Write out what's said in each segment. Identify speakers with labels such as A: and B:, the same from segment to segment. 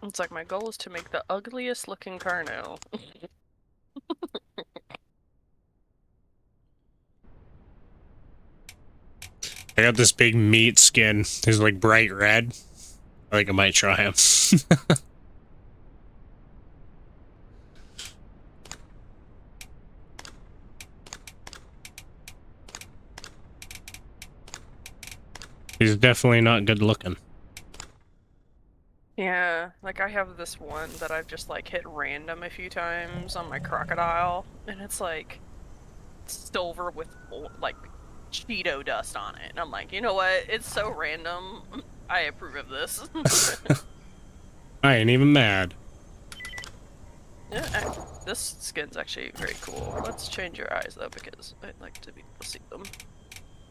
A: It's like my goal is to make the ugliest looking Carno.
B: I got this big meat skin. He's like bright red. I think I might try him. He's definitely not good looking.
A: Yeah, like I have this one that I've just like hit random a few times on my crocodile, and it's like silver with like Cheeto dust on it. And I'm like, you know what? It's so random. I approve of this.
B: I ain't even mad.
A: Yeah, this skin's actually very cool. Let's change your eyes though, because I'd like to be able to see them.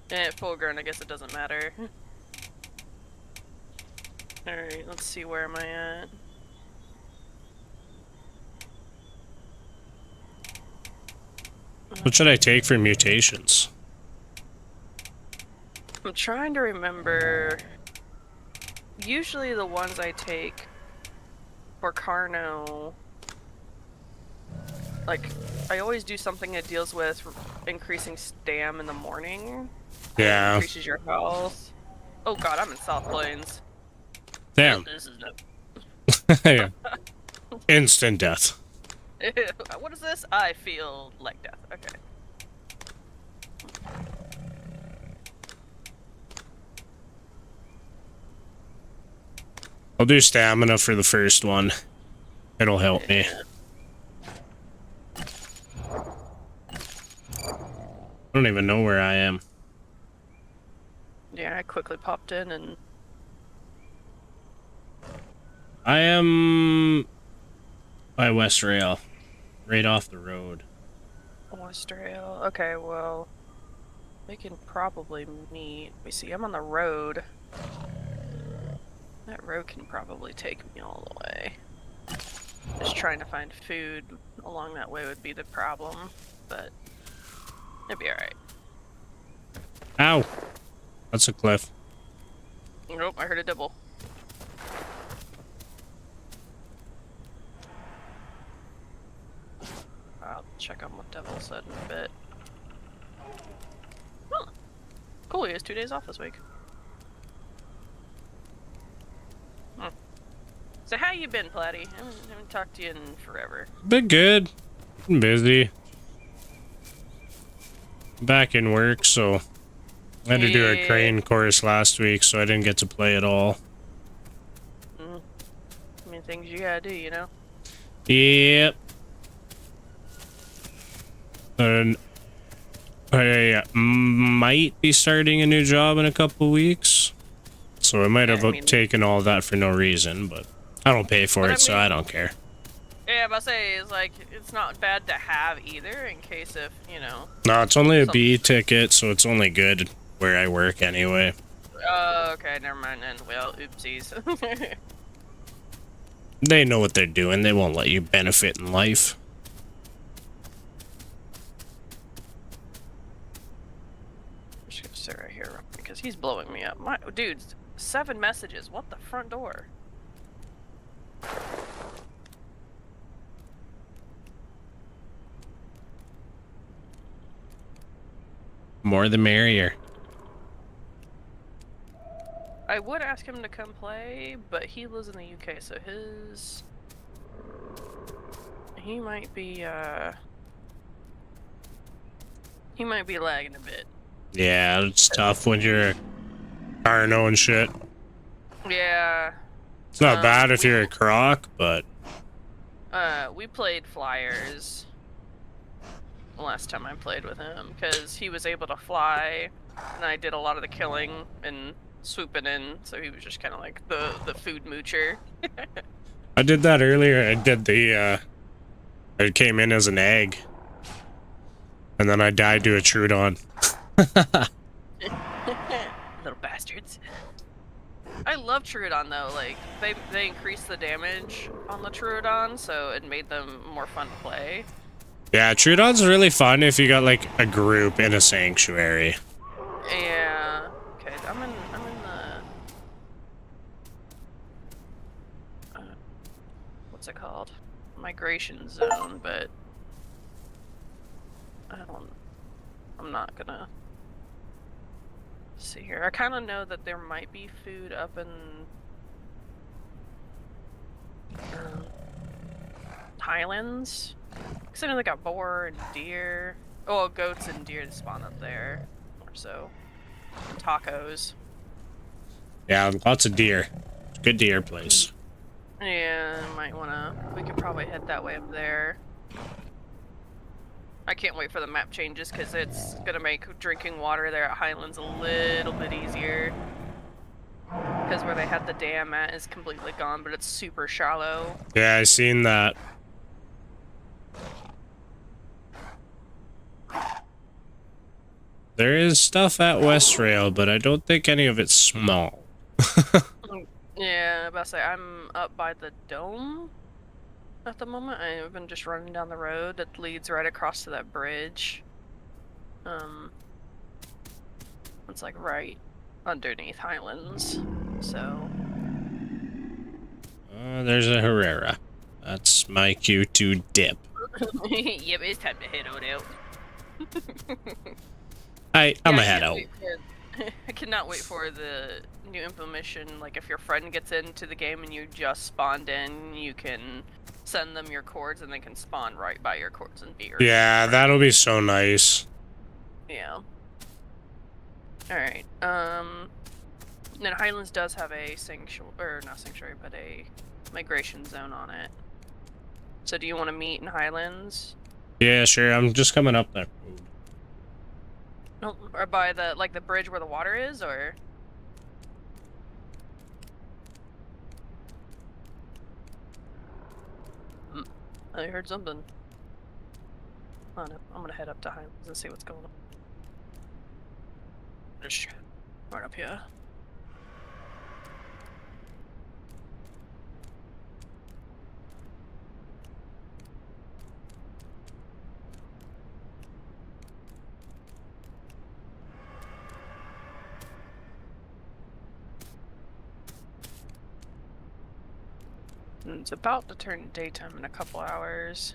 A: And full grown, I guess it doesn't matter. Alright, let's see, where am I at?
B: What should I take for mutations?
A: I'm trying to remember. Usually the ones I take for Carno, like, I always do something that deals with increasing stam in the morning.
B: Yeah.
A: Increases your health. Oh god, I'm in South Plains.
B: Damn.
A: This is no.
B: Yeah. Instant death.
A: What is this? I feel like death. Okay.
B: I'll do stamina for the first one. It'll help me. I don't even know where I am.
A: Yeah, I quickly popped in and...
B: I am by West Rail. Right off the road.
A: West Rail. Okay, well... we can probably meet. Let me see, I'm on the road. That road can probably take me all the way. Just trying to find food along that way would be the problem, but it'd be alright.
B: Ow! That's a cliff.
A: Nope, I heard a double. I'll check on what Devil said in a bit. Huh. Cool, he has 2 days off this week. So how you been, Platty? I haven't talked to you in forever.
B: Been good. Been busy. Back in work, so I had to do a crane course last week, so I didn't get to play at all.
A: I mean, things you gotta do, you know?
B: Yep. And I might be starting a new job in a couple weeks, so I might have taken all that for no reason, but I don't pay for it, so I don't care.
A: Yeah, but I say, it's like, it's not bad to have either, in case if, you know...
B: No, it's only a B ticket, so it's only good where I work anyway.
A: Oh, okay, never mind then. Well, oopsies.
B: They know what they're doing. They won't let you benefit in life.
A: I'm just gonna sit right here, because he's blowing me up. Dude, 7 messages. What the front door?
B: More the merrier.
A: I would ask him to come play, but he lives in the UK, so he might be lagging a bit.
B: Yeah, it's tough when you're a Carno and shit.
A: Yeah.
B: It's not bad if you're a croc, but...
A: we played Flyers last time I played with him, because he was able to fly, and I did a lot of the killing and swooping in, so he was just kind of like the food moocher.
B: I did that earlier. I did the, I came in as an egg. And then I died to a Trudon.
A: Little bastards. I love Trudon though, like, they increased the damage on the Trudon, so it made them more fun to play.
B: Yeah, Trudon's really fun if you got like a group in a sanctuary.
A: Yeah. Okay, I'm in migration zone, but I'm not gonna see here. I kind of know that there might be food up in Highlands. Because I know they got boar and deer. Oh, goats and deer that spawn up there. Or so. And tacos.
B: Yeah, lots of deer. Good deer place.
A: Yeah, might wanna. We could probably head that way up there. I can't wait for the map changes because it's gonna make drinking water there at Highlands a little bit easier. Because where they had the dam at is completely gone, but it's super shallow.
B: Yeah, I seen that. There is stuff at West Rail, but I don't think any of it's small.
A: Yeah, I about to say, I'm up by the dome at the moment. I've been just running down the road that leads right across to that bridge. It's like right underneath Highlands, so...
B: There's a Herrera. That's my cue to dip.
A: Yep, it's time to head on out.
B: I'm
A: Yeah,
B: a head out.
A: I cannot wait for the new implementation. Like, if your friend gets into the game and you just spawned in, you can send them your cords and they can spawn right by your cords and be your
B: Yeah,
A: friend.
B: that'll be so nice.
A: Yeah. Alright, then Highlands does have a not sanctuary, but a migration zone on it. So do you want to meet in Highlands?
B: Yeah, sure, I'm just coming up there.
A: No, or by the, like, the bridge where the water is, or? I heard something. Oh no, I'm gonna head up to Highlands and see what's going on. Just right up here. And it's about to turn daytime in a couple hours.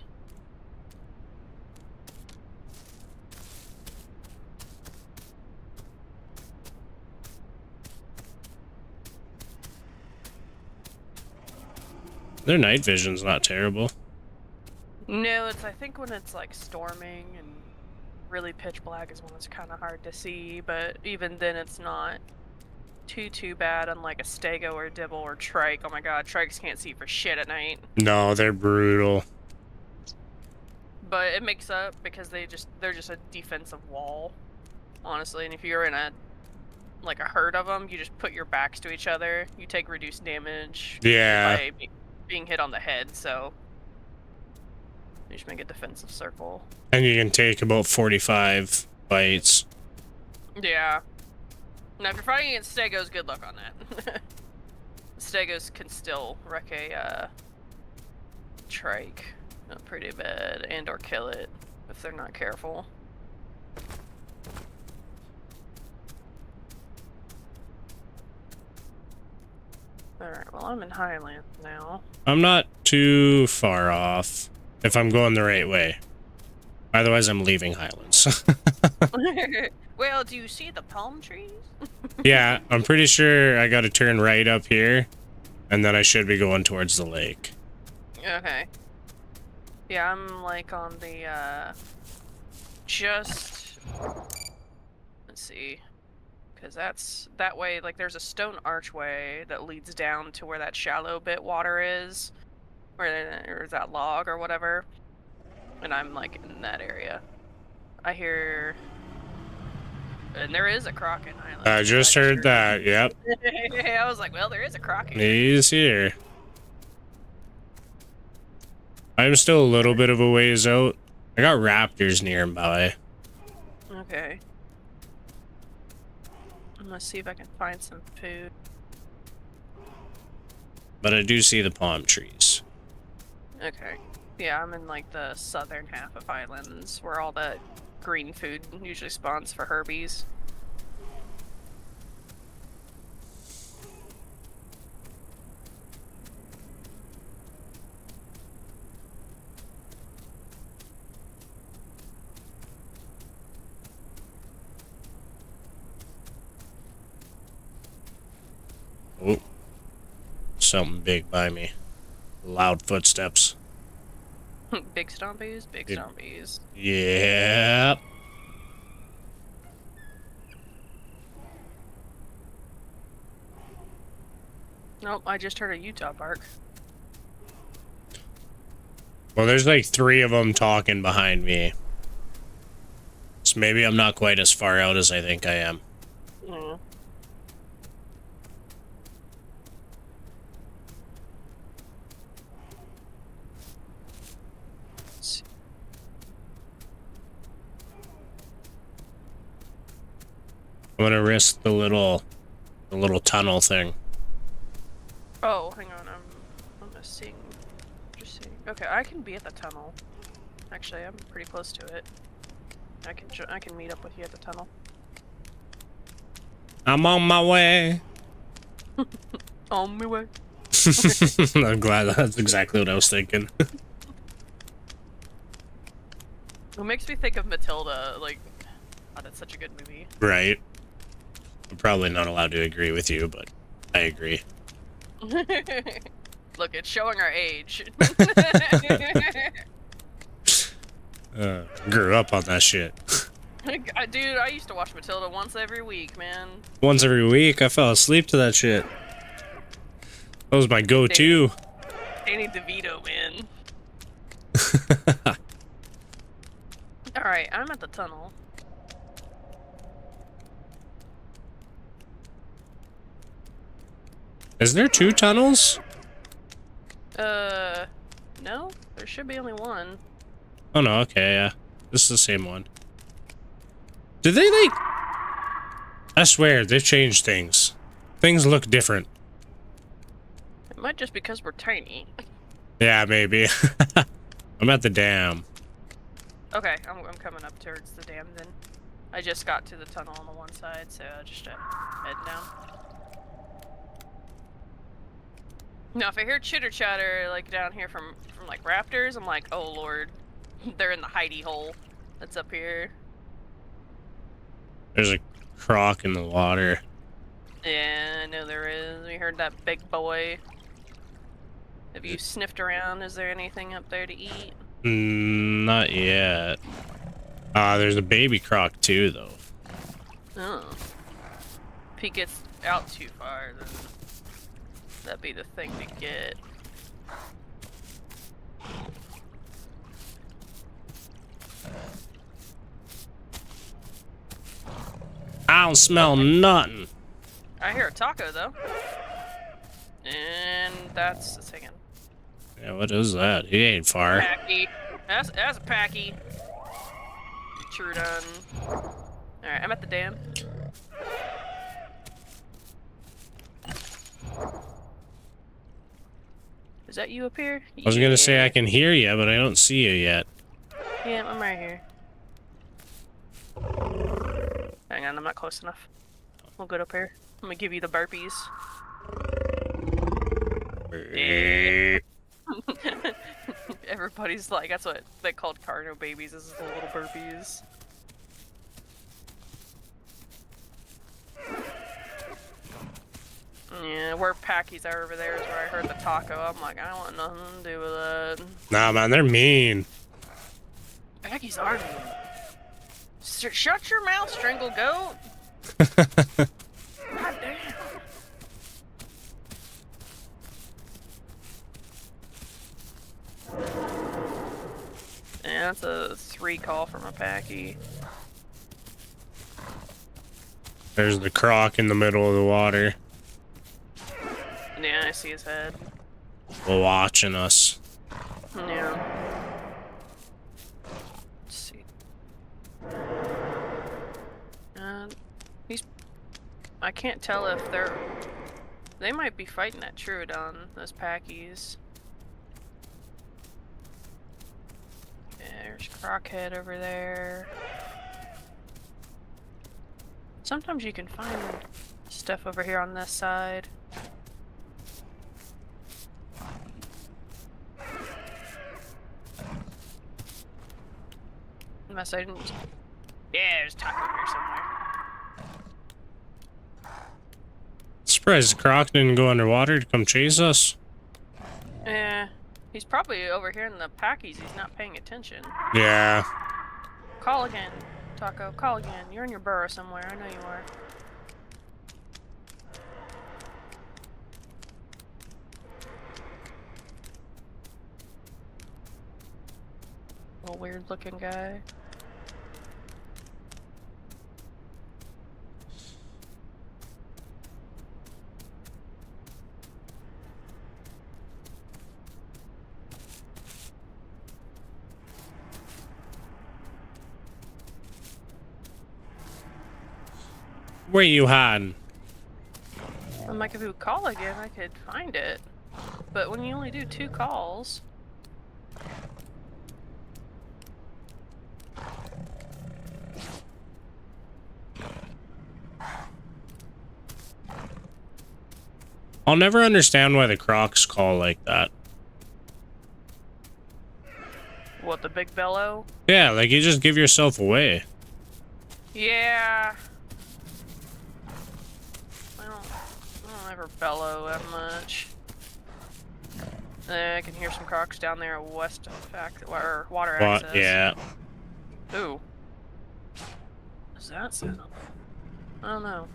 B: Their night vision's not terrible.
A: No, it's, I think when it's like storming and really pitch black is when it's kind of hard to see, but even then it's not too bad, unlike a Stego or Dibble or Trike. Oh my god, Trikes can't see for shit at night.
B: No, they're brutal.
A: But it makes up because they're just a defensive wall, honestly. And if you're in a herd of them, you just put your backs to each other. You take reduced damage by being hit on the head, so you just make a defensive circle.
B: And you can take about 45 bites.
A: Yeah. Now, if you're fighting against Stegos, good luck on that. Stegos can still wreck a trike pretty bad, and or kill it if they're not careful. Alright, well, I'm in Highland now.
B: I'm not too far off if I'm going the right way. Otherwise, I'm leaving Highlands.
A: Well, do you see the palm trees?
B: Yeah, I'm pretty sure I gotta turn right up here, and then I should be going towards the lake.
A: Okay. Yeah, I'm like on the, just... Let's see. Because that way, like, there's a stone archway that leads down to where that shallow bit water is. Or that log or whatever. And I'm, like, in that area. I hear... And there is a croc in Highlands.
B: I just heard that, yep.
A: I was like, well, there is a croc here.
B: He's here. I'm still a little bit of a ways out. I got raptors nearby.
A: Okay. I'm gonna see if I can find some food.
B: But I do see the palm trees.
A: Okay. Yeah, I'm in like the southern half of Highlands where all that green food usually spawns for herbies.
B: something big by me. Loud footsteps.
A: Big stompies, big stompies.
B: Yeah.
A: Nope, I just heard a Utah bark.
B: Well, there's like 3 of them talking behind me. So maybe I'm not quite as far out as I think I am.
A: Mm.
B: I'm gonna risk the little tunnel thing.
A: Oh, hang on, I'm just seeing. Okay, I can be at the tunnel. Actually, I'm pretty close to it. I can meet up with you at the tunnel.
B: I'm on my way.
A: On my way.
B: I'm glad that's exactly what I was thinking.
A: It makes me think of Matilda, like, oh, that's such a good movie.
B: Right. I'm probably not allowed to agree with you, but I agree.
A: Look, it's showing our age.
B: Grew up on that shit.
A: Dude, I used to watch Matilda once every week, man.
B: Once every week, I fell asleep to that shit. That was my go-to.
A: Danny DeVito, man. Alright, I'm at the tunnel.
B: Is there 2 tunnels?
A: No? There should be only one.
B: Oh no, okay, yeah. This is the same one. Did they, like... I swear, they've changed things. Things look different.
A: It might just because we're tiny.
B: Yeah, maybe. I'm at the dam.
A: Okay, I'm coming up towards the dam then. I just got to the tunnel on the one side, so I'll just head down. Now, if I hear chitter chatter like down here from like raptors, I'm like, oh lord, they're in the hidey hole that's up here.
B: There's a croc in the water.
A: Yeah, I know there is. We heard that big boy. Have you sniffed around? Is there anything up there to eat?
B: Not yet. There's a baby croc too, though.
A: Oh. If he gets out too far, then that'd be the thing to get.
B: I don't smell nothing.
A: I hear a taco though. And that's a second.
B: Yeah, what is that? He ain't far.
A: Packy. That's a packy. Sure done. Alright, I'm at the dam. Is that you up here?
B: I was gonna say I can hear you, but I don't see you yet.
A: Yeah, I'm right here. Hang on, I'm not close enough. We'll go up here. I'm gonna give you the burpees. Yeah. Everybody's like, that's what they called cargo babies, is the little burpees. Yeah, where Packies are over there is where I heard the taco. I'm like, I don't want nothing to do with that.
B: Nah, man, they're mean.
A: Packies are mean. Shut your mouth, strangle goat! God damn. Yeah, that's a 3 call from a Packy.
B: There's the croc in the middle of the water.
A: Yeah, I see his head.
B: Watching us.
A: Yeah. Let's see. I can't tell if they might be fighting that Troodon, those Packies. There's Crockhead over there. Sometimes you can find stuff over here on this side. Unless I didn't... Yeah, there's taco here somewhere.
B: Surprised Croc didn't go underwater to come chase us.
A: He's probably over here in the packies. He's not paying attention.
B: Yeah.
A: Call again, Taco. Call again. You're in your burrow somewhere. I know you are. Little weird-looking guy.
B: Where you hiding?
A: I'm like, if you call again, I could find it. But when you only do 2 calls...
B: I'll never understand why the Crocs call like that.
A: What, the big bellow?
B: Yeah, like you just give yourself away.
A: Yeah. I don't ever bellow that much. I can hear some Crocs down there west of water access.
B: Yeah.
A: Ooh. What's that sound? I don't know.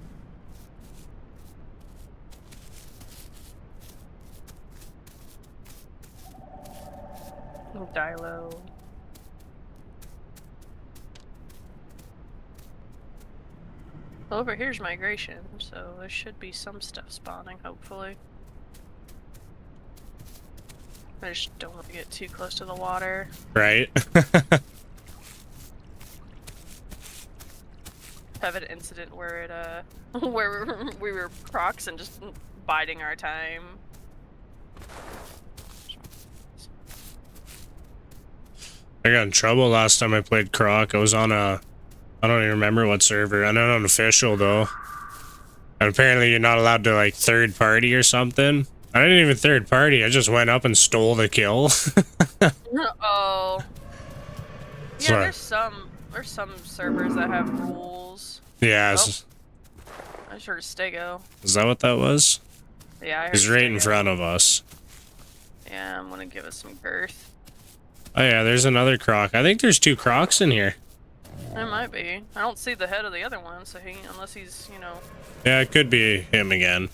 A: Little Dilo. Well, over here's migration, so there should be some stuff spawning, hopefully. I just don't want to get too close to the water.
B: Right.
A: Have an incident where it, where we were Crocs and just biding our time.
B: I got in trouble last time I played Croc. I was on I don't even remember what server. I'm not an official though. And apparently you're not allowed to like third party or something. I didn't even third party. I just went up and stole the kill.
A: Oh. Yeah,
B: Sorry.
A: there's some servers that have rules.
B: Yeah.
A: Oh. I just heard a Stego.
B: Is that what that was?
A: Yeah, I heard
B: He's right
A: Stego.
B: in front of us.
A: Yeah, I'm gonna give it some girth.
B: Oh yeah, there's another Croc. I think there's 2 Crocs in here.
A: It might be. I don't see the head of the other one, so unless he's, you know...
B: Yeah, it could be him again.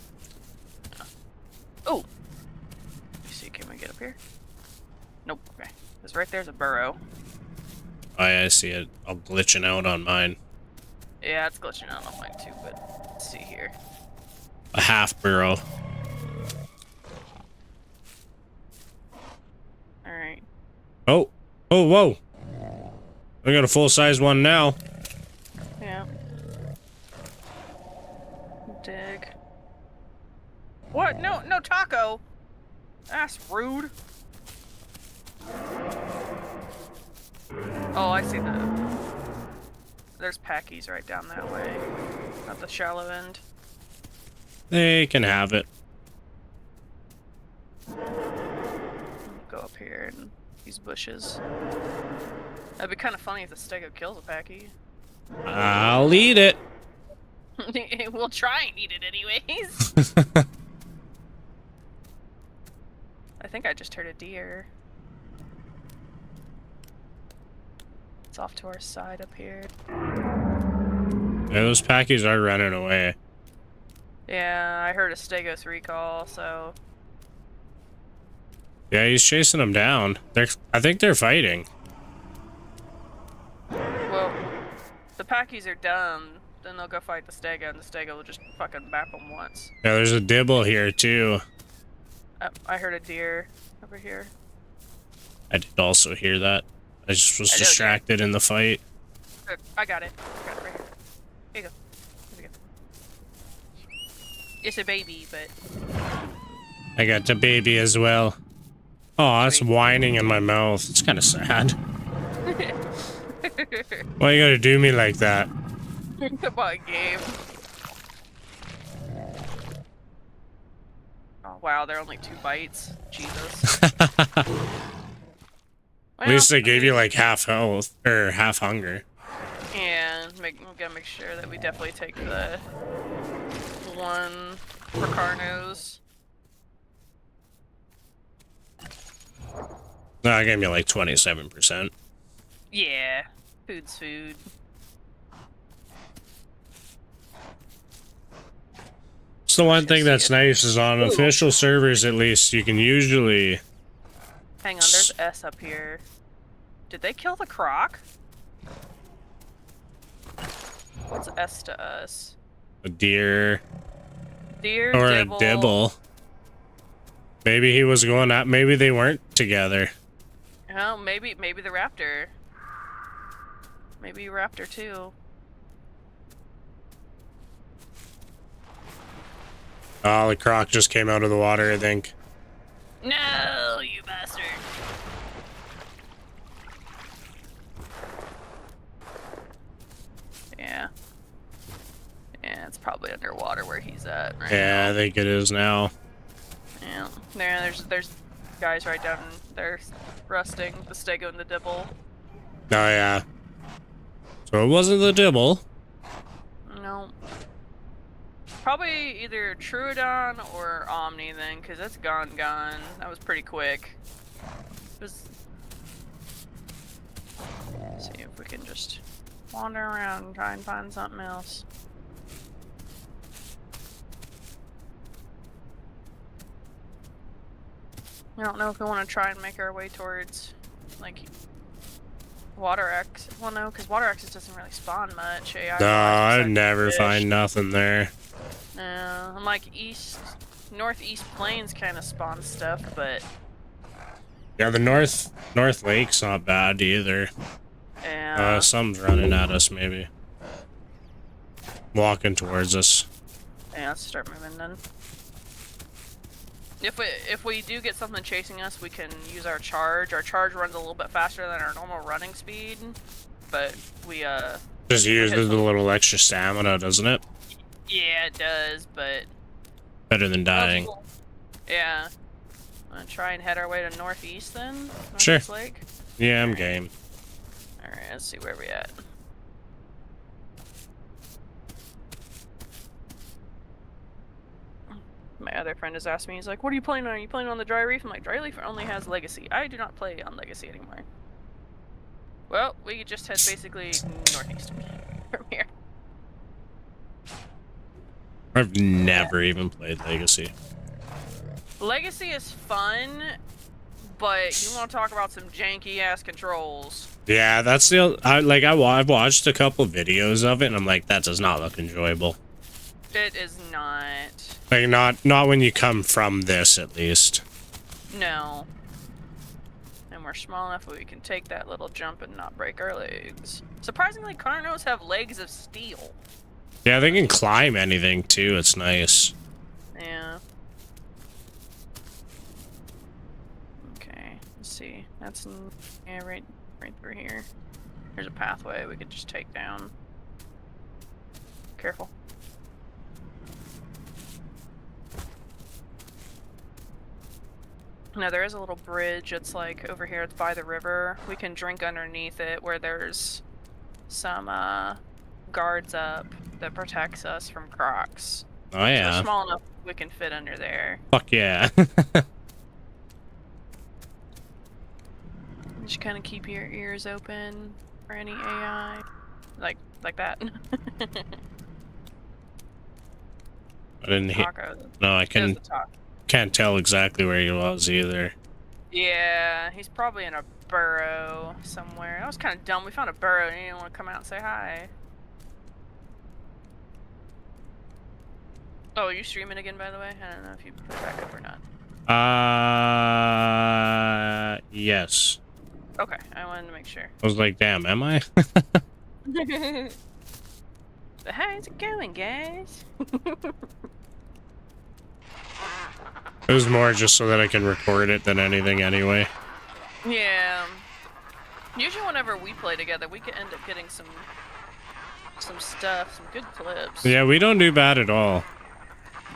A: Oh! Let me see, can we get up here? Nope, okay. Because right there's a burrow.
B: Oh yeah, I see it. I'm glitching out on mine.
A: Yeah, it's glitching out on mine too, but let's see here.
B: A half burrow.
A: Alright.
B: Oh! Oh, whoa! I got a full-size one now.
A: Yeah. Dig. What? No, no taco! That's rude. Oh, I see there's packies right down that way. At the shallow end.
B: They can have it.
A: Go up here and these bushes. That'd be kind of funny if the Stego kills a packy.
B: I'll eat it.
A: We'll try and eat it anyways. I think I just heard a deer. It's off to our side up here.
B: Yeah, those packies are running away.
A: Yeah, I heard a Stego 3 call, so...
B: Yeah, he's chasing them down. I think they're fighting.
A: Well, the packies are done, then they'll go fight the Stego, and the Stego will just fucking bap them once.
B: Yeah, there's a dibble here, too.
A: I heard a deer over here.
B: I did also hear that. I just was distracted in the fight.
A: I got it. I got it right here. Here you go. Here we go. It's a baby, but...
B: I got the baby as well. Oh, that's whining in my mouth. It's kind of sad. Why you gotta do me like that?
A: Come on, game. Oh, wow, they're only 2 bites. Jesus.
B: At least they gave you like half health, or half hunger.
A: And we gotta make sure that we definitely take the one for Carnos.
B: No, I gave me like 27%.
A: Yeah, food's food.
B: So one thing that's nice is on official servers, at least, you can usually...
A: Hang on, there's S up here. Did they kill the croc? What's S to us?
B: A deer.
A: Deer,
B: or
A: dibble.
B: a dibble. Maybe he was going out. Maybe they weren't together.
A: Oh, maybe the raptor. Maybe raptor too.
B: Oh, the croc just came out of the water, I think.
A: No, you bastard. Yeah. Yeah, it's probably underwater where he's at right now.
B: I think it is now.
A: Yeah. There's guys right down there rusting, the Stego and the dibble.
B: Oh, yeah. So it wasn't the dibble.
A: No. Probably either Troodon or Omni then, because it's gone. That was pretty quick. It was... Let's see if we can just wander around and try and find something else. I don't know if we want to try and make our way towards, like, Water X. Well, no, because Water X doesn't really spawn much.
B: No, I'd never find nothing there.
A: I'm like northeast plains kind of spawn stuff, but
B: yeah, the north lake's not bad either.
A: Yeah.
B: Something's running at us, maybe. Walking towards us.
A: Yeah, let's start moving then. If we do get something chasing us, we can use our charge. Our charge runs a little bit faster than our normal running speed, but we
B: just uses a little extra stamina, doesn't it?
A: Yeah, it does, but
B: better than dying.
A: Cool. Yeah. Wanna try and head our way to northeast then?
B: Sure.
A: Lake?
B: Yeah, I'm game.
A: Alright, let's see where we at. My other friend has asked me, he's like, what are you playing on? Are you playing on the Dry Reef? I'm like, Dry Reef only has Legacy. I do not play on Legacy anymore. Well, we could just head basically northeast from here.
B: I've never even played Legacy.
A: Legacy is fun, but you want to talk about some janky ass controls. Yeah,
B: that's the I've watched a couple videos of it and I'm like, that does not look enjoyable.
A: It is not.
B: Like not when you come from this, at least.
A: No. And we're small enough that we can take that little jump and not break our legs. Surprisingly, Carnos have legs of steel.
B: Yeah, they can climb anything too. It's nice.
A: Yeah. Okay, let's see. That's right through here. There's a pathway we could just take down. Careful. No, there is a little bridge. It's like over here. It's by the river. We can drink underneath it where there's some guards up that protects us from crocs.
B: Oh yeah.
A: So we're small enough we can fit under there.
B: Fuck yeah.
A: Just kind of keep your ears open for any AI, like that.
B: I didn't hear. No, I can't tell exactly where he was either.
A: Yeah, he's probably in a burrow somewhere. That was kind of dumb. We found a burrow and he didn't want to come out and say hi. Oh, are you streaming again, by the way? I don't know if you put it back up or
B: not. Yes.
A: Okay, I wanted to make sure.
B: I was like, damn, am I?
A: But how's it going, guys?
B: It was more just so that I can record it than anything anyway.
A: Yeah. Usually whenever we play together, we can end up getting some stuff, some good clips.
B: Yeah, we don't do bad at all.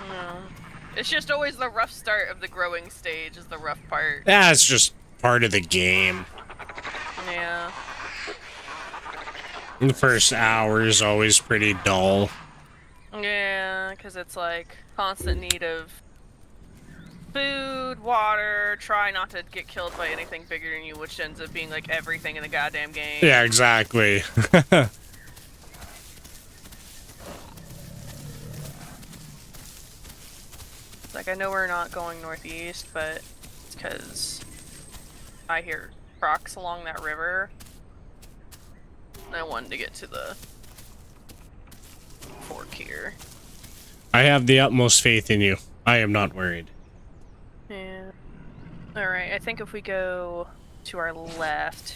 A: No. It's just always the rough start of the growing stage is the rough part.
B: Yeah, it's just part of the game.
A: Yeah.
B: The first hour is always pretty dull.
A: Yeah, because it's like constant need of food, water, try not to get killed by anything bigger than you, which ends up being like everything in the goddamn game.
B: Yeah, exactly.
A: Like, I know we're not going northeast, but it's because I hear crocs along that river. And I wanted to get to the fork here.
B: I have the utmost faith in you. I am not worried.
A: Yeah. Alright, I think if we go to our left,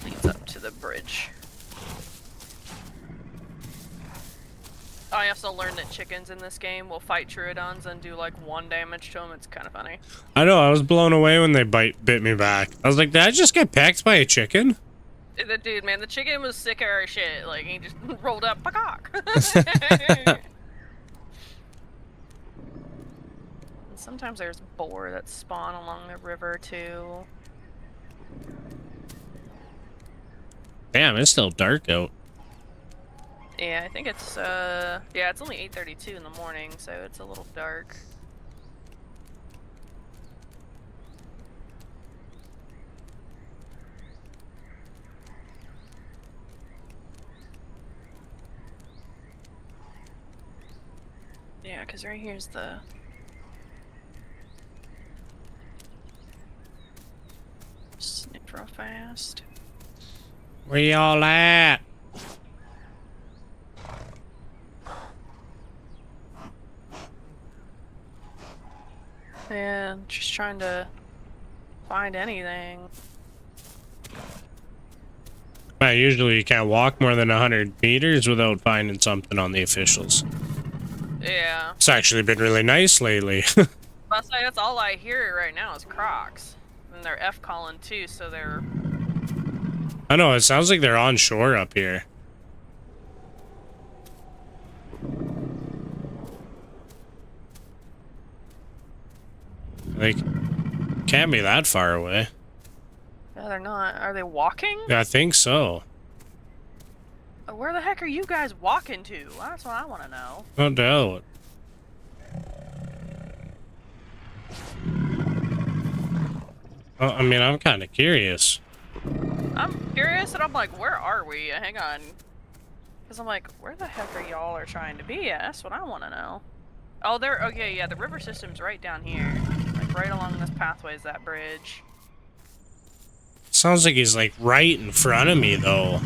A: leads up to the bridge. I also learned that chickens in this game will fight Troodons and do like 1 damage to them. It's kind of funny.
B: I know, I was blown away when they bit me back. I was like, did I just get pecked by a chicken?
A: The dude, man, the chicken was sick of our shit. Like, he just rolled up, peacock. Sometimes there's boar that spawn along the river too.
B: Damn, it's still dark out.
A: Yeah, I think it's yeah, it's only 8:32 in the morning, so it's a little dark. Yeah, because right here's the snip real fast.
B: Where y'all at?
A: Yeah, just trying to find anything.
B: Usually you can't walk more than 100 meters without finding something on the officials.
A: Yeah.
B: It's actually been really nice lately.
A: I'll say that's all I hear right now is crocs. And they're F-calling too, so they're...
B: I know, it sounds like they're on shore up here. Like, can't be that far away.
A: No, they're not. Are they walking?
B: Yeah, I think so.
A: Where the heck are you guys walking to? That's what I want to know.
B: No doubt. Well, I mean, I'm kind of curious.
A: I'm curious, and I'm like, where are we? Hang on. Because I'm like, where the heck are y'all are trying to be at? That's what I want to know. Oh, they're... Okay, yeah, the river system's right down here. Like, right along this pathway is that bridge.
B: Sounds like he's, like, right in front of me, though.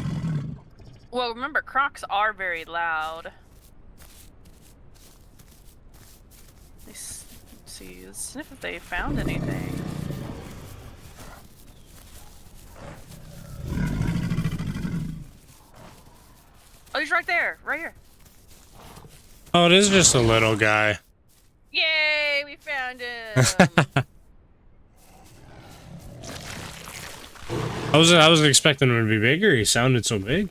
A: Well, remember, crocs are very loud. Let's see, let's see if they found anything. Oh, he's right there, right here.
B: Oh, it is just a little guy.
A: Yay, we found him.
B: I was expecting him to be bigger. He sounded so big.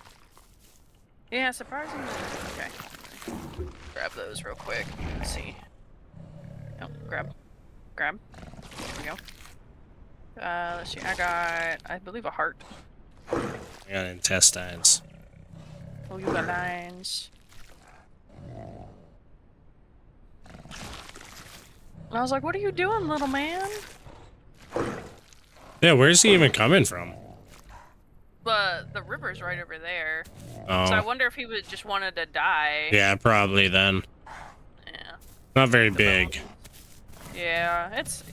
A: Yeah, surprisingly. Okay. Grab those real quick. Let's see. Oh, grab. There we go. Let's see. I got, I believe, a heart.
B: I got intestines.
A: Oh, you got lines. I was like, what are you doing, little man?
B: Yeah, where's he even coming from?
A: But the river's right over there.
B: Oh.
A: So I wonder if he was just wanted to die.
B: Yeah, probably then.
A: Yeah.
B: Not very big.
A: Yeah, it's...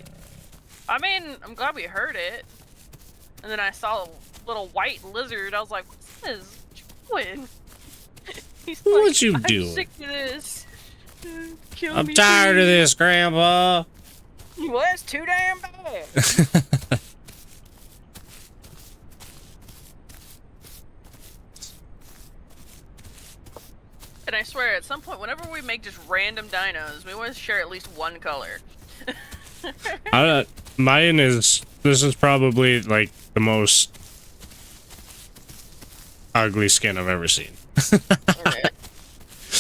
A: I mean, I'm glad we heard it. And then I saw a little white lizard. I was like, what's this? What you doing? He's
B: What
A: like,
B: you
A: I'm
B: doing?
A: sick of this. Kill
B: I'm
A: me,
B: tired of
A: please.
B: this, Grandpa.
A: Well, that's too damn bad. And I swear, at some point, whenever we make just random dinos, we want to share at least one color.
B: Mine is... This is probably, like, the most ugly skin I've ever seen.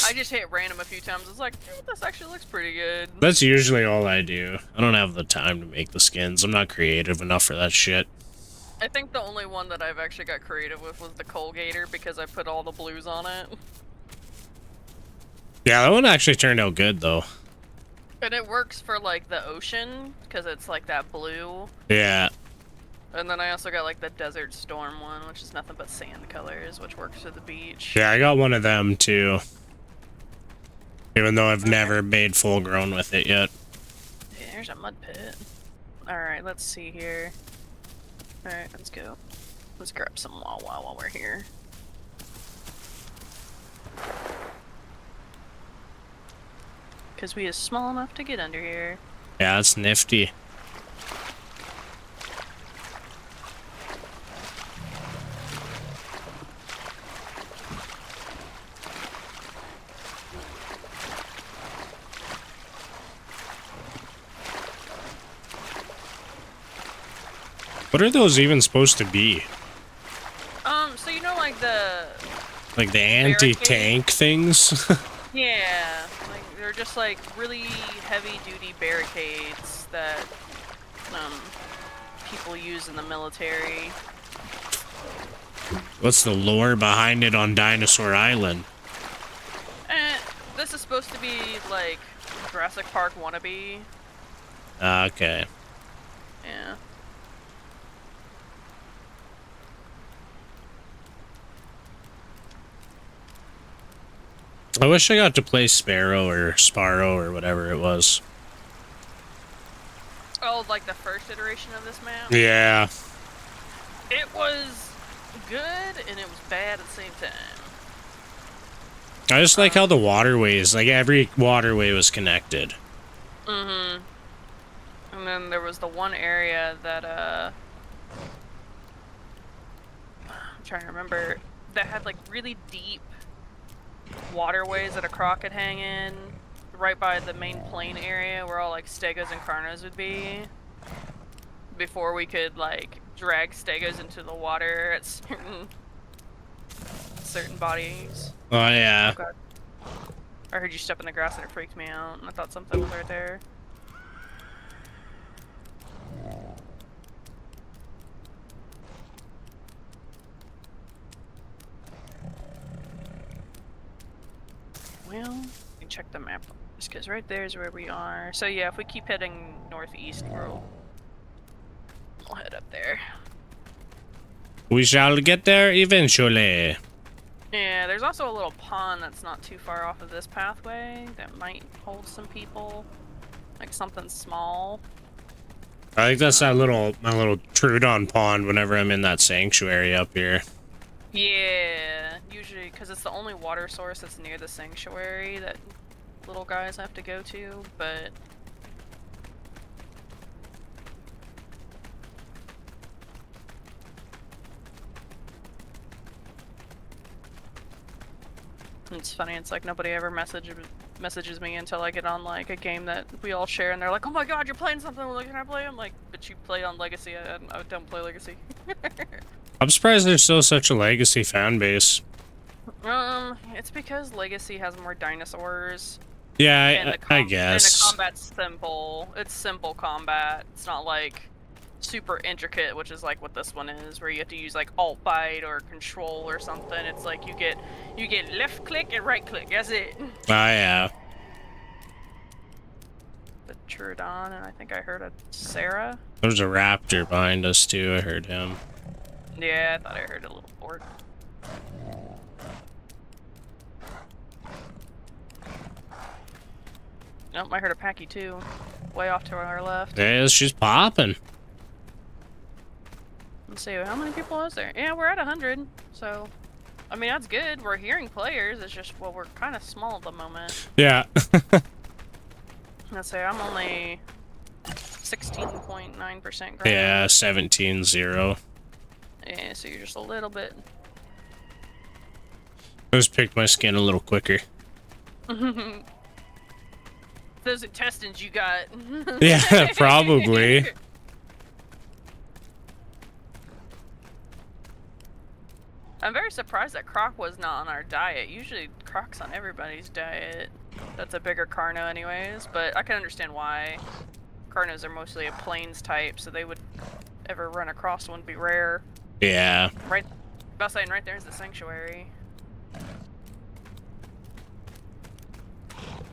A: I just hit random a few times. It's like, this actually looks pretty good.
B: That's usually all I do. I don't have the time to make the skins. I'm not creative enough for that shit.
A: I think the only one that I've actually got creative with was the Colgator because I put all the blues on it.
B: Yeah, that one actually turned out good, though.
A: And it works for, like, the ocean, because it's, like, that blue.
B: Yeah.
A: And then I also got, like, the Desert Storm one, which is nothing but sand colors, which works for the beach.
B: Yeah, I got one of them, too. Even though I've never made full grown with it yet.
A: Yeah, there's a mud pit. Alright, let's see here. Alright, let's go. Let's grab some Wawa while we're here. Because we is small enough to get under here.
B: Yeah, it's nifty. What are those even supposed to be?
A: So you know, like the...
B: Like the anti-tank things?
A: Yeah, like they're just like really heavy-duty barricades that people use in the military.
B: What's the lore behind it on Dinosaur Island?
A: This is supposed to be like Jurassic Park wannabe.
B: Okay.
A: Yeah.
B: I wish I got to play Sparrow or Sparrow or whatever it was.
A: Oh, like the first iteration of this map?
B: Yeah.
A: It was good and it was bad at the same time.
B: I just like how the waterways, like every waterway was connected.
A: Mm-hmm. And then there was the one area that, I'm trying to remember, that had like really deep waterways that a croc could hang in, right by the main plain area where all like Stegos and Carnos would be. Before we could like drag Stegos into the water at certain bodies.
B: Oh yeah.
A: Oh, God. I heard you step in the grass and it freaked me out, and I thought something was right there. Well, you can check the map just because right there is where we are. So yeah, if we keep heading northeast, we'll head up there.
B: We shall get there eventually.
A: Yeah, there's also a little pond that's not too far off of this pathway that might hold some people. Like something small.
B: I think that's that my little Trudon pond whenever I'm in that sanctuary up here.
A: Yeah, usually because it's the only water source that's near the sanctuary that little guys have to go to, but it's funny, it's like nobody ever messages me until I get on like a game that we all share and they're like, oh my god, you're playing something, we're like, can I play? I'm like, but you play on Legacy, I don't play Legacy.
B: I'm surprised there's still such a Legacy fan base.
A: It's because Legacy has more dinosaurs.
B: Yeah, I guess.
A: And the combat's simple. It's simple combat. It's not like super intricate, which is like what this one is, where you have to use like alt bite or control or something. It's like you get left click and right click. That's it.
B: Ah, yeah.
A: The Trudon, and I think I heard a Sarah.
B: There's a raptor behind us too. I heard him.
A: Yeah, I thought I heard a little orc. Nope, I heard a Packy too. Way off to our left.
B: Yeah, she's popping.
A: Let's see, how many people is there? Yeah, we're at 100, so... I mean, that's good. We're hearing players, it's just, well, we're kind of small at the moment.
B: Yeah.
A: Let's say I'm only 16.9% ground.
B: Yeah, 17-0.
A: Yeah, so you're just a little bit...
B: I just picked my skin a little quicker.
A: Those intestines you got.
B: Yeah, probably.
A: I'm very surprised that croc was not on our diet. Usually croc's on everybody's diet. That's a bigger Carno anyways, but I can understand why. Carnos are mostly a plains type, so they would ever run across one would be rare.
B: Yeah.
A: Right, about saying right there's the sanctuary.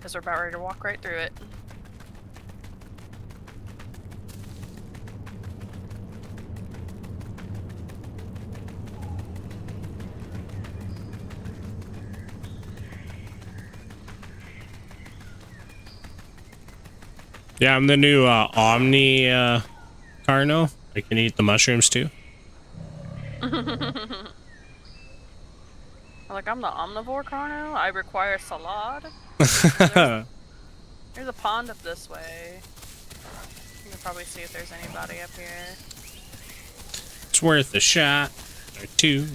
A: Because we're about ready to walk right through it.
B: Yeah, I'm the new Omni Carno. I can eat the mushrooms too.
A: Like, I'm the omnivore Carno. I require salad. There's a pond up this way. You can probably see if there's anybody up here.
B: It's worth a shot or two.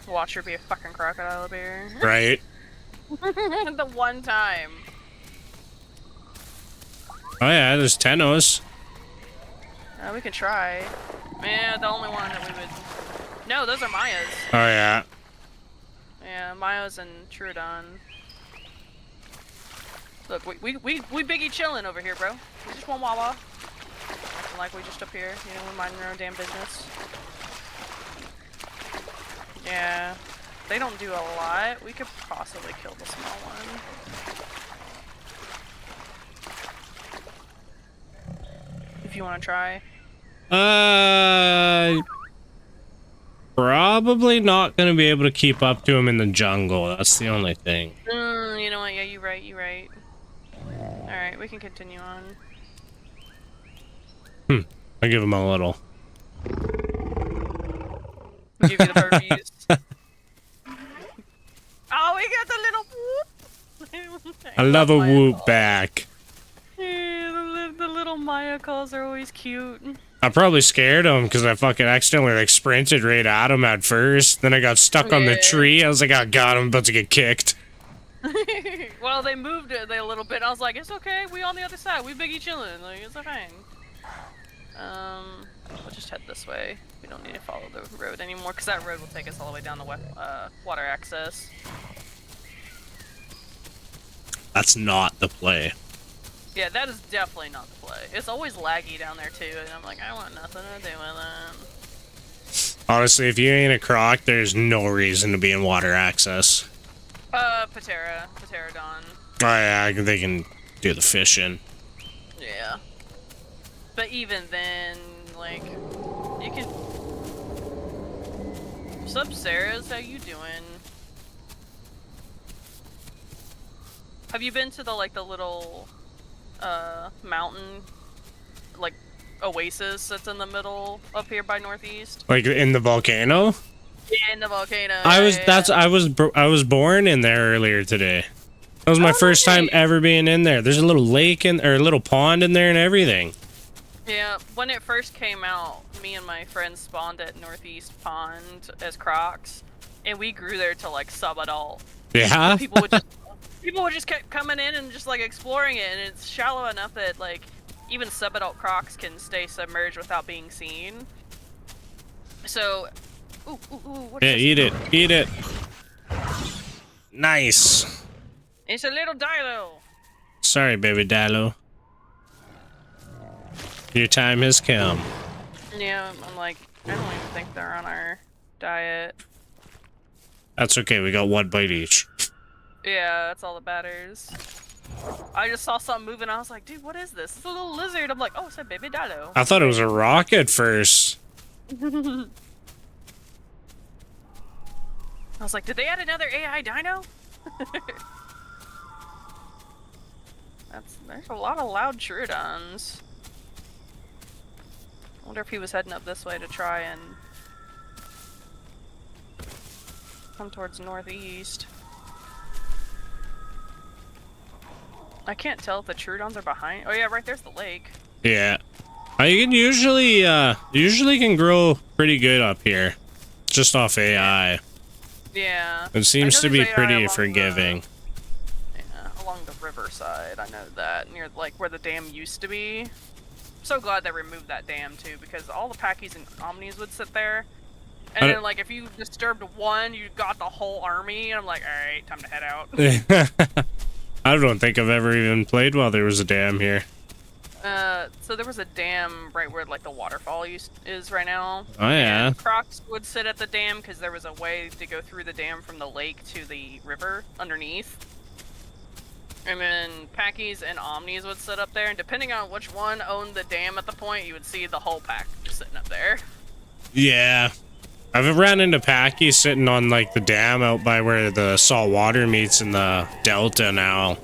A: Watch her be a fucking crocodile up here.
B: Right.
A: The one time.
B: Oh yeah, there's Tenos.
A: We can try. Man, the only one that we would... No, those are Maya's.
B: Oh yeah.
A: Yeah, Maya's and Trudon. Look, we biggie chillin' over here, bro. We just want Wawa. Acting like we just up here, you know, we're minding our own damn business. Yeah, they don't do a lot. We could possibly kill the small one. If you want to try.
B: Probably not gonna be able to keep up to him in the jungle. That's the only thing.
A: You know what? Yeah, you're right. You're right. All right, we can continue on.
B: I'll give him a little.
A: We'll give you the burpees. Oh, we got the little whoop.
B: I love a whoop back.
A: Yeah, the little Maya calls are always cute.
B: I probably scared him because I fucking accidentally like sprinted right at him at first. Then I got stuck on the tree. I was like, oh god, I'm about to get kicked.
A: Well, they moved it a little bit. I was like, it's okay. We on the other side. We biggie chilling. Like, it's okay. We'll just head this way. We don't need to follow the road anymore because that road will take us all the way down the water access.
B: That's not the play.
A: Yeah, that is definitely not the play. It's always laggy down there too, and I'm like, I want nothing to do with it.
B: Honestly, if you ain't a croc, there's no reason to be in water access.
A: Pterodon.
B: Oh yeah, they can do the fishing.
A: Yeah. But even then, like, you can... What's up, Sarah's? How you doing? Have you been to the, like, the little, mountain, like, oasis that's in the middle up here by Northeast?
B: Like in the volcano?
A: Yeah, in the volcano.
B: I was born in there earlier today. That was my first time ever being in there. There's a little lake or a little pond in there and everything.
A: Yeah, when it first came out, me and my friends spawned at Northeast Pond as crocs, and we grew there to like sub-adult.
B: Yeah.
A: People would just keep coming in and just like exploring it, and it's shallow enough that like even sub-adult crocs can stay submerged without being seen. So, what
B: yeah,
A: is
B: eat it, eat it. Nice.
A: It's a little Dilo.
B: Sorry, baby Dilo. Your time has come.
A: Yeah, I'm like, I don't even think they're on our diet.
B: That's okay, we got one bite each.
A: Yeah, that's all that matters. I just saw something moving, I was like, dude, what is this? It's a little lizard. I'm like, oh, it's a baby Dilo.
B: I thought it was a rock at first.
A: I was like, did they add another AI dino? There's a lot of loud Trudons. I wonder if he was heading up this way to try and come towards northeast. I can't tell if the Trudons are behind. Oh yeah, right there's the lake.
B: Yeah. You can usually can grow pretty good up here. Just off AI.
A: Yeah.
B: It seems to be pretty forgiving.
A: Along the riverside, I know that. Near like where the dam used to be. So glad they removed that dam too, because all the Packies and Omnis would sit there. And then like if you disturbed one, you got the whole army, and I'm like, alright, time to head out.
B: I don't think I've ever even played while there was a dam here.
A: So there was a dam right where like the waterfall is right now.
B: Oh yeah.
A: And Crocs would sit at the dam because there was a way to go through the dam from the lake to the river underneath. And then Packies and Omnis would sit up there, and depending on which one owned the dam at the point, you would see the whole pack just sitting up there.
B: Yeah. I've ran into Packy sitting on, like, the dam out by where the salt water meets in the delta now.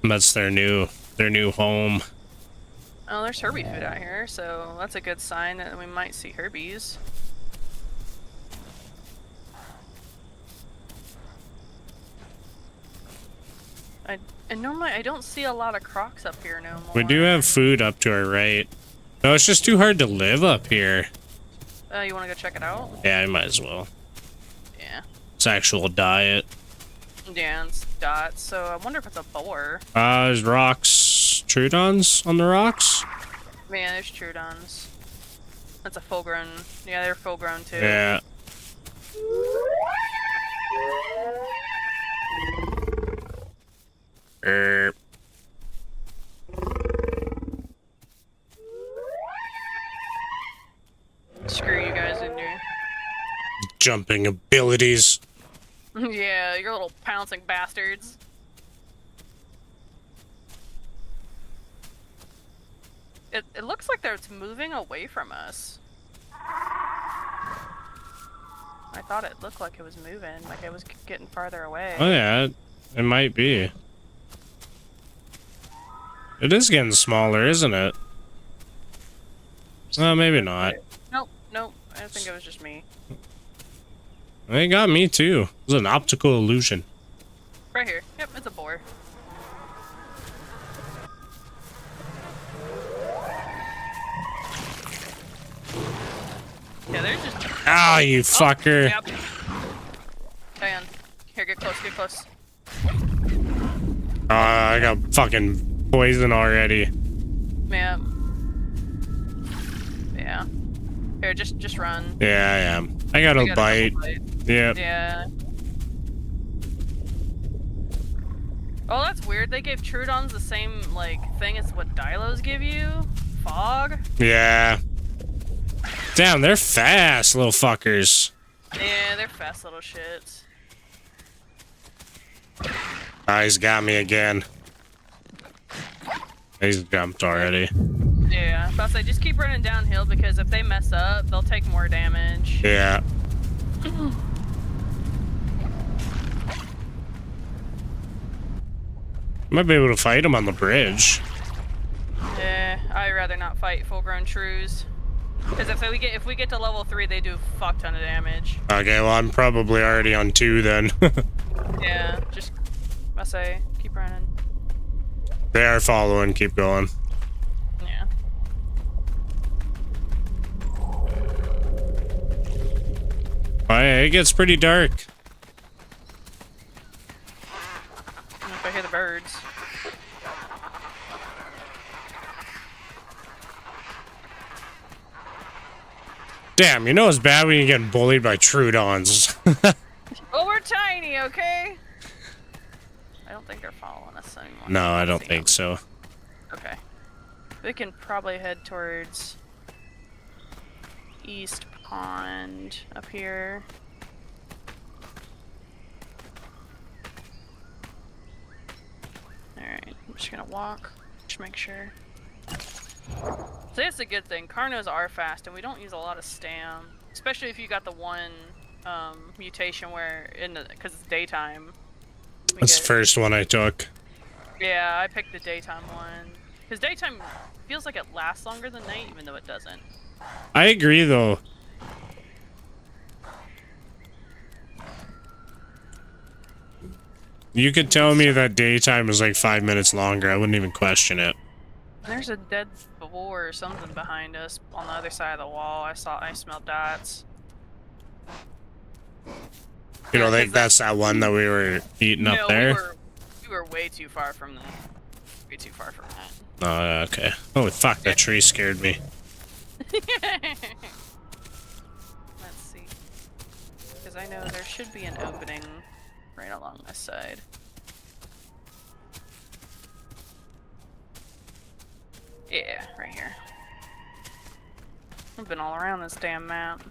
B: That's their new home.
A: Oh, there's Herbie food out here, so that's a good sign that we might see Herbies. And normally I don't see a lot of crocs up here no more.
B: We do have food up to our right. No, it's just too hard to live up here.
A: You want to go check it out?
B: Yeah, I might as well.
A: Yeah.
B: It's actual diet.
A: Yeah, it's dots. So I wonder if it's a boar.
B: There's rocks. Trudons on the rocks?
A: Man, there's Trudons. That's a full grown. Yeah, they're full grown too.
B: Yeah.
A: Screw you guys in there.
B: Jumping abilities.
A: Yeah, you're little pouncing bastards. It looks like it's moving away from us. I thought it looked like it was moving, like it was getting farther away.
B: Oh yeah, it might be. It is getting smaller, isn't it? No, maybe not.
A: Nope. I think it was just me.
B: They got me too. It was an optical illusion.
A: Right here. Yep, it's a boar. Yeah, they're just...
B: Ah, you fucker.
A: Yep. Hang on. Here, get close.
B: I got fucking poison already.
A: Yeah. Here, just run.
B: Yeah, I am. I got a bite. Yep.
A: Yeah. Oh, that's weird. They gave Trudons the same, like, thing as what Dilos give you? Fog?
B: Yeah. Damn, they're fast, little fuckers.
A: Yeah, they're fast little shits.
B: Ah, he's got me again. He's jumped already.
A: Yeah, but I say just keep running downhill because if they mess up, they'll take more damage.
B: Yeah. Might be able to fight him on the bridge.
A: Yeah, I'd rather not fight full-grown shrews. Because if we get to level 3, they do a fuck ton of damage.
B: Okay, well I'm probably already on 2 then.
A: Yeah, just I say keep running.
B: They are following. Keep going.
A: Yeah.
B: Oh, yeah, it gets pretty dark.
A: If I hear the birds.
B: Damn, you know it's bad when you get bullied by Trudons.
A: Well, we're tiny, okay? I don't think they're following us anymore.
B: No, I don't think so.
A: Okay. We can probably head towards East Pond up here. Alright, I'm just gonna walk. Just make sure. So that's a good thing. Carnos are fast, and we don't use a lot of stam. Especially if you got the one mutation where, because it's daytime.
B: That's the first one I took.
A: Yeah, I picked the daytime one. Because daytime feels like it lasts longer than night, even though it doesn't.
B: I agree, though. You could tell me that daytime is like 5 minutes longer. I wouldn't even question it.
A: There's a dead boar or something behind us on the other side of the wall. I smelled dots.
B: You don't think that's that one that we were eating up there?
A: We were way too far from that. Way too far from that.
B: Oh, okay. Holy fuck, that tree scared me.
A: Let's see. Because I know there should be an opening right along this side. Yeah, right here. I've been all around this damn map.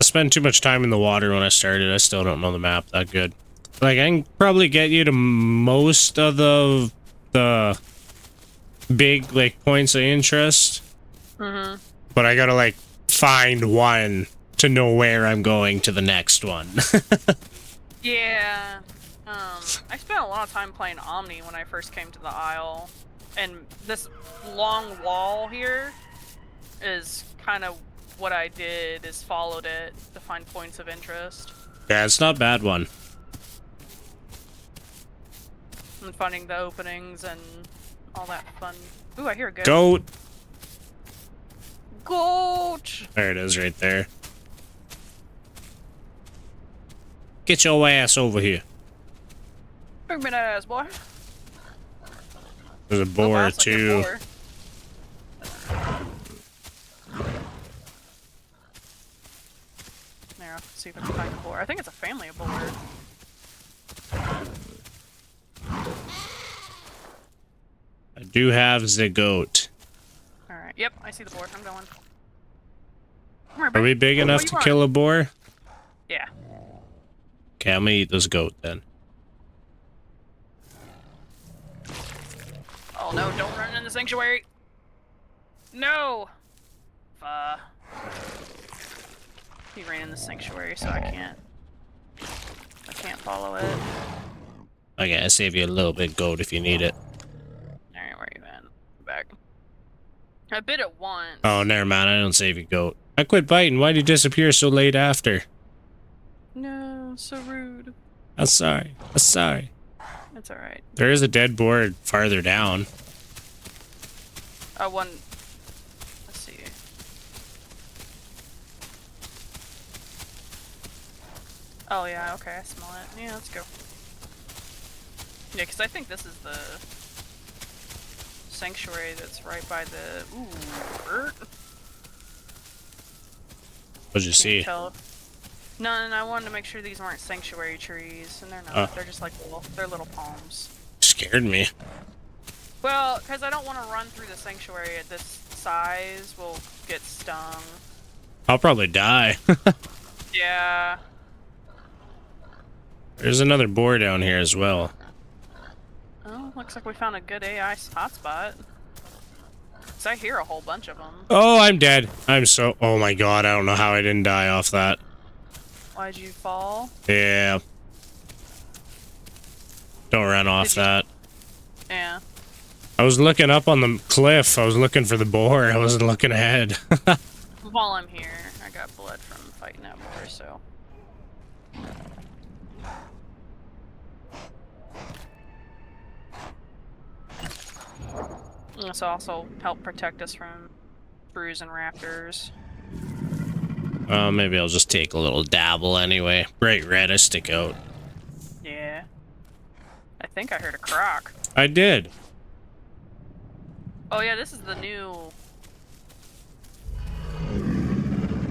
B: spent too much time in the water when I started. I still don't know the map that good. Like, I can probably get you to most of the big, like, points of interest.
A: Mm-hmm.
B: But I gotta, like, find one to know where I'm going to the next one.
A: Yeah. I spent a lot of time playing Omni when I first came to the Isle. And this long wall here is kind of what I did, is followed it to find points of interest.
B: Yeah, it's not a bad one.
A: And finding the openings and all that fun. Ooh, I hear a goat.
B: Goat!
A: Goat!
B: There it is right there. Get your ass over here.
A: Bring me that ass, boy.
B: There's a boar, too.
A: Boar. There, I'll see if I can find a boar. I think it's a family of boar.
B: I do have the goat.
A: Alright, yep, I see the boar. I'm going.
B: Are we big enough to kill a boar?
A: Yeah.
B: Okay, I'm gonna eat this goat then.
A: Oh no, don't run in the sanctuary! No! He ran in the sanctuary, so I can't follow it.
B: Okay, I save you a little bit goat if you need it.
A: Alright, where are you at? Back. I bit it once.
B: Oh, never mind, I don't save you goat. I quit biting, why'd you disappear so late after?
A: No, so rude.
B: I'm sorry, I'm sorry.
A: It's alright.
B: There is a dead boar farther down.
A: One. Let's see. Oh yeah, okay, I smell it. Yeah, let's go. Yeah, because I think this is the sanctuary that's right by the bird.
B: What'd you see?
A: Tell. No, I wanted to make sure these weren't sanctuary trees, and they're not. They're just like little palms.
B: Scared me.
A: Well, because I don't want to run through the sanctuary at this size. We'll get stung.
B: I'll probably die.
A: Yeah.
B: There's another boar down here as well.
A: Oh, looks like we found a good AI hotspot. Cause I hear a whole bunch of them.
B: Oh, I'm dead. Oh my god, I don't know how I didn't die off that.
A: Why'd you fall?
B: Yeah. Don't run off that.
A: Yeah.
B: I was looking up on the cliff. I was looking for the boar. I wasn't looking ahead.
A: While I'm here, I got blood from fighting that boar, so. This also help protect us from shrews and raptors.
B: Maybe I'll just take a little dabble anyway. Bright red, I stick out.
A: Yeah. I think I heard a croc.
B: I did.
A: Oh yeah, this is the new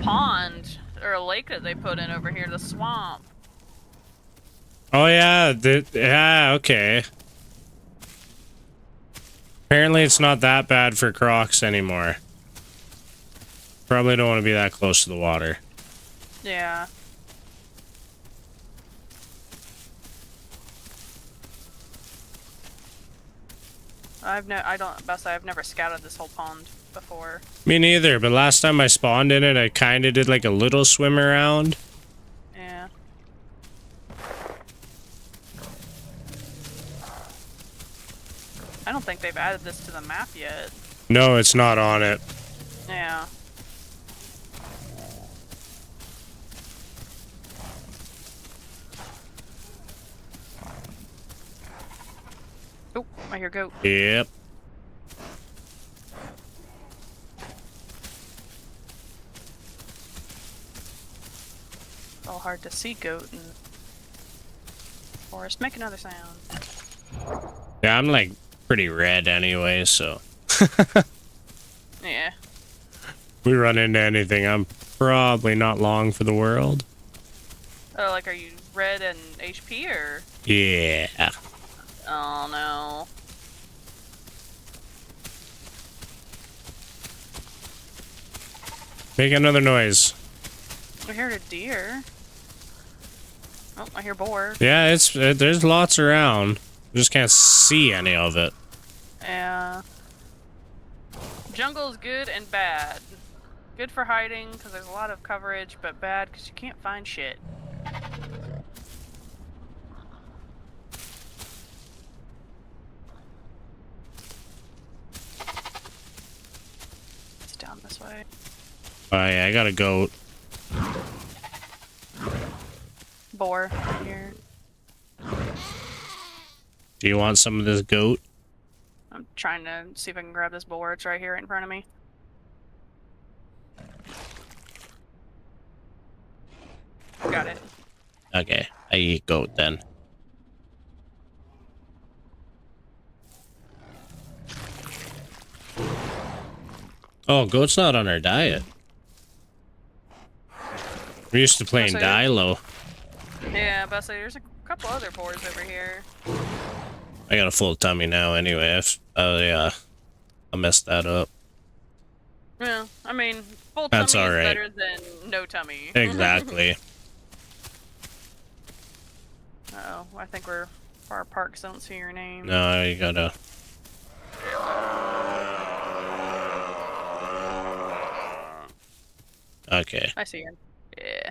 A: pond or a lake that they put in over here, the swamp.
B: Oh yeah, yeah, okay. Apparently it's not that bad for crocs anymore. Probably don't want to be that close to the water.
A: Yeah. I've never scouted this whole pond before.
B: Me neither, but last time I spawned in it, I kind of did like a little swim around.
A: Yeah. I don't think they've added this to the map yet.
B: No, it's not on it.
A: Yeah. Oh, I hear goat.
B: Yep.
A: It's all hard to see goat in the forest. Make another sound.
B: Yeah, I'm like pretty red anyway, so.
A: Yeah.
B: We run into anything, I'm probably not long for the world.
A: Oh, like, are you red and HP or?
B: Yeah.
A: Oh no.
B: Make another noise.
A: I heard a deer. Oh, I hear boar.
B: Yeah, there's lots around. Just can't see any of it.
A: Yeah. Jungle is good and bad. Good for hiding because there's a lot of coverage, but bad because you can't find shit. It's down this way.
B: Oh yeah, I got a goat.
A: Boar here.
B: Do you want some of this goat?
A: I'm trying to see if I can grab this boar. It's right here in front of me. Got it.
B: Okay, I eat goat then. Oh, goat's not on our diet. We're used to playing Dilo.
A: Yeah, but there's a couple other boars over here.
B: I got a full tummy now anyway. I messed that up.
A: Yeah, I mean, full
B: That's
A: tummy
B: all right.
A: is better than no tummy.
B: Exactly.
A: Uh-oh, I think we're far apart because I don't see your name.
B: No, you gotta... Okay.
A: I see you. Yeah.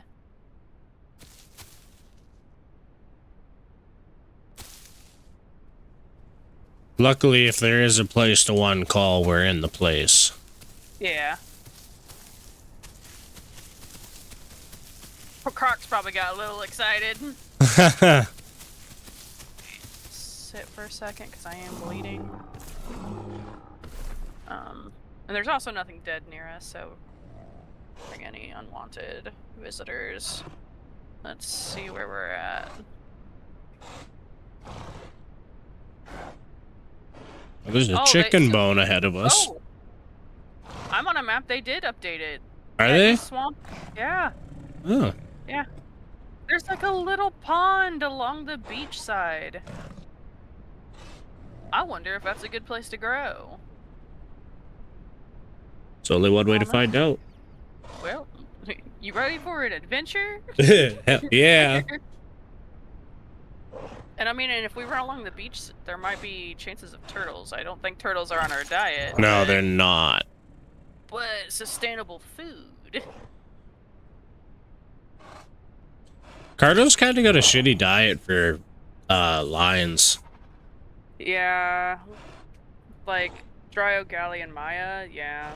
B: Luckily, if there is a place to one call, we're in the place.
A: Yeah. Croc's probably got a little excited. Sit for a second because I am bleeding. And there's also nothing dead near us, so bring any unwanted visitors. Let's see where we're at.
B: There's a chicken bone ahead of us.
A: Oh! I'm on a map. They did update it.
B: Are they?
A: Swamp. Yeah.
B: Oh.
A: Yeah. There's like a little pond along the beach side. I wonder if that's a good place to grow.
B: It's only one way to find out.
A: Well, you ready for an adventure?
B: Yeah.
A: And I mean, and if we run along the beach, there might be chances of turtles. I don't think turtles are on our diet.
B: No, they're not.
A: But sustainable food.
B: Cardo's kind of got a shitty diet for lions.
A: Yeah. Like Dryo, Galley, and Maya, yeah.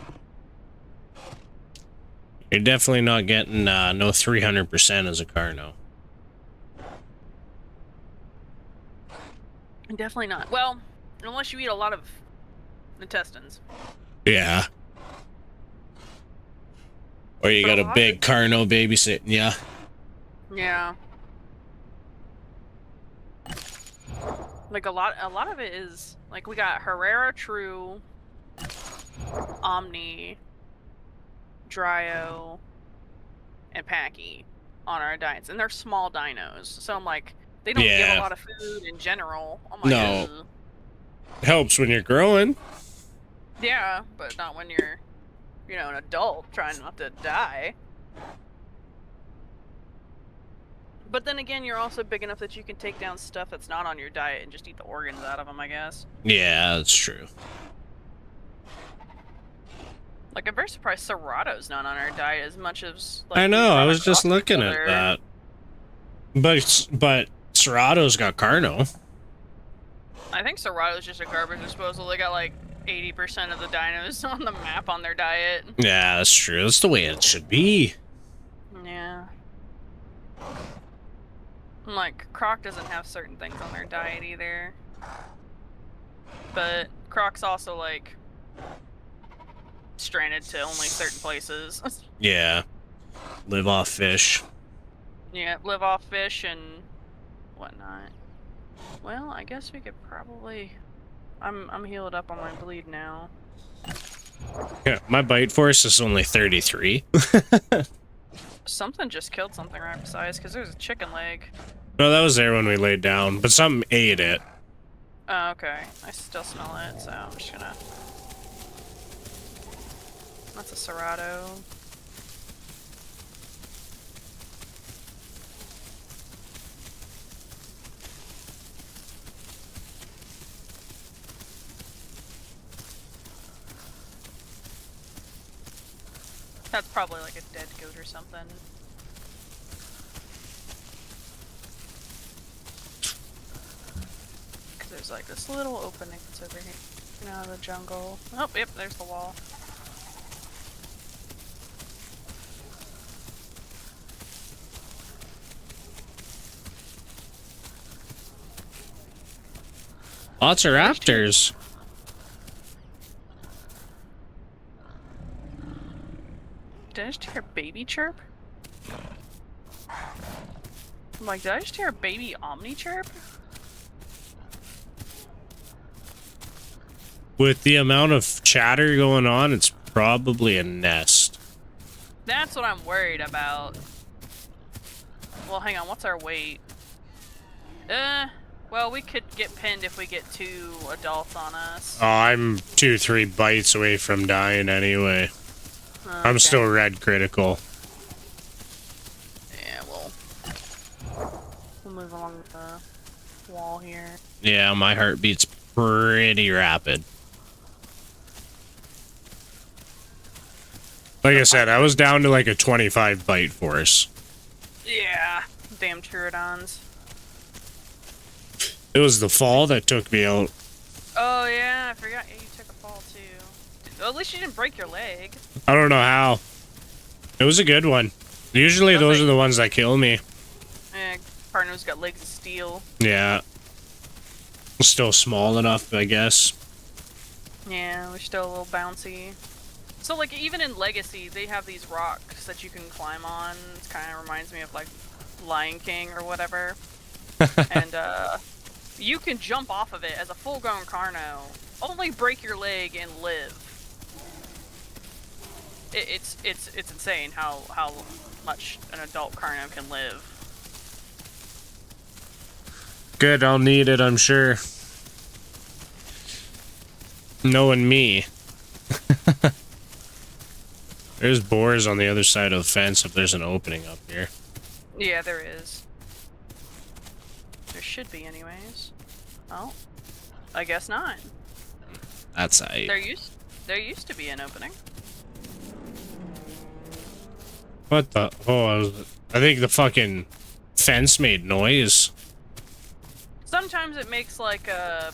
B: You're definitely not getting no 300% as a Carno.
A: Definitely not. Well, unless you eat a lot of intestines.
B: Yeah. Or you got a big Carno babysitting, yeah.
A: Yeah. Like a lot of it is like we got Herrera True, Omni, Dryo, and Packy on our diets, and they're small dinos. So I'm like, they don't give a lot of food in general. I'm like,
B: no. Ugh. Helps when you're growing.
A: Yeah, but not when you're, you know, an adult trying not to die. But then again, you're also big enough that you can take down stuff that's not on your diet and just eat the organs out of them, I guess.
B: Yeah, that's true.
A: Like, I'm very surprised Serrato's not on our diet as much as... Like,
B: I know, I was just looking at that. But Serrato's got Carno.
A: I think Serrato's just a garbage disposal. They got, like, 80% of the dinos on the map on their diet.
B: Yeah, that's true. That's the way it should be.
A: Yeah. Like, Croc doesn't have certain things on their diet either. But Croc's also, like, stranded to only certain places.
B: Yeah. Live off fish.
A: Yeah, live off fish and whatnot. Well, I guess we could probably... I'm healed up on my bleed now.
B: Yeah, my bite force is only 33.
A: Something just killed something right beside us, because there's a chicken leg.
B: No, that was there when we laid down, but something ate it.
A: Oh, okay. I still smell it, so I'm just gonna... That's a Serrato. That's probably like a dead goat or something. Cause there's like this little opening that's over here. Out of the jungle. Oh, yep, there's the wall.
B: Lots of raptors.
A: Did I just hear a baby chirp? I'm like, did I just hear a baby Omni chirp?
B: With the amount of chatter going on, it's probably a nest.
A: That's what I'm worried about. Well, hang on, what's our weight? Well, we could get pinned if we get 2 adults on us.
B: Oh, I'm 2-3 bites away from dying anyway.
A: Okay.
B: I'm still red critical.
A: Yeah, we'll move along the wall here.
B: Yeah, my heartbeat's pretty rapid. Like I said, I was down to like a 25 bite force.
A: Yeah, damn Pterodons.
B: It was the fall that took me out.
A: Oh yeah, I forgot. Yeah, you took a fall too. Well, at least you didn't break your leg.
B: I don't know how. It was a good one. Usually those are the ones that kill me.
A: Partner's got legs of steel.
B: Yeah. Still small enough, I guess.
A: Yeah, we're still a little bouncy. So, like, even in Legacy, they have these rocks that you can climb on. It kind of reminds me of, like, Lion King or whatever. And, you can jump off of it as a full-grown Carno, only break your leg and live. It's insane how much an adult Carno can live.
B: Good, I'll need it, I'm sure. Knowing me. There's boars on the other side of the fence if there's an opening up here.
A: Yeah, there is. There should be anyways. Oh. I guess not.
B: That's aight.
A: There used to be an opening.
B: What the? Oh, I think the fucking fence made noise.
A: Sometimes it makes like a...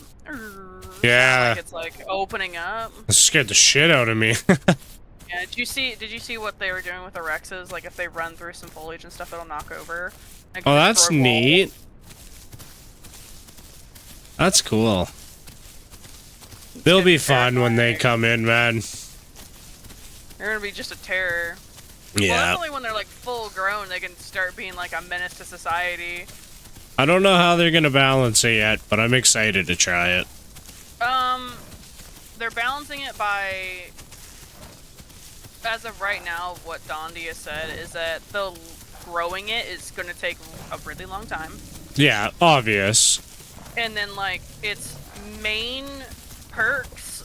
B: Yeah.
A: Like it's like opening up.
B: It scared the shit out of me.
A: Yeah, did you see what they were doing with the Rexes? Like if they run through some foliage and stuff, it'll knock over. Like,
B: Oh, that's neat. That's cool. They'll be fun when they come in, man.
A: They're gonna be just a terror.
B: Yeah.
A: Well, definitely when they're like full grown, they can start being like a menace to society.
B: I don't know how they're gonna balance it yet, but I'm excited to try it.
A: They're balancing it by, as of right now, what Dondi has said is that the growing it is going to take a really long time.
B: Yeah, obvious.
A: And then, like, its main perks,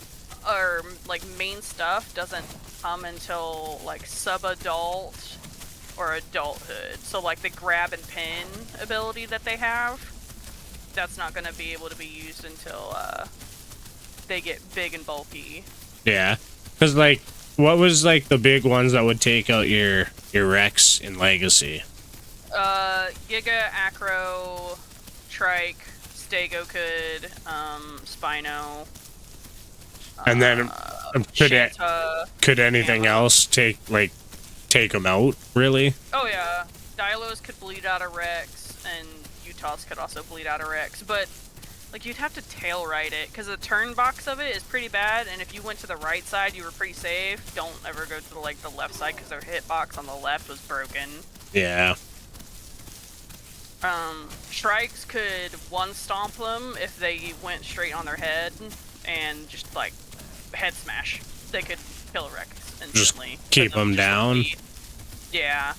A: or, like, main stuff doesn't come until, like, sub-adult or adulthood. So, like, the grab and pin ability that they have, that's not going to be able to be used until, they get big and bulky.
B: Yeah. Because, like, what was, like, the big ones that would take out your Rex in Legacy?
A: Giga, Acro, Trike, Stego could, Spino.
B: And then, could anything else take them out, really?
A: Oh, yeah. Dilos could bleed out a Rex, and Utahs could also bleed out a Rex, but, like, you'd have to tail ride it, because the turn box of it is pretty bad, and if you went to the right side, you were pretty safe. Don't ever go to, like, the left side, because their hitbox on the left was broken.
B: Yeah.
A: Shrikes could one-stomp them if they went straight on their head, and just, like, head smash. They could kill a Rex instantly.
B: Just keep them down?
A: Yeah.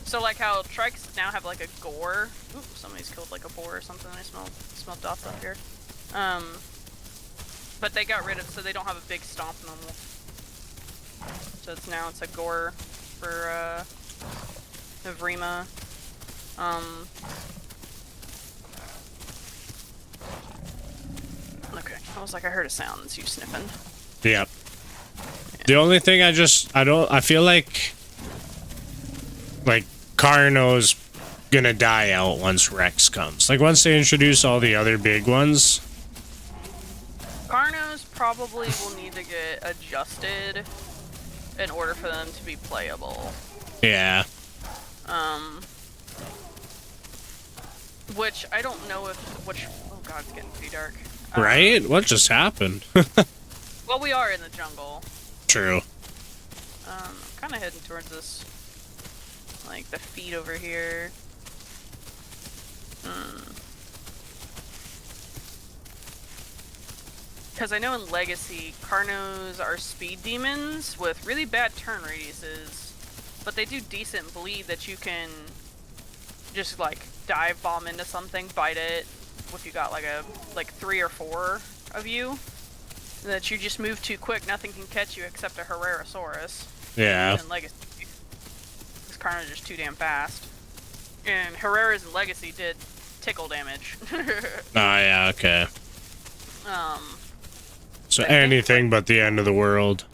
A: So, like, how Shrikes now have, like, a gore. Ooh, somebody's killed, like, a boar or something. I smell dots up here. But they got rid of, so they don't have a big stomp normal. So now it's a gore for, Envirma. Okay, I was like, I heard a sound. It's you sniffing.
B: Yep. The only thing I feel like Carno's gonna die out once Rex comes. Like, once they introduce all the other big ones.
A: Carnos probably will need to get adjusted in order for them to be playable.
B: Yeah.
A: Which I don't know oh god, it's getting pretty dark.
B: Right? What just happened?
A: Well, we are in the jungle.
B: True.
A: I'm kind of heading towards this, like, the feet over here. Because I know in Legacy, Carnos are speed demons with really bad turn radiuses, but they do decent bleed that you can just, like, dive bomb into something, bite it, if you got, like 3 or 4 of you, that you just move too quick, nothing can catch you except a Herrerasaurus.
B: Yeah.
A: In Legacy. This Carno's just too damn fast. And Herrera's in Legacy did tickle damage.
B: Oh, yeah, okay. So anything but the end of the world.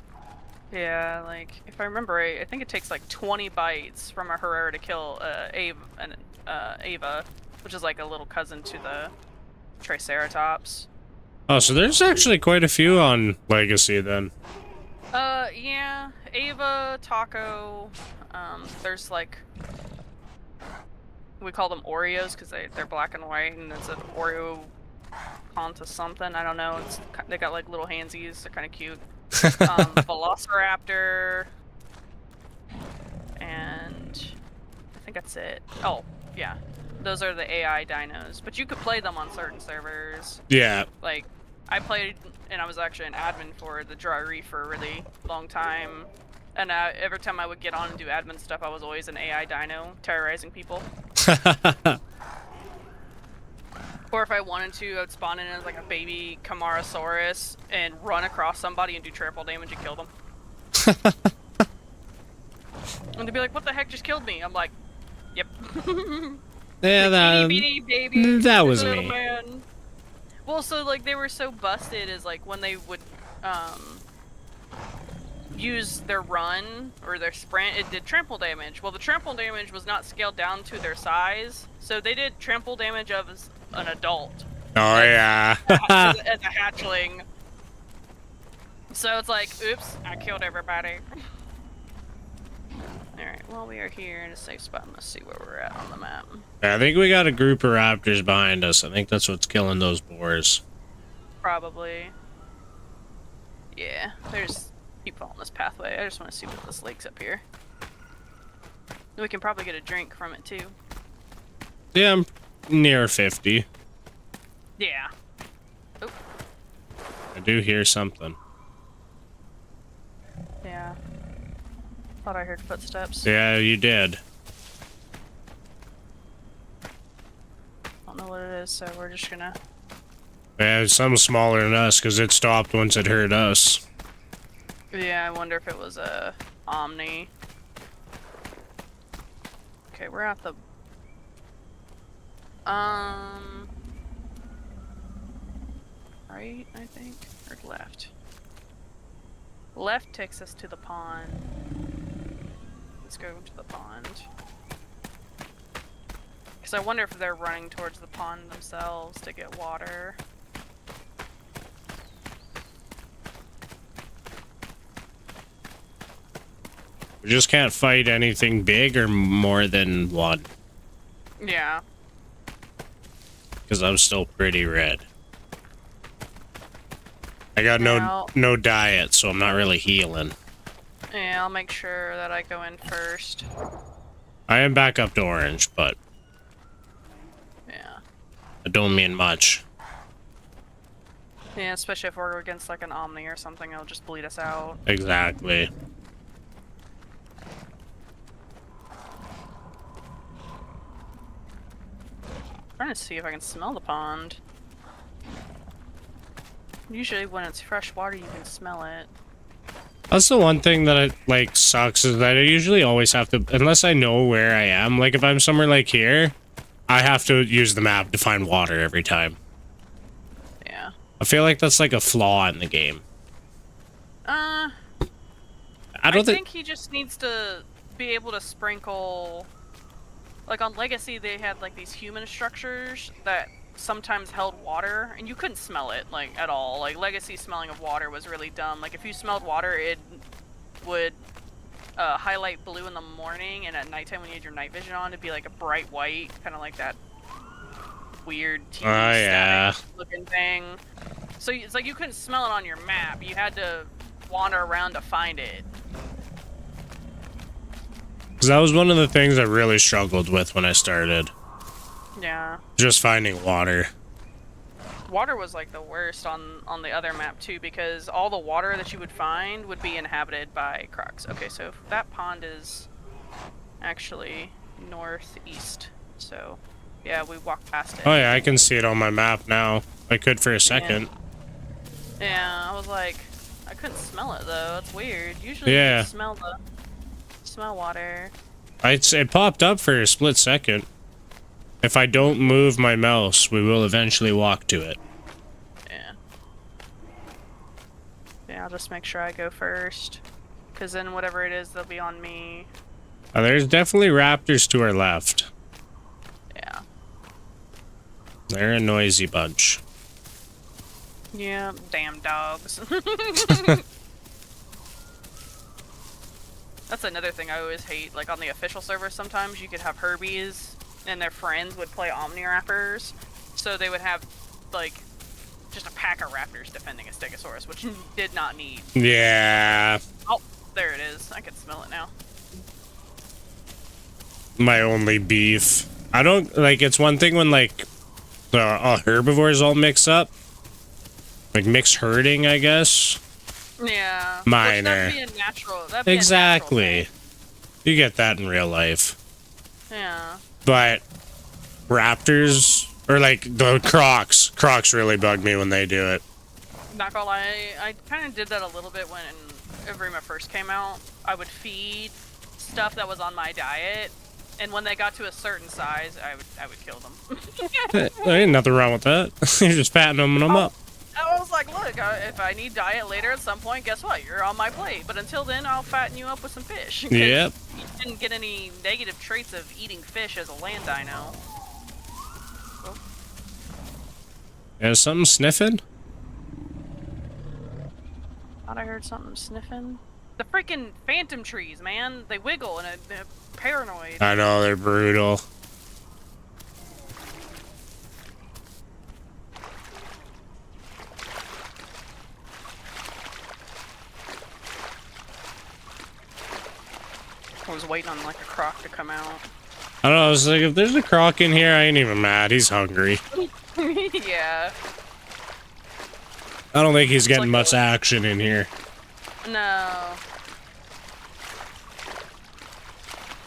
A: Yeah, like, if I remember right, I think it takes like 20 bites from a Herrera to kill Ava, which is like a little cousin to the Triceratops.
B: Oh, so there's actually quite a few on Legacy then.
A: Yeah, Ava, Taco, there's like, we call them Oreos because they're black and white, and it's an Oreo onto something, I don't know, they got like little handsies, they're kind of cute. Velociraptor, and I think that's it. Oh, yeah. Those are the AI dinos, but you could play them on certain servers.
B: Yeah.
A: Like, I played, and I was actually an admin for the Dry Reef for a really long time, and every time I would get on and do admin stuff, I was always an AI dino terrorizing people. Or if I wanted to, I would spawn in as like a baby Camarasaurus and run across somebody and do triple damage and kill them. And they'd be like, "What the heck just killed me?" I'm like, "Yep."
B: Yeah, that was me.
A: Man. Well, so like they were so busted is like when they would use their run or their sprint, it did trample damage. Well, the trample damage was not scaled down to their size, so they did trample damage of an adult.
B: Oh, yeah.
A: as a hatchling. So it's like, oops, I killed everybody. Alright, well, we are here in a safe spot. Let's see where we're at on the map.
B: I think we got a group of raptors behind us. I think that's what's killing those boars.
A: Probably. Yeah, there's keep following this pathway. I just want to see what this lake's up here. We can probably get a drink from it too.
B: Yeah, I'm near 50.
A: Yeah. Oh.
B: I do hear something.
A: Yeah. Thought I heard footsteps.
B: Yeah, you did.
A: Don't know what it is, so we're just gonna...
B: Yeah, it's something smaller than us, because it stopped once it heard us.
A: Yeah, I wonder if it was a Omni. Okay, we're at the... Right, I think? Or left? Left takes us to the pond. Let's go to the pond. Because I wonder if they're running towards the pond themselves to get water.
B: We just can't fight anything big or more than one.
A: Yeah.
B: Because I'm still pretty red. I got no diet, so I'm not really healing.
A: Yeah, I'll make sure that I go in first.
B: I am back up to orange, but...
A: Yeah.
B: it don't mean much.
A: Yeah, especially if we're against like an Omni or something, it'll just bleed us out.
B: Exactly.
A: Trying to see if I can smell the pond. Usually when it's fresh water, you can smell it.
B: That's the one thing that sucks is that I usually always have to, unless I know where I am, like if I'm somewhere like here, I have to use the map to find water every time.
A: Yeah.
B: I feel like that's like a flaw in the game. I
A: think he just needs to be able to sprinkle. Like on Legacy, they had like these human structures that sometimes held water, and you couldn't smell it like at all. Like Legacy smelling of water was really dumb. Like if you smelled water, it would highlight blue in the morning, and at nighttime when you had your night vision on, it'd be like a bright white, kind of like that weird TV static looking thing. So it's like you couldn't smell it on your map. You had to wander around to find it.
B: Because that was one of the things I really struggled with when I started.
A: Yeah.
B: Just finding water.
A: Water was like the worst on the other map too, because all the water that you would find would be inhabited by crocs. Okay, so that pond is actually northeast. So yeah, we walked past it.
B: Oh yeah, I can see it on my map now. I could for a second.
A: Yeah, I was like, I couldn't smell it though. It's weird. Usually you smell water.
B: It popped up for a split second. If I don't move my mouse, we will eventually walk to it.
A: Yeah. Yeah, I'll just make sure I go first. Because then whatever it is, they'll be on me.
B: There's definitely raptors to our left.
A: Yeah.
B: They're a noisy bunch.
A: Yeah, damn dogs. That's another thing I always hate. Like on the official server, sometimes you could have Herbies and their friends would play Omniraptors, so they would have like just a pack of raptors defending a Stegosaurus, which did not need.
B: Yeah.
A: Oh, there it is. I can smell it now.
B: My only beef. I don't like. It's one thing when like the herbivores all mix up, like mixed herding, I guess.
A: Yeah.
B: Minor.
A: That'd be a natural. That'd be
B: exactly.
A: A natural thing.
B: You get that in real life.
A: Yeah.
B: But raptors, or like the crocs really bug me when they do it.
A: Not gonna lie, I kind of did that a little bit when Envirma first came out. I would feed stuff that was on my diet, and when they got to a certain size, I would kill them.
B: There ain't nothing wrong with that. You're just fattening them up.
A: I was like, look, if I need diet later at some point, guess what? You're on my plate. But until then, I'll fatten you up with some fish.
B: Yep.
A: You didn't get any negative traits of eating fish as a land dino. Oh.
B: Is something sniffing?
A: Thought I heard something sniffing. The freaking phantom trees, man. They wiggle and they're paranoid.
B: I know, they're brutal.
A: I was waiting on like a croc to come out.
B: I don't know, I was like, if there's a croc in here, I ain't even mad. He's hungry.
A: Yeah.
B: I don't think he's getting much action in here.
A: No. I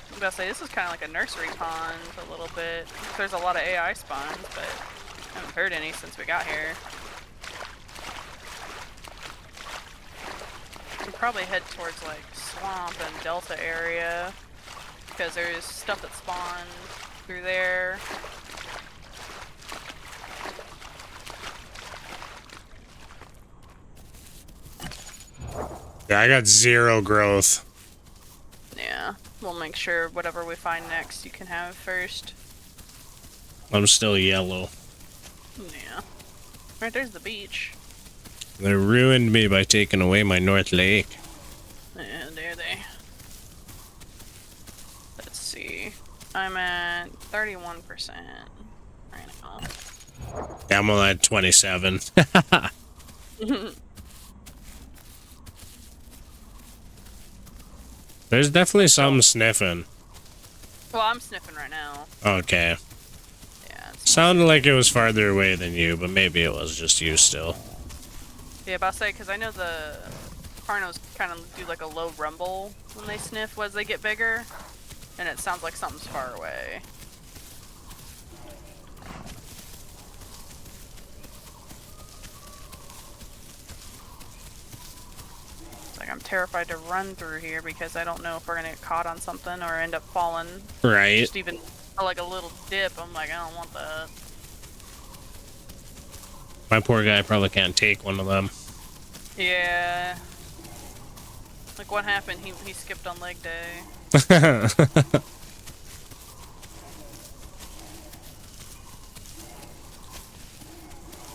A: was about to say, this is kind of like a nursery pond a little bit. There's a lot of AI spawns, but I haven't heard any since we got here. We'll probably head towards like swamp and delta area because there's stuff that spawned through there.
B: Yeah, I got 0 growth.
A: Yeah, we'll make sure whatever we find next you can have first.
B: I'm still yellow.
A: Yeah. Right, there's the beach.
B: They ruined me by taking away my North Lake.
A: Yeah, there they. Let's see. I'm at 31% right now.
B: Yeah, I'm only at 27. There's definitely something sniffing.
A: Well, I'm sniffing right now.
B: Okay.
A: Yeah.
B: Sounded like it was farther away than you, but maybe it was just you still.
A: Yeah, but I'll say, because I know the Carnos kind of do like a low rumble when they sniff as they get bigger, and it sounds like something's far away. It's like I'm terrified to run through here because I don't know if we're gonna get caught on something or end up falling.
B: Right.
A: Just even like a little dip, I'm like, I don't want that.
B: My poor guy probably can't take one of them.
A: Yeah. Like, what happened? He skipped on leg day.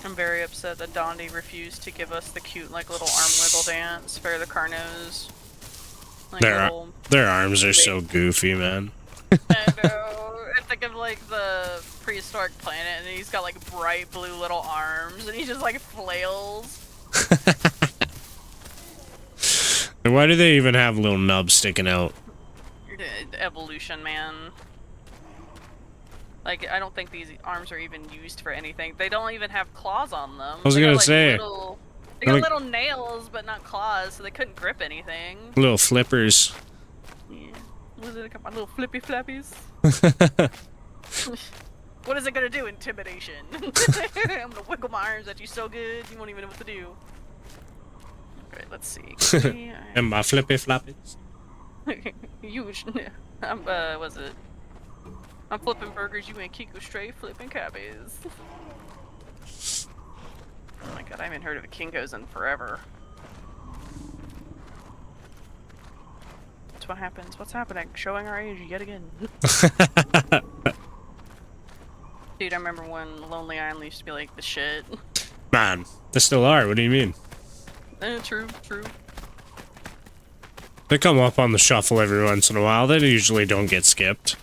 A: I'm very upset that Dondi refused to give us the cute, like, little arm wiggle dance for the Carnos. Like,
B: their arms are so goofy, man.
A: I know. I think of, like, the prehistoric planet, and he's got, like, bright blue little arms, and he just, like, flails.
B: And why do they even have little nubs sticking out?
A: Evolution, man. Like, I don't think these arms are even used for anything. They don't even have claws on them.
B: I was gonna say.
A: They got little nails, but not claws, so they couldn't grip anything.
B: Little flippers.
A: Yeah. What is it? My little flippy flappies? What is it gonna do? Intimidation. I'm gonna wiggle my arms at you so good, you won't even know what to do. Alright, let's see.
B: And my flippy flappies.
A: Was it? I'm flipping burgers, you and Kiko straight flipping cabbies. Oh my god, I haven't heard of a Kinko's in forever. That's what happens. What's happening? Showing our age yet again. Dude, I remember when Lonely Island used to be like the shit.
B: Man, they still are. What do you mean?
A: True, true.
B: They come up on the shuffle every once in a while. They usually don't get skipped.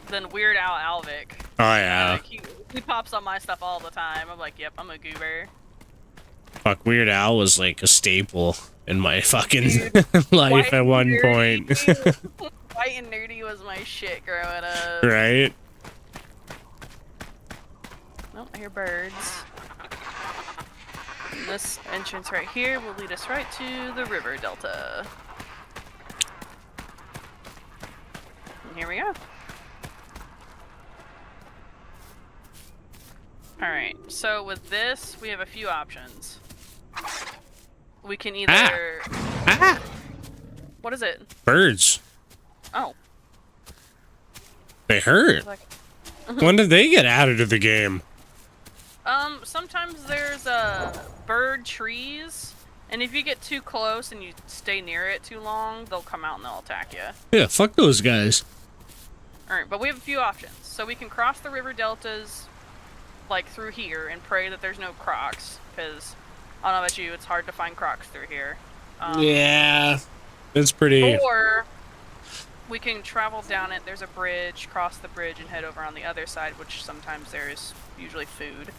A: Then Weird Al Alvic.
B: Oh, yeah.
A: He pops on my stuff all the time. I'm like, yep, I'm a goober.
B: Fuck, Weird Al was like a staple in my fucking life at one point.
A: White and nerdy was my shit growing up.
B: Right?
A: Oh, I hear birds. And this entrance right here will lead us right to the river delta. And here we go. Alright, so with this, we have a few options. We can either...
B: Ah!
A: What is it?
B: Birds.
A: Oh.
B: They hurt. When did they get added to the game?
A: Sometimes there's, bird trees, and if you get too close and you stay near it too long, they'll come out and they'll attack you.
B: Yeah, fuck those guys.
A: Alright, but we have a few options. So we can cross the river deltas, like, through here, and pray that there's no crocs, because, I don't know about you, it's hard to find crocs through here.
B: Yeah. It's pretty...
A: Or, we can travel down it, there's a bridge, cross the bridge, and head over on the other side, which sometimes there's usually food,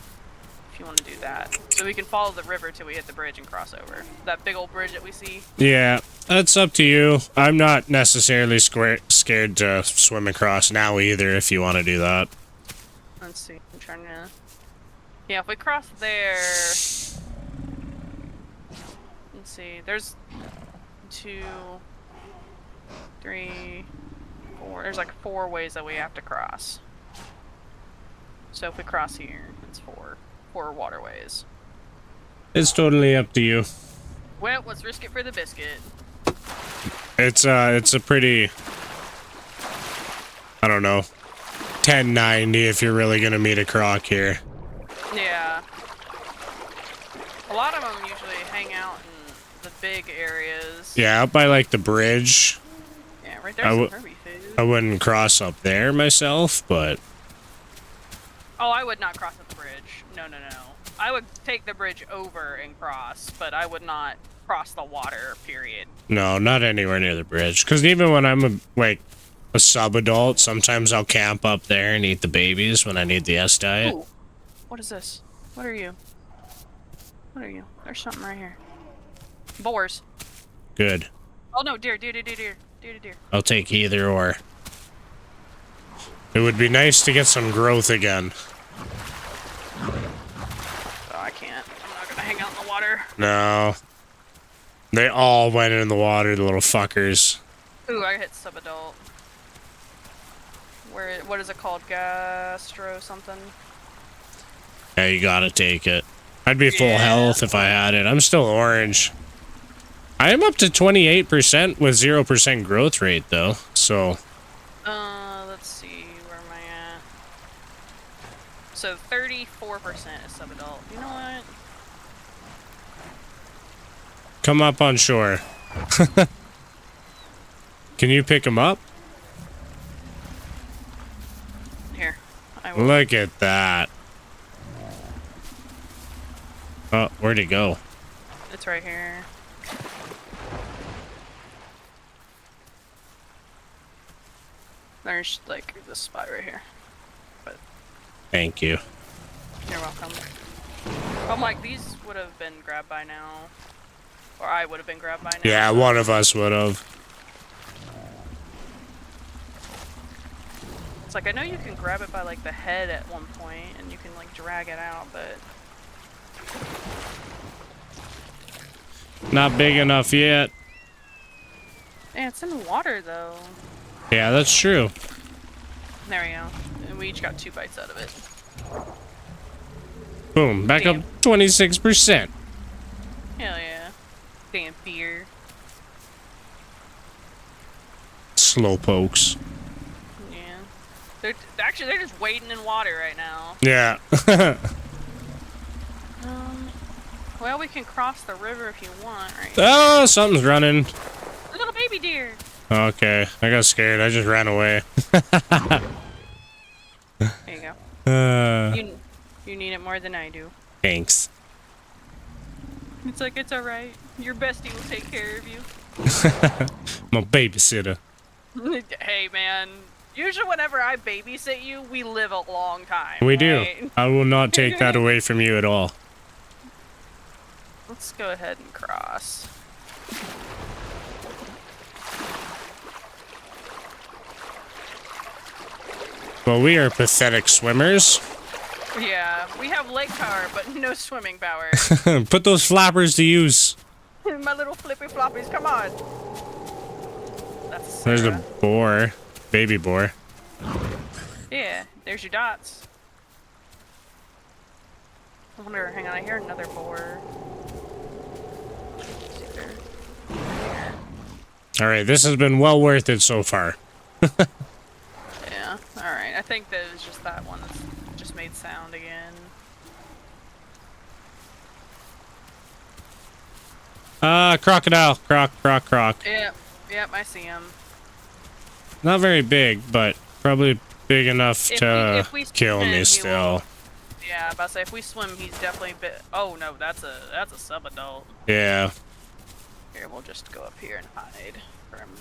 A: if you want to do that. So we can follow the river till we hit the bridge and cross over. That big old bridge that we see.
B: Yeah, that's up to you. I'm not necessarily scared to swim across now either, if you want to do that.
A: Let's see, I'm trying to... Yeah, if we cross there... Let's see, there's 2, 3, 4... There's like 4 ways that we have to cross. So if we cross here, it's 4 waterways.
B: It's totally up to you.
A: Well, let's risk it for the biscuit.
B: It's a pretty... I don't know. 1090 if you're really gonna meet a croc here.
A: Yeah. A lot of them usually hang out in the big areas.
B: Yeah, up by like the bridge.
A: Yeah, right there's some herby food.
B: I wouldn't cross up there myself, but...
A: Oh, I would not cross at the bridge. No. I would take the bridge over and cross, but I would not cross the water, period.
B: No, not anywhere near the bridge. Because even when I'm a sub-adult, sometimes I'll camp up there and eat the babies when I need the S diet.
A: Ooh. What is this? What are you? What are you? There's something right here. Boars.
B: Good.
A: Oh no, deer.
B: I'll take either or. It would be nice to get some growth again.
A: Oh, I can't. I'm not gonna hang out in the water.
B: No. They all went in the water, the little fuckers.
A: Ooh, I hit sub-adult. What is it called? Gastro something?
B: Yeah, you gotta take it. I'd be full health if I had it. I'm still orange. I am up to 28% with 0% growth rate, though, so...
A: Let's see, where am I at? So 34% is sub-adult. You know what?
B: Come up on shore. Can you pick him up?
A: Here, I will.
B: Look at that. Oh, where'd he go?
A: It's right here. There's like this spot right here. But
B: Thank you.
A: you're welcome. I'm like, these would have been grabbed by now. Or I would have been grabbed by now.
B: Yeah, one of us would have.
A: It's like, I know you can grab it by like the head at one point and you can like drag it out, but
B: Not big enough yet.
A: yeah, it's in the water though.
B: Yeah, that's true.
A: There we go. And we each got 2 bites out of it.
B: Boom, back
A: Damn.
B: up 26%.
A: Hell yeah. Damn beer.
B: Slowpokes.
A: Yeah. They're just waiting in water right now.
B: Yeah.
A: Well, we can cross the river if you want, right?
B: Oh, something's running.
A: A little baby deer.
B: Okay, I got scared. I just ran away.
A: There you go.
B: Uh,
A: You need it more than I do.
B: Thanks.
A: It's like, it's alright. Your bestie will take care of you.
B: I'm a babysitter.
A: Hey, man. Usually whenever I babysit you, we live a long time.
B: We do.
A: right?
B: I will not take that away from you at all.
A: Let's go ahead and cross.
B: Well, we are pathetic swimmers.
A: Yeah, we have lake power, but no swimming power.
B: Put those flappers to use.
A: My little flippy floppies, come on. That's
B: There's
A: Sarah.
B: a boar. Baby boar.
A: Yeah, there's your dots. I wonder, hang on, I hear another boar. Let's see there.
B: Alright, this has been well worth it so far.
A: Yeah, alright. I think that it was just that one that's just made sound again.
B: Crocodile. Croc.
A: Yep, I see him.
B: Not very big, but probably big enough to
A: if we
B: kill
A: swim,
B: me
A: he
B: still.
A: will- Yeah, about to say, if we swim, he's definitely bit. Oh no, that's a sub-adult.
B: Yeah.
A: Here, we'll just go up here and hide for a minute.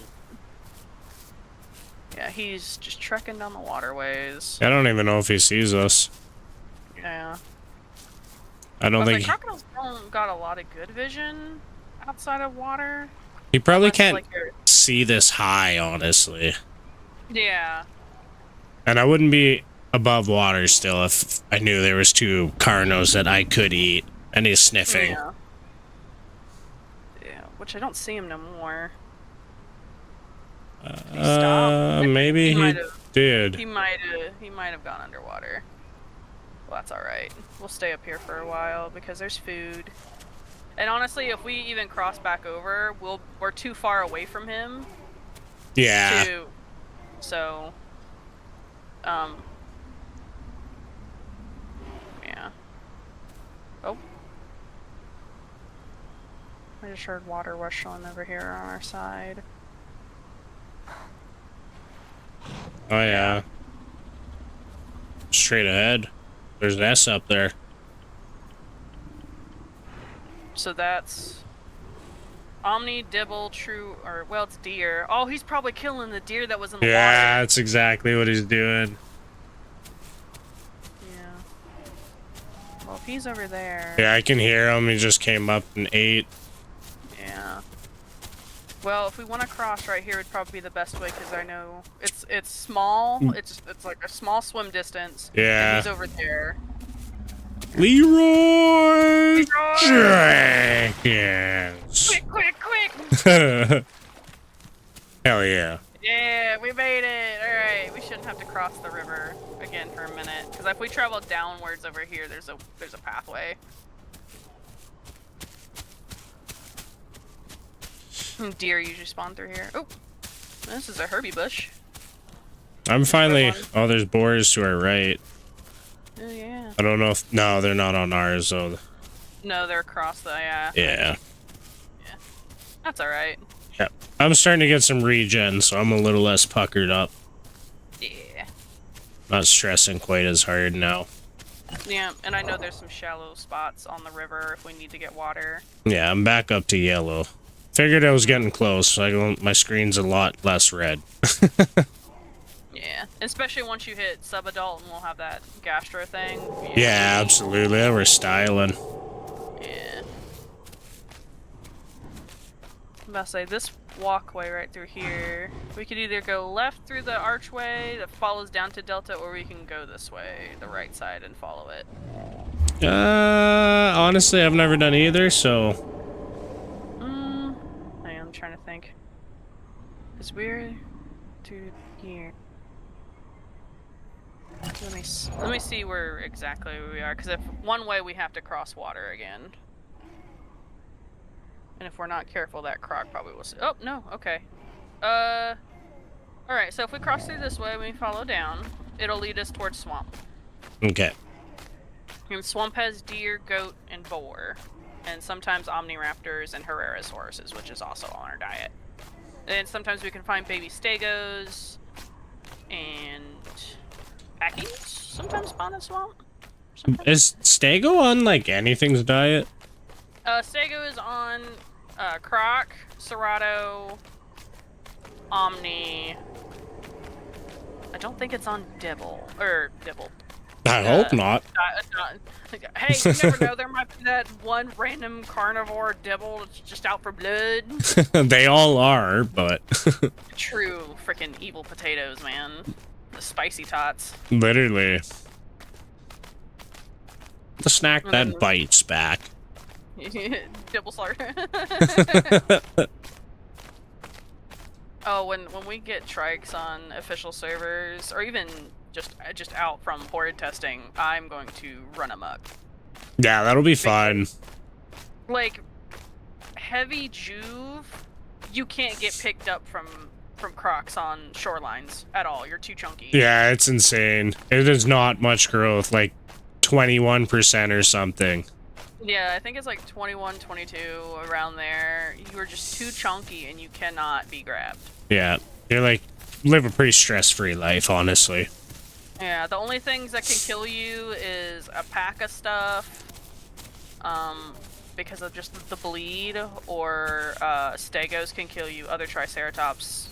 A: Yeah, he's just trekking down the waterways.
B: I don't even know if he sees us.
A: Yeah.
B: I don't
A: But
B: think
A: the crocodiles don't got a lot of good vision outside of water.
B: he probably
A: Unless,
B: can't
A: like, you're-
B: see this high, honestly.
A: Yeah.
B: And I wouldn't be above water still if I knew there was 2 carnos that I could eat. And he's sniffing.
A: Yeah. Yeah, which I don't see him no more. He stopped.
B: Maybe he did.
A: He might have gone underwater. Well, that's all right. We'll stay up here for a while because there's food. And honestly, if we even cross back over, we're too far away from him.
B: Yeah.
A: So, yeah. Oh. I just heard water rushing over here on our side.
B: Oh yeah. Straight ahead. There's an S up there.
A: So that's Omni, Dibble, True, or well, it's deer. Oh, he's probably killing the deer that was in the
B: Yeah,
A: water.
B: that's exactly what he's doing.
A: Yeah. Well, if he's over there.
B: Yeah, I can hear him. He just came up and ate.
A: Yeah. Well, if we want to cross right here, would probably be the best way because I know it's small. It's like a small swim distance.
B: Yeah.
A: And he's over there.
B: Leroy Jenkins.
A: Quick!
B: Hell yeah.
A: Yeah, we made it. All right, we shouldn't have to cross the river again for a minute because if we travel downwards over here, there's a pathway. Deer usually spawn through here. Oh, this is a Herbie bush.
B: I'm finally... Oh, there's boars to our right.
A: Oh yeah.
B: I don't know if... No, they're not on ours, though.
A: No, they're across the
B: Yeah.
A: Yeah. That's alright.
B: Yep. I'm starting to get some regen, so I'm a little less puckered up.
A: Yeah.
B: Not stressing quite as hard now.
A: Yeah, and I know there's some shallow spots on the river if we need to get water.
B: Yeah, I'm back up to yellow. Figured I was getting close, so my screen's a lot less red.
A: Yeah, especially once you hit sub-adult and we'll have that gastro thing.
B: Yeah, absolutely. We're styling.
A: Yeah. I'm about to say, this walkway right through here, we could either go left through the archway that follows down to Delta, or we can go this way, the right side, and follow it.
B: Honestly, I've never done either, so...
A: I'm trying to think. Because we're through here. Let me see where exactly we are, because if one way we have to cross water again. And if we're not careful, that croc probably will see. Oh, no, okay. Alright, so if we cross through this way, we follow down, it'll lead us towards swamp.
B: Okay.
A: And swamp has deer, goat, and boar. And sometimes omniraptors and Herrera's horses, which is also on our diet. And sometimes we can find baby stegos and packies sometimes spawn in swamp. Sometimes.
B: Is Stego on, like, anything's diet?
A: Stego is on Croc, Serato, Omni. I don't think it's on Dibble.
B: I hope not.
A: Hey, you never know, there might be that one random carnivore Dibble that's just out for blood.
B: They all are, but...
A: True freaking evil potatoes, man. The spicy tots.
B: Literally. The snack that bites back.
A: Dibble slaughter. Oh, when we get trikes on official servers, or even just out from horde testing, I'm going to run amok.
B: Yeah, that'll be fun.
A: Like, heavy juve, you can't get picked up from crocs on shorelines at all. You're too chunky.
B: Yeah, it's insane. It is not much growth, like 21% or something.
A: Yeah, I think it's like 21, 22, around there. You are just too chunky and you cannot be grabbed.
B: Yeah, you're like, live a pretty stress-free life, honestly.
A: Yeah, the only things that can kill you is a pack of stuff, because of just the bleed, or stegos can kill you, other triceratops.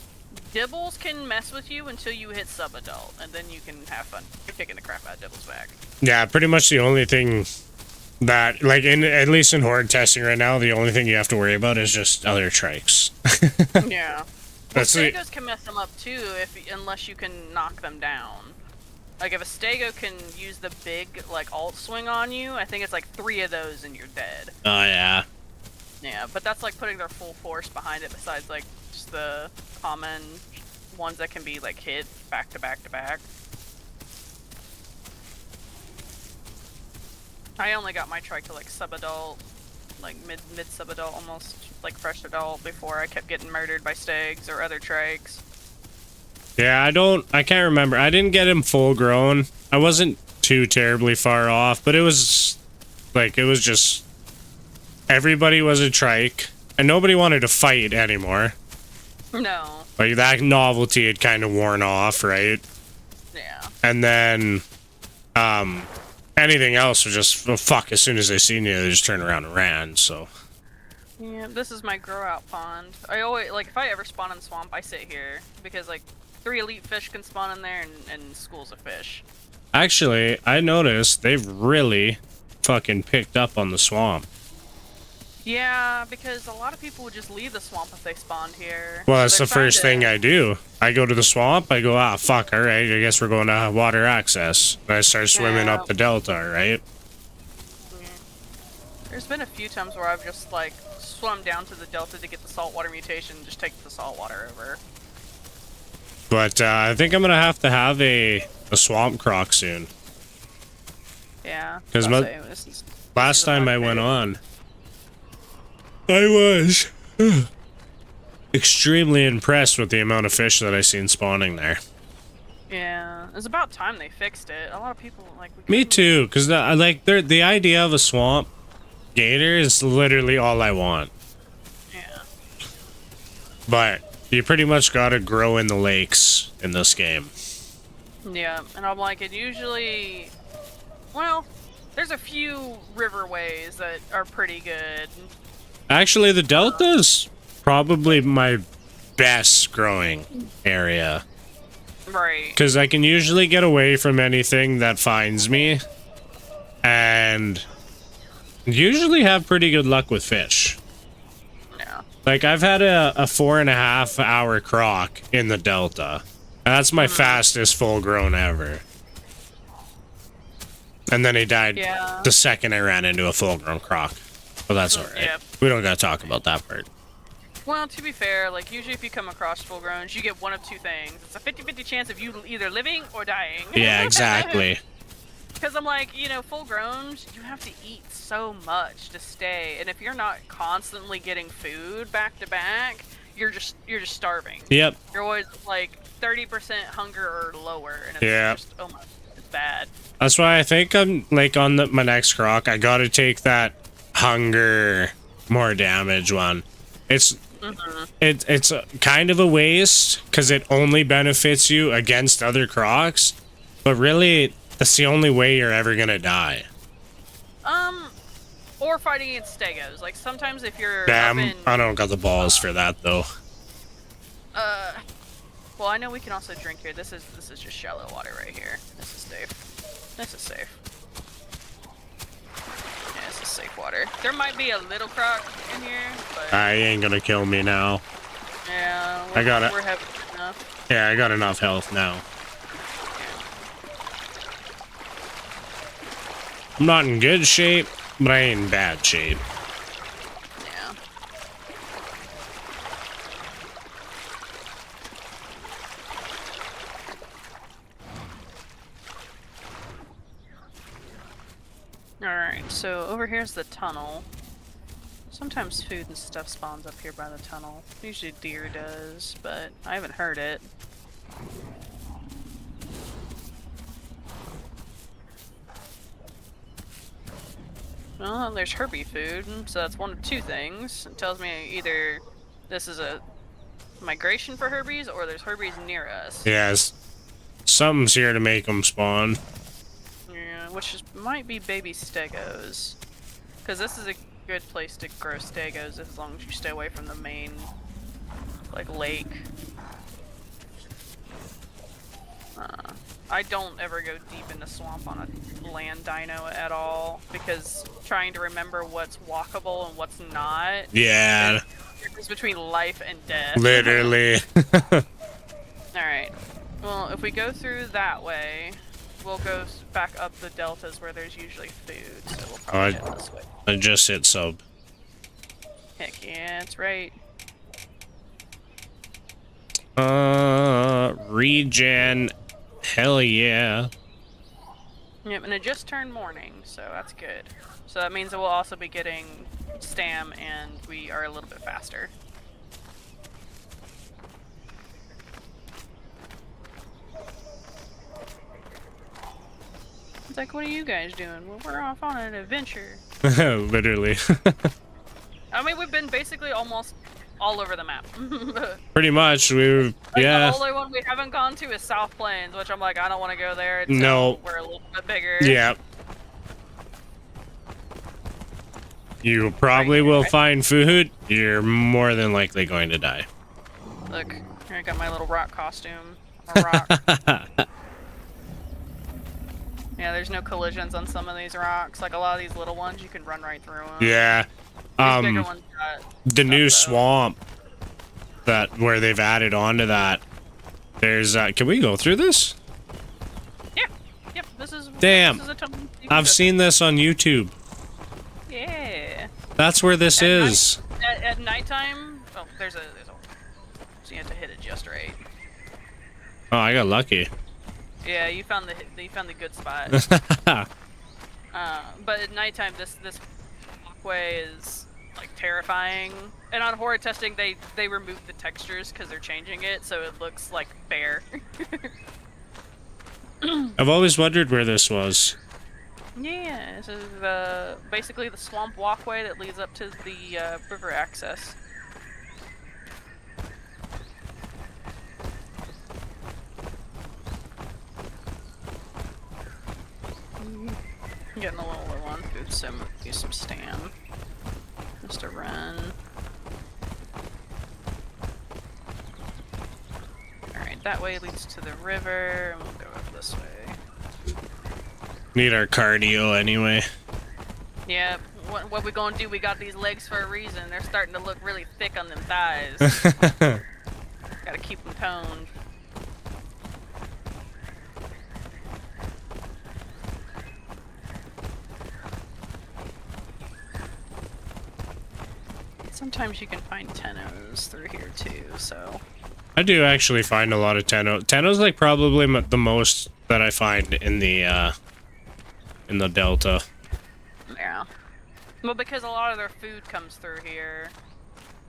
A: Dibbles can mess with you until you hit sub-adult, and then you can have fun kicking the crap out of Dibbles back. Yeah,
B: pretty much the only thing that, like, at least in horde testing right now, the only thing you have to worry about is just other trikes.
A: Yeah. Well, stegos can mess them up too, unless you can knock them down. Like, if a stego can use the big, like, alt swing on you, I think it's like 3 of those and you're dead.
B: Oh, yeah.
A: Yeah, but that's like putting their full force behind it, besides, like, just the common ones that can be, like, hit back to back to back. I only got my trike to, like, sub-adult, like, mid-sub-adult, almost, like, fresh adult, before I kept getting murdered by stegs or other trikes.
B: Yeah, I can't remember. I didn't get him full grown. I wasn't too terribly far off, but it was just, everybody was a trike, and nobody wanted to fight anymore.
A: No.
B: Like, that novelty had kind of worn off, right?
A: Yeah.
B: And then, anything else was just, well, fuck, as soon as they seen you, they just turned around and ran, so.
A: Yeah, this is my grow out pond. I always, like, if I ever spawn in swamp, I sit here, because, like, 3 elite fish can spawn in there, and schools of fish.
B: Actually, I noticed they've really fucking picked up on the swamp.
A: Yeah, because a lot of people would just leave the swamp if they spawned here.
B: Well, that's the first thing I do. I go to the swamp, I go, fuck, alright, I guess we're going to water access. And I start swimming up the delta, right?
A: Yeah. There's been a few times where I've just, like, swum down to the delta to get the saltwater mutation and just take the saltwater over.
B: But I think I'm gonna have a swamp croc soon.
A: Yeah.
B: Because last time I went on, I was extremely impressed with the amount of fish that I seen spawning there.
A: Yeah, it's about time they fixed it. A lot of people like.
B: Me too, because the idea of a swamp gator is literally all I want.
A: Yeah.
B: but you pretty much gotta grow in the lakes in this game.
A: Yeah, and I'm like, it usually... Well, there's a few riverways that are pretty good.
B: Actually, the Delta's probably my best growing area.
A: Right.
B: Because I can usually get away from anything that finds me. And usually have pretty good luck with fish.
A: Yeah.
B: Like, I've had a 4.5 hour croc in the Delta. And that's my fastest full grown ever. And then he died the second I ran into a full grown croc. But that's alright.
A: Yep.
B: We don't gotta talk about that part.
A: Well, to be fair, like, usually if you come across full growns, you get one of two things. It's a 50-50 chance of you either living or dying.
B: Yeah, exactly.
A: Because I'm like, you know, full growns, you have to eat so much to stay. And if you're not constantly getting food back to back, you're just starving.
B: Yep.
A: You're always like 30% hunger or lower. And it's just, oh my, it's bad.
B: That's why I think I'm, like, on my next croc, I gotta take that hunger, more damage one. It's it's kind of a waste because it only benefits you against other crocs, but really that's the only way you're ever gonna die.
A: Or fighting against stegos. Like sometimes if you're
B: I don't got the balls for that though.
A: Well, I know we can also drink here. This is just shallow water right here. This is safe. This is safe. Yeah, this is safe water. There might be a little croc in here, but
B: He ain't gonna kill me now.
A: yeah,
B: I got it.
A: We're having enough.
B: Yeah, I got enough health now. I'm not in good shape, but I ain't in bad shape.
A: Yeah. Alright, so over here's the tunnel. Sometimes food and stuff spawns up here by the tunnel. Usually deer does, but I haven't heard it. Well, there's herby food, so that's one of two things. It tells me either this is a migration for herbies, or there's herbies near us.
B: Yes. Something's here to make them spawn.
A: Yeah, might be baby stegos. Because this is a good place to grow stegos as long as you stay away from the main, like, lake. I don't ever go deep in the swamp on a land dino at all, because trying to remember what's walkable and what's not.
B: Yeah.
A: It's between life and death.
B: Literally.
A: Alright. Well, if we go through that way, we'll go back up the deltas where there's usually food, so we'll probably head this way.
B: I just hit sub.
A: Heck yeah, that's right.
B: Regen. Hell yeah.
A: Yep, and it just turned morning, so that's good. So that means that we'll also be getting stam, and we are a little bit faster. It's like, what are you guys doing? Well, we're off on an adventure.
B: Literally.
A: I mean, we've been basically almost all over the map.
B: Pretty much, yeah.
A: The only one we haven't gone to is South Plains, which I'm like, I don't want to go there until
B: No.
A: we're a little bit bigger.
B: Yeah. You probably will find food. You're more than likely going to die.
A: Look, here I got my little rock costume. A rock. Yeah, there's no collisions on some of these rocks. Like a lot of these little ones, you can run right through them.
B: Yeah.
A: These bigger ones
B: the new swamp where they've added on to that. There's can we go through this?
A: Yeah. Yep. This is.
B: Damn.
A: This is a tunnel
B: I've seen this on YouTube.
A: Yeah.
B: That's where this is.
A: At nighttime. Oh, there's a. So you have to hit it just right.
B: Oh, I got lucky.
A: Yeah, you found the good spot. But at nighttime, this walkway is like terrifying. And on horror testing, they removed the textures because they're changing it, so it looks like bare.
B: I've always wondered where this was.
A: Yeah, this is basically the swamp walkway that leads up to the river access. Getting a little low on food, so I'm gonna do some stam. Just a run. Alright, that way leads to the river, and we'll go up this way.
B: Need our cardio anyway.
A: Yeah, what we gonna do? We got these legs for a reason. They're starting to look really thick on them thighs. Gotta keep them toned. Sometimes you can find tennos through here too, so...
B: I do actually find a lot of tenno. Tenno's like probably the most that I find in the delta.
A: Yeah. Well, because a lot of their food comes through here.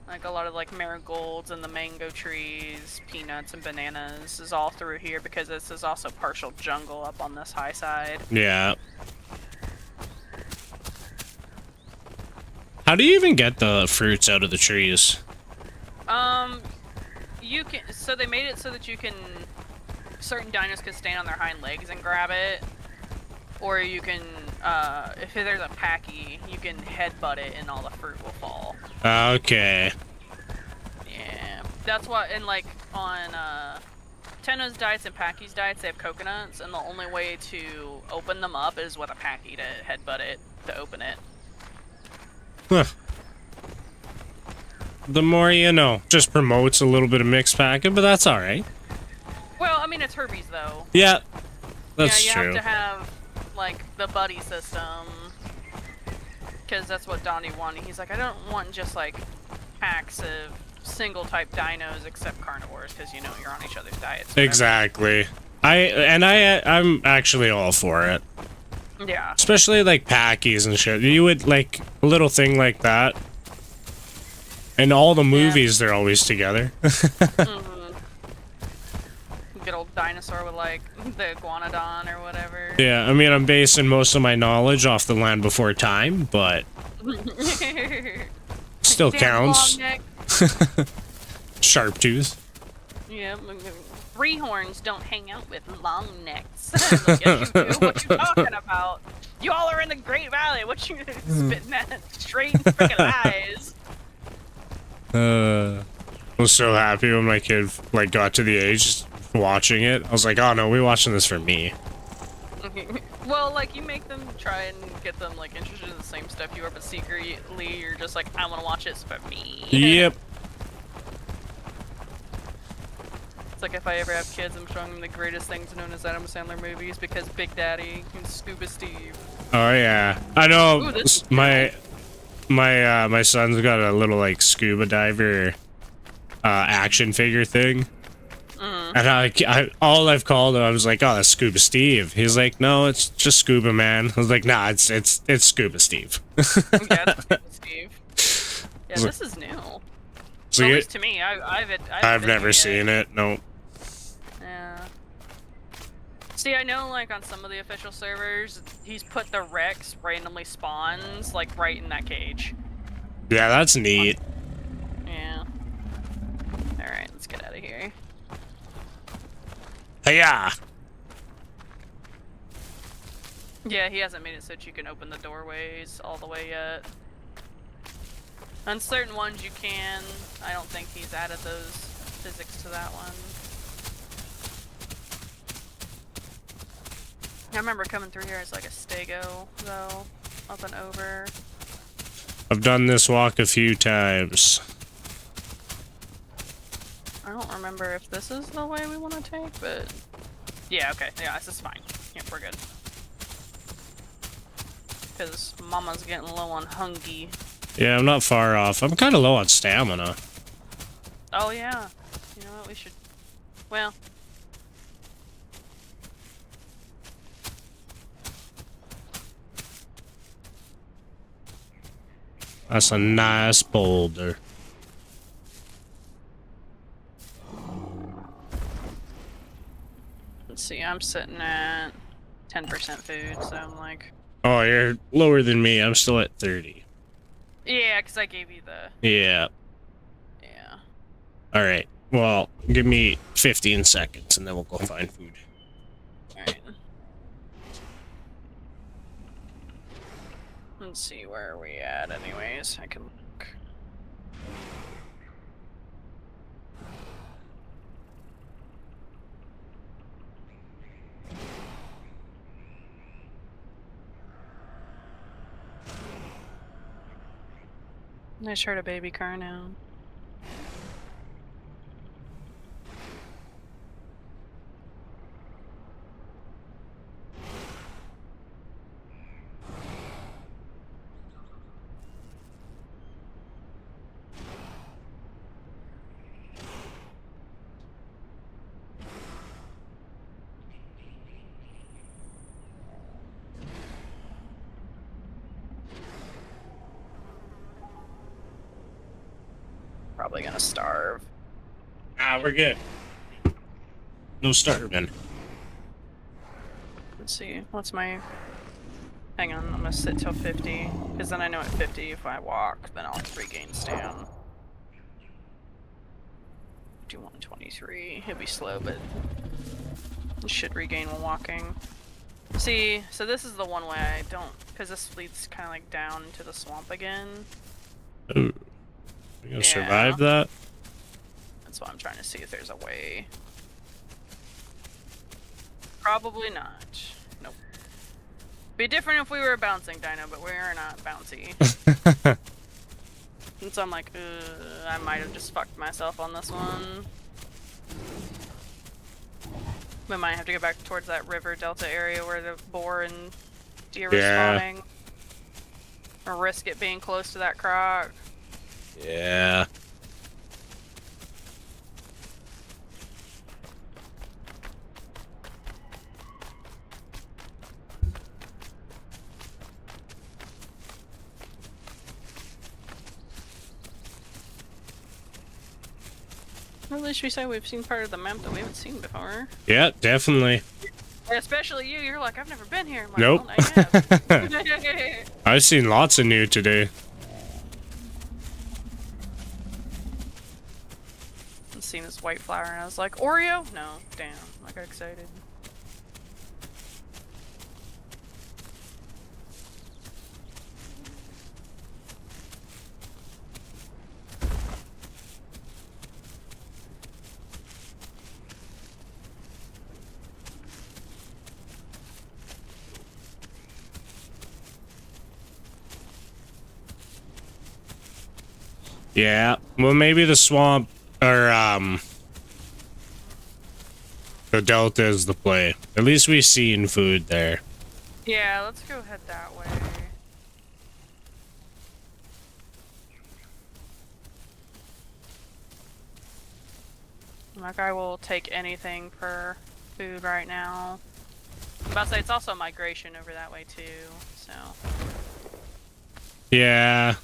A: Like a lot of like marigolds and the mango trees, peanuts and bananas is all through here because this is also partial jungle up on this high side.
B: Yeah. How do you even get the fruits out of the trees?
A: You can, so they made it so that you can, certain dinos can stand on their hind legs and grab it. Or you can, if there's a packy, you can headbutt it and all the fruit will fall.
B: Okay.
A: Yeah. That's what, and like, on, Tenno's diets and Packy's diets, they have coconuts, and the only way to open them up is with a Packy to headbutt it, to open it.
B: Huh. The more you know. Just promotes a little bit of mixed packing, but that's alright.
A: Well, I mean, it's Herbies, though.
B: Yeah, that's
A: true. Yeah, you
B: true.
A: have to have, like, the buddy system. Because that's what Donnie wanted. He's like, I don't want just, like, packs of single-type dinos except carnivores, because, you know, you're on each other's diets.
B: Exactly. I'm actually all for it.
A: Yeah.
B: Especially, like, packies and shit. You would, like, a little thing like that. In all the movies, they're always together.
A: Mm-hmm. Good old dinosaur with, like, the iguanodon or whatever.
B: Yeah, I mean, I'm basing most of my knowledge off the Land Before Time, but... still counts. Sharp tooth.
A: Yeah, three horns don't hang out with long necks. Like, yes, you do. What you talking about? You all are in the Great Valley. What you spitting at straight freaking eyes?
B: I was so happy when my kid like got to the age watching it. I was like, oh no, we're watching this for me.
A: Well, like you make them try and get them like interested in the same stuff you are, but secretly you're just like, I want to watch this for me.
B: Yep.
A: It's like if I ever have kids, I'm showing them the greatest things known as Adam Sandler movies because Big Daddy and Scuba Steve.
B: Oh yeah, I know.
A: Ooh,
B: my son's got a little like scuba diver action figure thing, and I all I've called him, I was like, oh, that's Scuba Steve. He's like, no, it's just Scuba Man. I was like, nah, it's Scuba Steve.
A: Yeah, it's Scuba Steve. Yeah, this is new.
B: So
A: at least to me, I've
B: never seen it. No.
A: Yeah. See, I know, like, on some of the official servers, he's put the Rex randomly spawns, like, right in that cage.
B: Yeah, that's neat.
A: Yeah. Alright, let's get out of here.
B: Hey-ya!
A: Yeah, he hasn't made it so that you can open the doorways all the way yet. On certain ones you can. I don't think he's added those physics to that one. I remember coming through here as like a Stego, though, up and over.
B: I've done this walk a few times.
A: I don't remember if this is the way we want to take, but... Yeah, okay. Yeah, this is fine. Yeah, we're good. Because Mama's getting low on hungry.
B: Yeah, I'm not far off. I'm kind of low on stamina.
A: Oh, yeah. You know what? We should... Well...
B: That's a nice boulder.
A: Let's see, I'm sitting at 10% food, so I'm like...
B: Oh, you're lower than me. I'm still at 30.
A: Yeah, because I gave you the...
B: Yeah.
A: Yeah.
B: Alright. Well, give me 15 seconds and then we'll go find food.
A: Alright. Let's see, where are we at anyways? I can look. I just heard a baby car now. Probably gonna starve.
B: Ah, we're good. No starving.
A: Let's see, what's my... Hang on, I'm gonna sit till 50, because then I know at 50 if I walk, then I'll regain stam. Do 123. It'll be slow, but it should regain while walking. See, so this is the one way I don't, because this leads kind of like down into the swamp again.
B: Ooh. You gonna survive that?
A: That's why I'm trying to see if there's a way. Probably not. Nope. Be different if we were a bouncing dino, but we are not bouncy. And so I'm like, I might have just fucked myself on this one. We might have to go back towards that river delta area where the boar and deer were spawning. Or risk it being close to that croc.
B: Yeah.
A: At least we say we've seen part of the map that we haven't seen before.
B: Yeah, definitely.
A: Especially you, you're like, I've never been here. I'm like,
B: nope.
A: Well, I have.
B: I've seen lots of new today.
A: I've seen this white flower and I was like, Oreo? No, damn, I got excited.
B: Yeah, well maybe the swamp, or the delta is the play. At least we've seen food there.
A: Yeah, let's go head that way. Like, I will take anything for food right now. I'm about to say, it's also migration over that way too, so.
B: Yeah.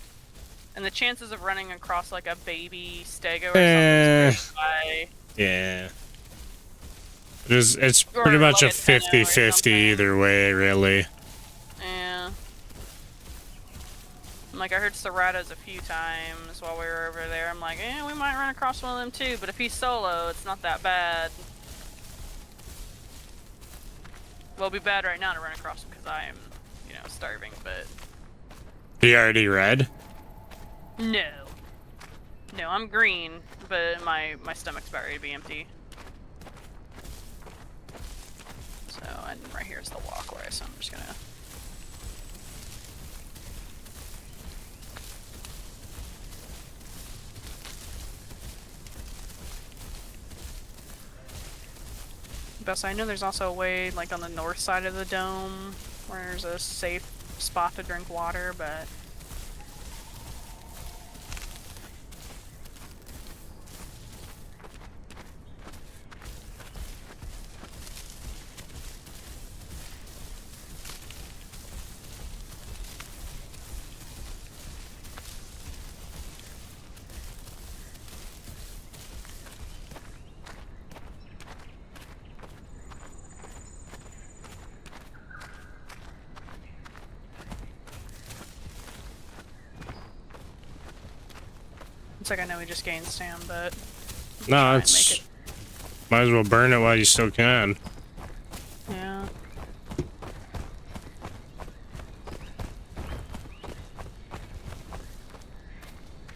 A: And the chances of running across like a baby stego or something high.
B: Yeah. It's pretty much a 50-50 either way, really.
A: Yeah. Like, I heard Serratos a few times while we were over there. I'm like, we might run across one of them too, but if he's solo, it's not that bad. Well, it'll be bad right now to run across him because I am, starving, but...
B: You already read?
A: No. No, I'm green, but my stomach's about ready to be empty. So, and right here is the walkway, so I'm just gonna... Best I know there's also a way, like, on the north side of the dome, where there's a safe spot to drink water, but... It's like I know we just gained stam, but...
B: No, it's... Might as well burn it while you still can.
A: Yeah.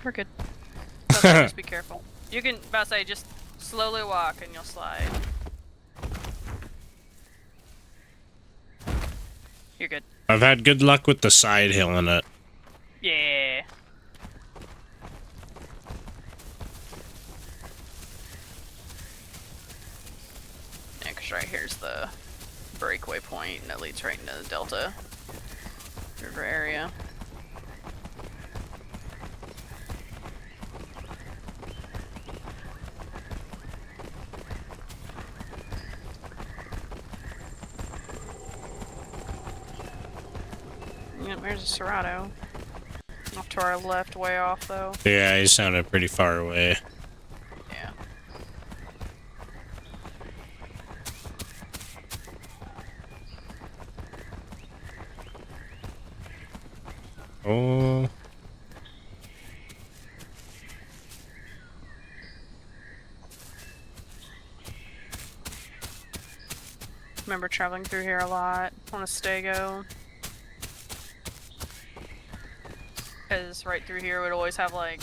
A: We're good. But just be careful. You can, about to say, just slowly walk and you'll slide. You're good.
B: I've had good luck with the side hill in it.
A: Yeah. Yeah, because right here's the breakaway point that leads right into the Delta River area. Yep, there's a Serato. Off to our left, way off though.
B: Yeah, he sounded pretty far away.
A: Yeah.
B: Oh.
A: Remember traveling through here a lot on a Stego. Because right through here would always have like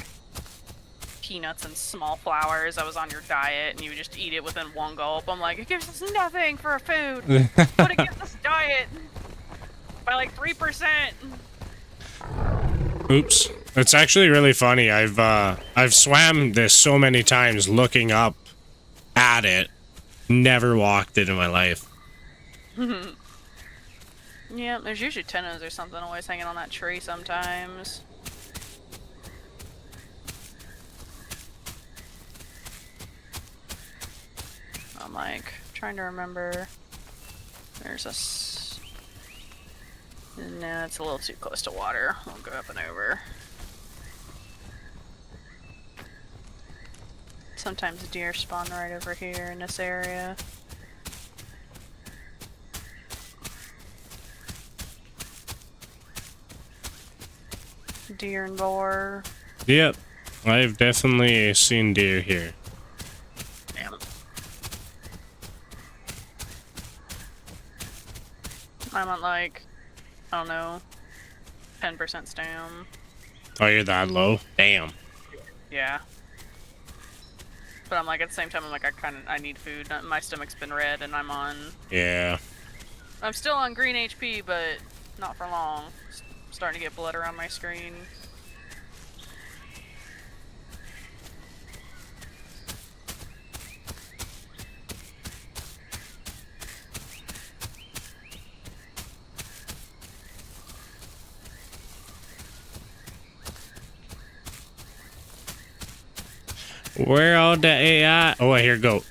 A: peanuts and small flowers that was on your diet and you would just eat it within one gulp. I'm like, it gives us nothing for food, but it gives us diet by like 3%.
B: Oops. It's actually really funny. I've swam this so many times looking up at it. Never walked it in my life.
A: Yeah, there's usually tennos or something always hanging on that tree sometimes. I'm like trying to remember. There's a. No, it's a little too close to water. I'll go up and over. Sometimes deer spawn right over here in this area. Deer and boar.
B: Yep. I've definitely seen deer here.
A: Damn. I'm at like, I don't know, 10% stam.
B: Oh, you're that low? Damn.
A: Yeah. But I'm like, at the same time, I'm like, I need food. My stomach's been red and
B: Yeah.
A: I'm still on green HP, but not for long. Starting to get blood around my screen.
B: Where all the AI? Oh, I hear goat.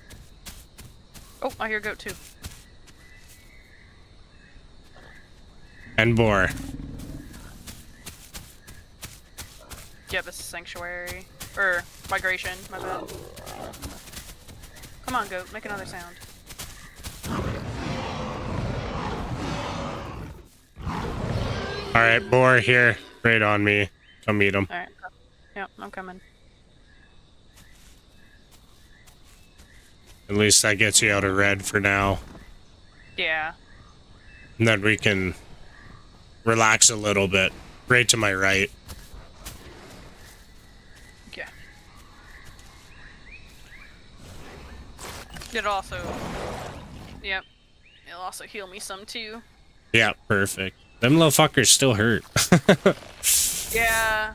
A: Oh, I hear goat too.
B: And boar.
A: Yeah, this is sanctuary. Or migration, my bad. Come on, goat, make another sound.
B: Alright, boar here. Right on me. Come meet him.
A: Alright. Yep, I'm coming.
B: At least that gets you out of red for now.
A: Yeah.
B: And then we can relax a little bit. Right to my right.
A: Yeah. It'll also... Yep. It'll also heal me some too.
B: Yeah, perfect. Them little fuckers still hurt.
A: Yeah.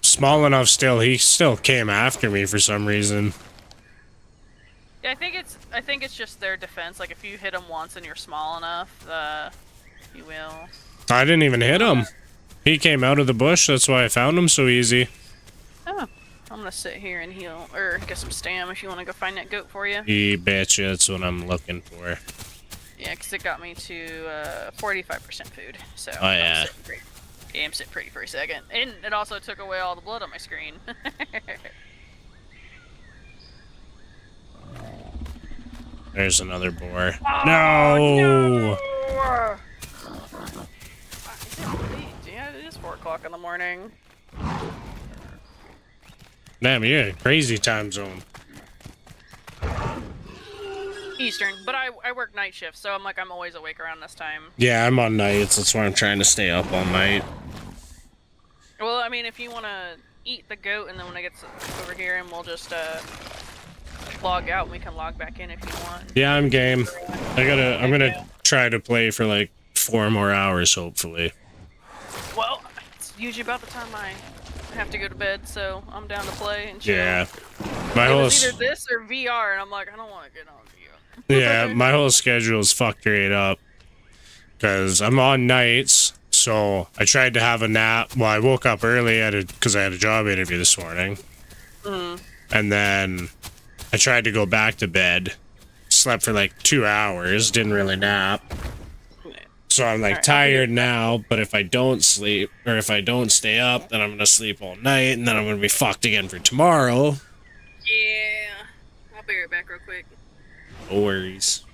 B: Small enough still, he still came after me for some reason.
A: Yeah, I think it's just their defense. Like if you hit them once and you're small enough, you will.
B: I didn't even hit him. He came out of the bush, that's why I found him so easy.
A: Oh, I'm gonna sit here and heal, or get some stam if you want to go find that goat for you.
B: You betcha, that's what I'm looking for.
A: Yeah, because it got me to 45% food. So
B: oh yeah.
A: I'm sitting pretty for a second. And it also took away all the blood on my screen.
B: There's another boar.
A: Oh,
B: no!
A: Yeah, it is 4 o'clock in the morning.
B: Damn, you're in a crazy time zone.
A: Eastern, but I work night shift, so I'm like I'm always awake around this time.
B: Yeah, I'm on nights. That's why I'm trying to stay up all night.
A: Well, I mean, if you want to eat the goat, and then when it gets over here, and we'll just log out, and we can log back in if you want.
B: Yeah, I'm game. I'm gonna try to play for like 4 more hours, hopefully.
A: Well, it's usually about the time I have to go to bed, so I'm down to play and chill.
B: Yeah,
A: it was either this or VR, and I'm like, I don't want to get on VR.
B: Yeah, my whole schedule is fucked right up because I'm on nights. So I tried to have a nap. Well, I woke up early because I had a job interview this morning, and then I tried to go back to bed. Slept for like 2 hours. Didn't really nap. So I'm like tired now, but if I don't sleep, or if I don't stay up, then I'm gonna sleep all night, and then I'm gonna be fucked again for tomorrow.
A: Yeah. I'll be right back real quick.
B: No worries.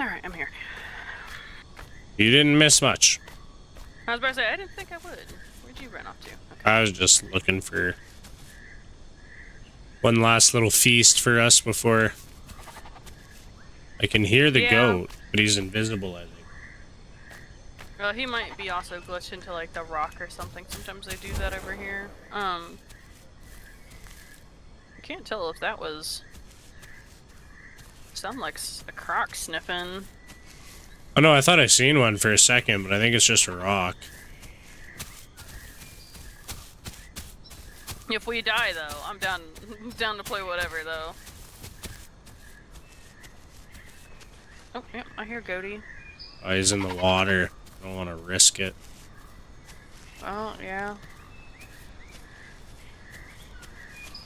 A: Alright, I'm here.
B: You didn't miss much.
A: I was about to say, I didn't think I would. Where'd you run off to? Okay.
B: I was just looking for one last little feast for us before I can hear the goat, but he's invisible, I think.
A: Well, he might be also glitched into like the rock or something. Sometimes they do that over here. I can't tell if that was... Sound like a croc sniffing.
B: Oh no, I thought I seen one for a second, but I think it's just a rock.
A: If we die though, I'm down to play whatever though. Oh, yep, I hear Goaty.
B: Oh, he's in the water. I don't want to risk it.
A: Oh, yeah.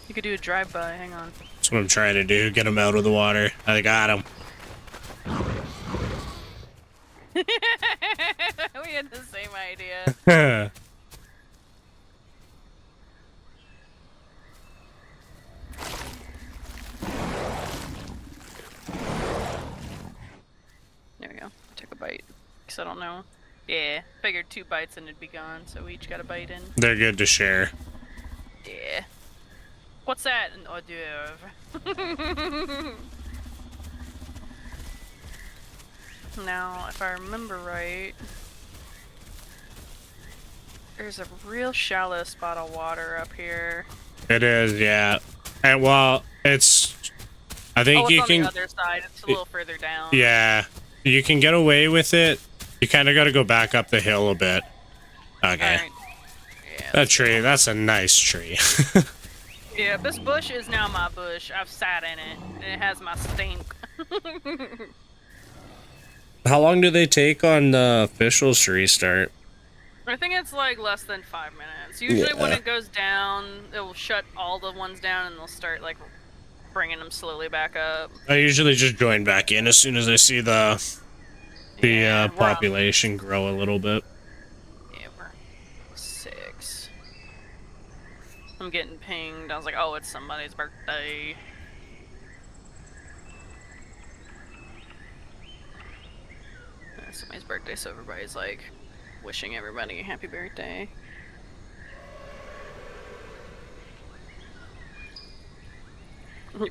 A: You could do a drive-by, hang on.
B: That's what I'm trying to do, get him out of the water. I got him.
A: We had the same idea.
B: There
A: we go. Took a bite. Because I don't know. Yeah, figured 2 bites and it'd be gone, so we each got a bite in.
B: They're good to share.
A: Yeah. What's that? An hors d'oeuvre. Now, if I remember right, there's a real shallow spot of water up here.
B: It is, yeah. And well, it's... I think you
A: on
B: can...
A: the other side. It's a little further down.
B: Yeah. You can get away with it. You kind of got to go back up the hill a bit. Okay.
A: Right. Yeah,
B: that tree, that's a nice tree.
A: Yeah, this bush is now my bush. I've sat in it, and it has my stink.
B: How long do they take on the officials to restart?
A: I think it's like less than 5 minutes. Usually when it goes down, it will shut all the ones down, and they'll start like bringing them slowly back up.
B: I usually just join back in as soon as I see the population grow a little bit.
A: Yeah, we're 6. I'm getting pinged. I was like, oh, it's somebody's birthday. It's somebody's birthday, so everybody's like wishing everybody a happy birthday.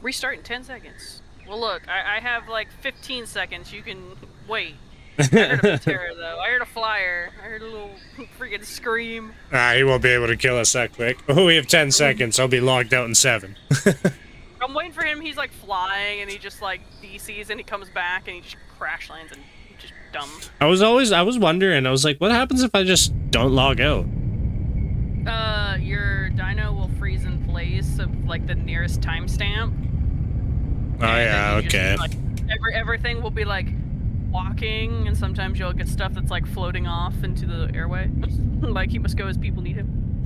A: Restart in 10 seconds. Well, look, I have like 15 seconds. You can wait. I heard a Terror though. I heard a flyer. I heard a little freaking scream.
B: He won't be able to kill us that quick. Oh, we have 10 seconds. I'll be logged out in 7.
A: I'm waiting for him. He's like flying, and he just like DCs, and he comes back, and he just crash lands and just dumb.
B: I was wondering, I was like, what happens if I just don't log out?
A: Your dino will freeze in place of like the nearest timestamp.
B: Oh yeah, okay.
A: Like, everything will be like walking, and sometimes you'll get stuff that's like floating off into the airway. Like he must go as people need him.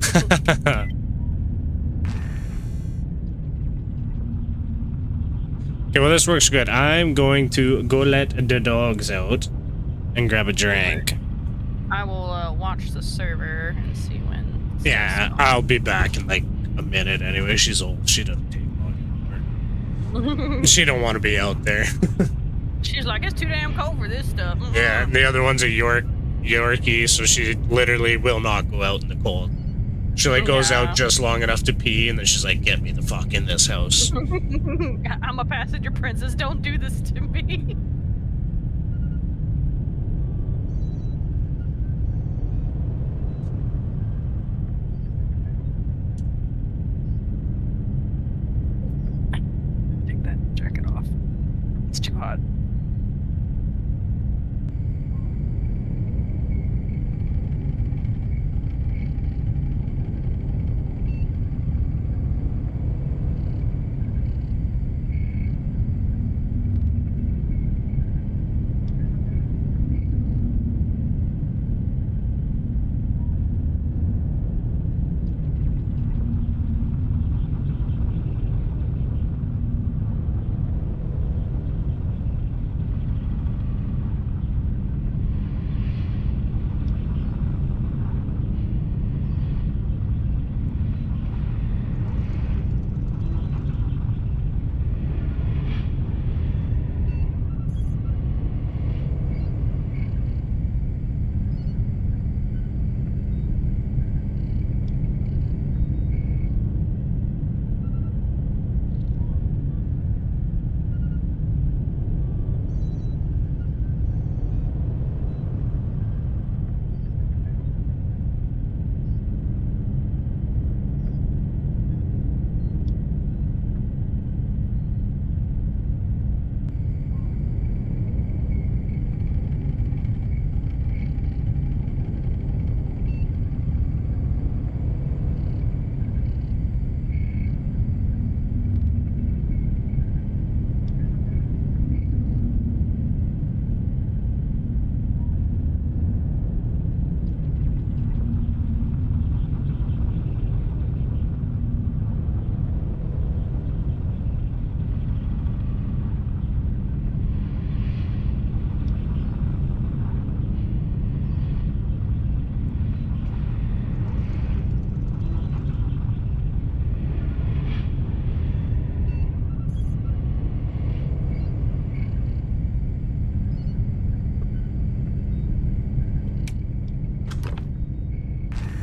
B: Okay, well this works good. I'm going to go let the dogs out and grab a drink.
A: I will watch the server and see when.
B: Yeah, I'll be back in like a minute anyway. She's old. She doesn't take long anymore. She don't want to be out there.
A: She's like, it's too damn cold for this stuff.
B: Yeah, and the other one's a Yorkie, so she literally will not go out in the cold. She like goes out just long enough to pee, and then she's like, "Get me the fuck in this house."
A: I'm a passenger princess. Don't do this to me. Take that jacket off. It's too hot.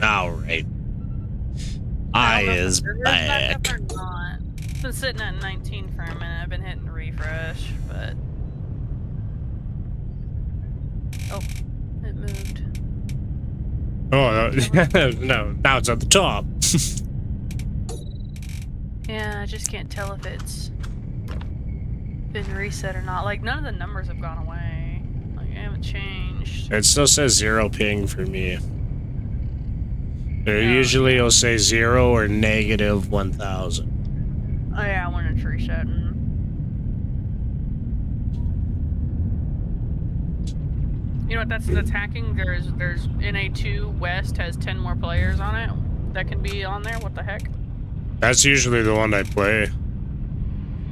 B: Alright. I is back.
A: It's been sitting at 19 for a minute. I've been hitting refresh, but... Oh, it moved.
B: Oh, no, now it's at the top.
A: Yeah, I just can't tell if it's been reset or not. Like, none of the numbers have gone away. Like, I haven't changed.
B: It still says 0 ping for me. Usually it'll say 0 or negative 1,000.
A: Oh yeah, when it's resetting. You know what? That's hacking. There's NA2 West has 10 more players on it that can be on there. What the heck?
B: That's usually the one I play.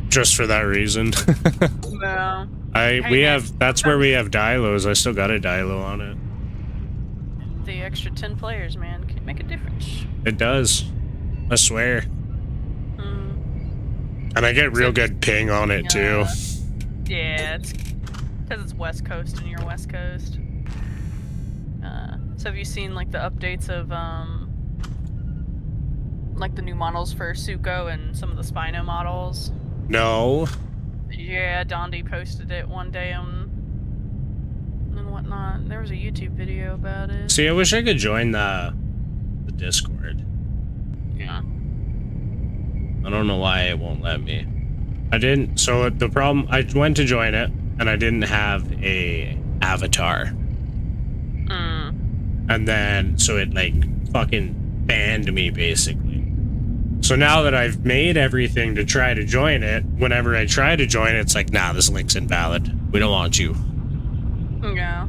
B: Just for that reason.
A: No.
B: That's where we have Dilos. I still got a Dilo on it.
A: The extra 10 players, man, can make a difference.
B: It does. I swear. And I get real good ping on it too.
A: Yeah, it's because it's West Coast and you're West Coast. So have you seen like the updates of like the new models for Suko and some of the Spino models?
B: No.
A: Yeah, Dondi posted it one day and whatnot. There was a YouTube video about it.
B: See, I wish I could join the Discord.
A: Yeah.
B: I don't know why it won't let me. I didn't. So the problem, I went to join it and I didn't have a avatar.
A: Mm.
B: And then, so it like fucking banned me basically. So now that I've made everything to try to join it, whenever I try to join it, it's like, nah, this link's invalid. We don't want you.
A: Yeah.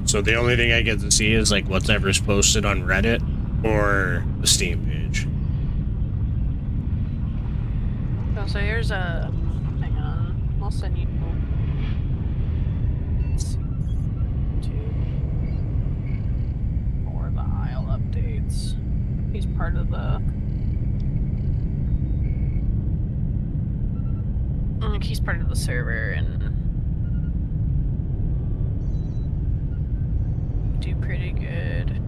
B: So the only thing I get to see is like whatever's posted on Reddit or the Steam page.
A: Oh, so here's a... Hang on. I'll send you... For the aisle updates. He's part of the... Like, he's part of the server and... do pretty good.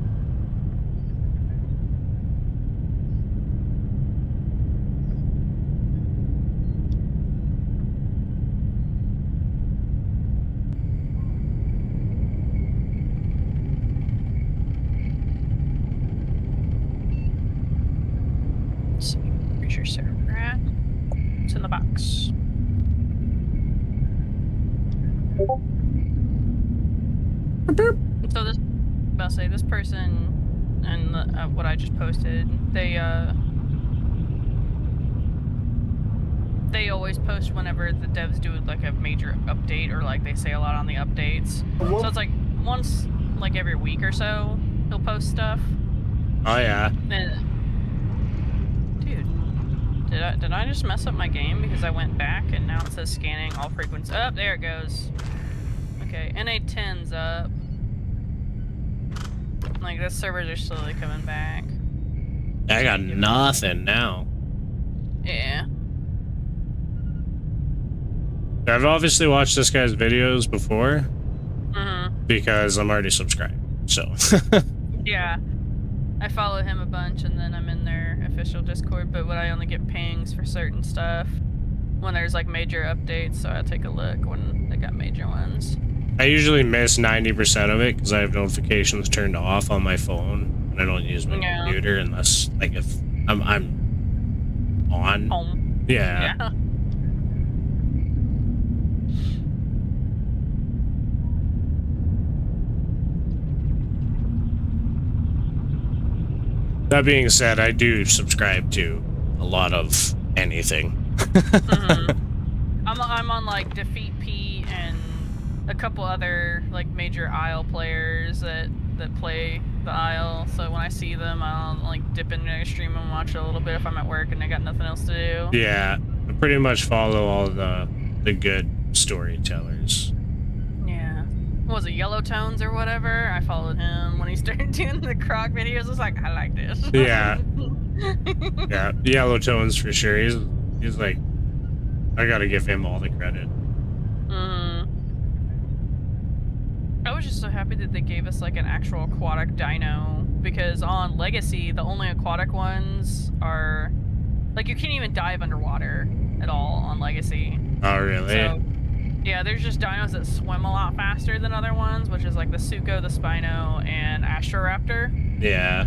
A: Let's see, where's your server at? It's in the box. So this, I'll say this person and what I just posted, they always post whenever the devs do like a major update or like they say a lot on the updates. So it's like once like every week or so he'll post stuff.
B: Oh yeah.
A: And, dude, did I just mess up my game because I went back and now it says scanning all frequencies? Oh, there it goes. Okay, NA10's up. Like, the servers are slowly coming back.
B: I got nothing now.
A: Yeah.
B: I've obviously watched this guy's videos before.
A: Mm-hmm.
B: Because I'm already subscribed, so.
A: Yeah. I follow him a bunch and then I'm in their official Discord, but I only get pings for certain stuff when there's like major updates, so I take a look when they got major ones.
B: I usually miss 90% of it because I have notifications turned off on my phone and I don't use my computer unless, like, if I'm on.
A: Home.
B: Yeah.
A: Yeah.
B: That being said, I do subscribe to a lot of anything.
A: Mm-hmm. I'm on like Defeat Pete and a couple other like major Isle players that play the Isle. So when I see them, I'll like dip into their stream and watch it a little bit if I'm at work and I got nothing else to do.
B: Yeah, I pretty much follow all the good storytellers.
A: Yeah. What was it, Yellow Tones or whatever? I followed him when he started doing the croc videos. I was like, I like this.
B: Yeah. Yeah, Yellow Tones for sure. He's like, I gotta give him all the credit.
A: I was just so happy that they gave us like an actual aquatic dino, because on Legacy the only aquatic ones are like, you can't even dive underwater at all on Legacy.
B: Oh really?
A: So, yeah, there's just dinos that swim a lot faster than other ones, which is like the Suco, the Spino, and Astroraptor.
B: Yeah.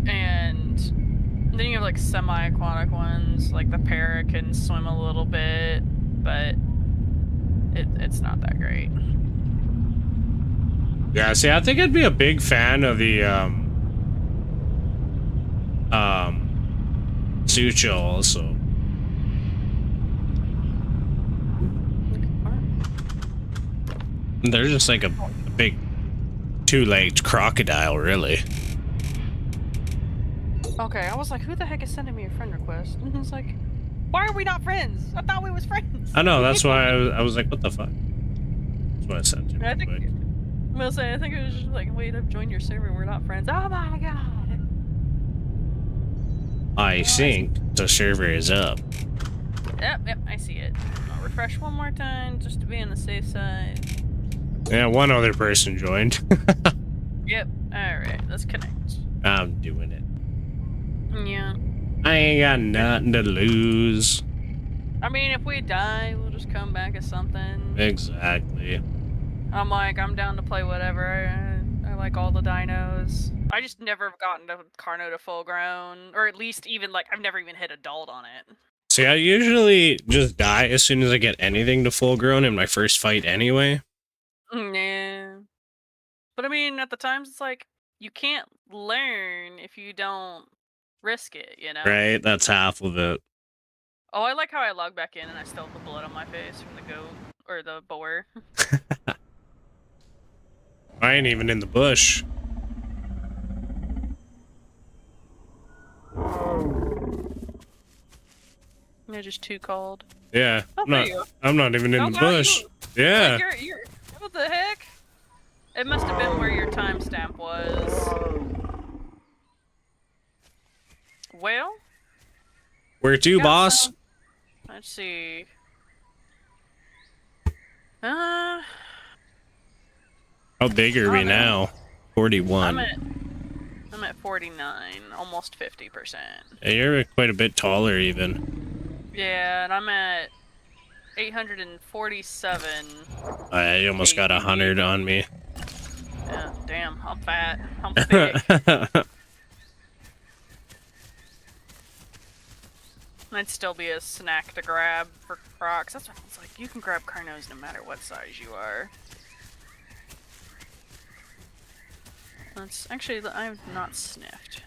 A: And then you have like semi-aquatic ones, like the parrot can swim a little bit, but it's not that great.
B: Yeah, see, I think I'd be a big fan of the Sucho also. They're just like a big two-legged crocodile, really.
A: Okay, I was like, who the heck is sending me a friend request? And it's like, why are we not friends? I thought we was friends.
B: I know, that's why I was like, what the fuck? That's what I sent to me.
A: I think it was just like, wait, I've joined your server, we're not friends. Oh my god.
B: I think the server is up.
A: Yep, I see it. I'll refresh one more time just to be on the safe side.
B: Yeah, one other person joined.
A: Yep, alright, let's connect.
B: I'm doing it.
A: Yeah.
B: I ain't got nothing to lose.
A: I mean, if we die, we'll just come back as something.
B: Exactly.
A: I'm down to play whatever. I like all the dinos. I just never gotten to Carno to full grown, or at least even like, I've never even hit adult on it.
B: See, I usually just die as soon as I get anything to full grown in my first fight anyway.
A: Yeah. But I mean, at the times, it's like, you can't learn if you don't risk it, you know?
B: Right? That's half of it.
A: Oh, I like how I log back in and I still have the blood on my face from the goat, or the boar.
B: I ain't even in the bush.
A: They're just too cold.
B: Yeah,
A: Oh, there you go.
B: I'm not even in
A: Oh,
B: the
A: wow,
B: bush.
A: you,
B: Yeah.
A: you're, what the heck? It must have been where your timestamp was. Well,
B: Where to, boss?
A: Let's see. Uh,
B: How big are we now? 41.
A: I'm at 49, almost 50%.
B: Yeah, you're quite a bit taller even.
A: Yeah, and I'm at 847.
B: I almost got 100 on me.
A: Yeah, damn, I'm fat. I'm thick. I'd still be a snack to grab for Crocs. That's what it's like. You can grab Carnos no matter what size you are. That's actually, I've not sniffed.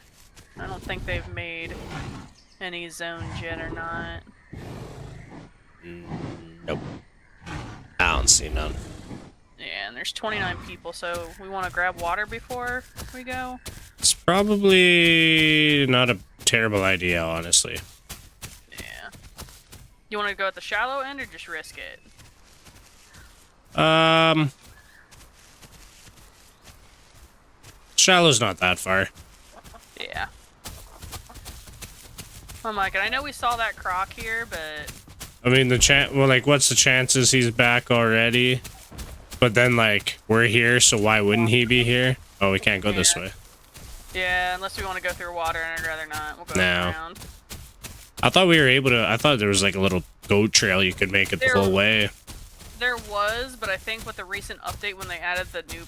A: I don't think they've made any zones yet or not.
B: Nope. I don't see none.
A: Yeah, and there's 29 people, so we want to grab water before we go?
B: It's probably not a terrible idea, honestly.
A: Yeah. You want to go at the shallow end or just risk it?
B: Shallow's not that far.
A: Yeah. I'm like, and I know we saw that croc here, but...
B: I mean, well, like, what's the chances he's back already? But then, like, we're here, so why wouldn't he be here? Oh, we can't go this way.
A: Yeah, unless we want to go through water, and I'd rather not. We'll go around.
B: I thought we were able to... I thought there was, like, a little goat trail you could make it the whole way.
A: There was, but I think with the recent update, when they added the new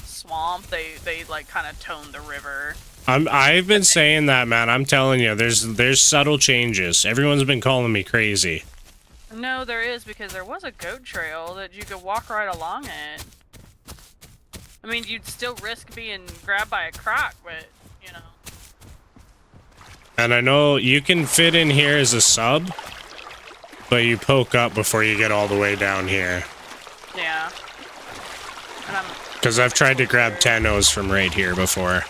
A: swamp, they like, kind of toned the river.
B: I've been saying that, man. I'm telling you, there's subtle changes. Everyone's been calling me crazy.
A: No, there is, because there was a goat trail that you could walk right along it. I mean, you'd still risk being grabbed by a croc, but, you know.
B: And I know you can fit in here as a sub, but you poke up before you get all the way down here.
A: Yeah.
B: Because I've tried to grab Tennos from right here before.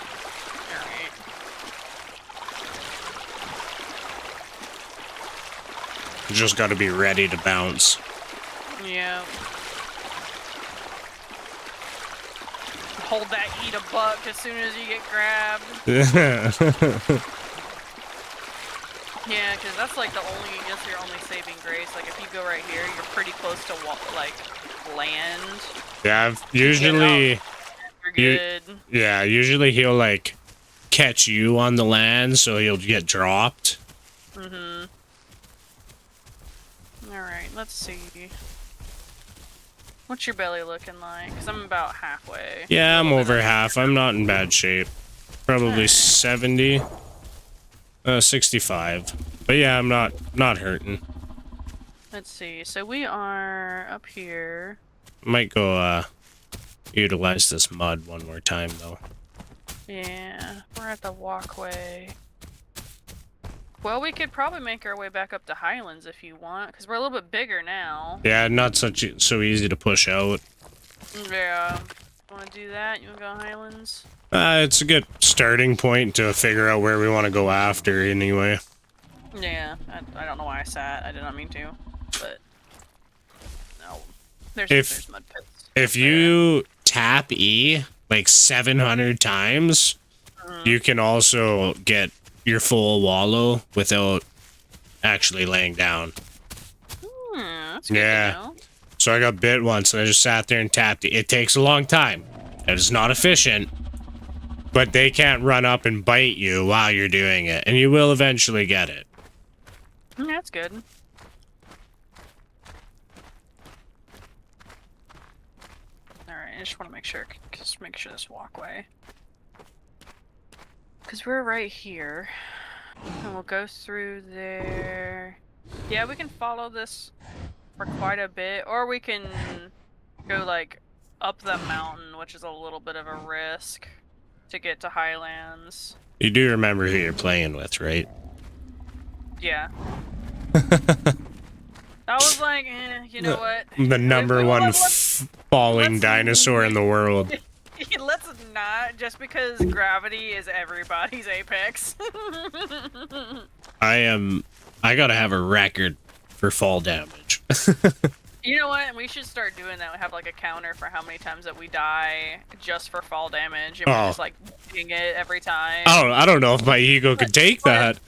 B: You just got to be ready to bounce.
A: Yeah. Hold that eat a buck as soon as you get grabbed. Yeah, because that's like that's your only saving grace. Like if you go right here, you're pretty close to like land.
B: Yeah, I've usually.
A: You're good.
B: Yeah, usually he'll like catch you on the land, so he'll get dropped.
A: Mm-hmm. Alright, let's see. What's your belly looking like? Because I'm about halfway.
B: Yeah, I'm over half. I'm not in bad shape. Probably 70. 65. But yeah, I'm not hurting.
A: Let's see. So we are up here.
B: Might go utilize this mud one more time though.
A: Yeah, we're at the walkway. Well, we could probably make our way back up to Highlands if you want, because we're a little bit bigger now.
B: Yeah, not so easy to push out.
A: Yeah. Want to do that? You want to go Highlands?
B: It's a good starting point to figure out where we want to go after anyway.
A: Yeah, I don't know why I sat. I did not mean to, but no. There's mud pits.
B: If you tap E like 700 times, you can also get your full wallow without actually laying down.
A: That's good to know.
B: So I got bit once and I just sat there and tapped it. It takes a long time. It is not efficient, but they can't run up and bite you while you're doing it, and you will eventually get it.
A: That's good. Alright, I just want to make sure this walkway. Because we're right here. And we'll go through there. Yeah, we can follow this for quite a bit, or we can go like up the mountain, which is a little bit of a risk to get to Highlands.
B: You do remember who you're playing with, right?
A: Yeah. I was like, you know what?
B: The number one falling dinosaur in the world.
A: Let's not, just because gravity is everybody's apex.
B: I gotta have a record for fall damage.
A: You know what? We should start doing that. We have like a counter for how many times that we die just for fall damage, and we're just like beating it every time.
B: Oh, I don't know if my ego could take that.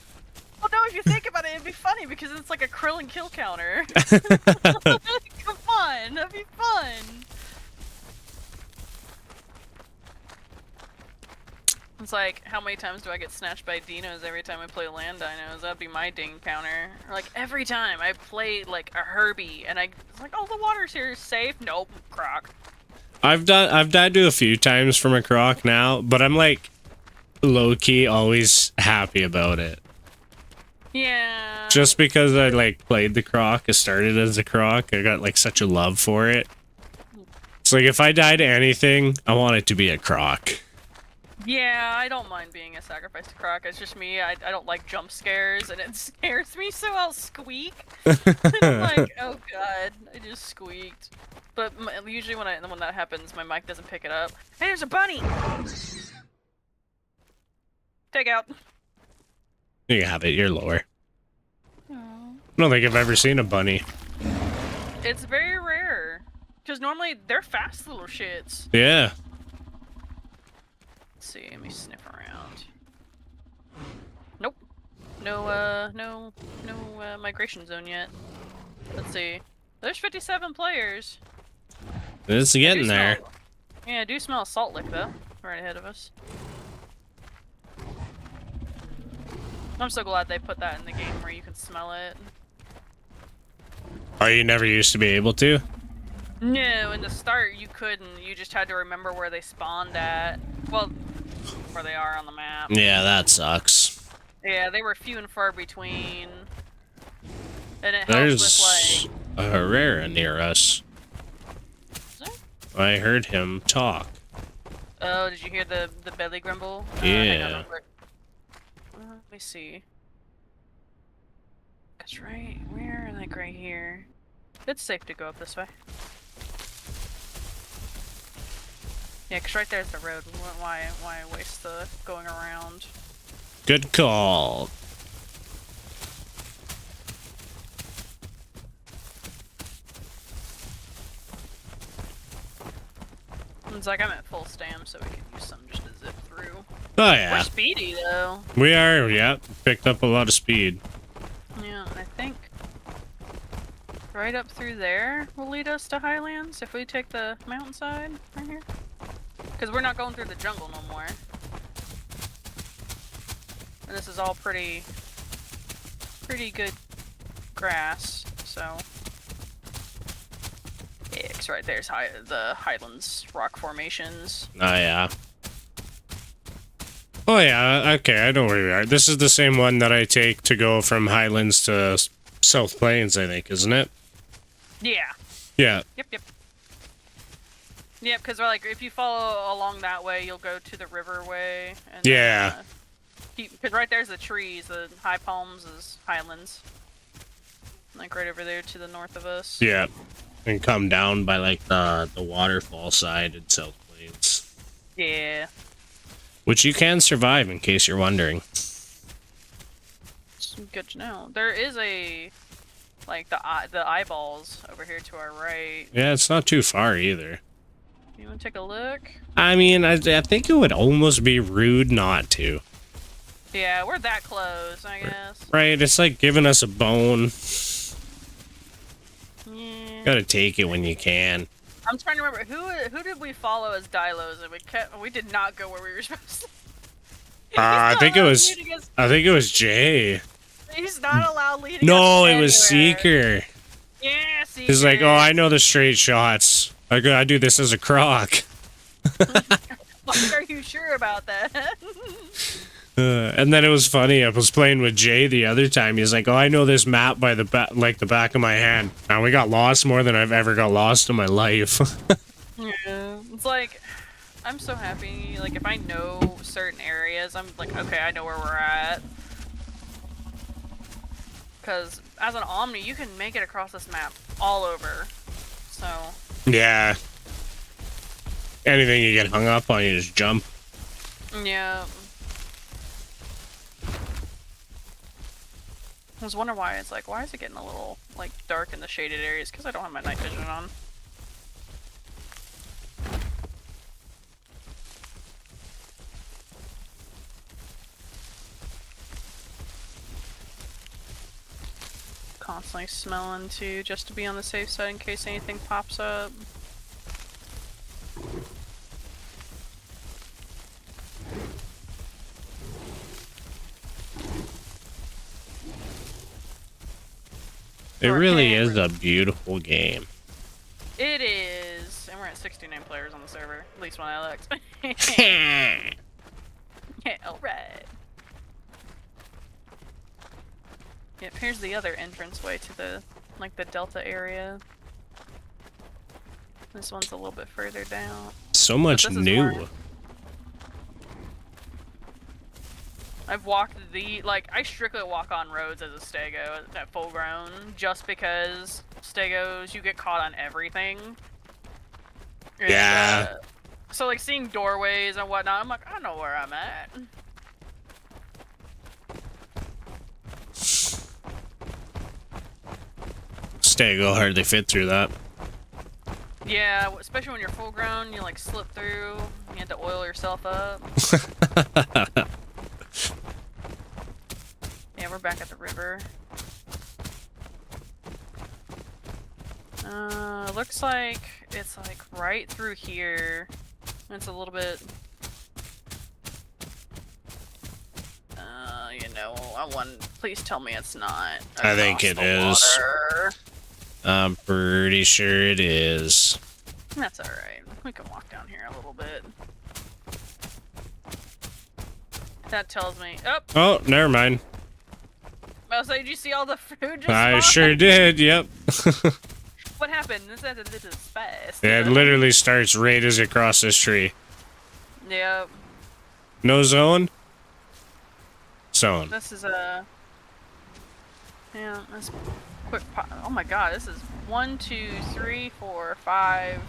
A: Well, no, if you think about it, it'd be funny because it's like a Krillin kill counter. Come on, that'd be fun. It's like, how many times do I get snatched by dinos every time I play land dinos? That'd be my ding counter. Or like, every time I play like a Herbie and it's like, oh, the water's here, safe. Nope, croc.
B: I've died to a few times from a croc now, but I'm like low-key always happy about it.
A: Yeah.
B: Just because I like played the croc, I started as a croc, I got like such a love for it. It's like if I die to anything, I want it to be a croc.
A: Yeah, I don't mind being a sacrifice to croc. It's just me. I don't like jump scares, and it scares me, so I'll squeak. I'm like, oh god, I just squeaked. But usually when that happens, my mic doesn't pick it up. Hey, there's a bunny! Take out.
B: You have it, you're lower.
A: Aww.
B: I don't think I've ever seen a bunny.
A: It's very rare. Because normally, they're fast little shits.
B: Yeah.
A: Let's see, let me sniff around. Nope. No migration zone yet. Let's see. There's 57 players.
B: It's getting there.
A: Yeah, I do smell a salt lick though, right ahead of us. I'm so glad they put that in the game where you can smell it.
B: Oh, you never used to be able to?
A: No, in the start you couldn't. You just had to remember where they spawned at. Well, where they are on the map.
B: Yeah, that sucks.
A: Yeah, they were few and far between. And it
B: There's
A: helps with like
B: a Herrera near us.
A: Is there?
B: I heard him talk.
A: Oh, did you hear the belly grumble?
B: Yeah.
A: Let me see. That's right. Where? Like right here. It's safe to go up this way. Yeah, cause right there's the road. Why waste the going around?
B: Good call.
A: It's like I'm at full stam, so we can use some just to zip through.
B: Oh yeah.
A: We're speedy though.
B: We are, yeah. Picked up a lot of speed.
A: Yeah, I think right up through there will lead us to Highlands if we take the mountainside right here. Because we're not going through the jungle no more. And this is all pretty good grass, so. Yeah, 'cause right there's the Highlands rock formations.
B: Oh yeah. Oh yeah, okay, I know where we are. This is the same one that I take to go from Highlands to South Plains, I think, isn't it?
A: Yeah.
B: Yeah.
A: Yep. Yep, because like if you follow along that way, you'll go to the riverway. And
B: yeah.
A: Because right there's the trees, the high palms is Highlands. Like right over there to the north of us.
B: Yeah. And come down by like the waterfall side in South Plains.
A: Yeah.
B: Which you can survive, in case you're wondering.
A: It's good to know. There is a like the eyeballs over here to our right.
B: Yeah, it's not too far either.
A: You want to take a look?
B: I mean, I think it would almost be rude not to.
A: Yeah, we're that close, I guess.
B: Right, it's like giving us a bone.
A: Yeah.
B: Gotta take it when you can.
A: I'm trying to remember who did we follow as Dilos, and we did not go where we were supposed to.
B: I think it was Jay.
A: He's not allowed leading.
B: No,
A: us
B: it was
A: anywhere.
B: Seeker.
A: Yeah, Seeker.
B: He's like, oh, I know the straight shots. I do this as a croc.
A: Are you sure about that?
B: And then it was funny. I was playing with Jay the other time. He's like, "Oh, I know this map by the back of my hand." Now we got lost more than I've ever got lost in my life.
A: Yeah, it's like I'm so happy. Like if I know certain areas, I'm like, okay, I know where we're at. Because as an Omni, you can make it across this map all over. So.
B: Yeah. Anything you get hung up on, you just jump.
A: Yeah. I was wondering why it's like, why is it getting a little like dark in the shaded areas? Because I don't have my night vision on. Constantly smelling too, just to be on the safe side in case anything pops up.
B: It really is a beautiful game.
A: It is, and we're at 69 players on the server. At least when I looked. Yeah, alright. Yep, here's the other entranceway to the, like, the Delta area. This one's a little bit further down.
B: So much new.
A: I've walked I strictly walk on roads as a Stego at full grown, just because Stegos, you get caught on everything. And,
B: yeah.
A: So, like, seeing doorways and whatnot, I'm like, I know where I'm at.
B: Stego hardly fit through that.
A: Yeah, especially when you're full grown, you, like, slip through, you have to oil yourself up. Yeah, we're back at the river. Looks like it's like right through here. It's a little bit. You know, please tell me it's not.
B: I think it is.
A: Water.
B: I'm pretty sure it is.
A: That's alright. We can walk down here a little bit. That tells me.
B: Oh, never mind.
A: Oh, so did you see all the food just
B: I
A: spawned?
B: sure did, yep.
A: What happened? This is fast.
B: Yeah, it literally starts right as you cross this tree.
A: Yep.
B: No zone? Zone.
A: This is a... Yeah, that's quick oh my god, this is 1, 2, 3, 4, 5,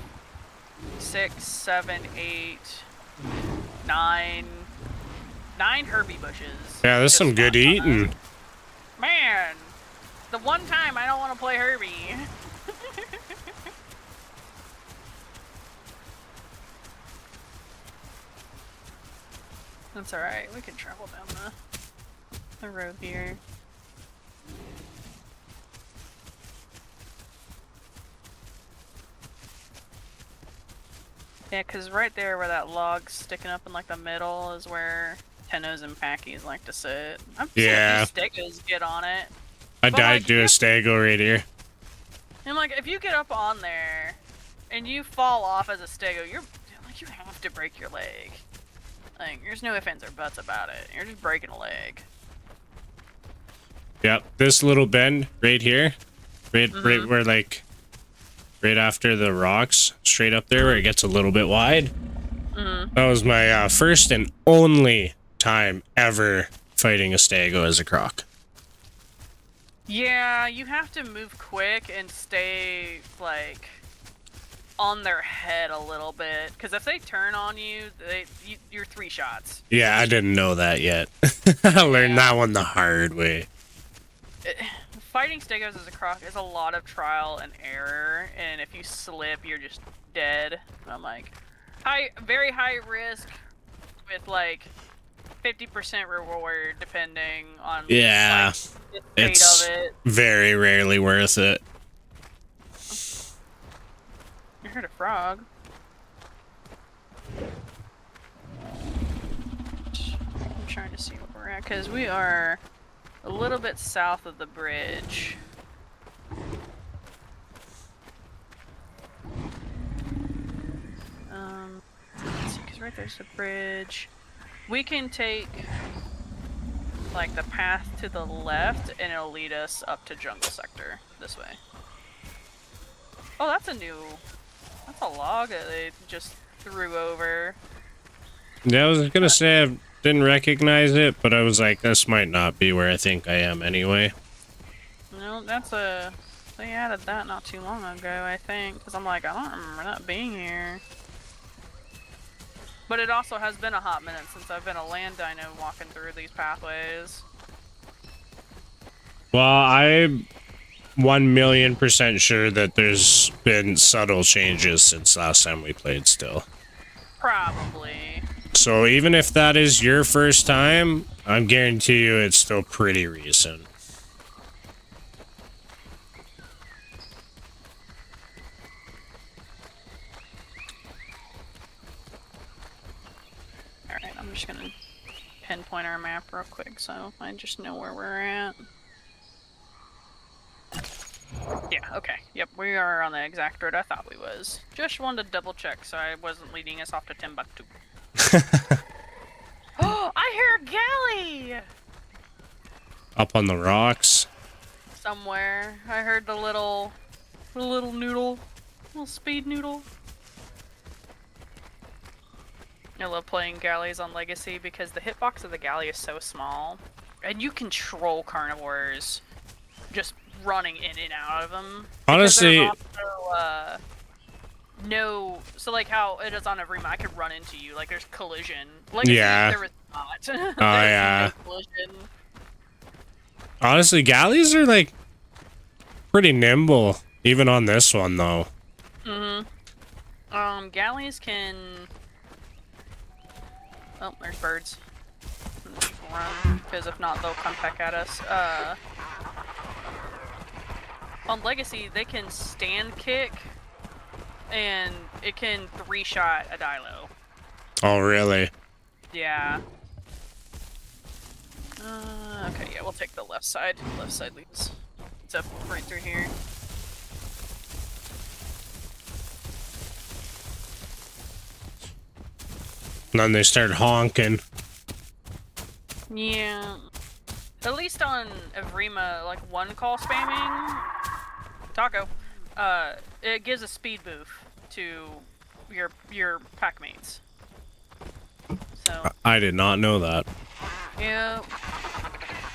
A: 6, 7, 8, 9... 9 Herbie bushes.
B: Yeah, that's some good eating.
A: Man! The one time I don't want to play Herbie. That's alright, we can travel down the road here. Yeah, cause right there where that log's sticking up in like the middle is where Tennos and Packies like to sit. I'm seeing a few Stegos get on it.
B: I died to a Stego right here.
A: And like, if you get up on there and you fall off as a Stego, you have to break your leg. Like, there's no ifs, ands, or buts about it. You're just breaking a leg.
B: Yep, this little bend right here, right where like, right after the rocks, straight up there where it gets a little bit wide. That was my first and only time ever fighting a Stego as a croc.
A: Yeah, you have to move quick and stay, like, on their head a little bit. Because if they turn on you, you're 3 shots.
B: Yeah, I didn't know that yet. I learned that one the hard way.
A: Fighting Stegos as a croc is a lot of trial and error, and if you slip, you're just dead. I'm like, very high risk with like 50% reward depending on like, the fate of it.
B: Very rarely worth it.
A: I heard a frog. I'm trying to see where we're at because we are a little bit south of the bridge. Let's see, because right there's the bridge. We can take like the path to the left, and it'll lead us up to jungle sector this way. Oh, that's a log that they just threw over.
B: Yeah, I was gonna say I didn't recognize it, but I was like, this might not be where I think I am anyway.
A: No, they added that not too long ago, I think, because I'm like, I don't remember that being here. But it also has been a hot minute since I've been a land dino walking through these pathways.
B: Well, I'm 1,000,000% sure that there's been subtle changes since last time we played still.
A: Probably.
B: So even if that is your first time, I'm guarantee you it's still pretty recent.
A: Alright, I'm just gonna pinpoint our map real quick so I just know where we're at. Yeah, okay. Yep, we are on the exact road I thought we was. Just wanted to double check so I wasn't leading us off to Timbuktu. Oh, I hear a galley!
B: Up on the rocks.
A: Somewhere. I heard the little noodle. Little speed noodle. I love playing galleys on Legacy because the hitbox of the galley is so small. And you control carnivores just running in and out of them.
B: Honestly,
A: so like how it is on Envirma, I could run into you, like there's collision. Legacy,
B: yeah.
A: there is not.
B: Oh yeah.
A: No collision.
B: Honestly, galleys are like pretty nimble, even on this one though.
A: Galleys can. Oh, there's birds. Run, because if not, they'll come back at us. On Legacy, they can stand kick, and it can 3-shot a Dilo.
B: Oh, really?
A: Yeah. Okay, yeah, we'll take the left side. Left side leads. It's up right through here.
B: And then they start honking.
A: Yeah. At least on Envirma, like one call spamming, Taco, it gives a speed boost to your pack mates. So
B: I did not know that.
A: yeah,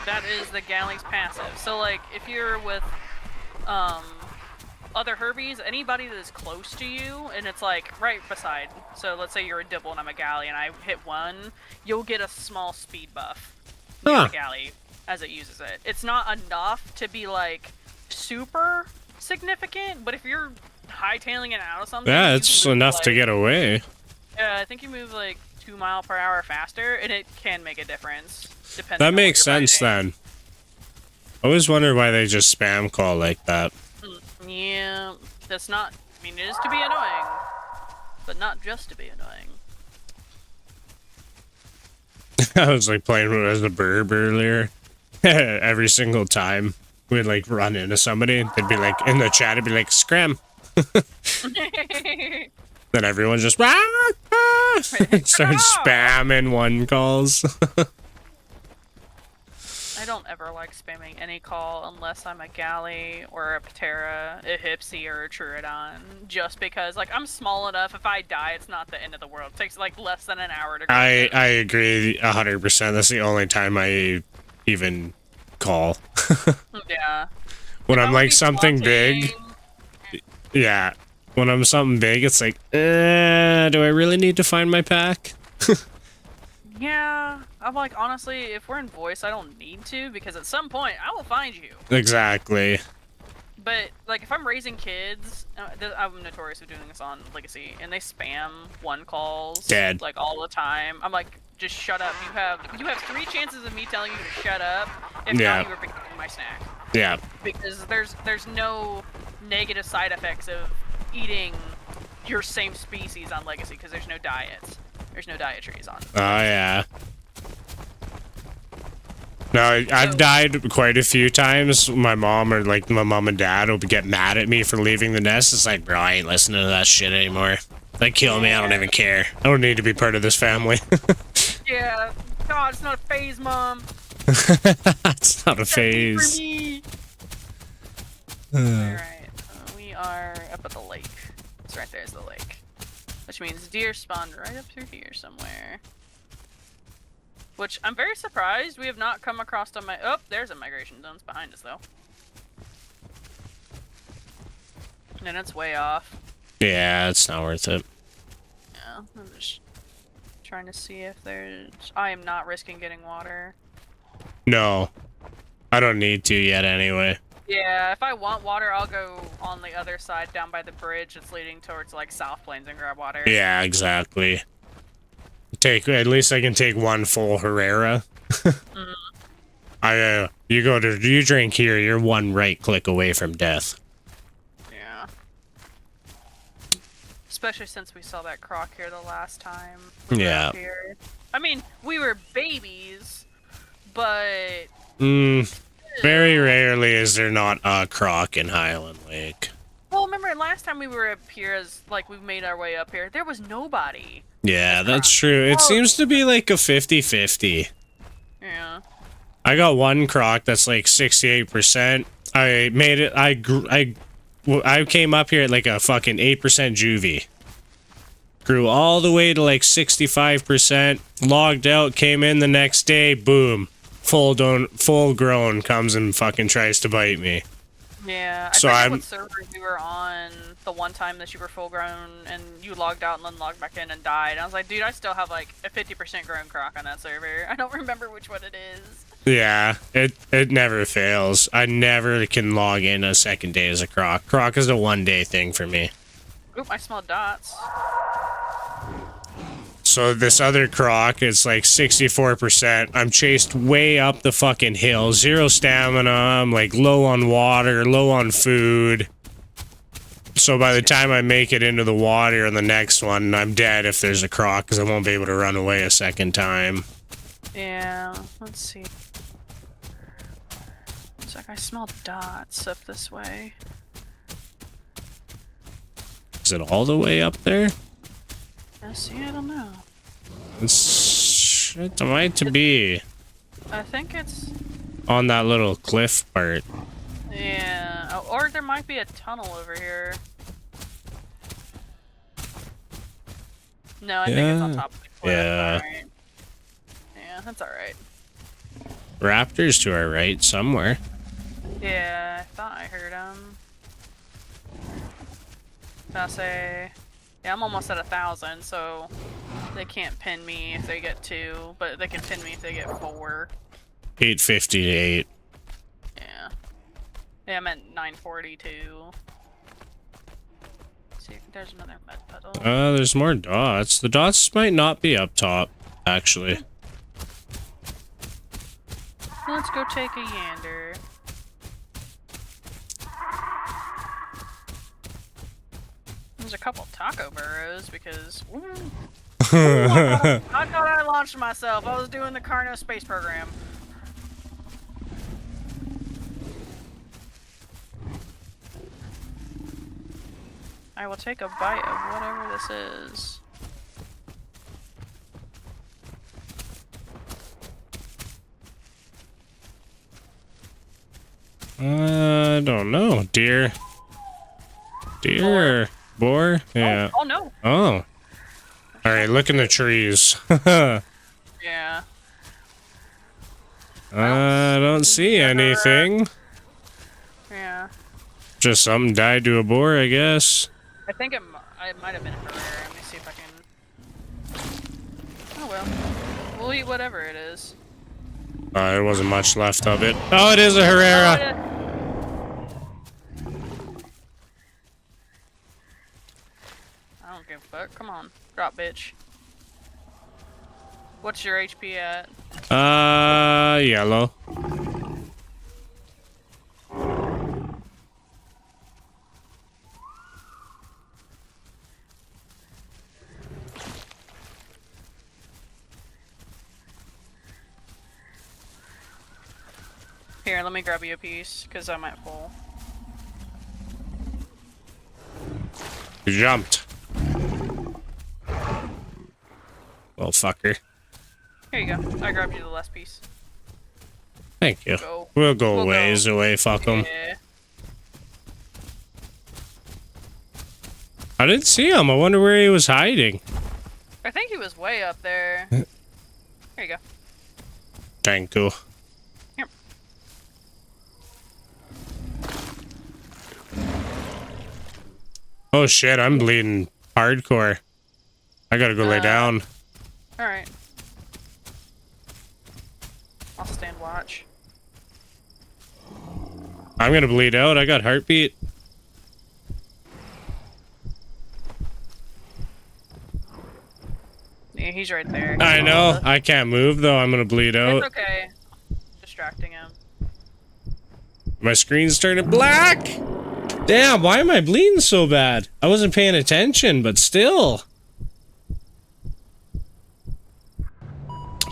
A: that is the galley's passive. So like if you're with other Herbies, anybody that is close to you, and it's like right beside. So let's say you're a Dibble and I'm a Galley, and I hit one, you'll get a small speed buff near the Galley as it uses it. It's not enough to be like super significant, but if you're hightailing it out of something,
B: yeah, it's enough
A: like,
B: to get away.
A: Yeah, I think you move like 2 miles per hour faster, and it can make a difference. Depending
B: That
A: on
B: makes
A: what you're
B: sense
A: fighting.
B: then. I always wonder why they just spam call like that.
A: Yeah, that's not. I mean, it is to be annoying, but not just to be annoying.
B: I was like playing as a burb earlier. Every single time we'd like run into somebody, they'd be like in the chat, it'd be like scram. Then everyone just start spamming one calls.
A: I don't ever like spamming any call unless I'm a Galley or a Patera, a Hipsy, or a Truodon. Just because, like, I'm small enough. If I die, it's not the end of the world. It takes like less than an hour to go.
B: I agree 100%. That's the only time I even call.
A: Yeah.
B: When
A: If
B: I'm
A: I would
B: like
A: be
B: something
A: blocking-
B: big. Yeah. When I'm something big, it's like, do I really need to find my pack?
A: Yeah. I'm like, honestly, if we're in voice, I don't need to, because at some point, I will find you.
B: Exactly.
A: But, like, if I'm raising kids, I'm notorious for doing this on Legacy, and they spam one calls,
B: Dead.
A: like, all the time. I'm like, just shut up. You have 3 chances of me telling you to shut up, if
B: Yeah.
A: not, you were becoming my snack.
B: Yeah.
A: Because there's no negative side effects of eating your same species on Legacy, because there's no diets. There's no dietaries on.
B: Oh, yeah. No, I've died quite a few times. My mom or like my mom and dad will get mad at me for leaving the nest. It's like, bro, I ain't listening to that shit anymore. They kill me, I don't even care. I don't need to be part of this family.
A: Yeah. God, it's not a phase, Mom.
B: That's not a phase.
A: Alright, we are up at the lake. It's right there's the lake. Which means deer spawned right up through here somewhere. Which, I'm very surprised we have not come across a oh, there's a migration zone. It's behind us, though. And it's way off.
B: Yeah, it's not worth it.
A: Yeah, I'm just trying to see if there's... I am not risking getting water.
B: No. I don't need to yet anyway.
A: Yeah, if I want water, I'll go on the other side down by the bridge that's leading towards, like, South Plains and grab water.
B: Yeah, exactly. At least I can take one full Herrera. You drink here, you're one right click away from death.
A: Yeah. Especially since we saw that croc here the last time.
B: Yeah.
A: I mean, we were babies, but...
B: Very rarely is there not a croc in Highland Lake.
A: Well, remember last time we were up here, like, we made our way up here, there was nobody.
B: Yeah, that's true. It seems to be like a 50-50.
A: Yeah.
B: I got one croc that's like 68%. I made it, I came up here at like a fucking 8% juvie. Grew all the way to like 65%, logged out, came in the next day, boom. Full grown comes and fucking tries to bite me.
A: Yeah, I forget what server you were on the one time that you were full grown and you logged out and then logged back in and died. I was like, dude, I still have like a 50% grown croc on that server. I don't remember which one it is.
B: Yeah, it never fails. I never can log in a second day as a croc. Croc is a one-day thing for me.
A: Oop, I smell dots.
B: So this other croc is like 64%. I'm chased way up the fucking hill. 0 stamina. I'm like low on water, low on food. So by the time I make it into the water on the next one, I'm dead if there's a croc because I won't be able to run away a second time.
A: Yeah, let's see. It's like I smell dots up this way.
B: Is it all the way up there?
A: Yeah, see, I don't know.
B: It might be.
A: I think it's
B: on that little cliff part.
A: Yeah, oh, or there might be a tunnel over here. No, I think it's on top of the cliff.
B: Yeah.
A: Right. Yeah, that's alright.
B: Raptors to our right somewhere.
A: Yeah, I thought I heard them. I'll say, yeah, I'm almost at 1,000, so they can't pin me if they get 2, but they can pin me if they get 4.
B: 858.
A: Yeah. Yeah, I'm at 942. See, there's another med pedal.
B: There's more dots. The dots might not be up top, actually.
A: Let's go take a yander. There's a couple taco burrows because I thought I launched myself. I was doing the Carno space program. I will take a bite of whatever this is.
B: I don't know. Deer. Boar? Yeah.
A: Oh no.
B: Oh. Alright, look in the trees.
A: Yeah.
B: I don't see anything.
A: Yeah.
B: Just something died to a boar, I guess.
A: I think it might have been a Herrera. Let me see if I can... Oh well. We'll eat whatever it is.
B: There wasn't much left of it. Oh, it is a Herrera!
A: I don't give a fuck. Come on. Drop, bitch. What's your HP at?
B: Yellow.
A: Here, let me grab you a piece, because I'm at full.
B: You jumped. Little fucker.
A: Here you go. I grabbed you the last piece.
B: Thank you. We'll go ways away, fuck them.
A: Yeah.
B: I didn't see him. I wonder where he was hiding.
A: I think he was way up there. There you go.
B: Thank you.
A: Here.
B: Oh shit, I'm bleeding hardcore. I gotta go lay down.
A: Alright. I'll stand watch.
B: I'm gonna bleed out. I got heartbeat.
A: Yeah, he's right there.
B: I know. I can't move though. I'm gonna bleed out.
A: It's okay. Distracting him.
B: My screen's turning black. Damn, why am I bleeding so bad? I wasn't paying attention, but still.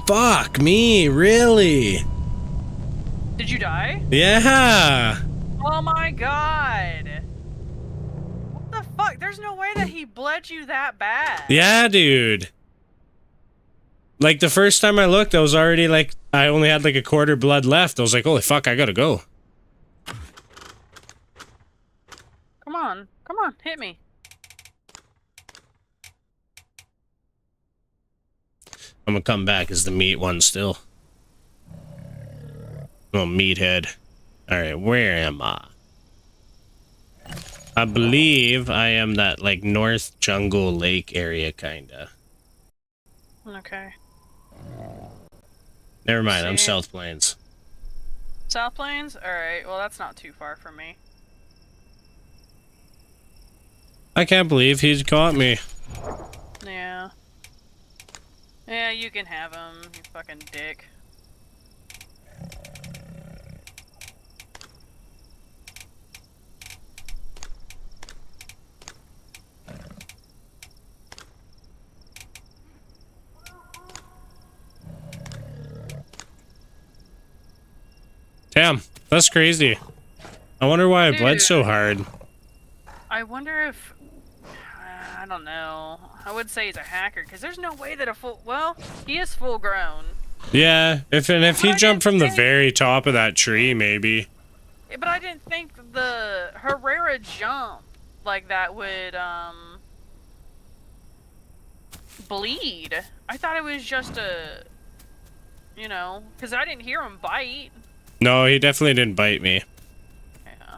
B: Fuck me, really?
A: Did you die?
B: Yeah.
A: Oh my god. What the fuck? There's no way that he bled you that bad.
B: Yeah, dude. Like, the first time I looked, I was already, like, I only had, like, a quarter blood left. I was like, holy fuck, I gotta go.
A: Come on, hit me.
B: I'm gonna come back as the meat one still. Oh, meathead. Alright, where am I? I believe I am that, like, North Jungle Lake area, kinda.
A: Okay.
B: Never mind, I'm South Plains.
A: South Plains? Alright, well that's not too far from me.
B: I can't believe he's caught me.
A: Yeah. Yeah, you can have him, you fucking dick.
B: Damn, that's crazy. I wonder why I bled so hard.
A: I wonder if... I don't know. I would say he's a hacker, because there's no way that a full... Well, he is full grown.
B: Yeah, if he jumped from the very top of that tree, maybe.
A: But I didn't think the Herrera jump like that would, bleed. I thought it was just a... You know, because I didn't hear him bite.
B: No, he definitely didn't bite me.
A: Yeah.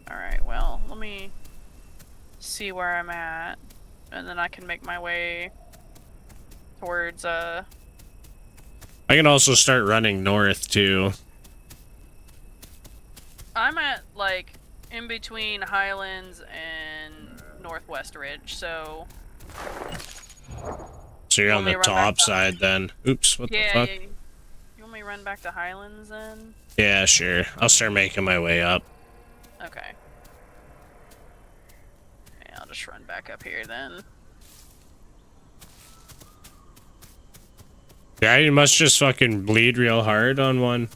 A: Alright, well, let me see where I'm at, and then I can make my way towards,
B: I can also start running north, too.
A: I'm at, like, in between Highlands and Northwest Ridge, so...
B: So you're on the top side, then. Oops, what the fuck?
A: Yeah. You want me to run back to Highlands, then?
B: Yeah, sure. I'll start making my way up.
A: Okay. Yeah, I'll just run back up here, then.
B: Yeah, you must just fucking bleed real hard on one.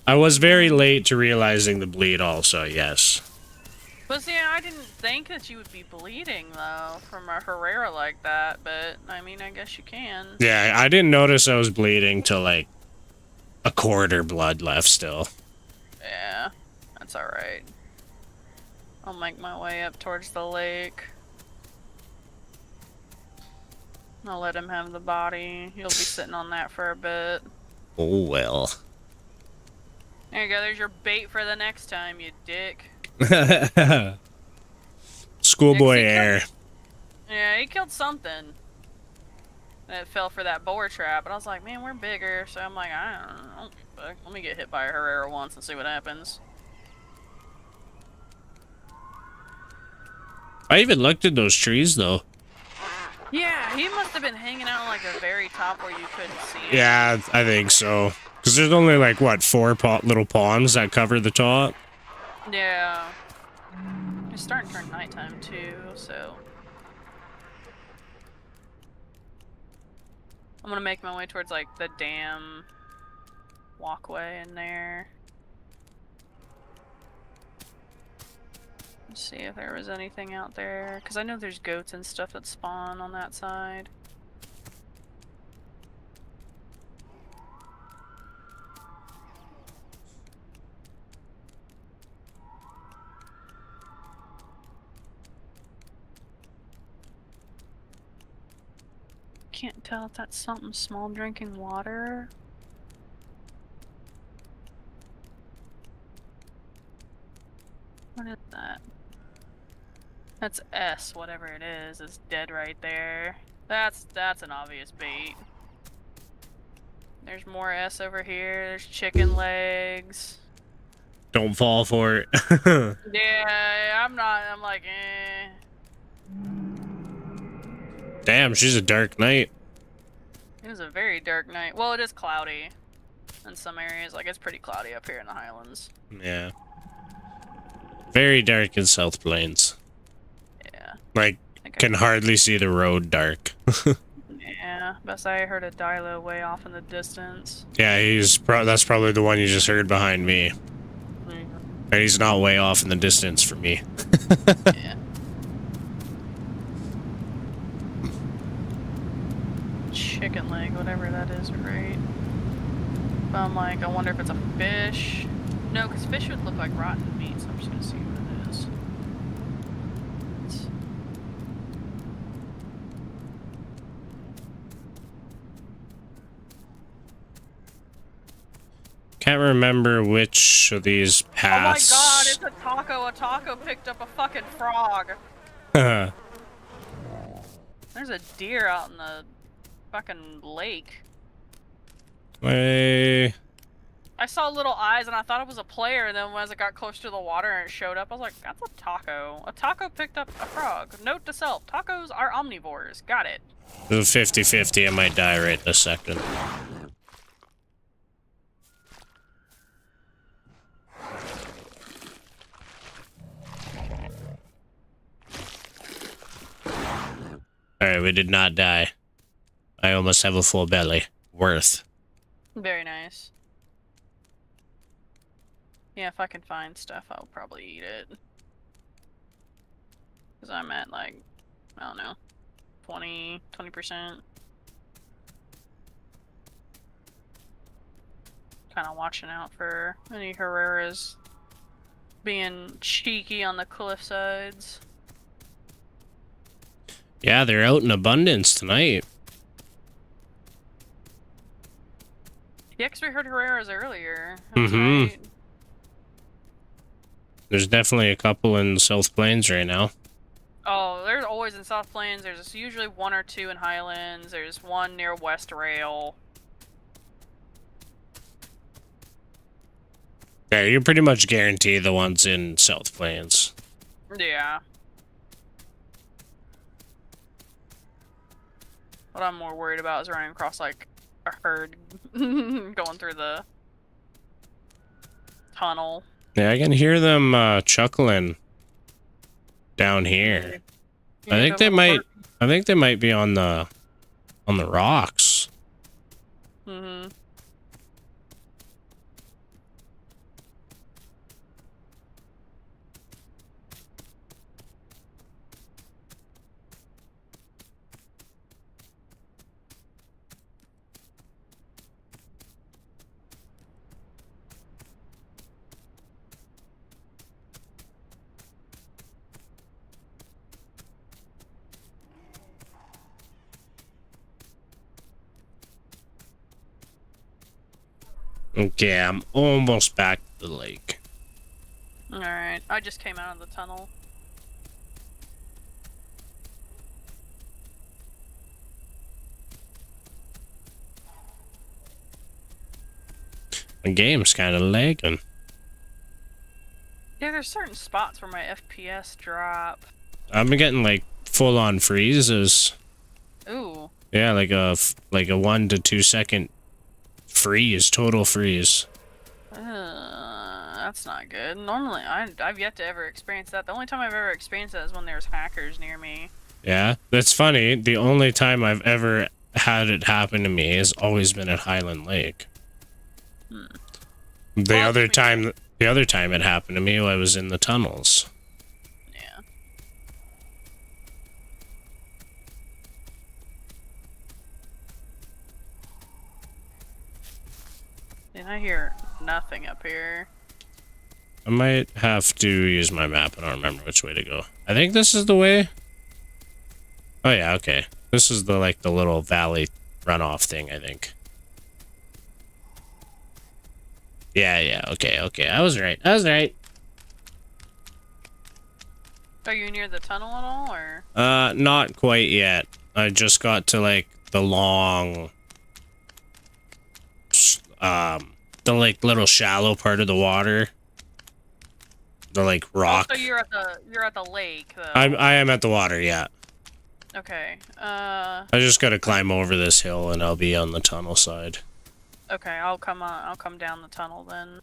B: I was very late to realizing the bleed also, yes.
A: But see, I didn't think that you would be bleeding, though, from a Herrera like that, but, I mean, I guess you can.
B: Yeah, I didn't notice I was bleeding till, like, a quarter blood left still.
A: Yeah, that's alright. I'll make my way up towards the lake. I'll let him have the body. You'll be sitting on that for a bit.
B: Oh, well.
A: There you go, there's your bait for the next time, you dick.
B: Schoolboy air.
A: Yeah, he killed something that fell for that boar trap, but I was like, man, we're bigger, so I'm like, I don't know. Let me get hit by a Herrera once and see what happens.
B: I even looked at those trees, though.
A: Yeah, he must have been hanging out like the very top where you couldn't see him.
B: Yeah, I think so. Because there's only, like, what, 4 little ponds that cover the top?
A: Yeah. It's starting to turn nighttime, too, so... I'm gonna make my way towards, like, the dam walkway in there. Let's see if there was anything out there, because I know there's goats and stuff that spawn on that side. can't tell if that's something small drinking water. What is that? That's S, whatever it is. It's dead right there. That's an obvious bait. There's more S over here. There's chicken legs.
B: Don't fall for it.
A: Yeah, I'm not. I'm like, eh.
B: Damn, she's a dark night.
A: It was a very dark night. Well, it is cloudy in some areas. Like, it's pretty cloudy up here in the Highlands.
B: Yeah. Very dark in South Plains.
A: Yeah.
B: Like, can hardly see the road dark.
A: Yeah, best I heard a Dilo way off in the distance.
B: Yeah, that's probably the one you just heard behind me. And he's not way off in the distance from me.
A: Yeah. Chicken leg, whatever that is, right? But I'm like, I wonder if it's a fish. No, because fish would look like rotten meat, so I'm just gonna see what it is.
B: Can't remember which of these paths.
A: Oh my god, it's a taco! A taco picked up a fucking frog! There's a deer out in the fucking lake.
B: Way.
A: I saw little eyes and I thought it was a player, and then as it got close to the water and it showed up, I was like, that's a taco. A taco picked up a frog. Note to self, tacos are omnivores. Got it.
B: It's a 50-50, I might die right in a second. Alright, we did not die. I almost have a full belly. Worth.
A: Very nice. Yeah, if I can find stuff, I'll probably eat it. Because I'm at, like, I don't know, 20%. Kind of watching out for any Herreras being cheeky on the cliff sides.
B: Yeah, they're out in abundance tonight.
A: Yeah, because we heard Herreras earlier.
B: Mm-hmm.
A: Right.
B: There's definitely a couple in South Plains right now.
A: Oh, there's always in South Plains. There's usually one or two in Highlands. There's one near West Rail.
B: Yeah, you pretty much guarantee the ones in South Plains.
A: Yeah. What I'm more worried about is running across, like, a herd going through the tunnel.
B: Yeah, I can hear them chuckling down here. I think they might be on the rocks.
A: Mm-hmm.
B: Okay, I'm almost back to the lake.
A: Alright, I just came out of the tunnel.
B: The game's kind of lagging.
A: Yeah, there's certain spots where my FPS drop.
B: I've been getting like full-on freezes.
A: Ooh.
B: Yeah, like a 1 to 2 second freeze, total freeze.
A: That's not good. Normally, I've yet to ever experience that. The only time I've ever experienced that is when there's hackers near me.
B: Yeah, that's funny. The only time I've ever had it happen to me has always been at Highland Lake. The other time it happened to me, I was in the tunnels.
A: Yeah. And I hear nothing up here.
B: I might have to use my map. I don't remember which way to go. I think this is the way. Oh yeah, okay. This is the like the little valley runoff thing, I think. Yeah, okay. I was right.
A: Are you near the tunnel at all, or?
B: Not quite yet. I just got to like the long the like little shallow part of the water. The like rock.
A: Oh, so you're at the lake though.
B: I am at the water, yeah.
A: Okay.
B: I just gotta climb over this hill and I'll be on the tunnel side.
A: Okay, I'll come down the tunnel then.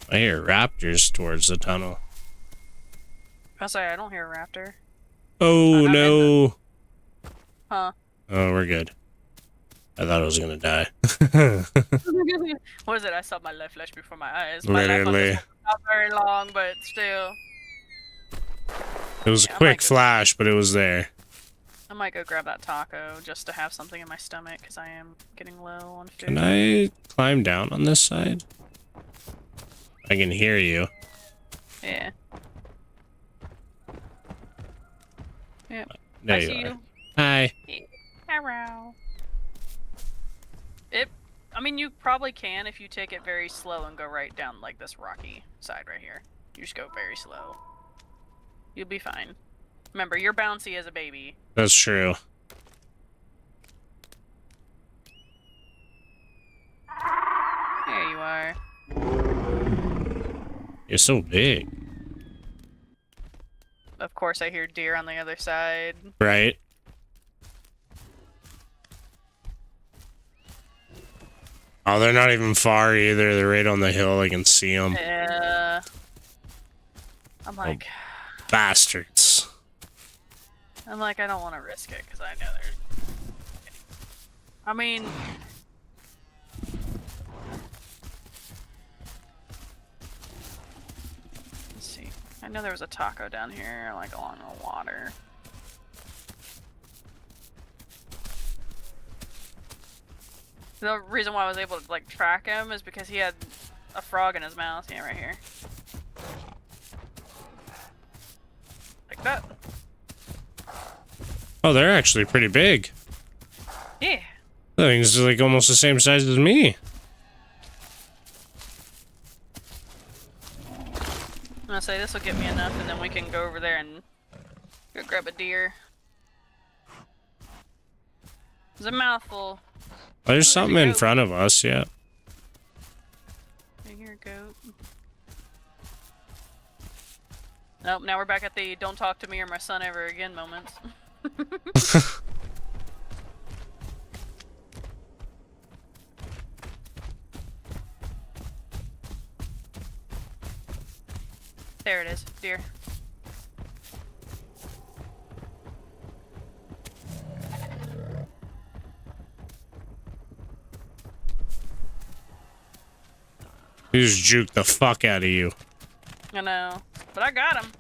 B: I hear raptors towards the tunnel.
A: I'm sorry, I don't hear a raptor.
B: Oh no.
A: Huh.
B: Oh, we're good. I thought I was gonna die.
A: What is it? I saw my life flash before my eyes.
B: Literally.
A: Not very long, but still.
B: It was a quick flash, but it was there.
A: I might go grab that taco just to have something in my stomach because I am getting low on food.
B: Can I climb down on this side? I can hear you.
A: Yeah. Yep.
B: There
A: I
B: you
A: see
B: are.
A: you.
B: Hi.
A: Hello. I mean, you probably can if you take it very slow and go right down like this rocky side right here. You just go very slow. You'll be fine. Remember, you're bouncy as a baby.
B: That's true.
A: There you are.
B: You're so big.
A: Of course, I hear deer on the other side.
B: Right? Oh, they're not even far either. They're right on the hill. I can see them.
A: Yeah. I'm like...
B: Oh, bastards.
A: I'm like, I don't want to risk it, because I know they're... I mean... Let's see. I know there was a taco down here, like, along the water. The reason why I was able to, like, track him is because he had a frog in his mouth. Yeah, right here. Like that.
B: Oh, they're actually pretty big.
A: Yeah.
B: That thing's like almost the same size as me.
A: I'm gonna say this will get me enough, and then we can go over there and go grab a deer. It's a mouthful.
B: There's something in front of us, yeah.
A: Here, goat. Nope, now we're back at the don't talk to me or my son ever again moments. There it is, deer.
B: He just juked the fuck out of you.
A: I know, but I got him.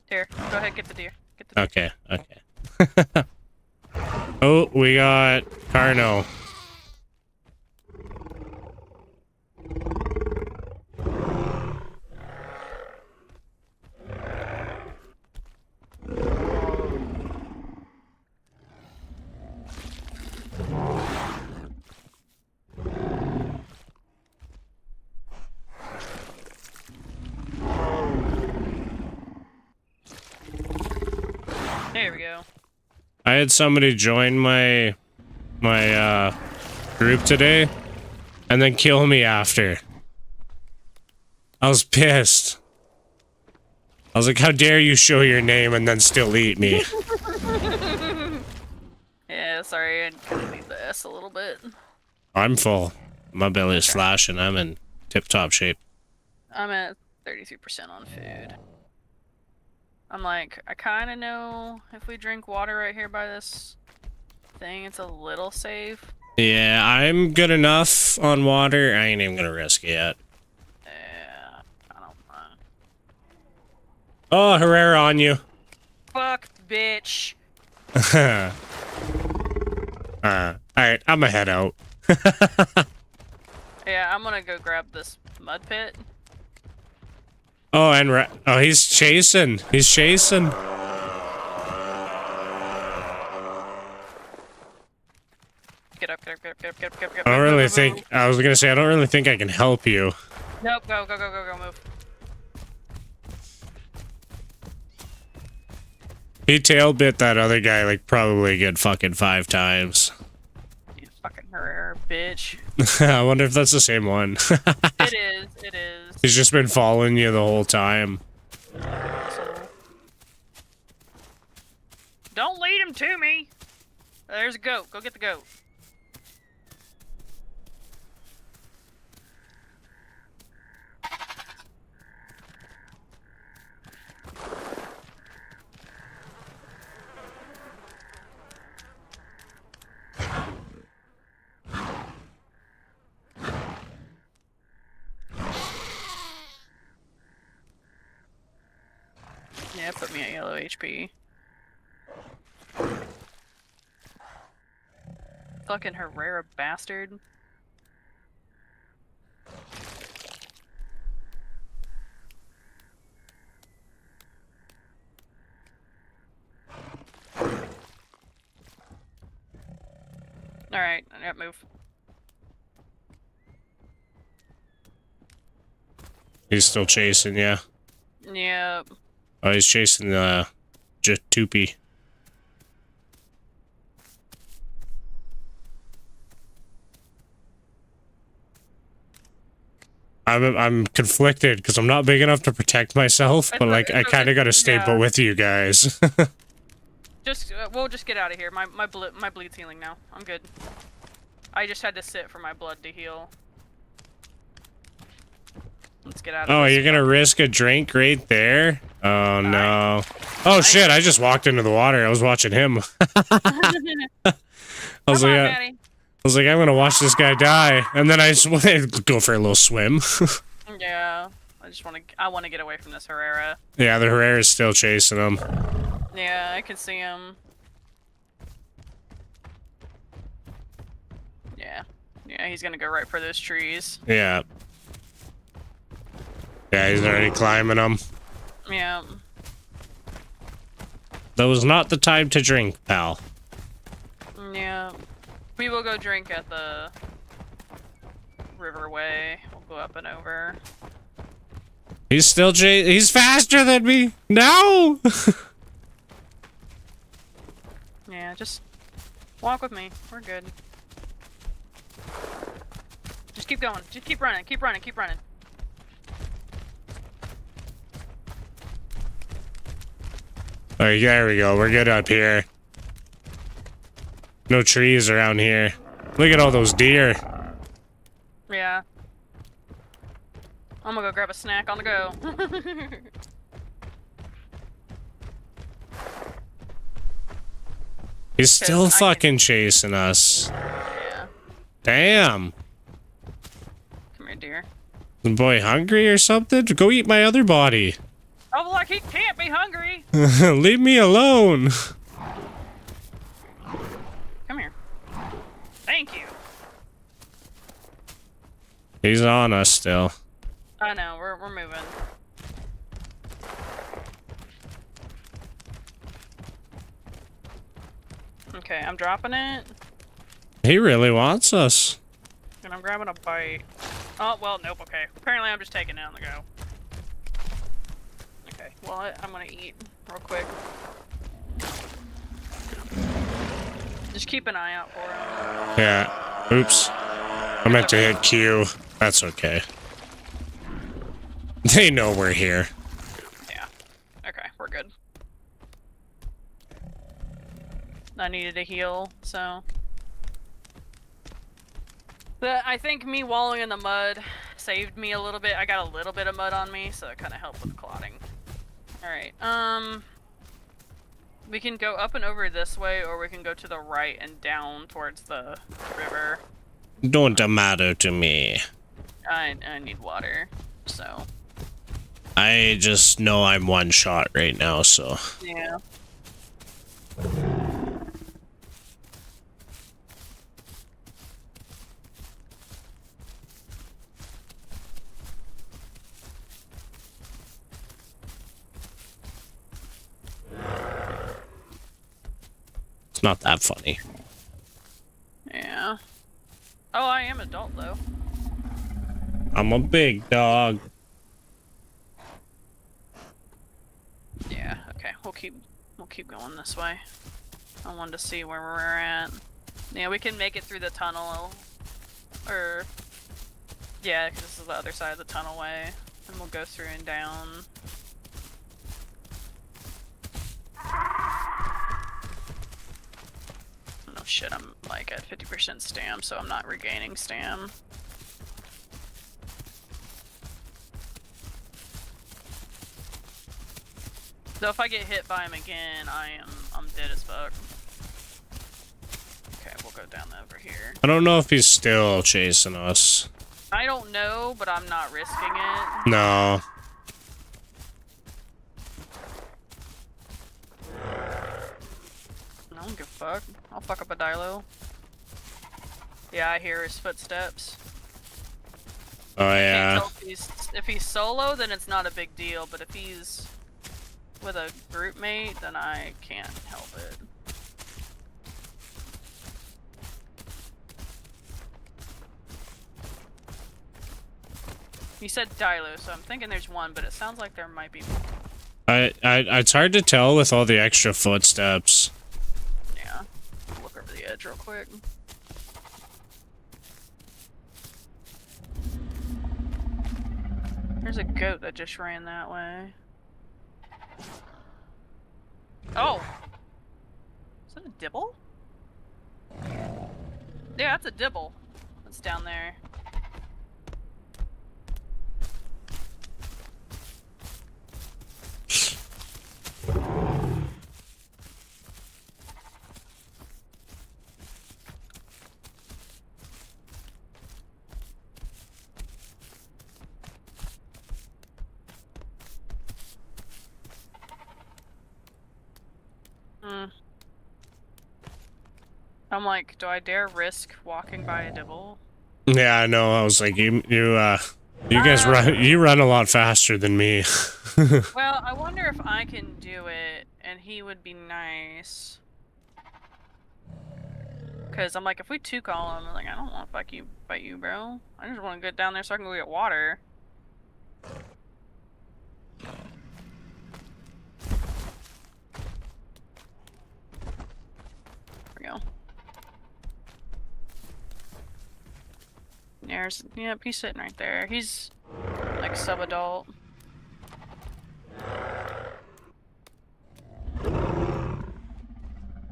A: Here, go ahead, get the deer. Get the deer.
B: Okay. Oh, we got Carno.
A: There we go.
B: I had somebody join my group today and then kill me after. I was pissed. I was like, how dare you show your name and then still eat me?
A: Yeah, sorry, I kind of need the S a little bit.
B: I'm full. My belly is flashing. I'm in tip-top shape.
A: I'm at 33% on food. I'm like, I kind of know if we drink water right here by this thing, it's a little safe.
B: Yeah, I'm good enough on water. I ain't even gonna risk it yet.
A: Yeah, I don't mind.
B: Oh, Herrera on you.
A: Fuck, bitch.
B: Alright, I'm gonna head out.
A: Yeah, I'm gonna go grab this mud pit.
B: Oh, and he's chasing. He's chasing.
A: Get up, get up, get up, get up, get up, get up, get up.
B: I don't
A: move,
B: really
A: move,
B: think.
A: move.
B: I was gonna say I don't really think I can help you.
A: Nope, go, go, go, go, go, move.
B: He tail bit that other guy like probably a good fucking 5 times.
A: You fucking Herrera, bitch.
B: I wonder if that's the same one.
A: It is, it is.
B: He's just been following you the whole time.
A: Don't lead him to me. There's a goat. Go get the goat. Yeah, put me at yellow HP. Fucking Herrera bastard. Alright, I gotta move.
B: He's still chasing, yeah.
A: Yep.
B: Oh, he's chasing the Jatupi. I'm conflicted because I'm not big enough to protect myself, but like I kind of got to stay put with you guys.
A: We'll just get out of here. My bleed's healing now. I'm good. I just had to sit for my blood to heal. Let's get out of
B: Oh,
A: this.
B: you're gonna risk a drink right there? Oh no. Oh shit, I just walked into the water. I was watching him. I was like, I'm gonna watch this guy die. And then I just want to go for a little swim.
A: Yeah. I want to get away from this Herrera.
B: Yeah, the Herrera's still chasing him.
A: Yeah, I can see him. Yeah. Yeah, he's gonna go right for those trees.
B: Yeah. Yeah, he's already climbing them.
A: Yeah.
B: That was not the time to drink, pal.
A: Yeah. We will go drink at the riverway. We'll go up and over.
B: He's still he's faster than me. No.
A: Yeah, just walk with me. We're good. Just keep going. Just keep running. Keep running. Keep running.
B: Alright, there we go. We're good up here. No trees around here. Look at all those deer.
A: Yeah. I'm gonna go grab a snack on the go.
B: He's still fucking chasing us.
A: Yeah.
B: Damn.
A: Come here, dear.
B: The boy hungry or something? Go eat my other body.
A: Oh, like he can't be hungry.
B: Leave me alone.
A: Come here. Thank you.
B: He's on us still.
A: I know, we're moving. Okay, I'm dropping it.
B: He really wants us.
A: And I'm grabbing a bite. Oh, well, nope, okay. Apparently I'm just taking it on the go. Okay, well, I'm gonna eat real quick. Just keep an eye out for him.
B: Yeah. Oops. I meant to hit Q. That's okay. They know we're here.
A: Yeah. Okay, we're good. I needed to heal, so... I think me wallowing in the mud saved me a little bit. I got a little bit of mud on me, so it kind of helped with clotting. Alright, we can go up and over this way, or we can go to the right and down towards the river.
B: Don't matter to me.
A: I need water, so...
B: I just know I'm one shot right now, so.
A: Yeah.
B: It's not that funny.
A: Yeah. Oh, I am adult though.
B: I'm a big dog.
A: Yeah, okay. We'll keep going this way. I wanted to see where we're at. Yeah, we can make it through the tunnel. Or yeah, because this is the other side of the tunnel way. And we'll go through and down. Oh shit, I'm like at 50% stam, so I'm not regaining stam. So if I get hit by him again, I'm dead as fuck. Okay, we'll go down over here.
B: I don't know if he's still chasing us.
A: I don't know, but I'm not risking it.
B: No.
A: I don't give a fuck. I'll fuck up a Dilo. Yeah, I hear his footsteps.
B: Oh yeah.
A: If he's solo, then it's not a big deal, but if he's with a group mate, then I can't help it. You said Dilo, so I'm thinking there's one, but it sounds like there might be more.
B: It's hard to tell with all the extra footsteps.
A: Yeah. Look over the edge real quick. There's a goat that just ran that way. Oh! Is that a dibble? Yeah, that's a dibble. That's down there. I'm like, do I dare risk walking by a dibble?
B: Yeah, I know. I was like, you guys run a lot faster than me.
A: Well, I wonder if I can do it, and he would be nice. Cause I'm like, if we two-call him, I'm like, I don't want to fight you, bro. I just want to get down there so I can go get water. There we go. Yep, he's sitting right there. He's like sub-adult.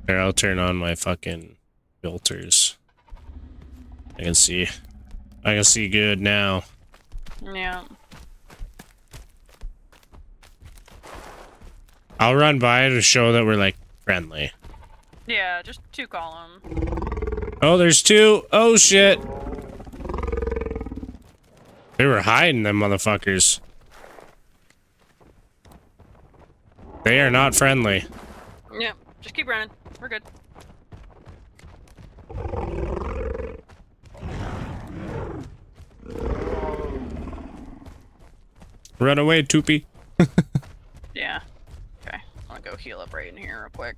B: Here, I'll turn on my fucking filters. I can see good now.
A: Yeah.
B: I'll run by to show that we're like friendly.
A: Yeah, just two-call him.
B: Oh, there's two. Oh shit. They were hiding, them motherfuckers. They are not friendly.
A: Yeah, just keep running. We're good.
B: Run away, Toopy.
A: Yeah. Okay. I'm gonna go heal up right in here real quick.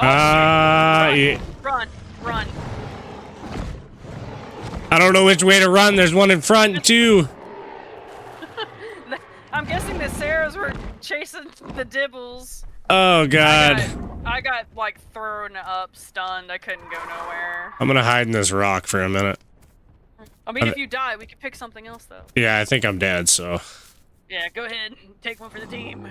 B: Yeah.
A: Run.
B: I don't know which way to run. There's one in front, too.
A: I'm guessing the Sarahs were chasing the dibbles.
B: Oh, God.
A: I got like thrown up, stunned. I couldn't go nowhere.
B: I'm gonna hide in this rock for a minute.
A: I mean, if you die, we could pick something else, though.
B: Yeah, I think I'm dead, so.
A: Yeah, go ahead and take one for the team.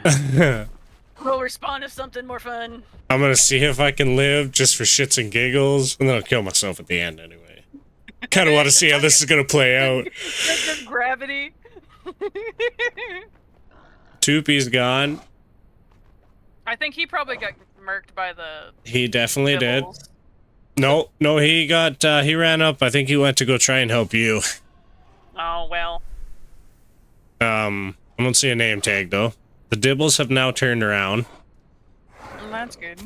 A: We'll respawn if something more fun.
B: I'm gonna see if I can live just for shits and giggles, and then I'll kill myself at the end anyway. Kind of want to see how this is gonna play out.
A: Just gravity.
B: Toopy's gone.
A: I think he probably got murked by the.
B: He definitely
A: dibbles.
B: did. No, he got, he ran up. I think he went to go try and help you.
A: Oh, well.
B: I don't see a name tag, though. The dibbles have now turned around.
A: That's good.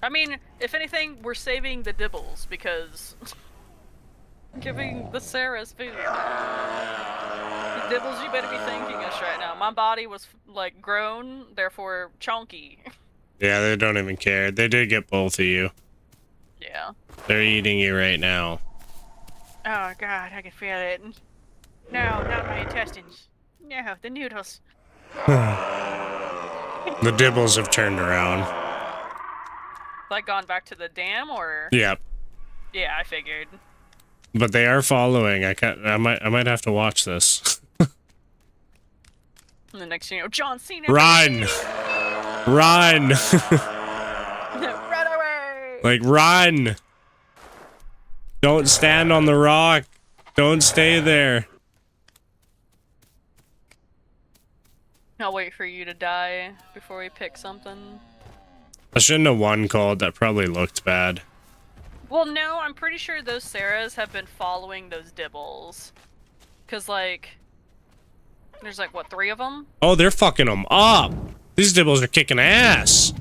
A: I mean, if anything, we're saving the dibbles because giving the Sarah's food. The dibbles, you better be thanking us right now. My body was like grown, therefore chunky.
B: Yeah, they don't even care. They did get both of you.
A: Yeah.
B: They're eating you right now.
A: Oh god, I can feel it. No, not my intestines. No, the noodles.
B: The dibbles have turned around.
A: Like gone back to the dam, or?
B: Yep.
A: Yeah, I figured.
B: But they are following. I might have to watch this.
A: And the next thing you know, John Cena.
B: Run! Run!
A: Run away!
B: Like, run! Don't stand on the rock. Don't stay there.
A: I'll wait for you to die before we pick something.
B: I shouldn't have won cold. That probably looked bad.
A: Well, no, I'm pretty sure those Sarahs have been following those dibbles. Cause like, there's like, what, 3 of them?
B: Oh, they're fucking them up. These dibbles are kicking ass.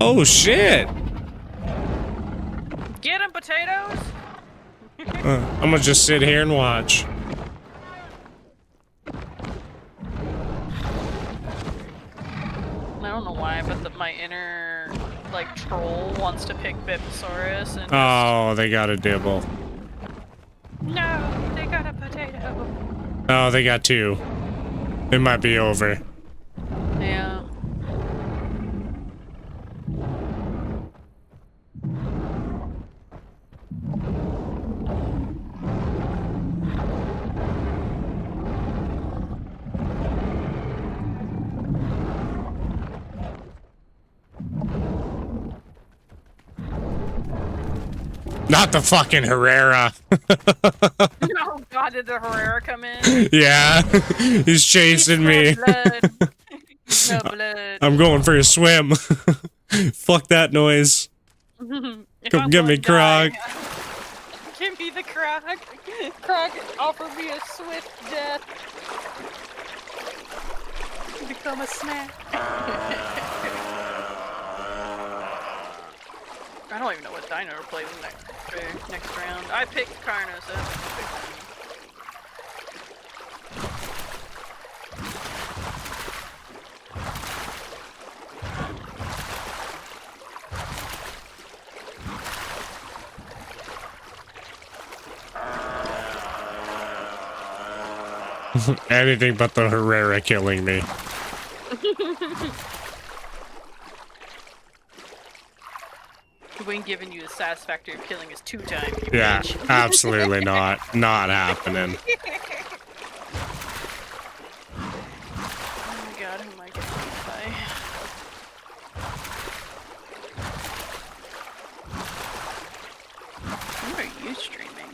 B: Oh, shit.
A: Get 'em, potatoes!
B: I'm gonna just sit here and watch.
A: I don't know why, but my inner, like, troll wants to pick Biposaurus and
B: Oh, they got a dibble.
A: No, they got a potato.
B: Oh, they got 2. It might be over.
A: Yeah.
B: Not the fucking Herrera.
A: Oh god, did the Herrera come in?
B: Yeah, he's chasing me.
A: Blood. No blood.
B: I'm going for a swim. Fuck that noise. Come get me, Krog.
A: Give me the Krog. Krog, offer me a swift death. Become a snack. I don't even know what dino to play next round. I picked Carno, so that's a big one.
B: Anything but the Herrera killing me.
A: We ain't giving you the satisfactory of killing us 2 times, you
B: Yeah,
A: bitch.
B: absolutely not. Not happening.
A: Oh my god, who am I getting hit by? When are you streaming?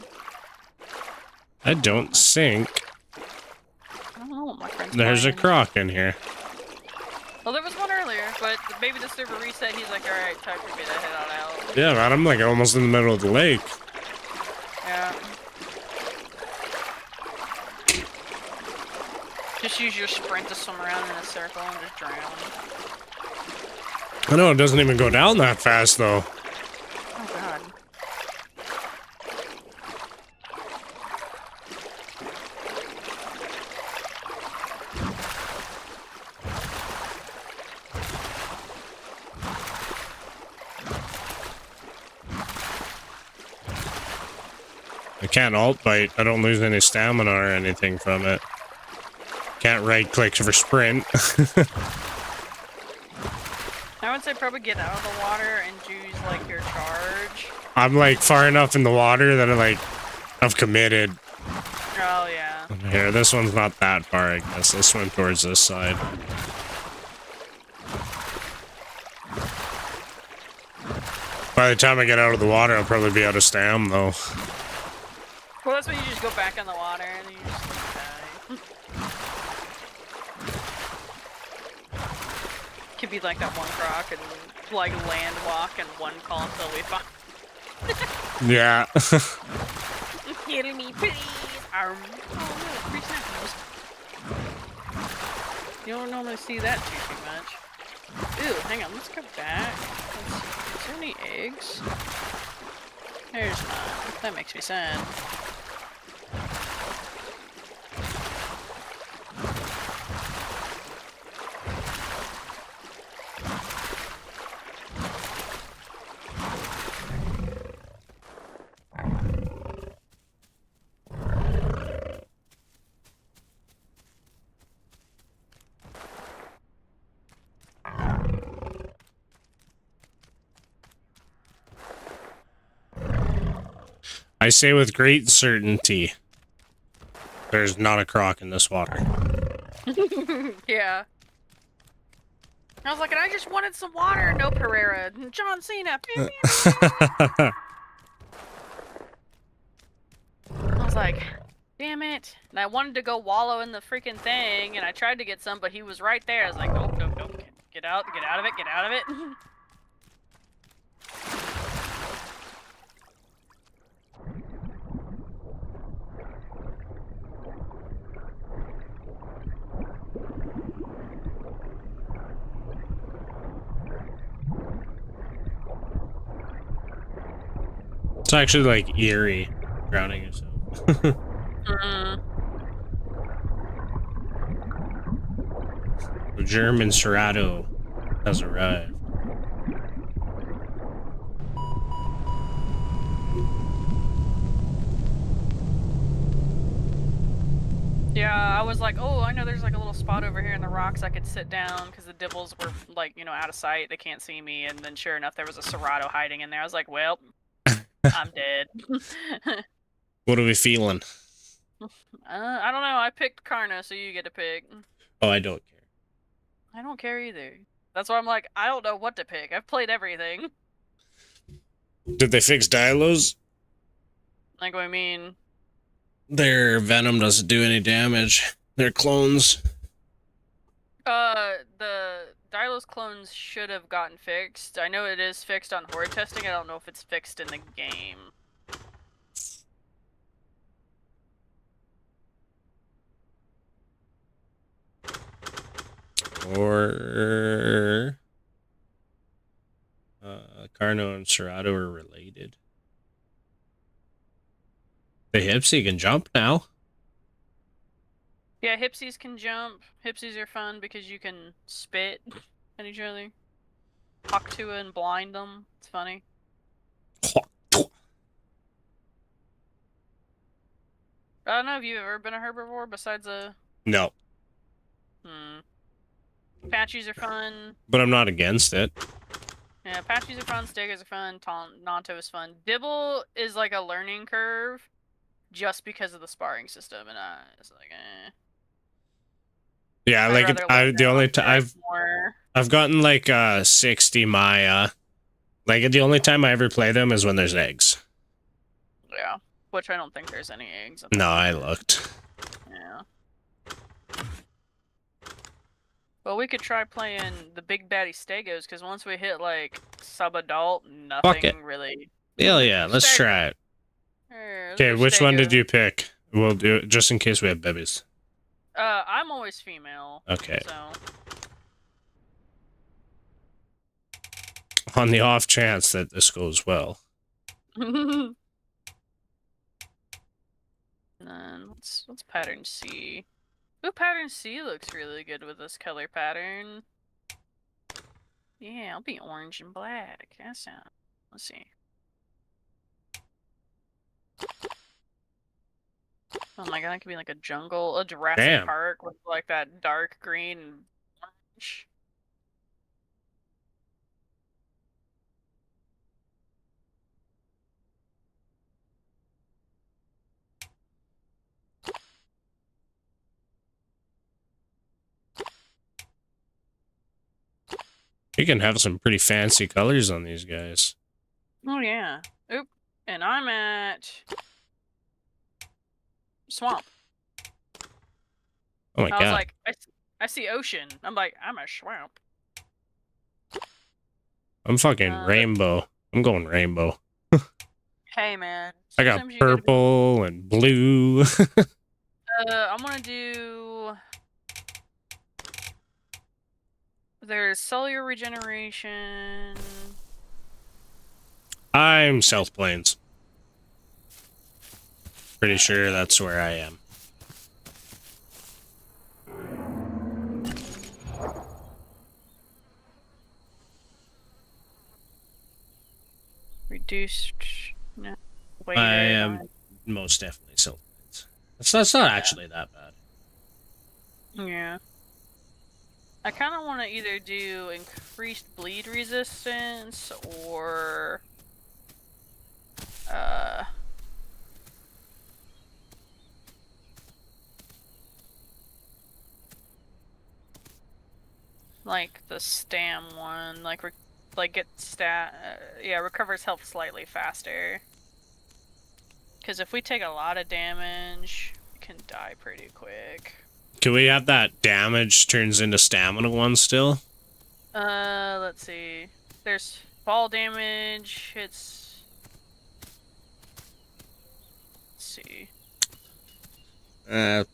B: I don't think
A: I don't know what my friend's
B: there's a
A: playing.
B: croc in here.
A: Well, there was one earlier, but maybe the server reset. He's like, alright, time for me to head on out.
B: Yeah, man, I'm like almost in the middle of the lake.
A: Yeah. Just use your sprint to swim around in a circle and just drown.
B: I know, it doesn't even go down that fast, though.
A: Oh god.
B: I can't alt bite. I don't lose any stamina or anything from it. Can't right click for sprint.
A: I would say probably get out of the water and use like your charge.
B: I'm like far enough in the water that I've committed.
A: Oh yeah.
B: Here, this one's not that far, I guess. Let's swim towards this side. By the time I get out of the water, I'll probably be out of stam, though.
A: Well, that's when you just go back in the water and then you just die. be like that one croc and like land walk and one call until we find.
B: Yeah.
A: Kill me, please. Oh no, 3 snappers. You don't normally see that too much. Ew, hang on, let's go back. Let's see. Is there any eggs? There's not. That makes me sad.
B: I say with great certainty, there's not a croc in this water.
A: Yeah. I was like, and I just wanted some water. No Pereira. John Cena. I was like, damn it. And I wanted to go wallow in the freaking thing, and I tried to get some, but he was right there. I was like, nope, nope, nope. Get out of it, get out of it.
B: It's actually like eerie drowning yourself. The German Serato has arrived.
A: Yeah, I was like, oh, I know there's like a little spot over here in the rocks I could sit down because the dibbles were like, you know, out of sight. They can't see me. And then sure enough, there was a Serato hiding in there. I was like, well, I'm dead.
B: What are we feeling?
A: I don't know. I picked Karna, so you get to pick.
B: Oh, I don't care.
A: I don't care either. That's why I'm like, I don't know what to pick. I've played everything.
B: Did they fix Dilos?
A: Like, what I mean?
B: Their venom doesn't do any damage. They're clones.
A: The Dylos clones should have gotten fixed. I know it is fixed on horde testing. I don't know if it's fixed in the game.
B: Or Carno and Serato are related. The Hipsy can jump now.
A: Yeah, Hipsies can jump. Hipsies are fun because you can spit at each other. Talk to and blind them. It's funny. I don't know if you've ever been a herbivore besides a...
B: No.
A: Apaches are fun.
B: But I'm not against it.
A: Yeah, Apaches are fun, Stegos are fun, Nanto is fun. Dibble is like a learning curve just because of the sparring system, and it's like, eh.
B: Yeah,
A: I'd
B: like the only time I've gotten like 60 Maya. Like the only time I ever play them is when there's eggs.
A: Yeah, which I don't think there's any eggs.
B: No, I looked.
A: Yeah. Well, we could try playing the big baddie Stegos, because once we hit like sub-adult, nothing really.
B: Hell yeah, let's try it. Okay, which one did you pick? We'll do it just in case we have babies.
A: I'm always female.
B: Okay.
A: So.
B: On the off chance that this goes well.
A: And then let's pattern C. Ooh, pattern C looks really good with this color pattern. Yeah, I'll be orange and black. That's let's see. Oh my god, that could be like a jungle, a Jurassic Park with like that dark green and orange.
B: You can have some pretty fancy colors on these guys.
A: Oh yeah. Oop. And I'm at swamp.
B: Oh my god.
A: I was like, I see ocean. I'm like, I'm a swamp.
B: I'm fucking rainbow. I'm going rainbow.
A: Hey, man.
B: I got
A: Sometimes you gotta be...
B: purple and blue.
A: I'm gonna do... There's cellular regeneration.
B: I'm South Plains. Pretty sure that's where I am.
A: Reduced... No, wait,
B: I am most definitely South Plains. That's not actually that bad.
A: Yeah. I kind of want to either do increased bleed resistance or... like the stam one, like get yeah, recovers health slightly faster. Because if we take a lot of damage, we can die pretty quick.
B: Can we have that damage turns into stamina one still?
A: Let's see. There's fall damage. Let's see.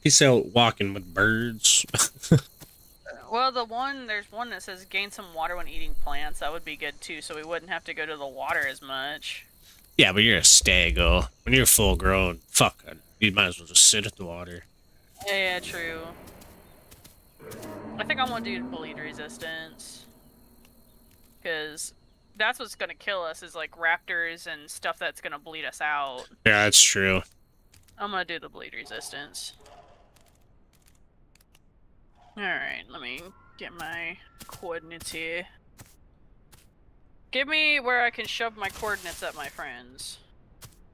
B: Peace out walking with birds.
A: Well, there's one that says gain some water when eating plants. That would be good too, so we wouldn't have to go to the water as much.
B: Yeah, but you're a Stego. When you're full grown, fuck, you might as well just sit at the water.
A: Yeah, true. I think I'm gonna do bleed resistance. Because that's what's gonna kill us is like raptors and stuff that's gonna bleed us out.
B: Yeah, that's true.
A: I'm gonna do the bleed resistance. Alright, let me get my coordinates here. Give me where I can shove my coordinates at my friends.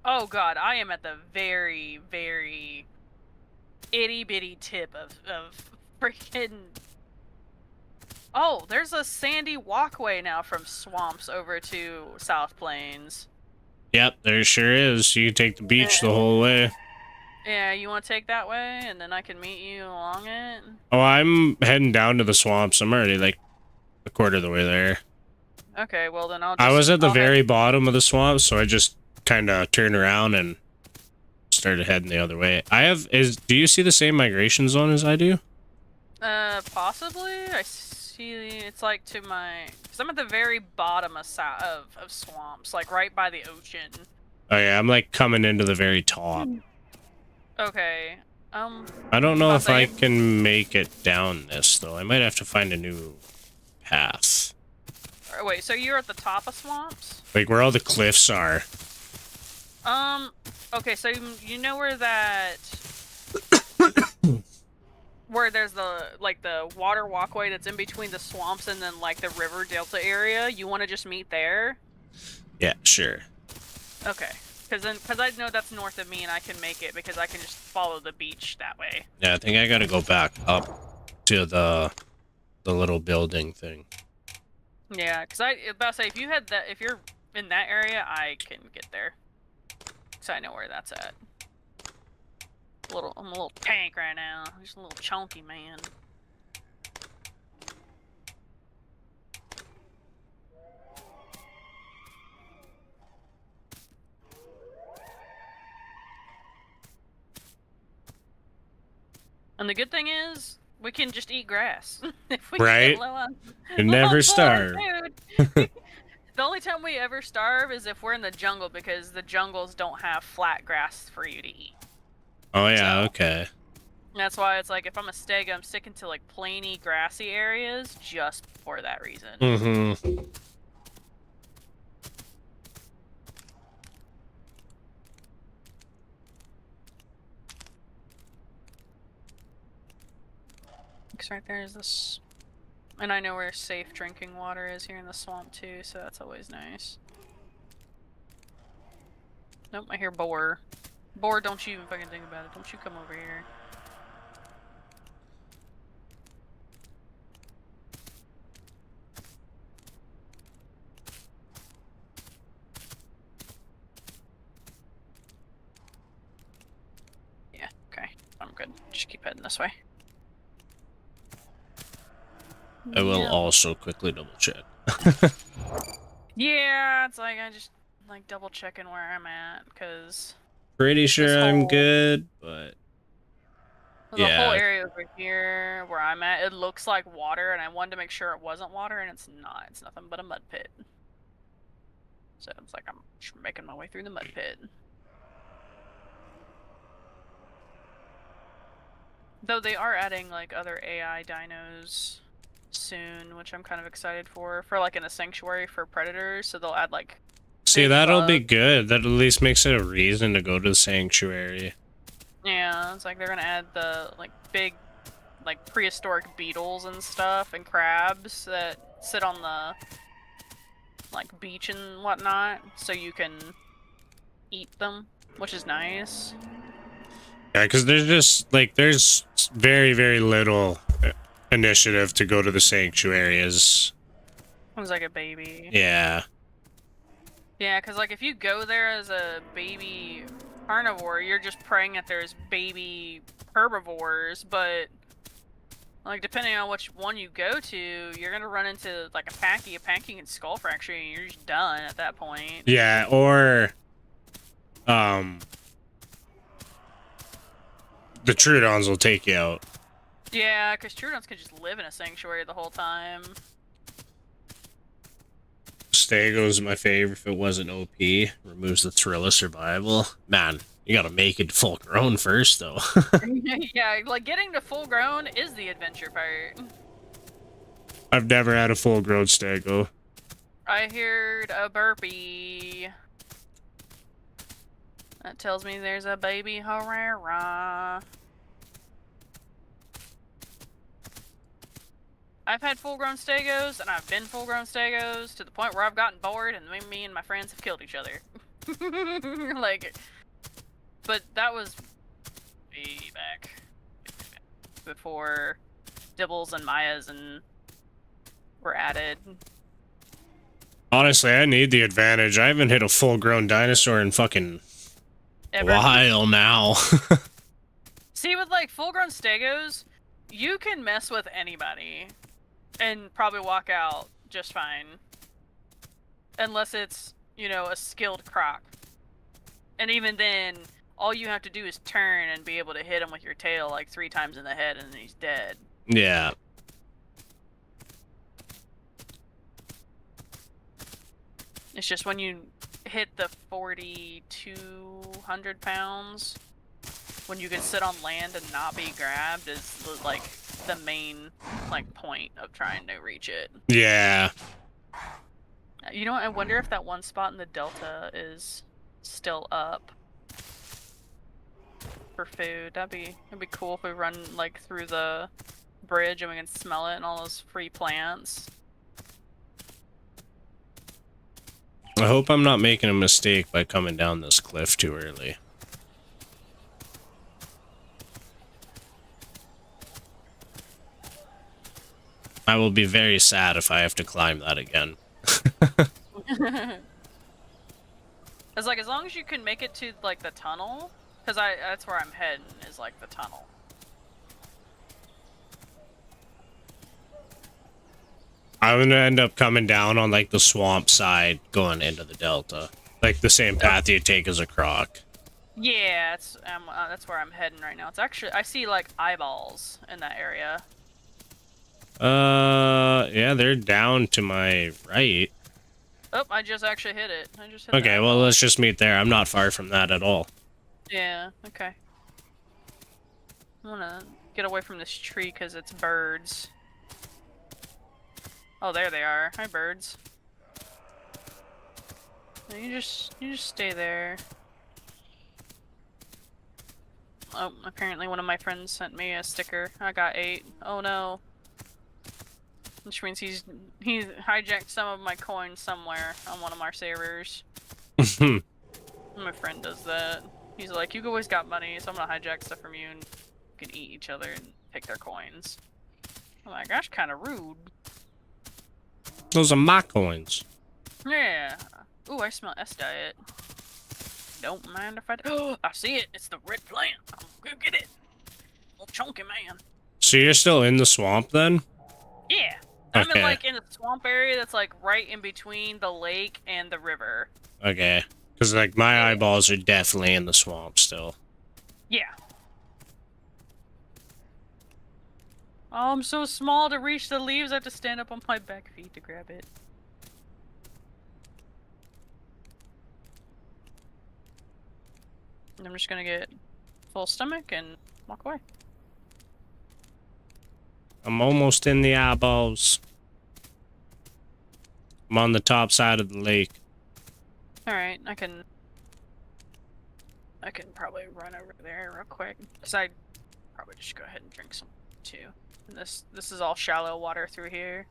A: Oh god, I am at the very, very itty-bitty tip of freaking... Oh, there's a sandy walkway now from swamps over to South Plains.
B: Yep, there sure is. You can take the beach the whole way.
A: Yeah, you want to take that way, and then I can meet you along it?
B: Oh, I'm heading down to the swamps. I'm already, like, a quarter of the way there.
A: Okay, well then I'll just...
B: I was at the very bottom of the swamp, so I just kind of turned around and started heading the other way. Do you see the same migration zone as I do?
A: Possibly? I see, it's like to my... Because I'm at the very bottom of swamps, like right by the ocean.
B: Oh yeah, I'm like coming into the very top.
A: Okay,
B: I don't know if I can make it down this, though. I might have to find a new path.
A: Wait, so you're at the top of swamps?
B: Like where all the cliffs are.
A: Okay, so you know where that... where there's the water walkway that's in between the swamps and then like the river delta area? You want to just meet there?
B: Yeah, sure.
A: Okay. Because I know that's north of me and I can make it because I can just follow the beach that way.
B: Yeah, I think I gotta go back up to the little building thing.
A: Yeah, because I about to say if you're in that area, I can get there. Because I know where that's at. I'm a little tank right now. I'm just a little chunky man. And the good thing is, we can just eat grass. If we get low on,
B: you never starve.
A: Food. The only time we ever starve is if we're in the jungle, because the jungles don't have flat grass for you to eat.
B: Oh yeah, so, okay.
A: That's why it's like, if I'm a Stego, I'm sticking to like plainy, grassy areas just for that reason.
B: Mm-hmm.
A: Right there is this, and I know where safe drinking water is here in the swamp too, so that's always nice. Nope, I hear boar. Boar, don't you even fucking think about it. Don't you come over here. Yeah, okay. I'm good. Just keep heading this way.
B: I will also quickly double check.
A: Yeah, it's like I just like double checking where I'm at because
B: Pretty
A: this
B: sure I'm
A: whole
B: good, but
A: the whole
B: yeah.
A: area over here where I'm at, it looks like water, and I wanted to make sure it wasn't water, and it's not. It's nothing but a mud pit. So it's like I'm making my way through the mud pit. Though they are adding like other AI dinos soon, which I'm kind of excited for like in a sanctuary for predators. So they'll add like
B: See,
A: big
B: that'll be
A: bugs.
B: good. That at least makes it a reason to go to the sanctuary.
A: Yeah, it's like they're gonna add the like big like prehistoric beetles and stuff and crabs that sit on the like beach and whatnot, so you can eat them, which is nice.
B: Yeah, because there's just like there's very very little initiative to go to the sanctuary. As
A: It was like a baby.
B: yeah,
A: Yeah, because like if you go there as a baby carnivore, you're just praying that there's baby herbivores, but like depending on which one you go to, you're gonna run into like a packy and skull fracture, and you're just done at that point.
B: yeah, or um, the Trudons will take you out.
A: Yeah, because Trudons can just live in a sanctuary the whole time.
B: Stego's my favorite if it wasn't OP. Removes the thrill of survival. Man, you gotta make it full grown first, though.
A: Yeah, like getting to full grown is the adventure part.
B: I've never had a full grown Stego.
A: I heard a burpee. That tells me there's a baby Herrera. I've had full-grown Stegos, and I've been full-grown Stegos to the point where I've gotten bored, and me and my friends have killed each other. Like, but that was way back before Dibbles and Mayas and were added.
B: Honestly, I need the advantage. I haven't hit a full grown dinosaur in fucking a while now.
A: See, with like full-grown Stegos, you can mess with anybody and probably walk out just fine. Unless it's, you know, a skilled croc. And even then, all you have to do is turn and be able to hit him with your tail like 3 times in the head and then he's dead.
B: Yeah.
A: It's just when you hit the 4,200 pounds, when you can sit on land and not be grabbed is like the main like point of trying to reach it.
B: Yeah.
A: You know what? I wonder if that one spot in the delta is still up for food. That'd be cool if we run like through the bridge and we can smell it and all those free plants.
B: I hope I'm not making a mistake by coming down this cliff too early. I will be very sad if I have to climb that again.
A: It's like as long as you can make it to like the tunnel, because that's where I'm heading is like the tunnel.
B: I'm gonna end up coming down on like the swamp side going into the delta. Like the same path you take as a croc.
A: Yeah, that's where I'm heading right now. It's actually, I see like eyeballs in that area.
B: Yeah, they're down to my right.
A: Oh, I just actually hit it. I just hit
B: Okay, well, let's just meet there. I'm not far from that at all.
A: Yeah, okay. I wanna get away from this tree because it's birds. Oh, there they are. Hi, birds. You just stay there. Oh, apparently one of my friends sent me a sticker. I got 8. Oh no. Which means he's hijacked some of my coins somewhere on one of our servers. My friend does that. He's like, you always got money, so I'm gonna hijack stuff from you and you can eat each other and take their coins. I'm like, that's kind of rude.
B: Those are my coins.
A: Yeah. Ooh, I smell S-Diet. Don't mind if I do. Oh, I see it. It's the red plant. I'm gonna go get it. Little chunky man.
B: So you're still in the swamp then?
A: Yeah. I'm in
B: Okay.
A: like in a swamp area that's like right in between the lake and the river.
B: Okay. Because like my
A: Yeah.
B: eyeballs are definitely in the swamp still.
A: Yeah. Oh, I'm so small to reach the leaves. I have to stand up on my back feet to grab it. And I'm just gonna get full stomach and walk away.
B: I'm almost in the eyeballs. I'm on the top side of the lake.
A: Alright, I can probably run over there real quick. Cause I'd probably just go ahead and drink some too. And this is all shallow water through here.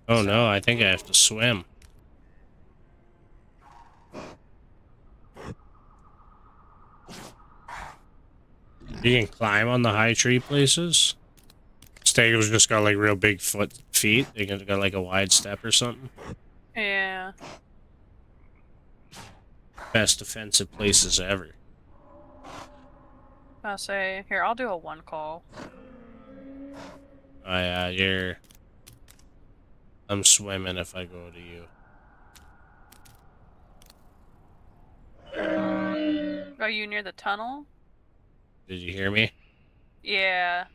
B: Oh
A: So.
B: no, I think I have to swim. You can climb on the high tree places. Stego's just got like real big feet. They got like a wide step or something.
A: Yeah.
B: Best defensive places ever.
A: I'll say, here, I'll do a one call.
B: Oh yeah, you're... I'm swimming if I go to you.
A: Are you near the tunnel?
B: Did you hear me?
A: Yeah.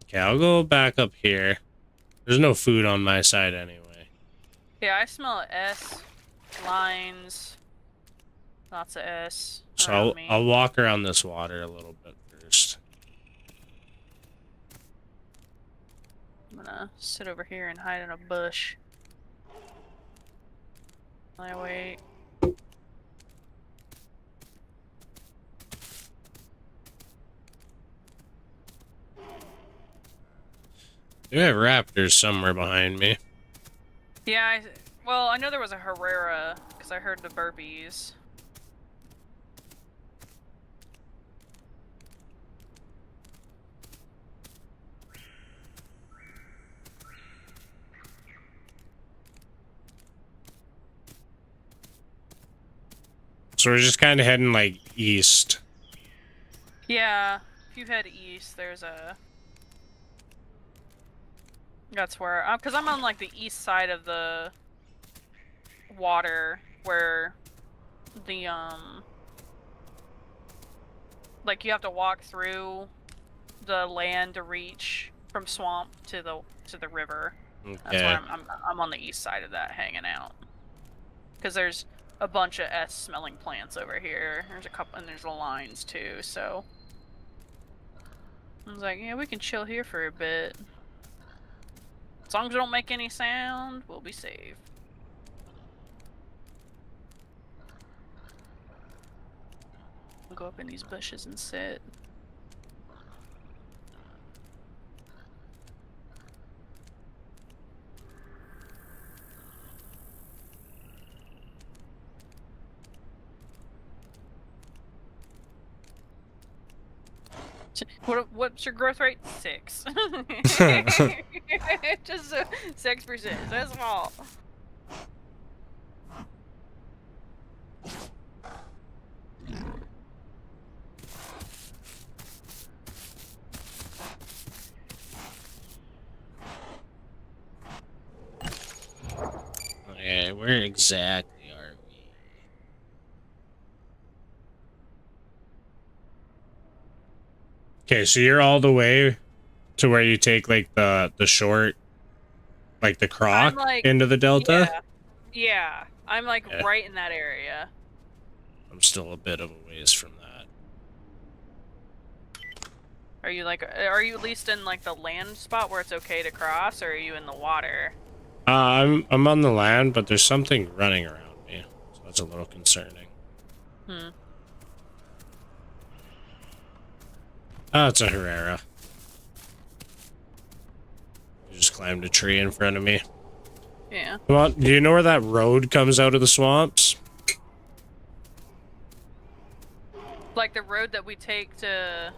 B: Okay, I'll go back up here. There's no food on my side anyway.
A: Yeah, I smell S. Lines. Lots of S.
B: So I'll walk around this water a little bit first.
A: I'm gonna sit over here and hide in a bush. I wait.
B: You have raptors somewhere behind me.
A: Yeah, well, I know there was a Herrera, because I heard the burpees.
B: So we're just kind of heading like east.
A: Yeah, if you head east, there's a... That's where... Because I'm on, like, the east side of the water, where the, like, you have to walk through the land to reach from swamp to the river.
B: Okay.
A: That's where I'm on the east side of that, hanging out. Because there's a bunch of S-smelling plants over here. There's a couple, and there's the lines too, so... I was like, yeah, we can chill here for a bit. As long as we don't make any sound, we'll be safe. I'll go up in these bushes and sit. What's your growth rate? 6. Just 6%. That's small.
B: Okay, where exactly are we? Okay, so you're all the way to where you take like the short, like the croc
A: like,
B: into the delta?
A: Yeah. I'm like right in that area.
B: I'm still a bit of a ways from that.
A: Are you at least in like the land spot where it's okay to cross, or are you in the water?
B: I'm on the land, but there's something running around me, so that's a little concerning. Oh, it's a Herrera. You just climbed a tree in front of me.
A: Yeah.
B: Come on, do you know where that road comes out of the swamps?
A: Like the road that we take to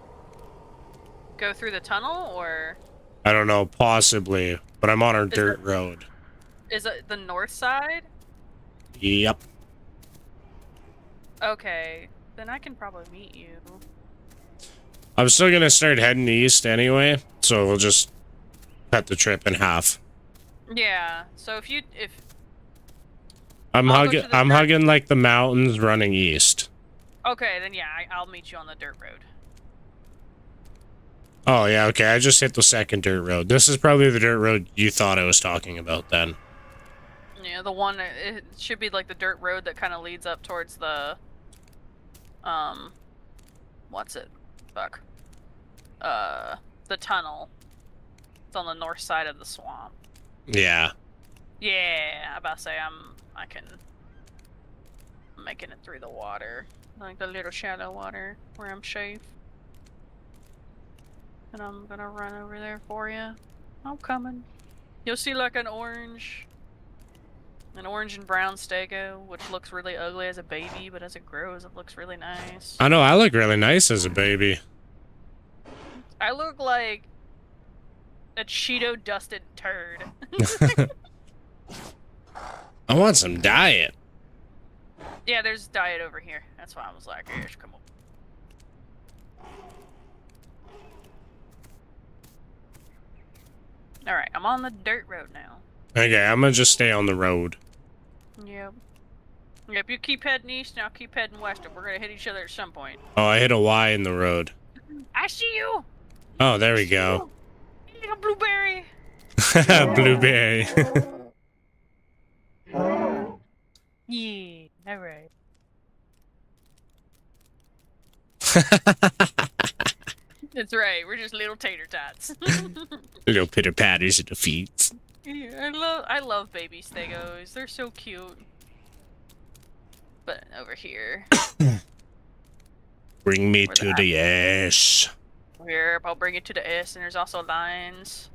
A: go through the tunnel, or?
B: I don't know, possibly, but I'm on a dirt road.
A: Is it the north side?
B: Yep.
A: Okay, then I can probably meet you.
B: I'm still gonna start heading east anyway, so we'll just cut the trip in half.
A: Yeah. So if
B: I'm
A: I'll go to the
B: I'm
A: dirt-
B: hugging like the mountains running east.
A: Okay, then yeah, I'll meet you on the dirt road.
B: Oh yeah, okay. I just hit the second dirt road. This is probably the dirt road you thought I was talking about then.
A: Yeah, the one, it should be like the dirt road that kind of leads up towards the, what's it? Fuck. The tunnel. It's on the north side of the swamp.
B: Yeah.
A: Yeah, I'm about to say I'm making it through the water. Like the little shallow water where I'm safe. And I'm gonna run over there for you. I'm coming. You'll see like an orange and brown Stego, which looks really ugly as a baby, but as it grows, it looks really nice.
B: I know, I look really nice as a baby.
A: I look like a Cheeto-dusted turd.
B: I want some diet.
A: Yeah, there's diet over here. That's why I was like, here, come on. Alright, I'm on the dirt road now.
B: Okay, I'm gonna just stay on the road.
A: Yep. Yep, you keep heading east and I'll keep heading west, and we're gonna hit each other at some point.
B: Oh, I hit a Y in the road.
A: I see you!
B: Oh, there we go.
A: Little blueberry!
B: Blueberry.
A: Yeah, alright. That's right, we're just little tater tots.
B: Little pitter patters at the feet.
A: Yeah, I love baby Stegos. They're so cute. But over here.
B: Bring me to the S.
A: Here, I'll bring it to the S, and there's also lines.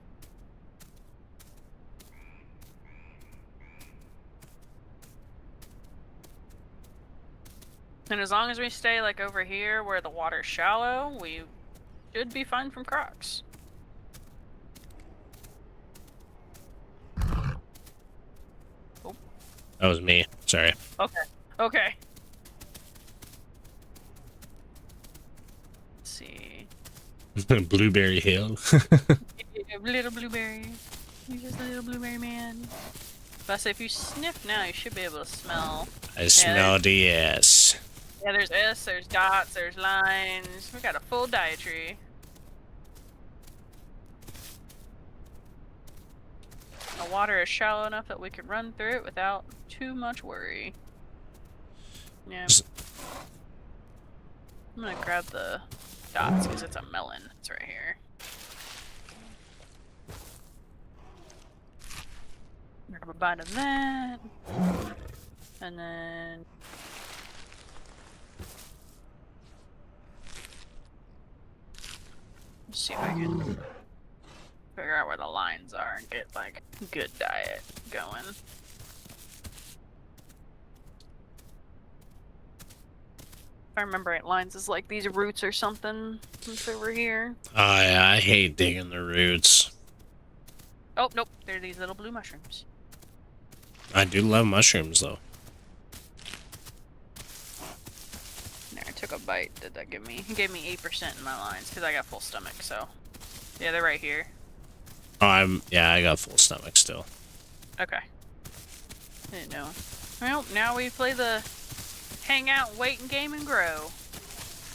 A: And as long as we stay like over here where the water's shallow, we should be fine from crocs.
B: Oh. That was me. Sorry.
A: Okay. Okay. Let's see.
B: Blueberry Hill.
A: Yeah, little blueberry. He's just a little blueberry man. But if you sniff now, you should be able to smell.
B: I smell the S.
A: Yeah, there's S, there's dots, there's lines. We got a full dietary. The water is shallow enough that we could run through it without too much worry. Yeah. I'm gonna grab the dots because it's a melon. It's right here. Grab a bite of that. And then... let's see if I can figure out where the lines are and get like good diet going. If I remember right, lines is like these roots or something. It's over here.
B: Oh yeah, I hate digging the roots.
A: Oh, nope. They're these little blue mushrooms.
B: I do love mushrooms though.
A: There, I took a bite. Did that give me? It gave me 8% in my lines because I got full stomach. So, yeah, they're right here.
B: Oh, yeah, I got full stomach still.
A: Okay. I didn't know. Well, now we play the hang out, wait, and game and grow.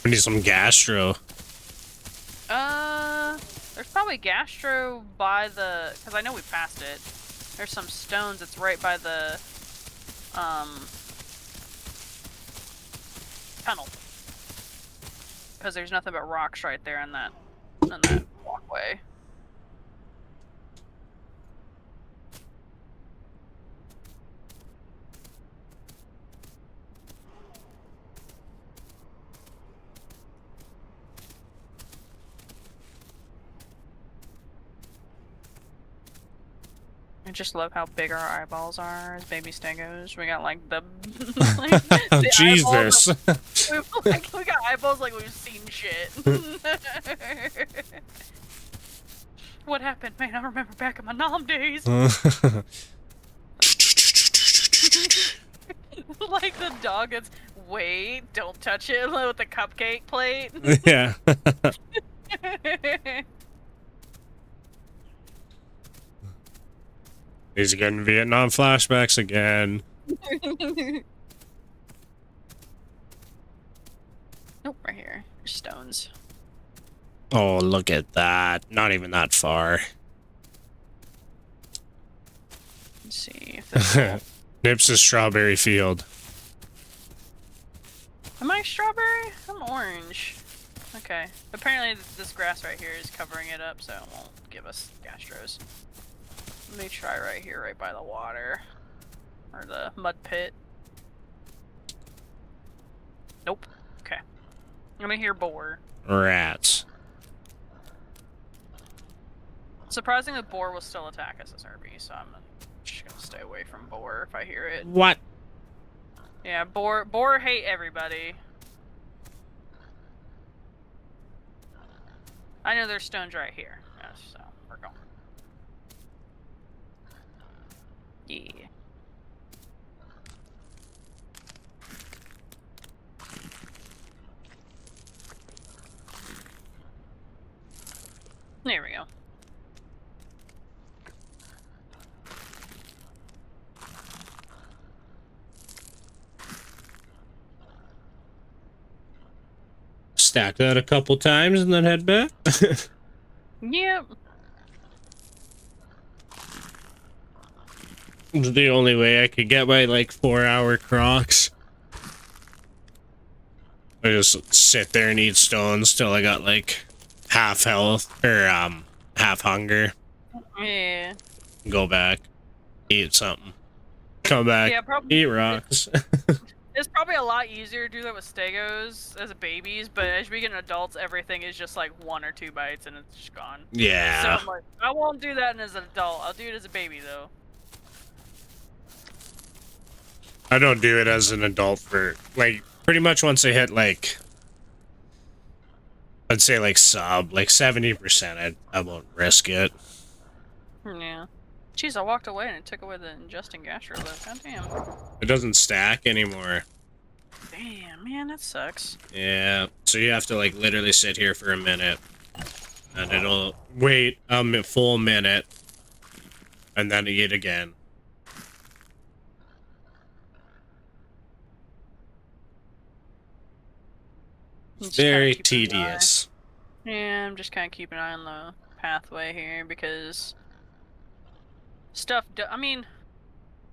B: We need some gastro.
A: There's probably gastro by the, because I know we passed it. There's some stones that's right by the, tunnel. Because there's nothing but rocks right there in that walkway. I just love how big our eyeballs are as baby Stegos. We got like the, like, the
B: Jesus.
A: we got eyeballs like we've seen shit. What happened, man? I remember back in my nom days. Like the dog gets, wait, don't touch it with the cupcake plate.
B: Yeah. He's getting Vietnam flashbacks again.
A: Nope, right here. There's stones.
B: Oh, look at that. Not even that far.
A: Let's see if this will...
B: Nips a strawberry field.
A: Am I strawberry? I'm orange. Okay. Apparently this grass right here is covering it up, so it won't give us gastros. Let me try right here, right by the water. Or the mud pit. Nope. Okay. I'm gonna hear boar.
B: Rats.
A: Surprisingly, boar will still attack us as RB, so I'm just gonna stay away from boar if I hear it.
B: What?
A: Yeah, boar hate everybody. I know there's stones right here. Yeah, so we're going. Yeah. There we go.
B: Stack that a couple times and then head back.
A: Yep.
B: It's the only way I could get my like 4-hour crocs. I just sit there and eat stones till I got like half health or half hunger.
A: Yeah.
B: Go back, eat something, come back,
A: Yeah, probably
B: eat rocks.
A: it's probably a lot easier to do that with stegos as babies, but as we get adults, everything is just like 1 or 2 bites and it's just gone.
B: Yeah.
A: So I'm like, I won't do that as an adult. I'll do it as a baby though.
B: I don't do it as an adult for like pretty much once I hit like I'd say like sub like 70%. I won't risk it.
A: Yeah. Jeez, I walked away and it took away the ingesting gastro lift. God damn.
B: It doesn't stack anymore.
A: Damn, man, that sucks.
B: Yeah, so you have to like literally sit here for a minute, and it'll wait a full minute, and then eat again. Very tedious.
A: Yeah, I'm just kind of keeping an eye on the pathway here because stuff. I mean,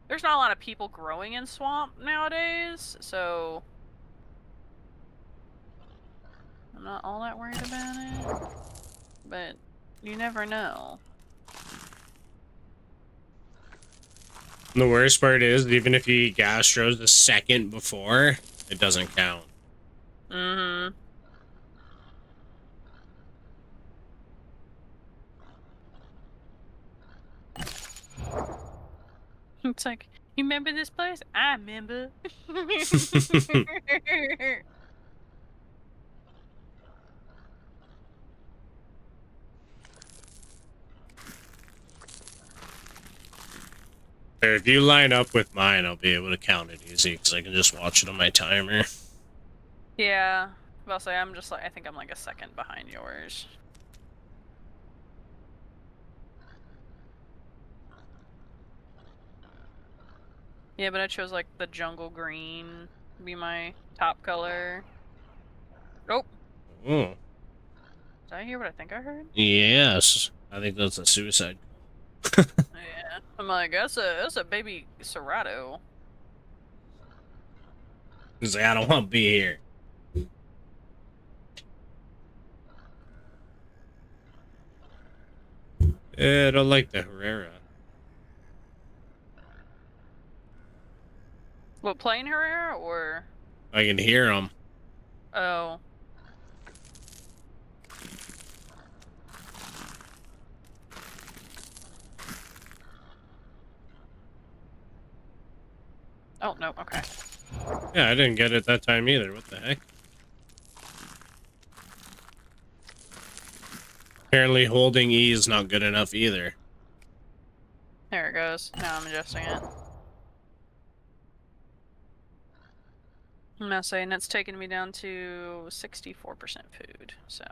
A: there's not a lot of people growing in swamp nowadays, so I'm not all that worried about it. But you never know.
B: The worst part is, even if you eat gastros the second before, it doesn't count.
A: Mm-hmm. It's like, you remember this place? I remember.
B: If you line up with mine, I'll be able to count it easy, because I can just watch it on my timer.
A: Yeah. I'll say I'm just like, I think I'm like a second behind yours. Yeah, but I chose like the jungle green to be my top color. Oh.
B: Oh.
A: Did I hear what I think I heard?
B: Yes. I think that's a suicide.
A: Yeah. I'm like, that's a baby Serato.
B: He's like, I don't want to be here. Yeah, I don't like the Herrera.
A: What, plain Herrera or?
B: I can hear him.
A: Oh. Oh, no, okay.
B: Yeah, I didn't get it that time either. What the heck? Apparently holding E is not good enough either.
A: There it goes. Now I'm adjusting it. I'm not saying that's taking me down to 64% food, so.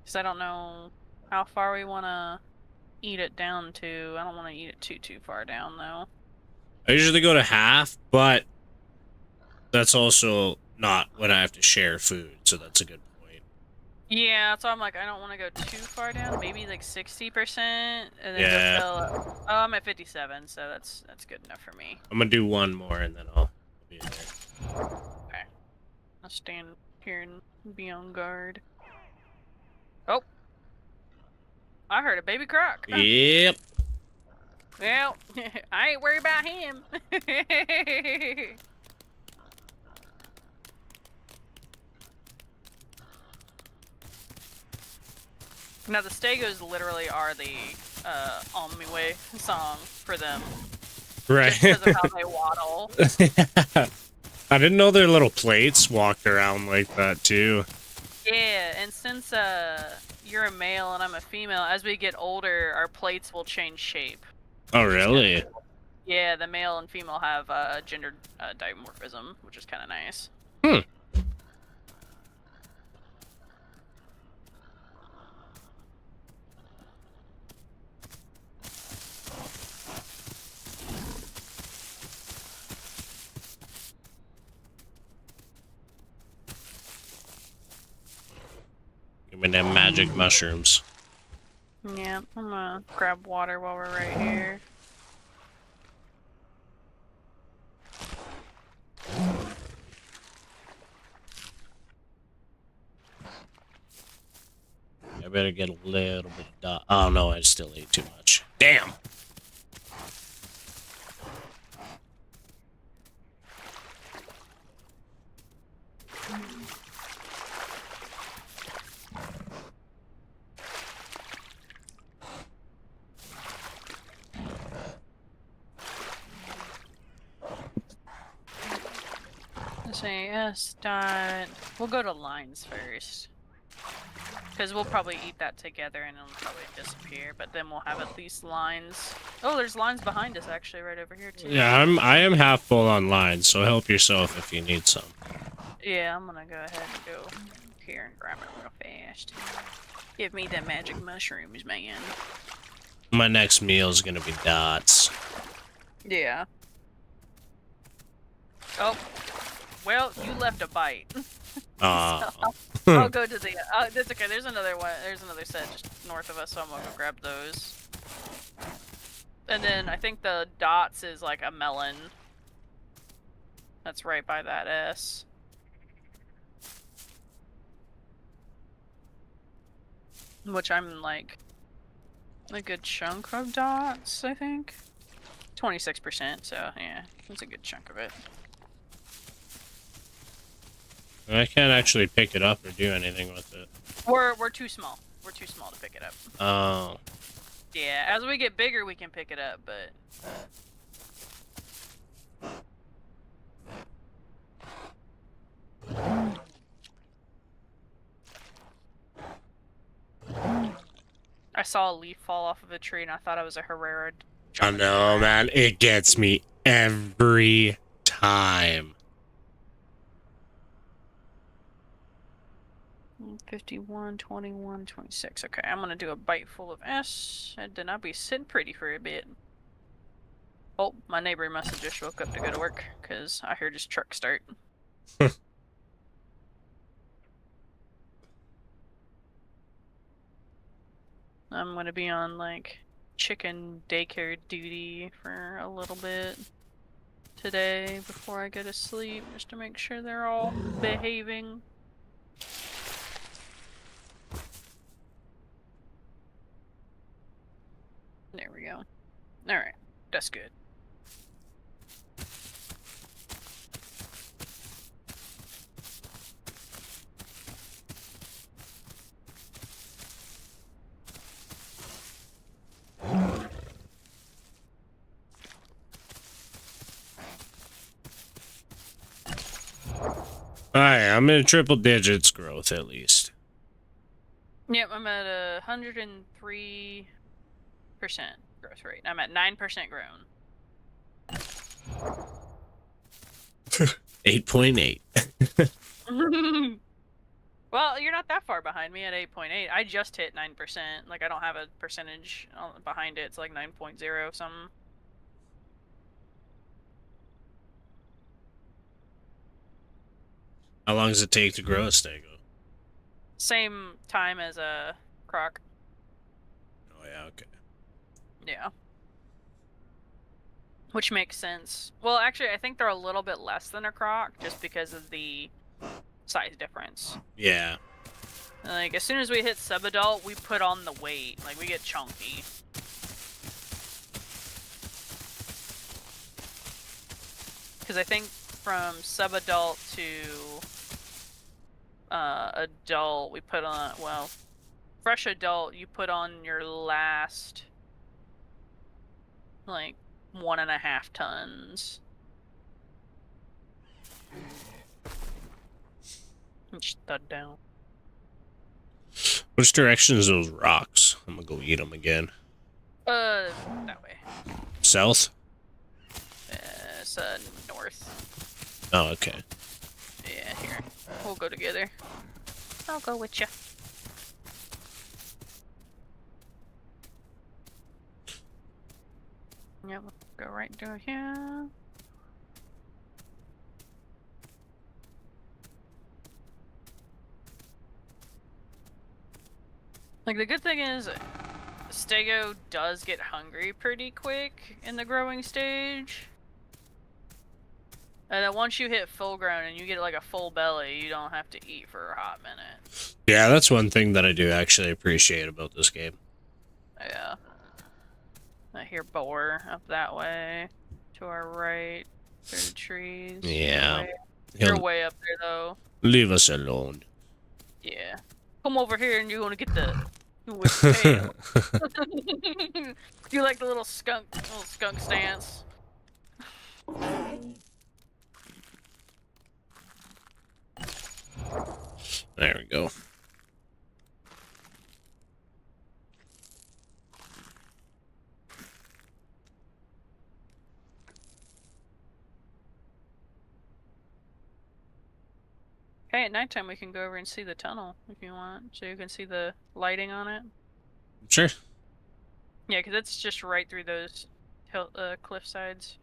A: Because I don't know how far we want to eat it down to. I don't want to eat it too far down, though.
B: I usually go to half, but that's also not when I have to share food, so that's a good point.
A: Yeah, so I'm like, I don't want to go too far down. Maybe like 60%, and then
B: Yeah.
A: go fill up. Oh, I'm at 57, so that's good enough for me.
B: I'm gonna do one more, and then I'll be in there.
A: Okay. I'll stand here and be on guard. Oh! I heard a baby croc.
B: Yep.
A: Well, I ain't worried about him. Now, the Stegos literally are the On Me Way song for them.
B: Right.
A: Just because of how they waddle.
B: I didn't know their little plates walked around like that, too.
A: Yeah, and since you're a male and I'm a female, as we get older, our plates will change shape.
B: Oh, really?
A: Cool. Yeah, the male and female have gender dimorphism, which is kind of nice.
B: Hmm. Give me them magic mushrooms.
A: Yeah, I'm gonna grab water while we're right here.
B: I better get a little bit of... Oh, no, I still ate too much. Damn!
A: Let's say yes, dot. We'll go to lines first. Because we'll probably eat that together and it'll probably disappear, but then we'll have at least lines. Oh, there's lines behind us actually, right over here too.
B: Yeah, I am half full on lines, so help yourself if you need some.
A: Yeah, I'm gonna go ahead and go here and grab it real fast. Give me the magic mushrooms, man.
B: My next meal is gonna be dots.
A: Yeah. Oh. Well, you left a bite.
B: Ah.
A: So, I'll go to the. That's okay. There's another one. There's another set just north of us, so I'm gonna go grab those. And then I think the dots is like a melon. That's right by that S. Which I'm like a good chunk of dots, I think. 26%, so yeah, that's a good chunk of it.
B: I can't actually pick it up or do anything with it.
A: We're too small. We're too small to pick it up.
B: Oh.
A: Yeah, as we get bigger, we can pick it up, but... I saw a leaf fall off of a tree and I thought I was a Herrera.
B: I know, man. It gets me every time.
A: 51, 21, 26. Okay, I'm gonna do a bite full of S, and then I'll be sitting pretty for a bit. Oh, my neighbor must have just woke up to go to work, because I heard his truck start. I'm gonna be on, like, chicken daycare duty for a little bit today before I go to sleep, just to make sure they're all behaving. There we go. Alright, that's good.
B: Alright, I'm in triple digits growth at least.
A: Yep, I'm at 103% growth rate. I'm at 9% grown.
B: 8.8.
A: Well, you're not that far behind me at 8.8. I just hit 9%. Like, I don't have a percentage behind it. It's like 9.0 something.
B: How long does it take to grow a Stego?
A: Same time as a croc.
B: Oh yeah, okay.
A: Yeah. Which makes sense. Well, actually, I think they're a little bit less than a croc just because of the size difference.
B: Yeah.
A: Like, as soon as we hit subadult, we put on the weight. Like, we get chunky. Because I think from subadult to adult, we put on, well, fresh adult, you put on your last, like, 1.5 tons. Stud down.
B: Which direction is those rocks? I'm gonna go eat them again.
A: That way.
B: South?
A: It's, north.
B: Oh, okay.
A: Yeah, here. We'll go together. I'll go with you. Yeah, we'll go right through here. Like, the good thing is, Stego does get hungry pretty quick in the growing stage. And then once you hit full grown and you get like a full belly, you don't have to eat for a hot minute.
B: Yeah, that's one thing that I do actually appreciate about this game.
A: Yeah. I hear boar up that way. To our right. Through the trees.
B: Yeah.
A: You're way up there, though.
B: Leave us alone.
A: Yeah. Come over here and you're gonna get the tail. You like the little skunk stance?
B: There we go.
A: Okay, at nighttime we can go over and see the tunnel if you want, so you can see the lighting on it.
B: Sure.
A: Yeah, because it's just right through those cliff sides.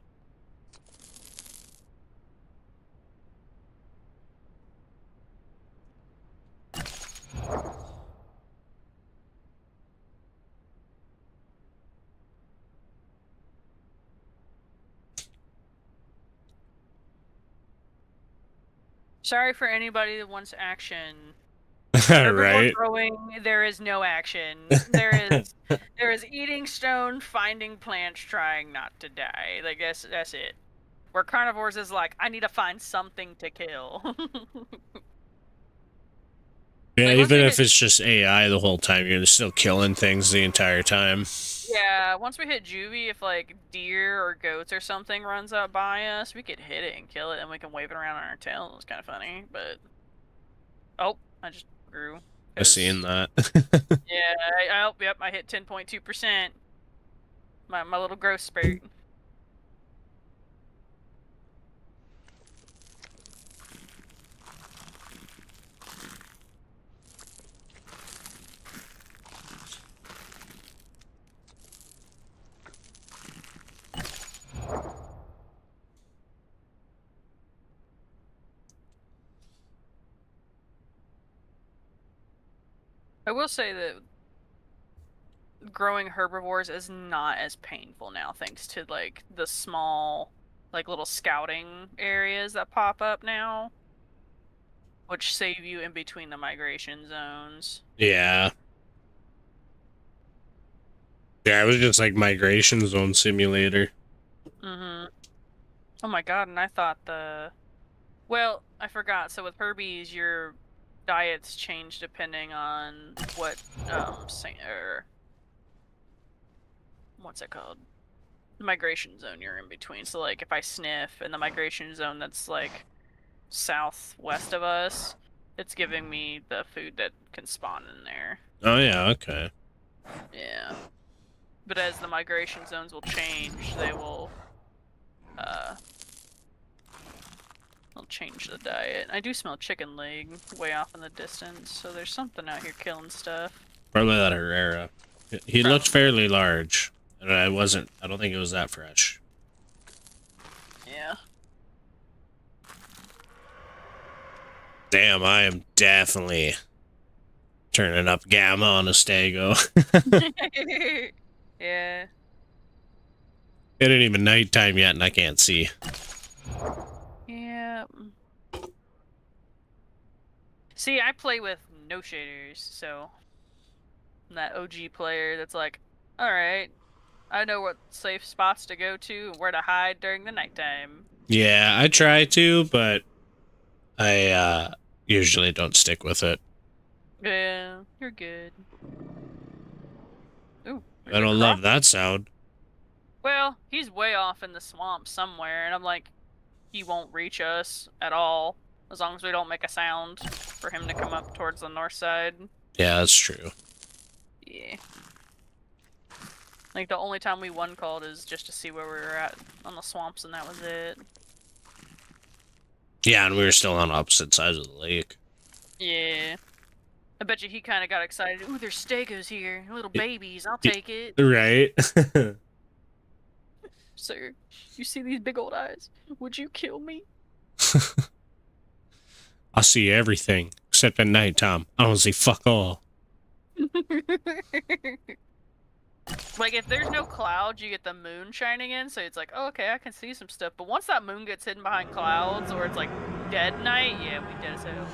A: Sorry for anybody that wants action.
B: Right.
A: Growing, there is no action. There is eating stone, finding plants, trying not to die. Like that's it. Where carnivores is like, I need to find something to kill.
B: Yeah, like, even if it's just AI the whole time, you're still killing things the entire time.
A: Yeah, once we hit juvie, if like deer or goats or something runs up by us, we could hit it and kill it, and we can wave it around on our tail. It was kind of funny, but oh, I just grew.
B: I seen that.
A: Yeah, yep, I hit 10.2%. My little growth spurt. I will say that growing herbivores is not as painful now, thanks to like the small, like little scouting areas that pop up now, which save you in between the migration zones.
B: Yeah. Yeah, it was just like migration zone simulator.
A: Mm-hmm. Oh my god, and I thought well, I forgot. So with herbies, your diets change depending on what what's it called? The migration zone you're in between. So like if I sniff in the migration zone that's like southwest of us, it's giving me the food that can spawn in there.
B: Oh yeah, okay.
A: Yeah. But as the migration zones will change, they will I'll change the diet. I do smell chicken leg way off in the distance, so there's something out here killing stuff.
B: Probably that Herrera. He looked fairly large. And I don't think it was that fresh.
A: Yeah.
B: Damn, I am definitely turning up gamma on a Stego.
A: Yeah.
B: It ain't even nighttime yet and I can't see.
A: Yeah. See, I play with no shaders, so I'm that OG player that's like, alright, I know what safe spots to go to and where to hide during the nighttime.
B: Yeah, I try to, but I usually don't stick with it.
A: Yeah, you're good. Ooh,
B: I don't love that sound.
A: Well, he's way off in the swamp somewhere, and I'm like, he won't reach us at all, as long as we don't make a sound for him to come up towards the north side.
B: Yeah, that's true.
A: Yeah. Like, the only time we one called is just to see where we were at on the swamps, and that was it.
B: Yeah, and we were still on opposite sides of the lake.
A: Yeah. I bet you he kind of got excited. Ooh, there's Stegos here. Little babies. I'll take it.
B: Right?
A: Sir, you see these big old eyes? Would you kill me?
B: I see everything, except at night, Tom. I don't see fuck all.
A: Like, if there's no clouds, you get the moon shining in, so it's like, oh, okay, I can see some stuff. But once that moon gets hidden behind clouds, or it's like dead night, yeah, we dead as hell.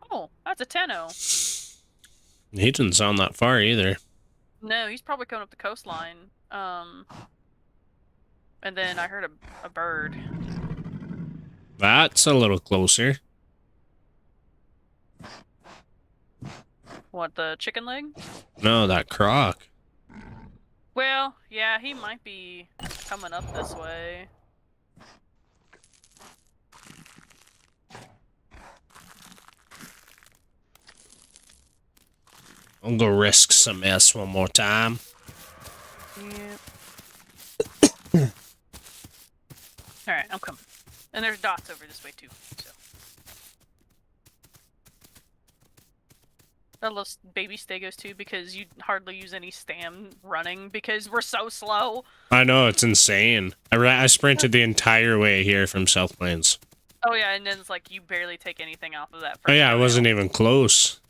A: Oh, that's a 10-0.
B: He didn't sound that far either.
A: No, he's probably coming up the coastline. And then I heard a bird.
B: That's a little closer.
A: What, the chicken leg?
B: No, that croc.
A: Well, yeah, he might be coming up this way.
B: I'll go risk some S one more time.
A: Yeah. Alright, I'm coming. And there's dots over this way too, so. I love baby Stegos too because you hardly use any stam running because we're so slow.
B: I know, it's insane. I sprinted the entire way here from South Plains.
A: Oh yeah, and then it's like you barely take anything off of that.
B: Oh yeah, I wasn't even close.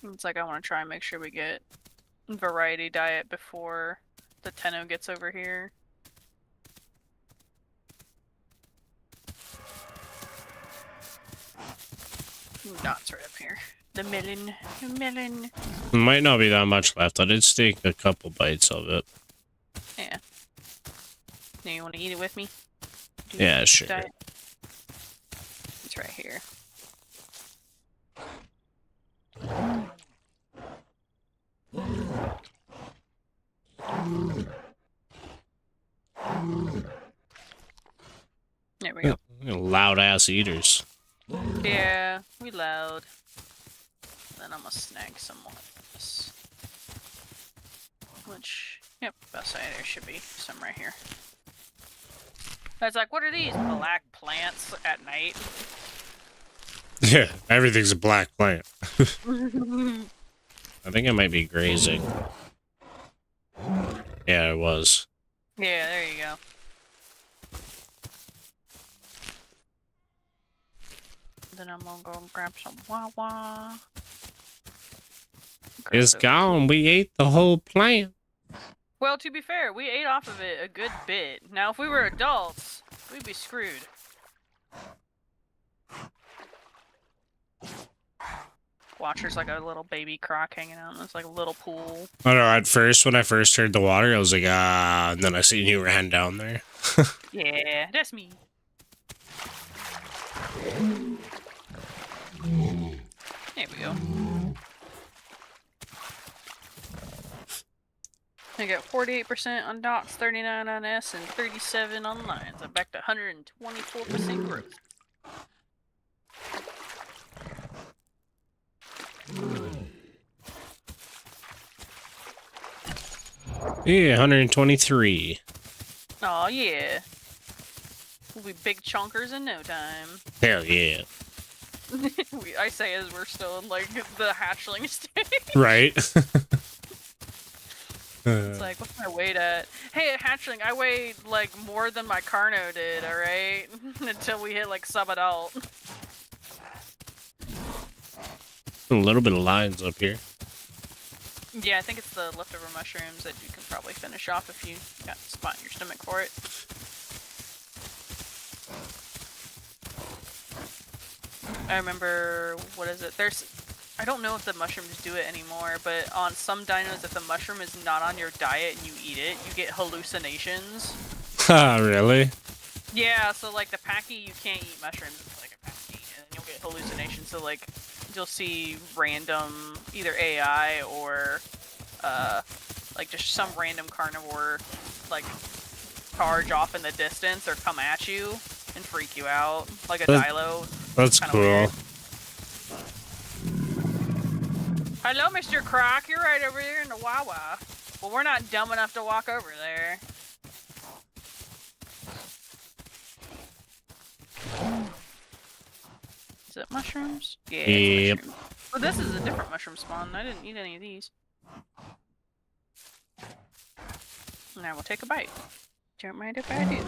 A: It's like I want to try and make sure we get variety diet before the Tenno gets over here. Ooh, dots right up here. The melon. The melon.
B: There might not be that much left. I did take a couple bites of it.
A: Yeah. Now you want to eat it with me?
B: Yeah, sure.
A: Diet? It's right here. There we go.
B: Loud ass eaters.
A: Yeah, we loud. Then I'm gonna snag some more of this. Which, yep, best there should be some right here. I was like, what are these black plants at night?
B: Yeah, everything's a black plant. I think I might be grazing. Yeah, it was.
A: Yeah, there you go. Then I'm gonna go grab some Wawa.
B: It's gone. We ate the whole plant.
A: Well, to be fair, we ate off of it a good bit. Now, if we were adults, we'd be screwed. Watch, there's like a little baby croc hanging out in this like little pool.
B: I don't know, at first, when I first heard the water, I was like, ah, and then I seen you ran down there.
A: Yeah, that's me. There we go. I got 48% on dots, 39 on S, and 37 on lines. I'm back to 124% growth.
B: Yeah, 123.
A: Oh yeah. We'll be big chunkers in no time.
B: Hell yeah.
A: I say as we're still in like the hatchling stage.
B: Right.
A: It's like, what's my weight at? Hey, at hatchling, I weighed like more than my Carno did, alright? Until we hit like sub-adult.
B: A little bit of lines up here.
A: Yeah, I think it's the leftover mushrooms that you can probably finish off if you got a spot in your stomach for it. I remember, what is it? I don't know if the mushrooms do it anymore, but on some dinos, if the mushroom is not on your diet and you eat it, you get hallucinations.
B: Ah, really?
A: Yeah, so like the Packy, you can't eat mushrooms, it's like a Packy, and you'll get hallucinations, so like, you'll see random, either AI or, like just some random carnivore, like, charge off in the distance or come at you and freak you out, like a Dilo.
B: That's cool.
A: Weird. Hello, Mr. Croc, you're right over there in the Wawa. Well, we're not dumb enough to walk over there. Is it mushrooms? Yeah,
B: yep.
A: Mushrooms. Well, this is a different mushroom spawn. I didn't eat any of these. Now we'll take a bite. Don't mind if I do.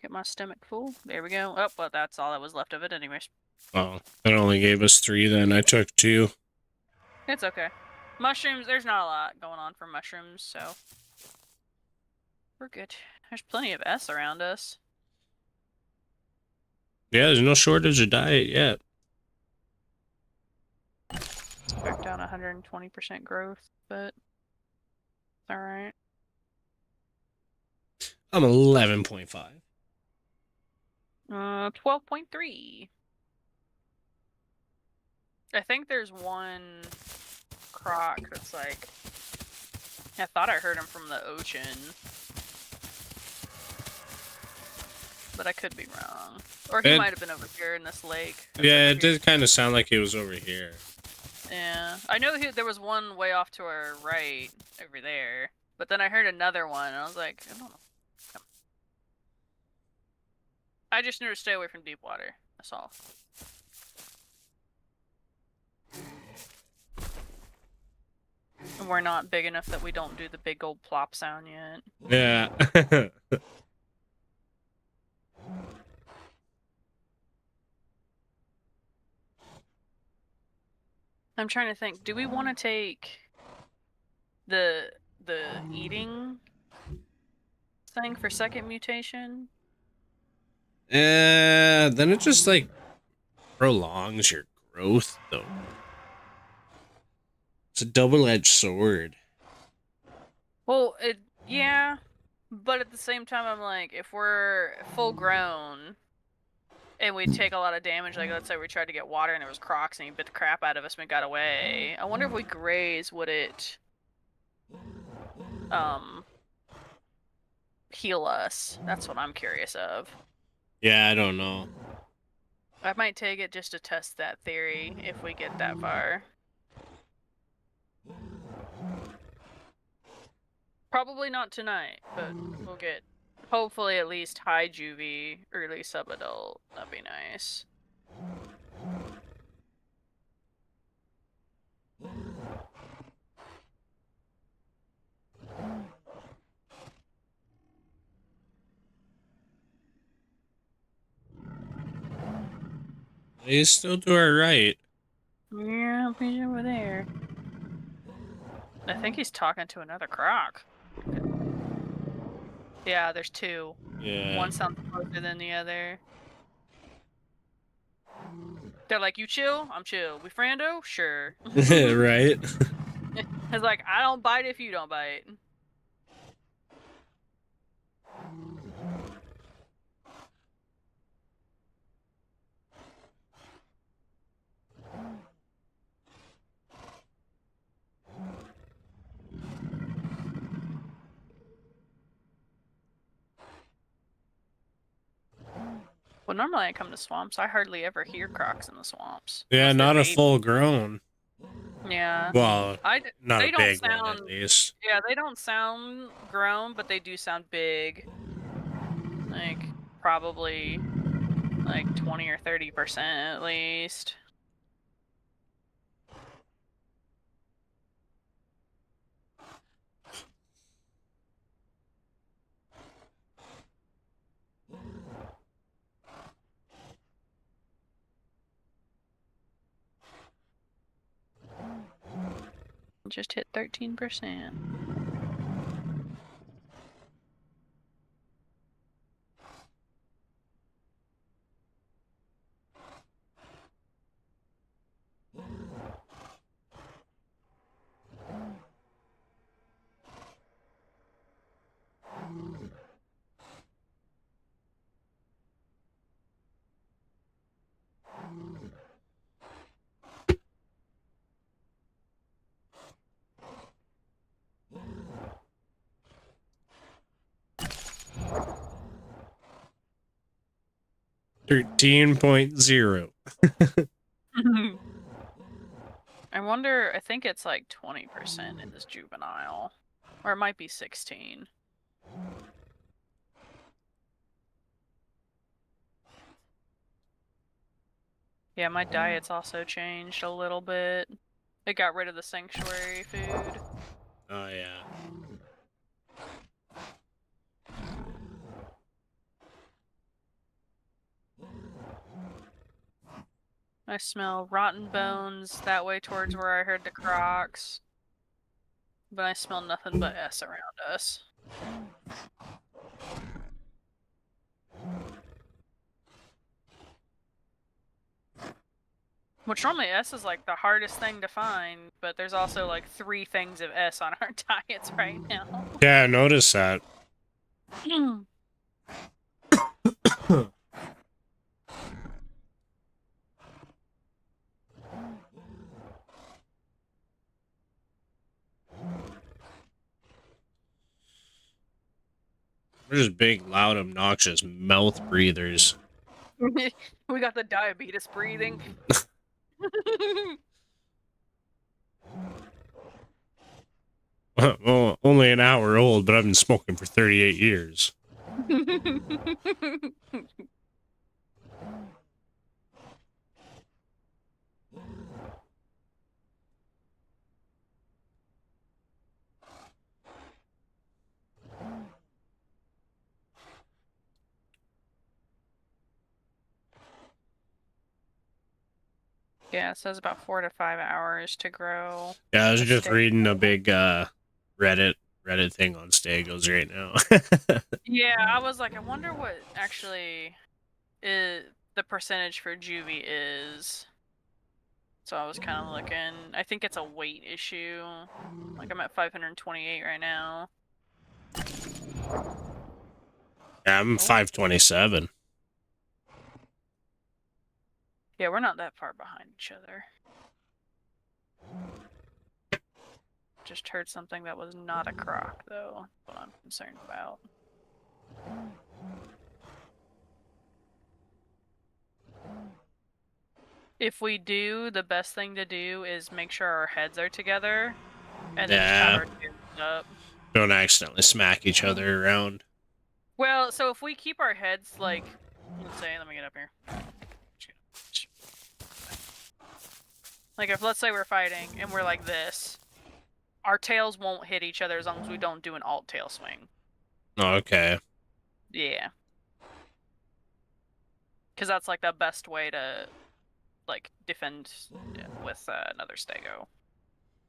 A: Get my stomach full. There we go. Oh, well, that's all that was left of it anyways.
B: Oh, it only gave us 3 then. I took 2.
A: It's okay. Mushrooms, there's not a lot going on for mushrooms, so we're good. There's plenty of S around us.
B: Yeah, there's no shortage of diet yet.
A: It's back down 120% growth, but it's alright.
B: I'm 11.5.
A: 12.3. I think there's one croc that's like, I thought I heard him from the ocean, but I could be wrong. Or he might have been over here in this lake.
B: Yeah, it did kind of sound like he was over here.
A: Yeah, I know there was one way off to our right over there, but then I heard another one, and I was like, I don't know. I just knew to stay away from deep water. That's all. And we're not big enough that we don't do the big old plop sound yet.
B: Yeah.
A: I'm trying to think. Do we want to take the eating thing for second mutation?
B: Then it just like prolongs your growth though. It's a double-edged sword.
A: Well, yeah, but at the same time, I'm like, if we're full grown and we take a lot of damage, like let's say we tried to get water and there was crocs and he bit the crap out of us and we got away. I wonder if we graze, would it heal us? That's what I'm curious of.
B: Yeah, I don't know.
A: I might take it just to test that theory if we get that far. Probably not tonight, but we'll get hopefully at least high juvie, early sub-adult. That'd be nice.
B: He's still doing right.
A: Yeah, he's over there. I think he's talking to another croc. Yeah, there's 2.
B: Yeah.
A: One sounds closer than the other. They're like, you chill? I'm chill. We friendo? Sure.
B: Right?
A: It's like, I don't bite if you don't bite. Well, normally I come to swamps. I hardly ever hear crocs in the swamps.
B: Yeah, not a full grown.
A: Yeah.
B: Well, not a
A: They don't
B: big one at
A: sound,
B: least.
A: yeah, they don't sound grown, but they do sound big. Like, probably, like, 20 or 30% at least. Just hit 13%.
B: $13.0.
A: I wonder, I think it's like 20% in this juvenile. Or it might be 16. Yeah, my diet's also changed a little bit. It got rid of the sanctuary food.
B: Oh, yeah.
A: I smell rotten bones that way towards where I heard the crocs. But I smell nothing but S around us. Which normally S is like the hardest thing to find, but there's also like 3 things of S on our diets right now.
B: Yeah, I noticed that. We're just big, loud, obnoxious mouth breathers.
A: We got the diabetes breathing.
B: Well, only an hour old, but I've been smoking for 38 years.
A: Yeah, it says about 4 to 5 hours to grow.
B: Yeah, I was just
A: Stego.
B: reading a big Reddit thing on Stegos right now.
A: Yeah, I was like, I wonder what actually is the percentage for juvie is. So I was kind of looking. I think it's a weight issue. Like I'm at 528 right now.
B: Yeah, I'm 527.
A: Yeah, we're not that far behind each other. Just heard something that was not a croc, though. That's what I'm concerned about. If we do, the best thing to do is make sure our heads are together, and then just have our chins up.
B: Don't accidentally smack each other around.
A: Well, so if we keep our heads like, let's say, let me get up here. Like if let's say we're fighting and we're like this, our tails won't hit each other as long as we don't do an alt tail swing.
B: Oh, okay.
A: Yeah. Because that's like the best way to like defend with another Stego.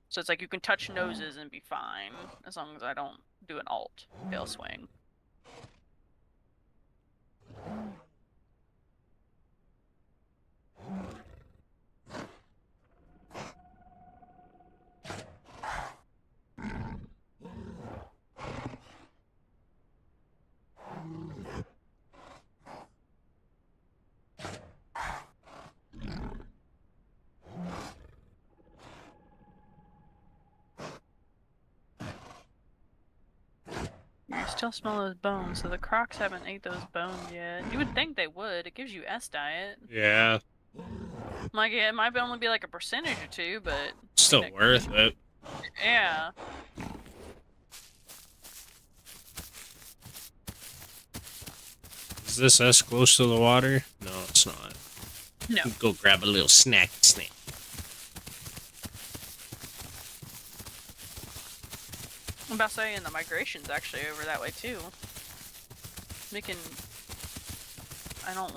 A: So it's like you can touch noses and be fine as long as I don't do an alt tail swing. You still smell those bones, so the crocs haven't ate those bones yet. You would think they would. It gives you S diet.
B: Yeah.
A: Like, it might only be like a percentage or two, but...
B: Still worth it.
A: Yeah.
B: Is this us close to the water? No, it's not.
A: No.
B: Go grab a little snack.
A: I'm about to say, and the migration's actually over that way too. We can... I don't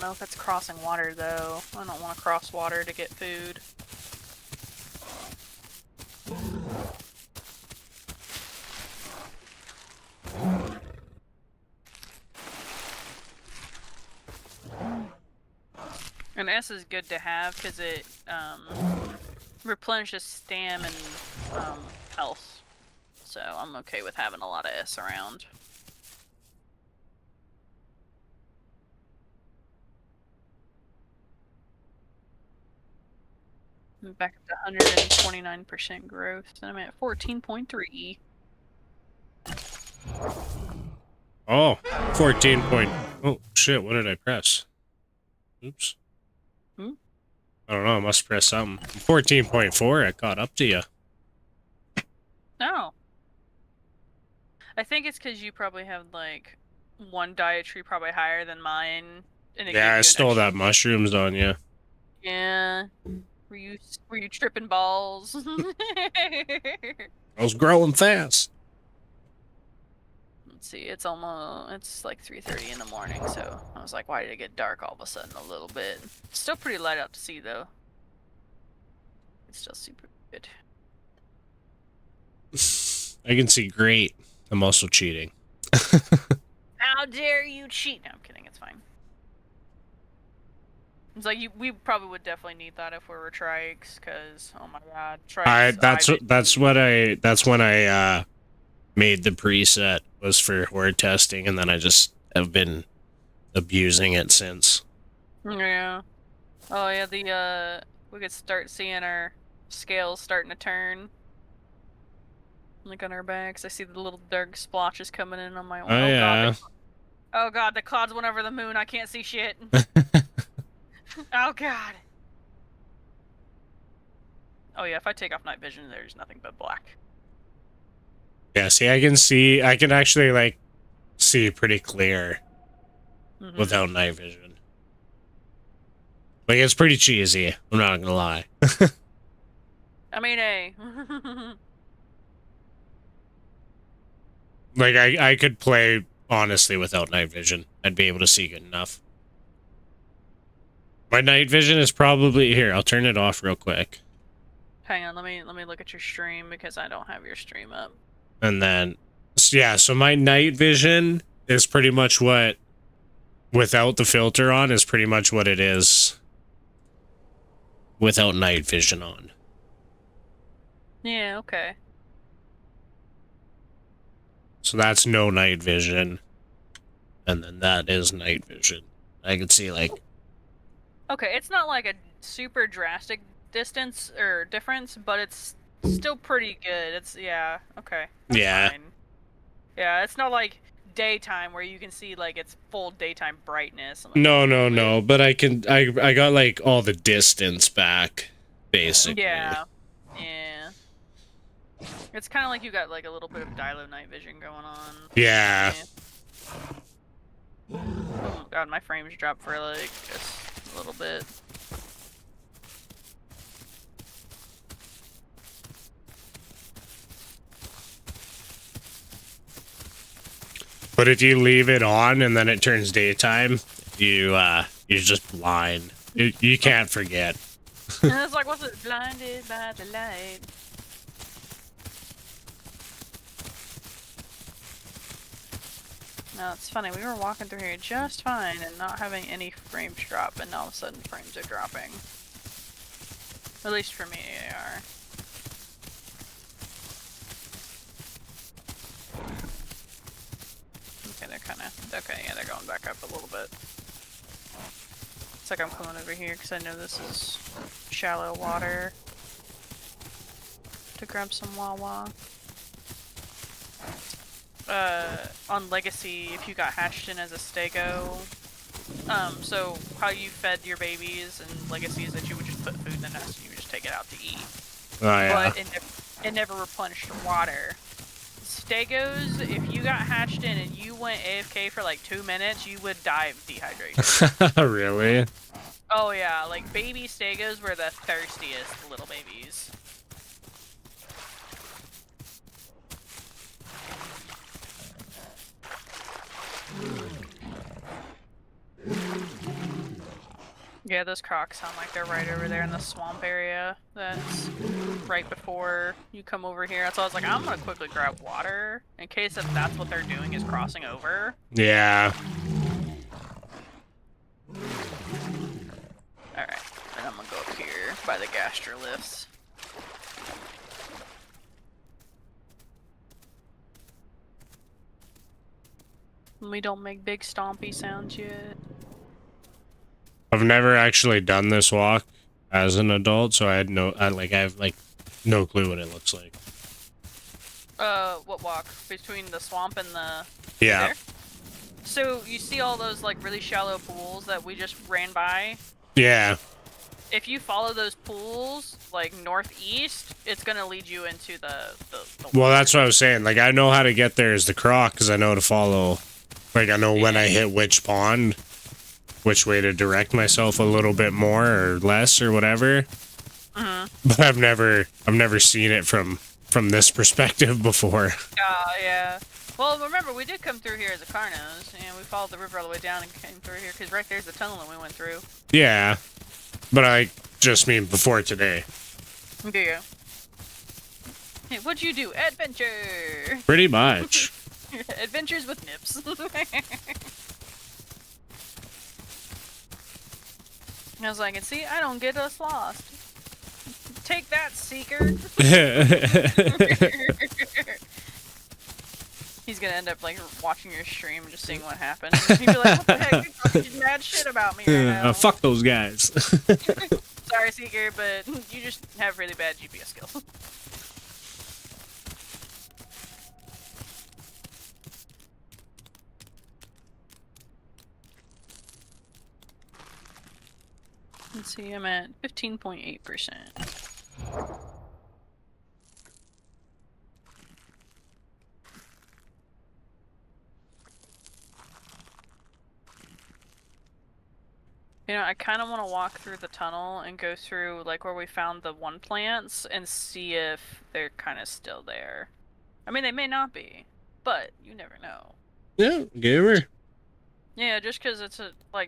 A: know if it's crossing water though. I don't want to cross water to get food. And S is good to have because it replenishes stam and health. So I'm okay with having a lot of S around. I'm back up to 129% growth, and I'm at 14.3.
B: Oh, 14 point. Oh, shit, what did I press? Oops.
A: Hmm?
B: I don't know, I must press something. 14.4, I caught up to you.
A: No. I think it's because you probably have, like, one diet tree probably higher than mine. And it
B: Yeah, I stole
A: extra...
B: that mushrooms on you.
A: Yeah. Were you tripping balls?
B: I was growing fast.
A: Let's see, it's like 3:30 in the morning, so I was like, why did it get dark all of a sudden a little bit? It's still pretty light out to sea though. It's still super good.
B: I can see great. I'm also cheating.
A: How dare you cheat? No, I'm kidding, it's fine. It's like we probably would definitely need that if we were trikes, because oh my god, trikes.
B: That's when I made the preset, was for horde testing, and then I just have been abusing it since.
A: Yeah. Oh yeah, we could start seeing our scales starting to turn. Like on our backs. I see the little dark splotches coming in on my one.
B: Oh, yeah.
A: Oh god, the clouds went over the moon. I can't see shit. Oh god. Oh yeah, if I take off night vision, there's nothing but black.
B: Yeah, see, I can actually, like, see pretty clear without night vision. Like, it's pretty cheesy, I'm not gonna lie.
A: I mean, hey.
B: Like, I could play, honestly, without night vision. I'd be able to see good enough. My night vision is probably... Here, I'll turn it off real quick.
A: Hang on, let me look at your stream, because I don't have your stream up.
B: And then... Yeah, so my night vision is pretty much what... Without the filter on, is pretty much what it is without night vision on.
A: Yeah, okay.
B: So that's no night vision. And then that is night vision. I can see, like...
A: Okay, it's not like a super drastic distance or difference, but it's still pretty good. It's, yeah, okay.
B: Yeah.
A: Fine. Yeah, it's not like daytime where you can see, like, it's full daytime brightness.
B: No, but I got, like, all the distance back, basically.
A: Yeah. Yeah. It's kind of like you got, like, a little bit of Dilo night vision going on.
B: Yeah.
A: Oh god, my frames dropped for, like, just a little bit.
B: But if you leave it on and then it turns daytime, you're just blind. You can't forget.
A: And it's like, what's it? Blinded by the light. No, it's funny. We were walking through here just fine and not having any frames drop, and all of a sudden frames are dropping. At least for me, they are. Okay, they're kind of... Okay, yeah, they're going back up a little bit. It's like I'm coming over here because I know this is shallow water. To grab some Wawa. On Legacy, if you got hatched in as a Stego, So how you fed your babies and Legacy is that you would just put food in the nest and you would just take it out to eat.
B: Oh, yeah.
A: But it never replenished water. Stegos, if you got hatched in and you went AFK for like 2 minutes, you would die of dehydration.
B: Really?
A: Oh yeah, like baby Stegos were the thirstiest little babies. Yeah, those crocs sound like they're right over there in the swamp area. That's right before you come over here. That's why I was like, I'm gonna quickly grab water in case if that's what they're doing is crossing over.
B: Yeah.
A: Alright, and I'm gonna go up here by the gastroliths. We don't make big stompy sounds yet.
B: I've never actually done this walk as an adult, so I have no clue what it looks like.
A: What walk? Between the swamp and the...
B: Yeah.
A: There? So, you see all those, like, really shallow pools that we just ran by?
B: Yeah.
A: If you follow those pools, like, northeast, it's gonna lead you into the
B: Well, that's what I was saying. Like, I know how to get there as the croc, because I know to follow... Like, I know when I hit which pond, which way to direct myself a little bit more or less or whatever. But I've never seen it from this perspective before.
A: Yeah. Well, remember, we did come through here as a Carnos, and we followed the river all the way down and came through here, because right there's the tunnel that we went through.
B: Yeah. But I just mean before today.
A: Yeah. Hey, what'd you do? Adventure!
B: Pretty much.
A: Adventures with nips. I was like, and see, I don't get us lost. Take that, Seeker! He's gonna end up, like, watching your stream and just seeing what happened. He'd be like, what the heck? You're talking mad shit about me right now.
B: Fuck those guys.
A: Sorry, Seeker, but you just have really bad GPS skills. Let's see, I'm at 15.8%. You know, I kind of want to walk through the tunnel and go through, like, where we found the one plants and see if they're kind of still there. I mean, they may not be, but you never know.
B: Yeah, gamer.
A: Yeah, just because it's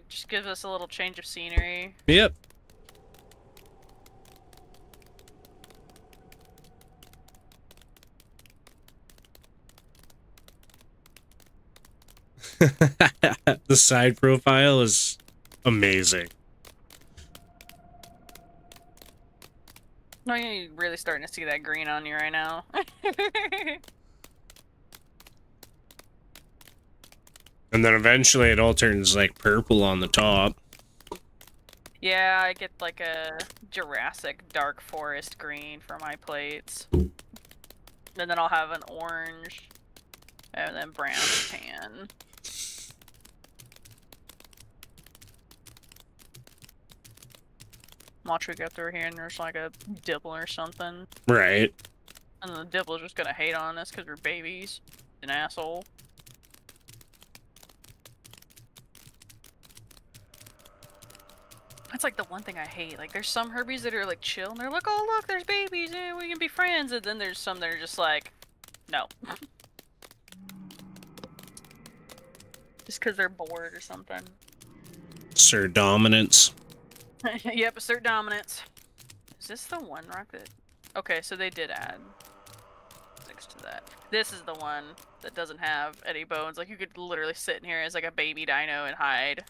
A: just gives us a little change of scenery.
B: Yep. The side profile is amazing.
A: No, you're really starting to see that green on you right now.
B: And then eventually it all turns like purple on the top.
A: Yeah, I get like a Jurassic dark forest green for my plates. And then I'll have an orange. And then brown and tan. Watch we go through here and there's like a dibble or something.
B: Right.
A: And then the dibble's just gonna hate on us because we're babies. An asshole. That's like the one thing I hate. Like, there's some Herbies that are like chill and they're like, oh look, there's babies, we can be friends. And then there's some that are just like, no. Just because they're bored or something.
B: Sir Dominance.
A: Yep, assert dominance. Is this the one rock that... Okay, so they did add 6 to that. This is the one that doesn't have any bones. Like, you could literally sit in here as like a baby dino and hide.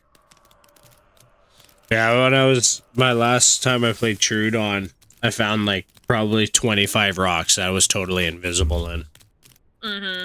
B: Yeah, my last time I played Trudon, I found like probably 25 rocks that I was totally invisible in.
A: Mm-hmm.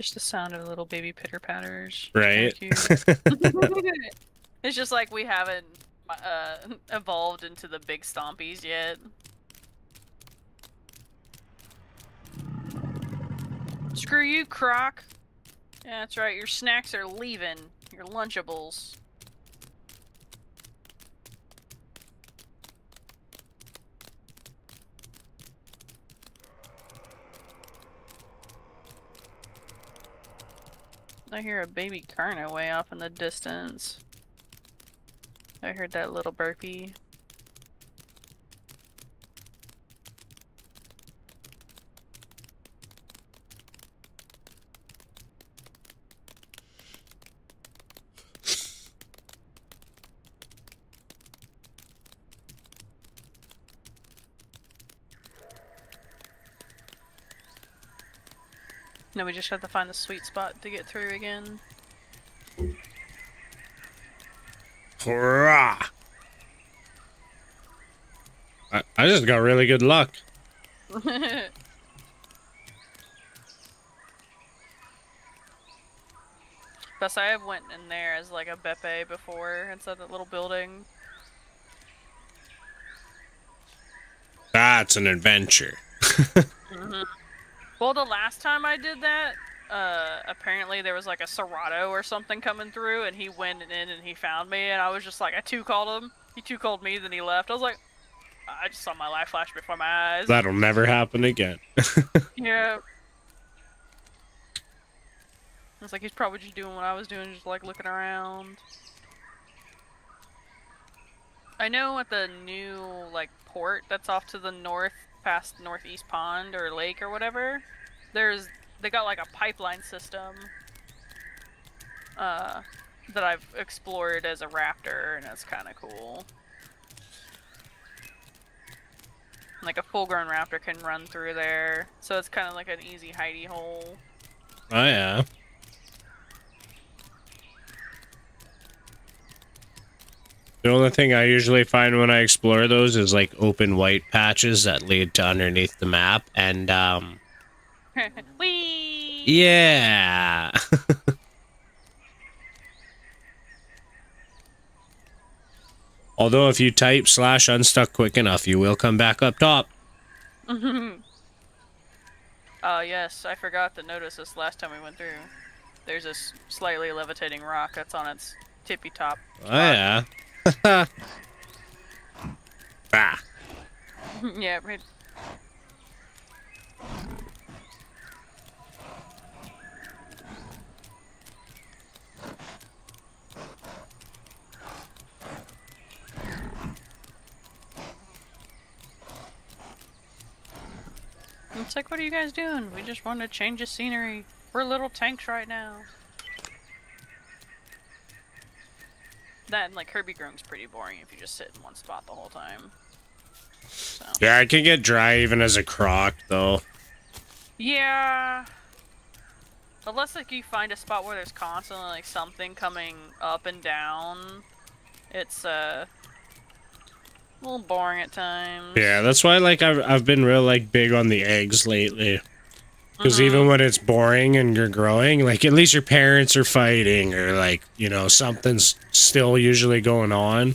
A: Just the sound of little baby pitter patters.
B: Right?
A: It's just like we haven't evolved into the big stompies yet. Screw you, Croc. Yeah, that's right. Your snacks are leaving. Your Lunchables. I hear a baby Carno way off in the distance. I heard that little burpee. Now we just have to find the sweet spot to get through again.
B: Hurrah! I just got really good luck.
A: Plus, I have went in there as like a Beppe before inside that little building.
B: That's an adventure.
A: Well, the last time I did that, apparently there was like a Serato or something coming through, and he went in and he found me, and I was just like, I two-called him. He two-called me, then he left. I was like, I just saw my life flash before my eyes.
B: That'll never happen again.
A: Yeah. It's like he's probably just doing what I was doing, just like looking around. I know at the new like port that's off to the north, past Northeast Pond or Lake or whatever, they got like a pipeline system that I've explored as a raptor, and it's kind of cool. Like a full-grown raptor can run through there, so it's kind of like an easy hidey hole.
B: Oh yeah. The only thing I usually find when I explore those is like open white patches that lead to underneath the map, and
A: Whee!
B: yeah. Although if you type /unstuck quick enough, you will come back up top.
A: Oh yes, I forgot to notice this last time we went through. There's this slightly levitating rock that's on its tippy top spot.
B: Oh yeah. Ah.
A: Yeah, right. It's like, what are you guys doing? We just want to change the scenery. We're little tanks right now. That and like Kirby Groom's pretty boring if you just sit in one spot the whole time. So.
B: Yeah, I can get dry even as a croc, though.
A: Yeah. Unless like you find a spot where there's constantly like something coming up and down, it's a little boring at times.
B: Yeah, that's why like I've been real like big on the eggs lately. Because even when it's boring and you're growing, like at least your parents are fighting or like, you know, something's still usually going on.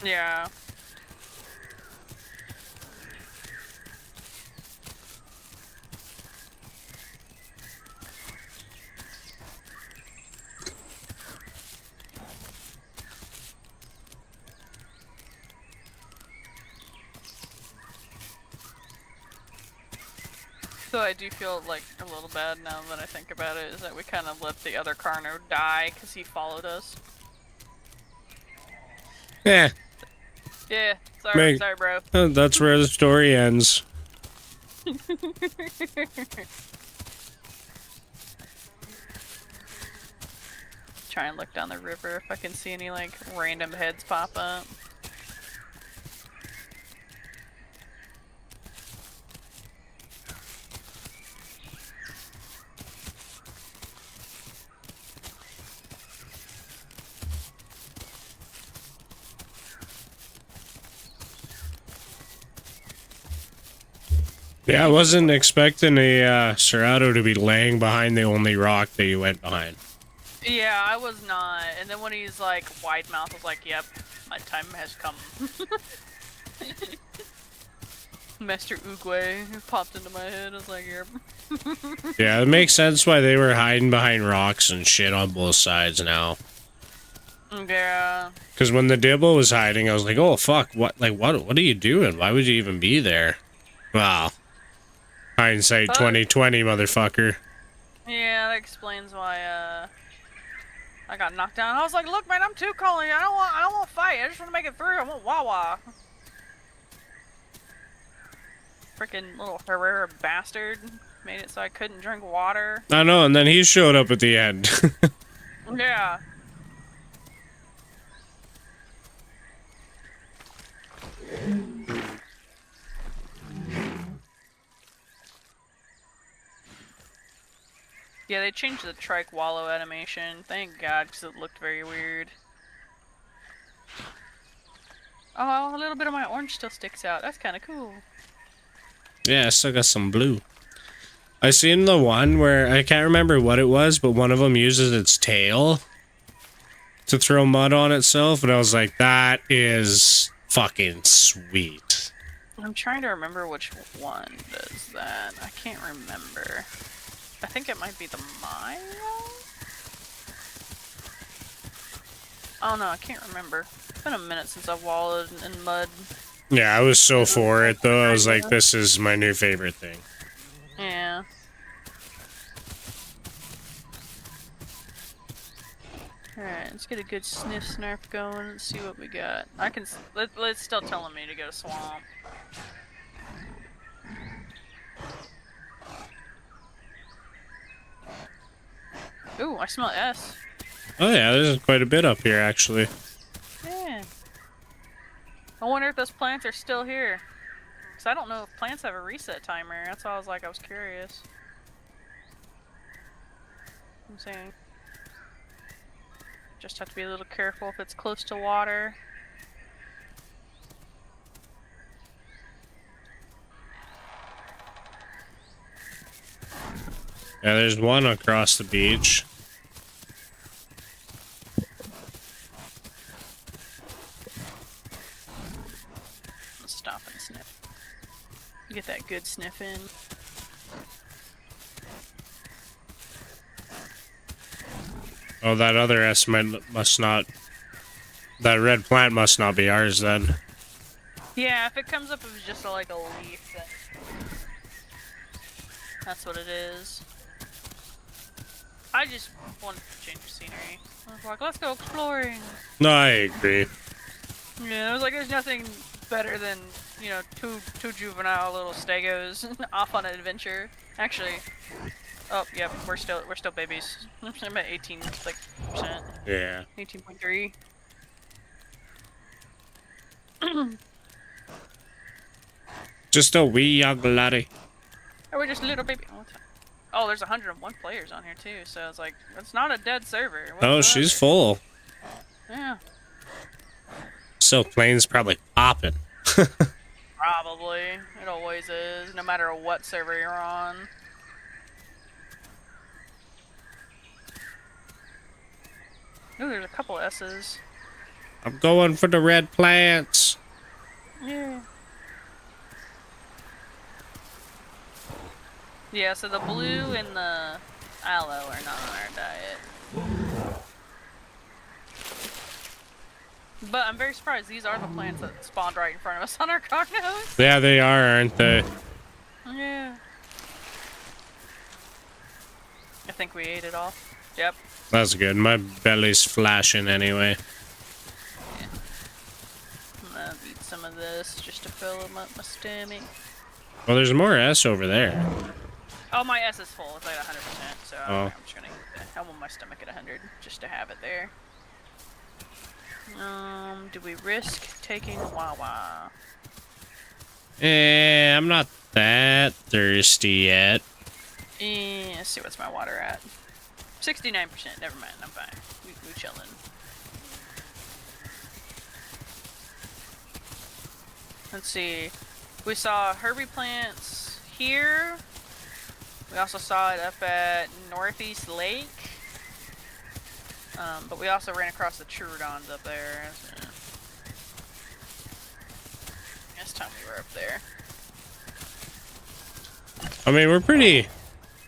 A: Yeah. So I do feel like a little bad now that I think about it, is that we kind of let the other Carno die because he followed us.
B: Yeah.
A: Yeah, sorry, bro.
B: That's where the story ends.
A: Try and look down the river if I can see any like random heads pop up.
B: Yeah, I wasn't expecting a Cerrado to be laying behind the only rock that you went behind.
A: Yeah, I was not. And then when he's like wide mouth, I was like, yep, my time has come. Master Oogway popped into my head. I was like, yep.
B: Yeah, it makes sense why they were hiding behind rocks and shit on both sides now.
A: Yeah.
B: Because when the Dibble was hiding, I was like, oh, fuck, what are you doing? Why would you even be there? Wow. Hindsight 2020, motherfucker.
A: Yeah, that explains why, I got knocked down. I was like, look, man, I'm too calling. I don't want to fight. I just want to make it through. I want Wawa. Freaking little Herrera bastard made it so I couldn't drink water.
B: I know, and then he showed up at the end.
A: Yeah. Yeah, they changed the trike wallow animation. Thank God, because it looked very weird. Oh, a little bit of my orange still sticks out. That's kind of cool.
B: Yeah, I still got some blue. I seen the one where I can't remember what it was, but one of them uses its tail to throw mud on itself, and I was like, that is fucking sweet.
A: I'm trying to remember which one does that. I can't remember. I think it might be the Maya? Oh no, I can't remember. It's been a minute since I've wallowed in mud.
B: Yeah, I was so for it, though. I was like, this is my new favorite thing.
A: Yeah. Alright, let's get a good sniff snarf going. Let's see what we got. I can. It's still telling me to go to swamp. Ooh, I smell S.
B: Oh yeah, there's quite a bit up here, actually.
A: Yeah. I wonder if those plants are still here. Because I don't know if plants have a reset timer. That's why I was like, I was curious. I'm saying. Just have to be a little careful if it's close to water.
B: Yeah, there's one across the beach.
A: Let's stop and sniff. Get that good sniff in.
B: Oh, that other S must not... That red plant must not be ours, then.
A: Yeah, if it comes up as just like a leaf, then that's what it is. I just wanted to change the scenery. I was like, let's go exploring.
B: No, I agree.
A: Yeah, I was like, there's nothing better than, you know, two juvenile little Stegos off on an adventure. Actually, oh yep, we're still babies. I'm at 18%.
B: Yeah.
A: 18.3.
B: Just a wee young laddie.
A: Oh, we're just little baby. Oh, there's 101 players on here too, so it's like, it's not a dead server.
B: Oh, she's full.
A: Yeah.
B: So plane's probably popping.
A: Probably. It always is, no matter what server you're on. Ooh, there's a couple S's.
B: I'm going for the red plants.
A: Yeah. Yeah, so the blue and the aloe are not on our diet. But I'm very surprised these are the plants that spawned right in front of us on our cognos.
B: Yeah, they are, aren't they?
A: Yeah. I think we ate it all. Yep.
B: That's good. My belly's flashing anyway.
A: Yeah. I'm gonna eat some of this just to fill up my stomach.
B: Well, there's more S over there.
A: Oh, my S is full. It's like 100%, so I'm just gonna eat it. I want my stomach at 100 just to have it there. Do we risk taking Wawa?
B: I'm not that thirsty yet.
A: Let's see, what's my water at? 69%. Never mind, I'm fine. We chillin'. Let's see. We saw Herbie plants here. We also saw it up at Northeast Lake. But we also ran across the Troodons up there. So. Last time we were up there.
B: I mean, we're pretty... I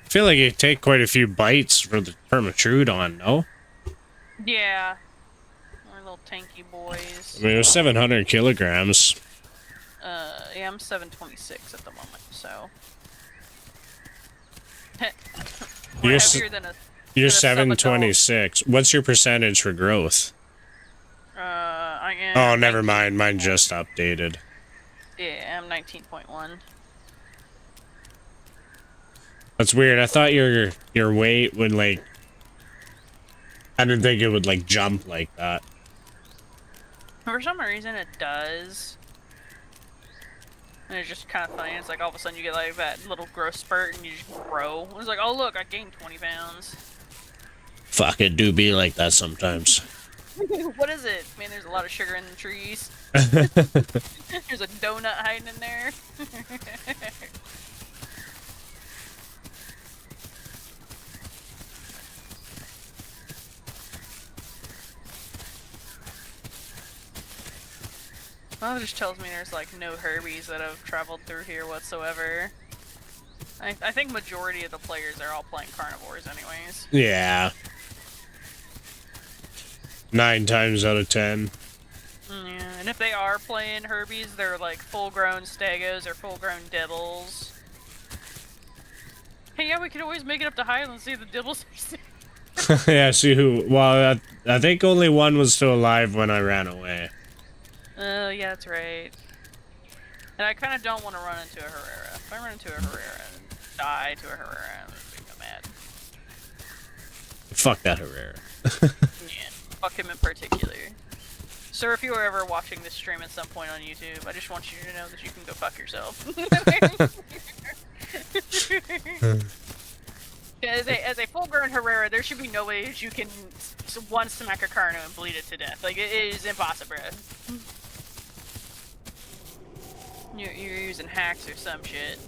B: feel like you take quite a few bites for the Troodon, no?
A: Yeah. Our little tanky boys.
B: I mean, it was 700 kilograms.
A: Yeah, I'm 726 at the moment, so... We're heavier than a...
B: You're 726. What's your percentage for growth?
A: I am...
B: Oh, never mind. Mine just updated.
A: Yeah, I'm 19.1.
B: That's weird. I thought your weight would, like... I didn't think it would, like, jump like that.
A: For some reason, it does. And it's just kind of funny. It's like all of a sudden you get, like, that little growth spurt and you just grow. It's like, oh, look, I gained 20 pounds.
B: Fuck, it do be like that sometimes.
A: What is it? Man, there's a lot of sugar in the trees. There's a donut hiding in there. Well, it just tells me there's like no Herbies that have traveled through here whatsoever. I think majority of the players are all playing carnivores anyways.
B: Yeah. 9 times out of 10.
A: Yeah, and if they are playing Herbies, they're like full-grown Stegos or full-grown Dibbles. Hey, yeah, we could always make it up to Highland and see if the Dibbles are
B: Yeah, see who... Well, I think only one was still alive when I ran away.
A: Oh, yeah, that's right. And I kind of don't want to run into a Herrera. If I run into a Herrera and die to a Herrera, I'm going to go mad.
B: Fuck that Herrera.
A: Yeah, fuck him in particular. Sir, if you are ever watching this stream at some point on YouTube, I just want you to know that you can go fuck yourself. As a full-grown Herrera, there should be no way that you can one smack a Carno and bleed it to death. Like, it is impossible. You're using hacks or some shit.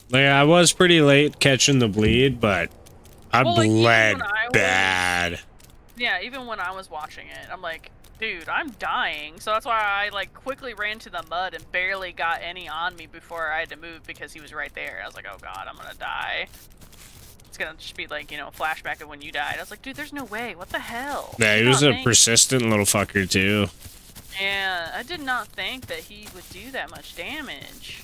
B: Yeah, I was pretty late catching the bleed, but I bled
A: like,
B: bad.
A: Yeah, even when I was watching it, I'm like, dude, I'm dying. So that's why I like quickly ran to the mud and barely got any on me before I had to move because he was right there. I was like, oh god, I'm gonna die. It's gonna just be like, you know, flashback of when you died. I was like, dude, there's no way. What the hell?
B: Yeah, he was a persistent little fucker too.
A: Yeah, I did not think that he would do that much damage.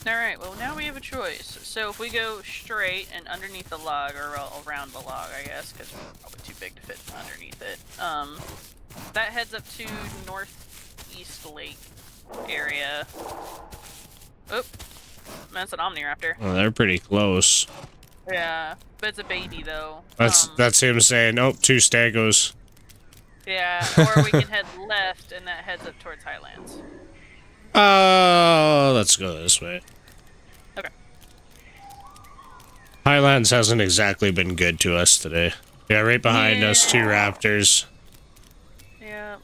A: Alright, well now we have a choice. So if we go straight and underneath the log, or around the log, I guess, because we're probably too big to fit underneath it, that heads up to Northeast Lake area. Oh, that's an Omniraptor.
B: Oh, they're pretty close.
A: Yeah, but it's a baby though.
B: That's him saying, oh, 2 Stegos.
A: Yeah, or we can head left and that heads up towards Highlands.
B: Let's go this way.
A: Okay.
B: Highlands hasn't exactly been good to us today. Yeah, right behind us, 2 raptors.
A: Yeah.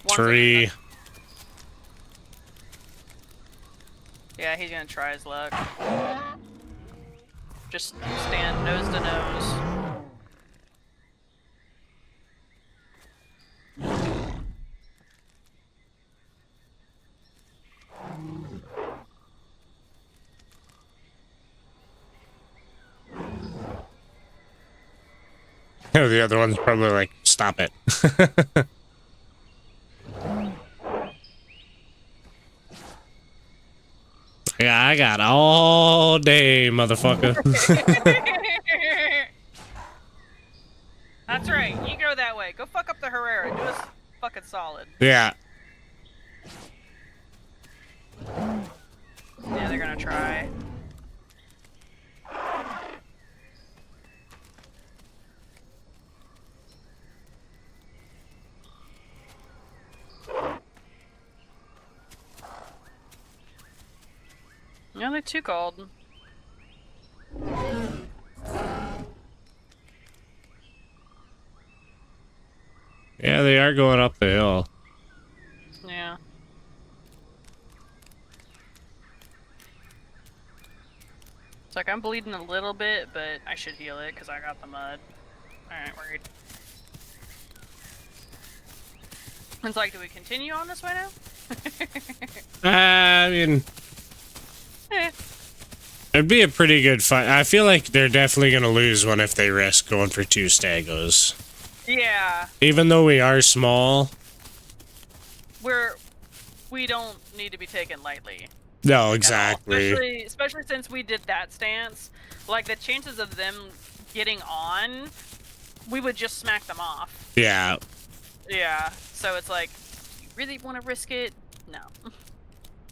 B: 3.
A: Yeah, he's gonna try his luck. Just stand nose to nose.
B: The other one's probably like, stop it. Yeah, I got all day, motherfucker.
A: That's right, you go that way. Go fuck up the Herrera. Do us fucking solid.
B: Yeah.
A: Yeah, they're gonna try. Yeah, they're too cold.
B: they are going up the hill.
A: Yeah. It's like I'm bleeding a little bit, but I should heal it because I got the mud. Alright, worried. It's like, do we continue on this way now?
B: I mean, it'd be a pretty good fight. I feel like they're definitely going to lose one if they risk going for 2 Stegos.
A: Yeah.
B: Even though we are small.
A: We don't need to be taken lightly.
B: No, exactly.
A: Especially since we did that stance. Like, the chances of them getting on, we would just smack them off.
B: Yeah.
A: Yeah. So it's like, you really want to risk it? No.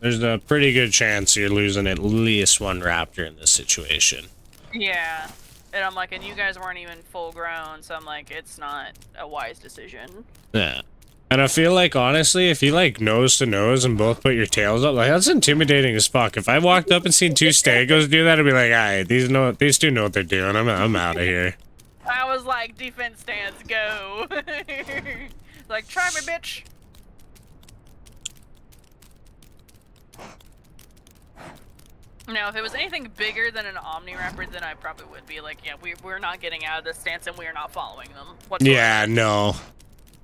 B: There's a pretty good chance you're losing at least 1 raptor in this situation.
A: Yeah. And I'm like, and you guys weren't even full grown, so I'm like, it's not a wise decision.
B: Yeah. And I feel like, honestly, if you, like, nose to nose and both put your tails up, like, that's intimidating as fuck. If I walked up and seen 2 Stegos do that, I'd be like, alright, these two know what they're doing. I'm out of here.
A: I was like, defense stance, go. Like, try me, bitch. Now, if it was anything bigger than an Omniraptor, then I probably would be like, yeah, we're not getting out of this stance and we are not following them whatsoever.
B: Yeah, no.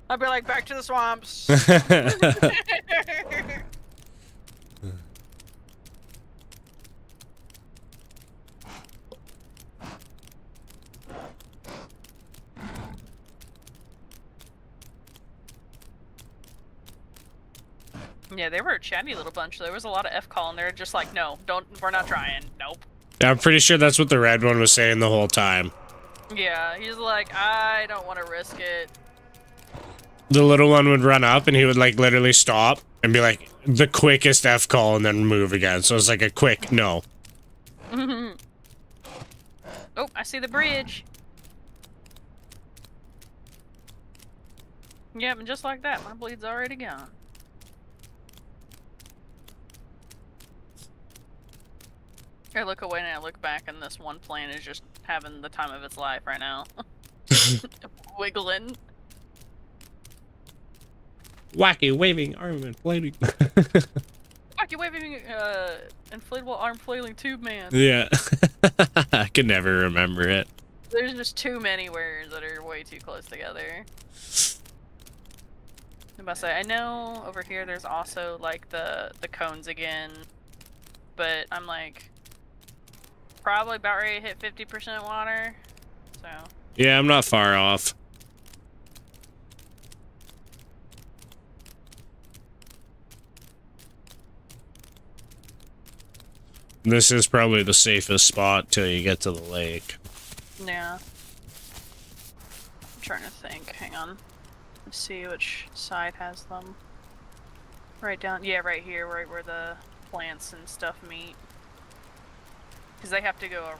A: I'd be like, back to the swamps. Yeah, they were a chatty little bunch. There was a lot of F-call, and they're just like, no, we're not trying. Nope.
B: I'm pretty sure that's what the red one was saying the whole time.
A: Yeah, he's like, I don't want to risk it.
B: The little one would run up, and he would, like, literally stop and be like, the quickest F-call, and then move again. So it's like a quick no.
A: Oh, I see the bridge. Yep, and just like that, my bleed's already gone. I look away and I look back, and this one plane is just having the time of its life right now. Wiggling.
B: Wacky waving arm inflating.
A: Wacky waving inflatable arm flailing tube man.
B: Yeah. I could never remember it.
A: There's just too many words that are way too close together. I'm about to say, I know over here there's also like the cones again, but I'm like probably about ready to hit 50% water, so.
B: Yeah, I'm not far off. This is probably the safest spot till you get to the lake.
A: Yeah. I'm trying to think. Hang on. Let's see which side has them. Right down. Yeah, right here, right where the plants and stuff meet. Because they have to go around.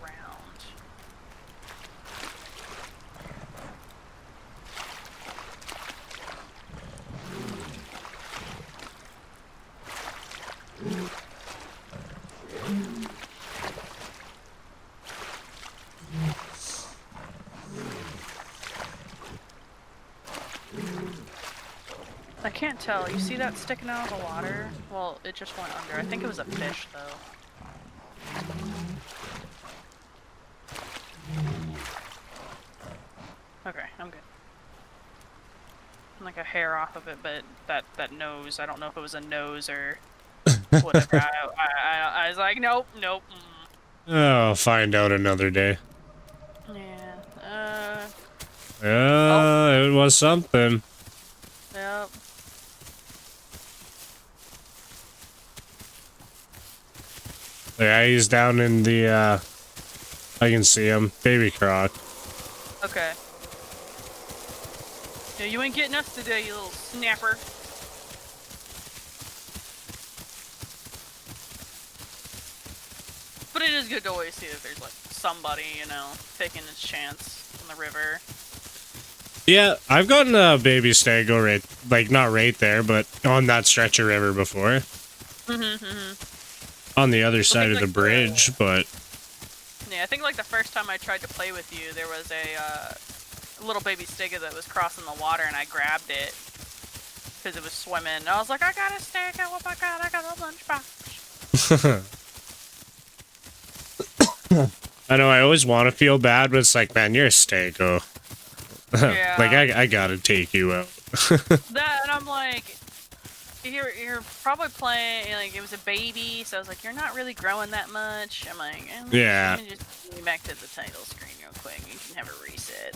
A: I can't tell. You see that sticking out of the water? Well, it just went under. I think it was a fish, though. Okay, I'm good. I'm like a hair off of it, but that nose, I don't know if it was a nose or whatever. I was like, nope, nope.
B: I'll find out another day.
A: Yeah,
B: It was something.
A: Yep.
B: Yeah, he's down in the, I can see him. Baby croc.
A: Okay. Yeah, you ain't getting us today, you little snapper. But it is good to always see that there's, like, somebody, you know, taking his chance in the river.
B: Yeah, I've gotten a baby stego right, like, not right there, but on that stretch of river before. On the other side of the bridge, but...
A: Yeah, I think, like, the first time I tried to play with you, there was a, little baby Stego that was crossing the water, and I grabbed it because it was swimming. And I was like, I got a Stego. Oh my god, I got a lunchbox.
B: I know, I always want to feel bad, but it's like, man, you're a Stego.
A: Yeah.
B: Like, I gotta take you out.
A: That, and I'm like, you're probably playing, like, it was a baby, so I was like, you're not really growing that much. I'm like,
B: yeah.
A: let me just get back to the title screen real quick. You can have a reset.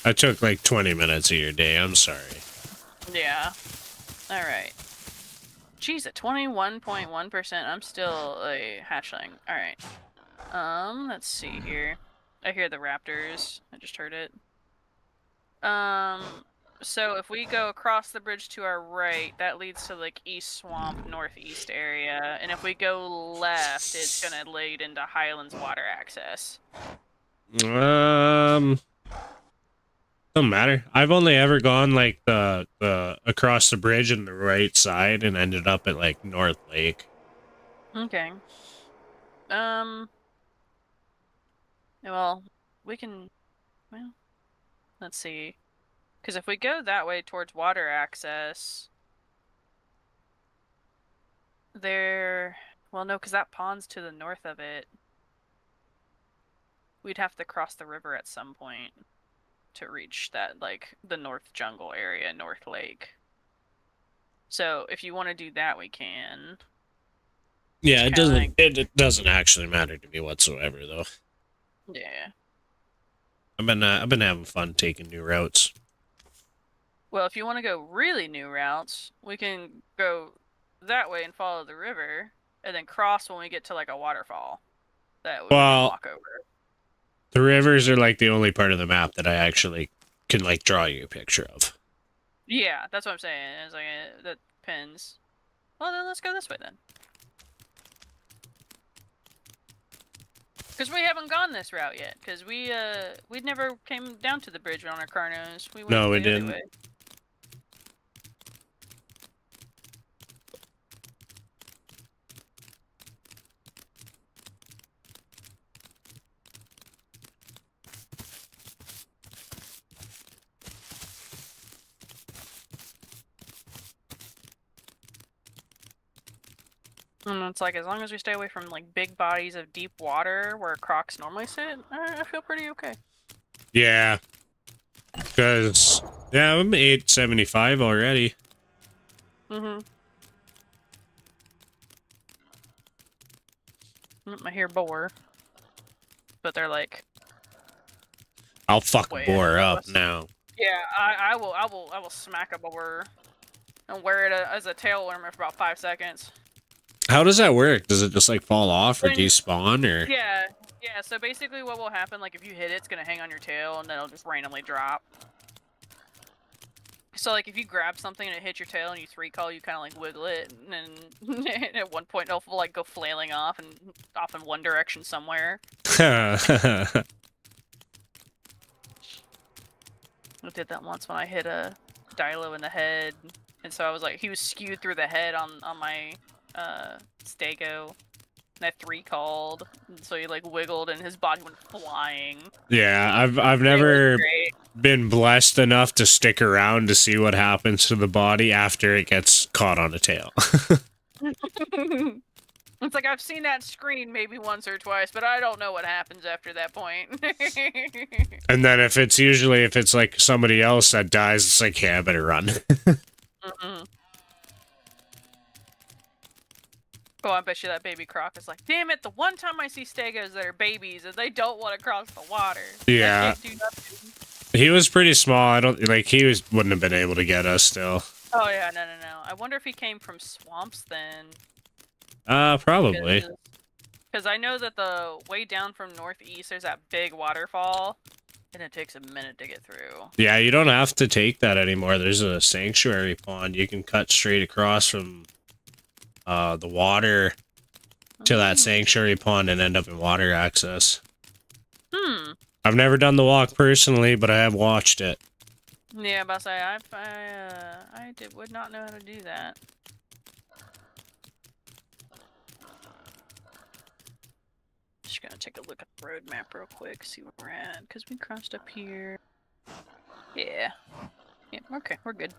B: I took like 20 minutes of your day. I'm sorry.
A: Yeah. All right. Jeez, at 21.1%, I'm still a hatchling. All right. Let's see here. I hear the raptors. I just heard it. So if we go across the bridge to our right, that leads to like East Swamp, Northeast area. And if we go left, it's gonna lead into Highlands water access.
B: Don't matter. I've only ever gone like the across the bridge on the right side and ended up at like North Lake.
A: Okay. Well, we can, well, let's see. Because if we go that way towards water access, well, no, because that pond's to the north of it. We'd have to cross the river at some point to reach that, like, the North Jungle area, North Lake. So if you want to do that, we can.
B: Yeah, it doesn't actually matter to me whatsoever, though.
A: Yeah.
B: I've been having fun taking new routes.
A: Well, if you want to go really new routes, we can go that way and follow the river, and then cross when we get to like a waterfall. That we can walk over.
B: The rivers are like the only part of the map that I actually can like draw you a picture of.
A: Yeah, that's what I'm saying. It's like that depends. Well, then let's go this way then. Because we haven't gone this route yet. Because we never came down to the bridge on our Carnos. We went
B: we
A: the other
B: didn't.
A: way. And it's like, as long as we stay away from like big bodies of deep water where crocs normally sit, I feel pretty okay.
B: Yeah. Because, yeah, I'm 875 already.
A: Mm-hmm. I hear boar. But they're like...
B: I'll fuck a boar up now.
A: Yeah, I will smack a boar and wear it as a tail warmer for about 5 seconds.
B: How does that work? Does it just like fall off or despawn or?
A: Yeah, so basically what will happen, like if you hit it, it's gonna hang on your tail and then it'll just randomly drop. So like if you grab something and it hits your tail and you 3-call, you kind of like wiggle it, and then at one point it'll like go flailing off and off in one direction somewhere. I did that once when I hit a Dilo in the head, and so I was like, he was skewed through the head on my Stego, and I 3-called, so he like wiggled and his body went flying.
B: Yeah, I've never been blessed enough to stick around to see what happens to the body after it gets caught on a tail.
A: It's like I've seen that screen maybe once or twice, but I don't know what happens after that point.
B: And then if it's like somebody else that dies, it's like, yeah, I better run.
A: Oh, I bet you that baby croc is like, damn it, the one time I see Stegos that are babies and they don't want to cross the water.
B: Yeah. He was pretty small. Wouldn't have been able to get us still.
A: Oh yeah, no. I wonder if he came from swamps then.
B: Probably.
A: Because I know that the way down from northeast, there's that big waterfall, and it takes a minute to get through.
B: Yeah, you don't have to take that anymore. There's a sanctuary pond. You can cut straight across from the water to that sanctuary pond and end up in water access. I've never done the walk personally, but I have watched it.
A: Yeah, but I would not know how to do that. Just gonna take a look at the road map real quick, see where we're at, because we crossed up here. Yeah. Yeah, okay, we're good.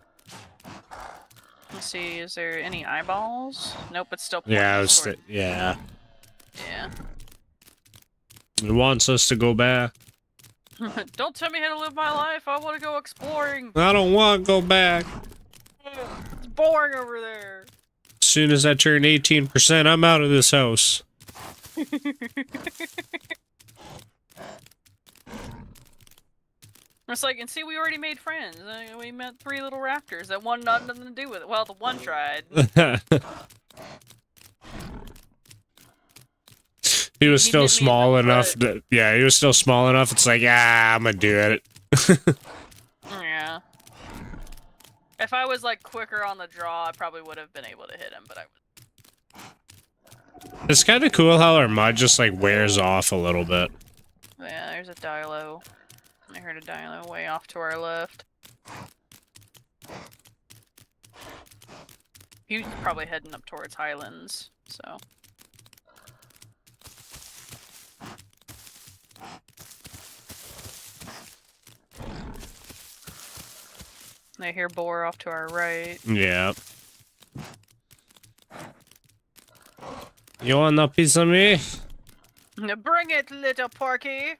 A: Let's see, is there any eyeballs? Nope, it's still pointing us toward...
B: yeah.
A: Yeah.
B: It wants us to go back.
A: Don't tell me how to live my life. I want to go exploring.
B: I don't want to go back.
A: It's boring over there.
B: As soon as I turn 18%, I'm out of this house.
A: It's like, and see, we already made friends. We met 3 little raptors that one had nothing to do with it. Well, the one tried.
B: He was still small enough that, yeah, he was still small enough. It's like, I'm gonna do it.
A: Yeah. If I was like quicker on the draw, I probably would have been able to hit him, but I was...
B: It's kind of cool how our mud just like wears off a little bit.
A: Yeah, there's a dilo. I heard a dilo way off to our left. He's probably heading up towards Highlands, so... I hear boar off to our right.
B: Yeah. You want a piece of me?
A: Bring it, little porky!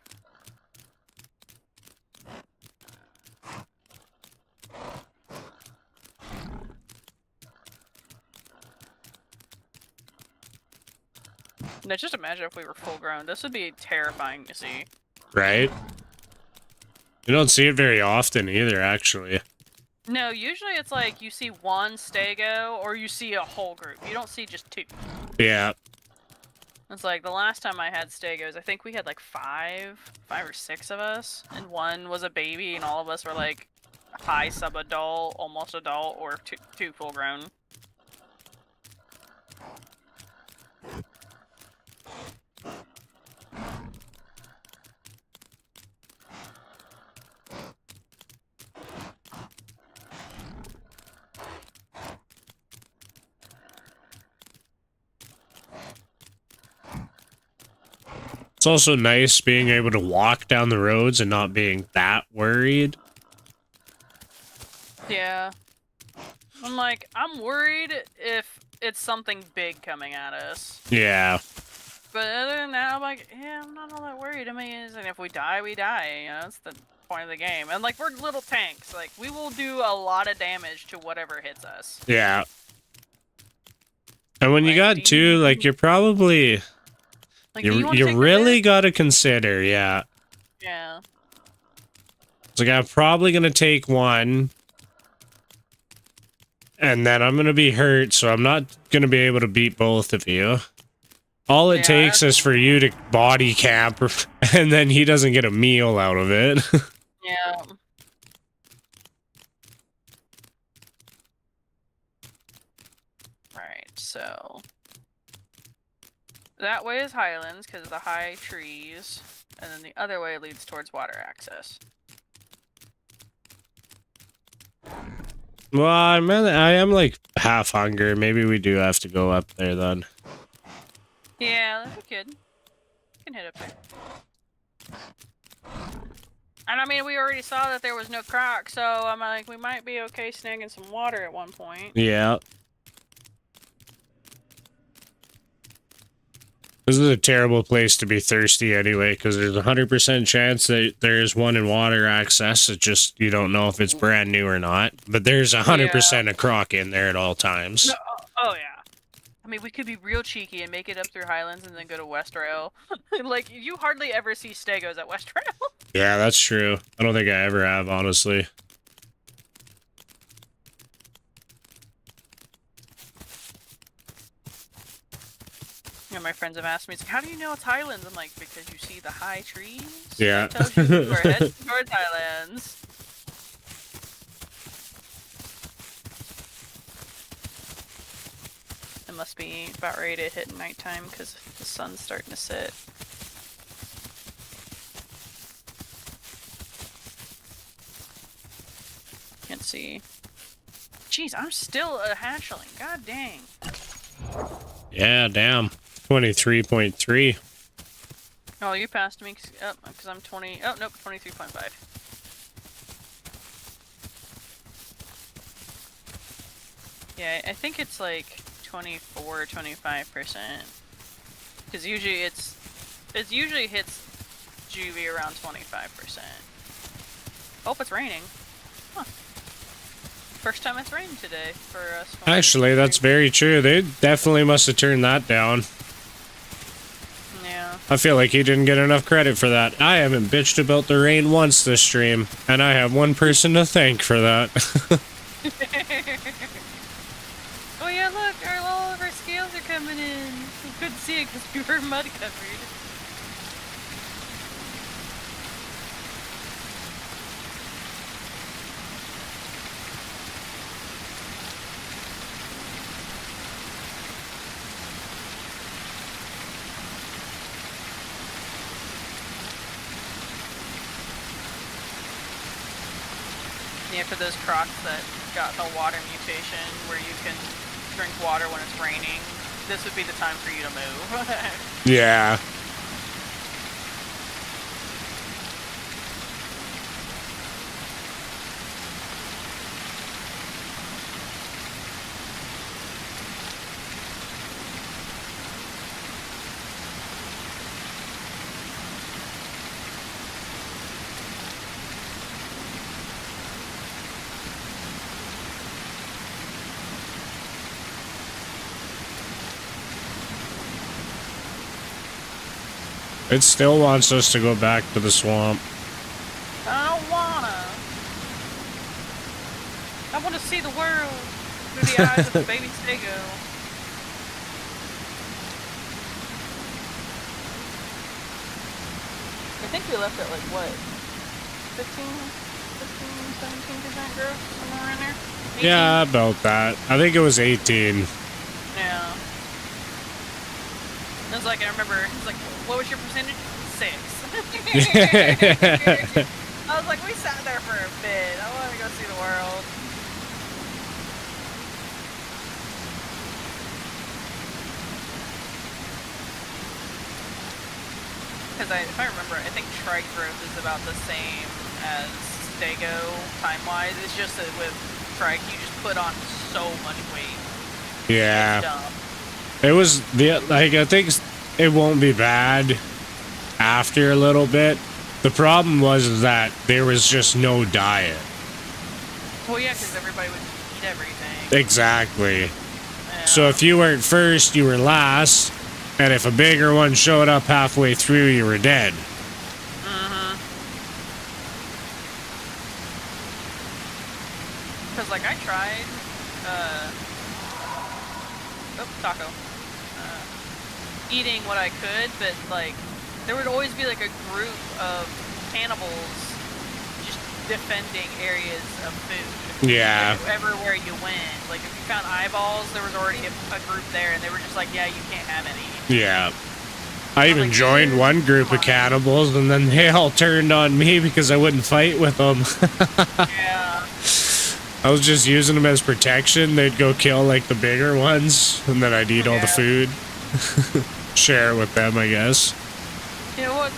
A: Now just imagine if we were full grown. This would be terrifying to see.
B: Right? You don't see it very often either, actually.
A: No, usually it's like you see one stego or you see a whole group. You don't see just 2.
B: Yeah.
A: It's like the last time I had stegos, I think we had like 5 or 6 of us, and one was a baby, and all of us were like high sub-adult, almost adult, or two full grown.
B: It's also nice being able to walk down the roads and not being that worried.
A: Yeah. I'm like, I'm worried if it's something big coming at us.
B: Yeah.
A: But other than that, I'm like, yeah, I'm not all that worried. I mean, and if we die, we die. You know, that's the point of the game. And like, we're little tanks. Like, we will do a lot of damage to whatever hits us.
B: Yeah. And when you got 2, like, you're probably...
A: Like,
B: you really gotta consider, yeah.
A: Yeah.
B: It's like, I'm probably gonna take 1. And then I'm gonna be hurt, so I'm not gonna be able to beat both of you. All it takes is for you to body camp, and then he doesn't get a meal out of it.
A: Yeah. Right, so... That way is Highlands, because of the high trees, and then the other way leads towards water access.
B: Well, I am like half hungry. Maybe we do have to go up there then.
A: Yeah, that'd be good. We can hit up there. And I mean, we already saw that there was no croc, so I'm like, we might be okay snagging some water at one point.
B: Yeah. This is a terrible place to be thirsty anyway, because there's a 100% chance that there's one in water access. It's just, you don't know if it's brand new or not. But there's 100% a croc in there at all times.
A: No, oh yeah. I mean, we could be real cheeky and make it up through Highlands and then go to West Rail. Like, you hardly ever see stegos at West Rail.
B: Yeah, that's true. I don't think I ever have, honestly.
A: You know, my friends have asked me, it's like, how do you know it's Highlands? I'm like, because you see the high trees.
B: Yeah.
A: That tells you we're heading towards Highlands. It must be about ready to hit nighttime because the sun's starting to set. Can't see. Jeez, I'm still a hatchling. God dang.
B: Yeah, damn. 23.3.
A: Oh, you passed me because I'm 20. Oh, nope, 23.5. Yeah, I think it's like 24 or 25%. Because usually it usually hits juvie around 25%. Oh, it's raining. Huh. First time it's rained today for us.
B: Actually, that's very true. They definitely must have turned that down.
A: Yeah.
B: I feel like he didn't get enough credit for that. I haven't bitched about the rain once this stream, and I have one person to thank for that.
A: Oh yeah, look, all of our scales are coming in. We couldn't see it because we were mud covered. Yeah, for those crocs that got the water mutation where you can drink water when it's raining, this would be the time for you to move.
B: Yeah. It still wants us to go back to the swamp.
A: I don't wanna. I want to see the world through the eyes of the baby Stego. I think we left at like what? 17% growth, somewhere in there? 18?
B: Yeah, about that. I think it was 18.
A: Yeah. I was like, I remember, he's like, what was your percentage? 6. I was like, we sat there for a bit. I want to go see the world. Because if I remember, I think trike growth is about the same as Stego time-wise. It's just that with trike, you just put on so much weight.
B: Yeah. It was like, I think it won't be bad after a little bit. The problem was that there was just no diet.
A: Well, yeah, because everybody would eat everything.
B: Exactly.
A: Yeah.
B: So if you weren't first, you were last, and if a bigger one showed up halfway through, you were dead.
A: Because, like, I tried, taco. Eating what I could, but, like, there would always be, like, a group of cannibals just defending areas of food.
B: Yeah.
A: Like, everywhere you went. Like, if you found eyeballs, there was already a group there, and they were just like, yeah, you can't have any.
B: Yeah. I even joined one group of cannibals, and then they all turned on me because I wouldn't fight with them.
A: Yeah.
B: I was just using them as protection. They'd go kill, like, the bigger ones, and then I'd eat all the food. Share it with them, I guess.
A: You know what?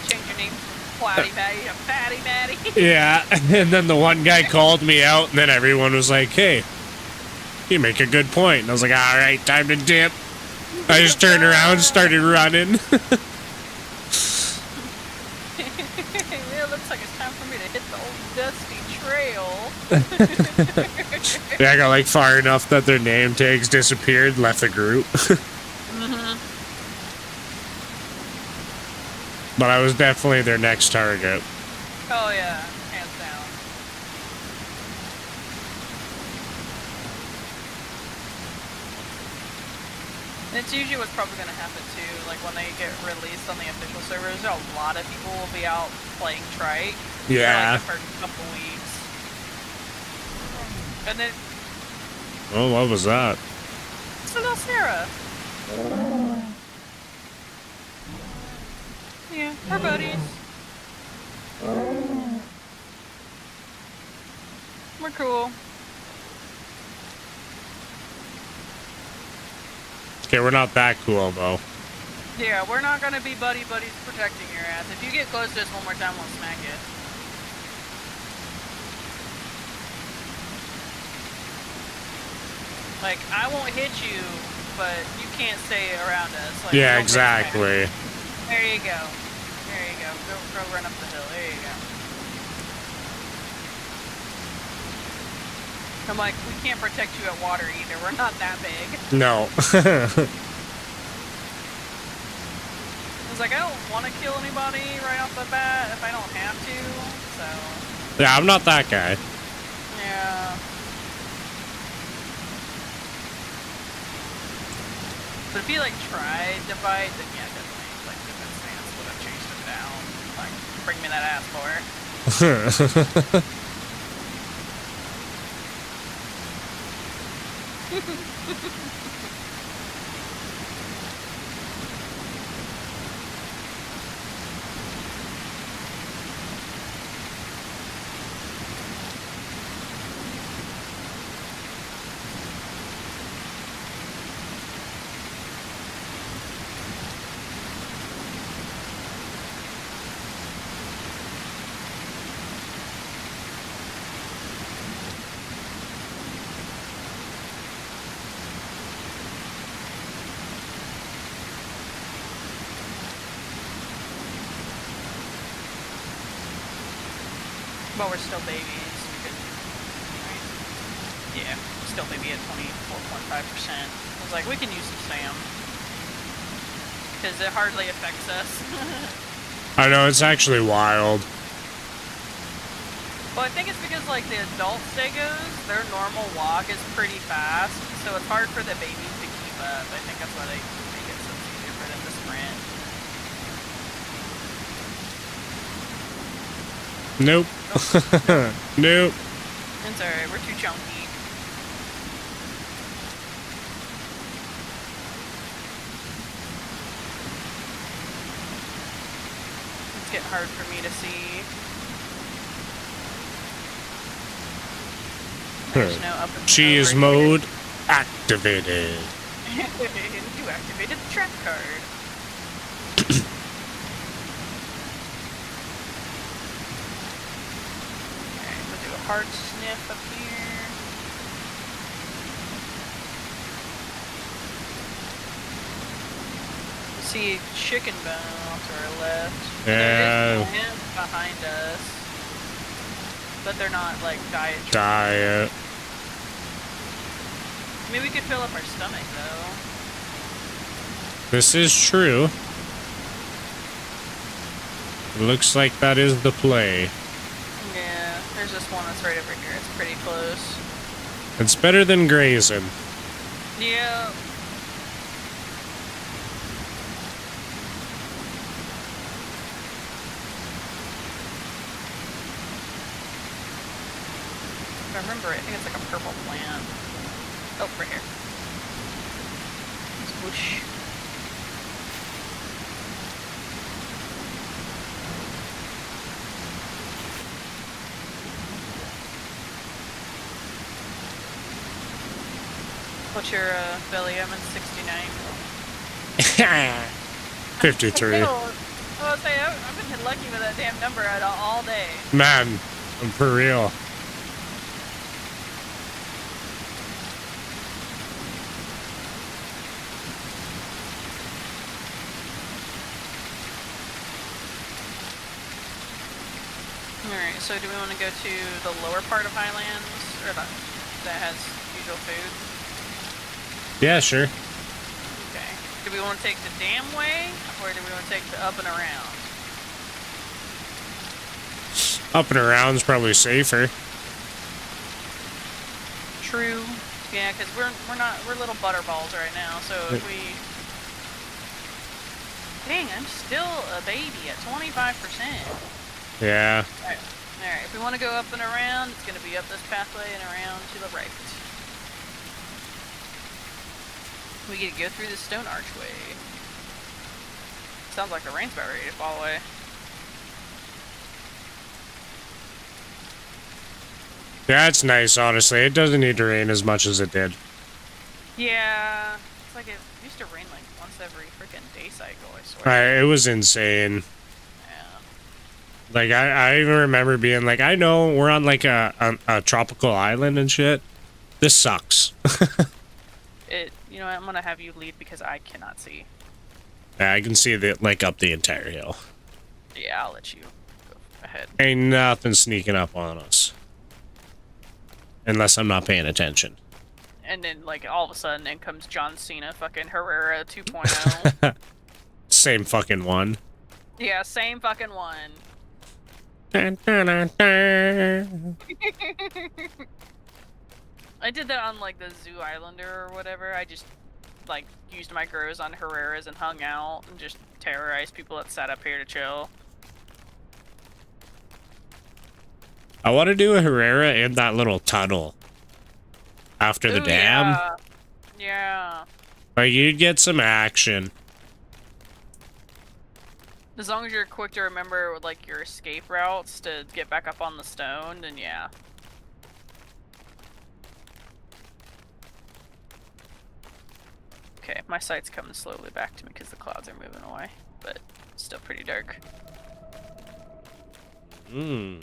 A: Change your name from Cloudy Patty to Patty Matty.
B: Yeah, and then the one guy called me out, and then everyone was like, hey, you make a good point. And I was like, all right, time to dip. I just turned around and started running.
A: It looks like it's time for me to hit the old dusty trail.
B: Yeah, I got like far enough that their name tags disappeared, left the group. But I was definitely their next target.
A: Oh yeah, hands down. And it's usually what's probably going to happen too, like when they get released on the official servers, a lot of people will be out playing trike.
B: Yeah.
A: For like the first couple weeks. And then...
B: Oh, what was that?
A: It's a little Sarah. Yeah, we're buddies. We're cool.
B: Okay, we're not that cool, though.
A: Yeah, we're not gonna be buddies protecting your ass. If you get close to us one more time, we'll smack you. Like, I won't hit you, but you can't stay around us. Like,
B: Yeah,
A: don't expect.
B: exactly.
A: There you go. There you go. Go run up the hill. There you go. I'm like, we can't protect you at water either. We're not that big.
B: No.
A: I was like, I don't want to kill anybody right off the bat if I don't have to, so...
B: Yeah, I'm not that guy.
A: Yeah. But if he, like, tried to fight, then yeah, definitely, like, defense stance would have chased him down. Like, bring me that ass, boy. But we're still babies. We could, right? Yeah, still maybe at 24.5%. I was like, we can use some SAM. Because it hardly affects us.
B: I know, it's actually wild.
A: Well, I think it's because, like, the adult Stegos, their normal walk is pretty fast, so it's hard for the babies to keep up. I think that's why they make it so easier for them to sprint.
B: Nope.
A: Oh.
B: Nope.
A: It's alright, we're too chunky. It's getting hard for me to see. There's no up and
B: Cheese mode activated.
A: You activated the trap card. Alright, we'll do a hard sniff up here. See chicken bone off to our left.
B: Yeah.
A: There is plant behind us. But they're not like diet.
B: Diet.
A: Maybe we could fill up our stomach though.
B: This is true. Looks like that is the play.
A: Yeah, there's this one that's right over here. It's pretty close.
B: It's better than grazing.
A: Yeah. If I remember, I think it's like a purple plant. Oh, right here. It's whoosh. What's your belly? I'm at 69.
B: 53.
A: Well, say I've been lucky with that damn number all day.
B: Man, I'm for real.
A: Alright, so do we want to go to the lower part of Highlands, or that has usual food?
B: Yeah, sure.
A: Okay. Do we want to take the dam way, or do we want to take the up and around?
B: Up and around's probably safer.
A: True. Yeah, because we're little butterballs right now, so if we... Dang, I'm still a baby at 25%.
B: Yeah.
A: Alright, if we want to go up and around, it's going to be up this pathway and around to the right. We get to go through the stone archway. Sounds like the rain's about ready to fall away.
B: Yeah, it's nice, honestly. It doesn't need to rain as much as it did.
A: Yeah, it's like it used to rain like once every freaking day cycle, I swear.
B: It was insane.
A: Yeah.
B: Like, I even remember being like, I know we're on like a tropical island and shit. This sucks.
A: You know what, I'm gonna have you lead because I cannot see.
B: Yeah, I can see that, like, up the entire hill.
A: Yeah, I'll let you go ahead.
B: Ain't nothing sneaking up on us. Unless I'm not paying attention.
A: And then, like, all of a sudden, in comes John Cena, fucking Herrera 2.0.
B: Same fucking one.
A: Yeah, same fucking one.
B: Dun, dun, dun, dun.
A: I did that on, like, the Zoo Islander or whatever. I just, like, used my grows on Herreras and hung out and just terrorized people that sat up here to chill.
B: I want to do a Herrera in that little tunnel. After the dam.
A: Yeah. Yeah.
B: Like, you'd get some action.
A: As long as you're quick to remember, like, your escape routes to get back up on the stone, then yeah. Okay, my sight's coming slowly back to me because the clouds are moving away, but it's still pretty dark.
B: Hmm.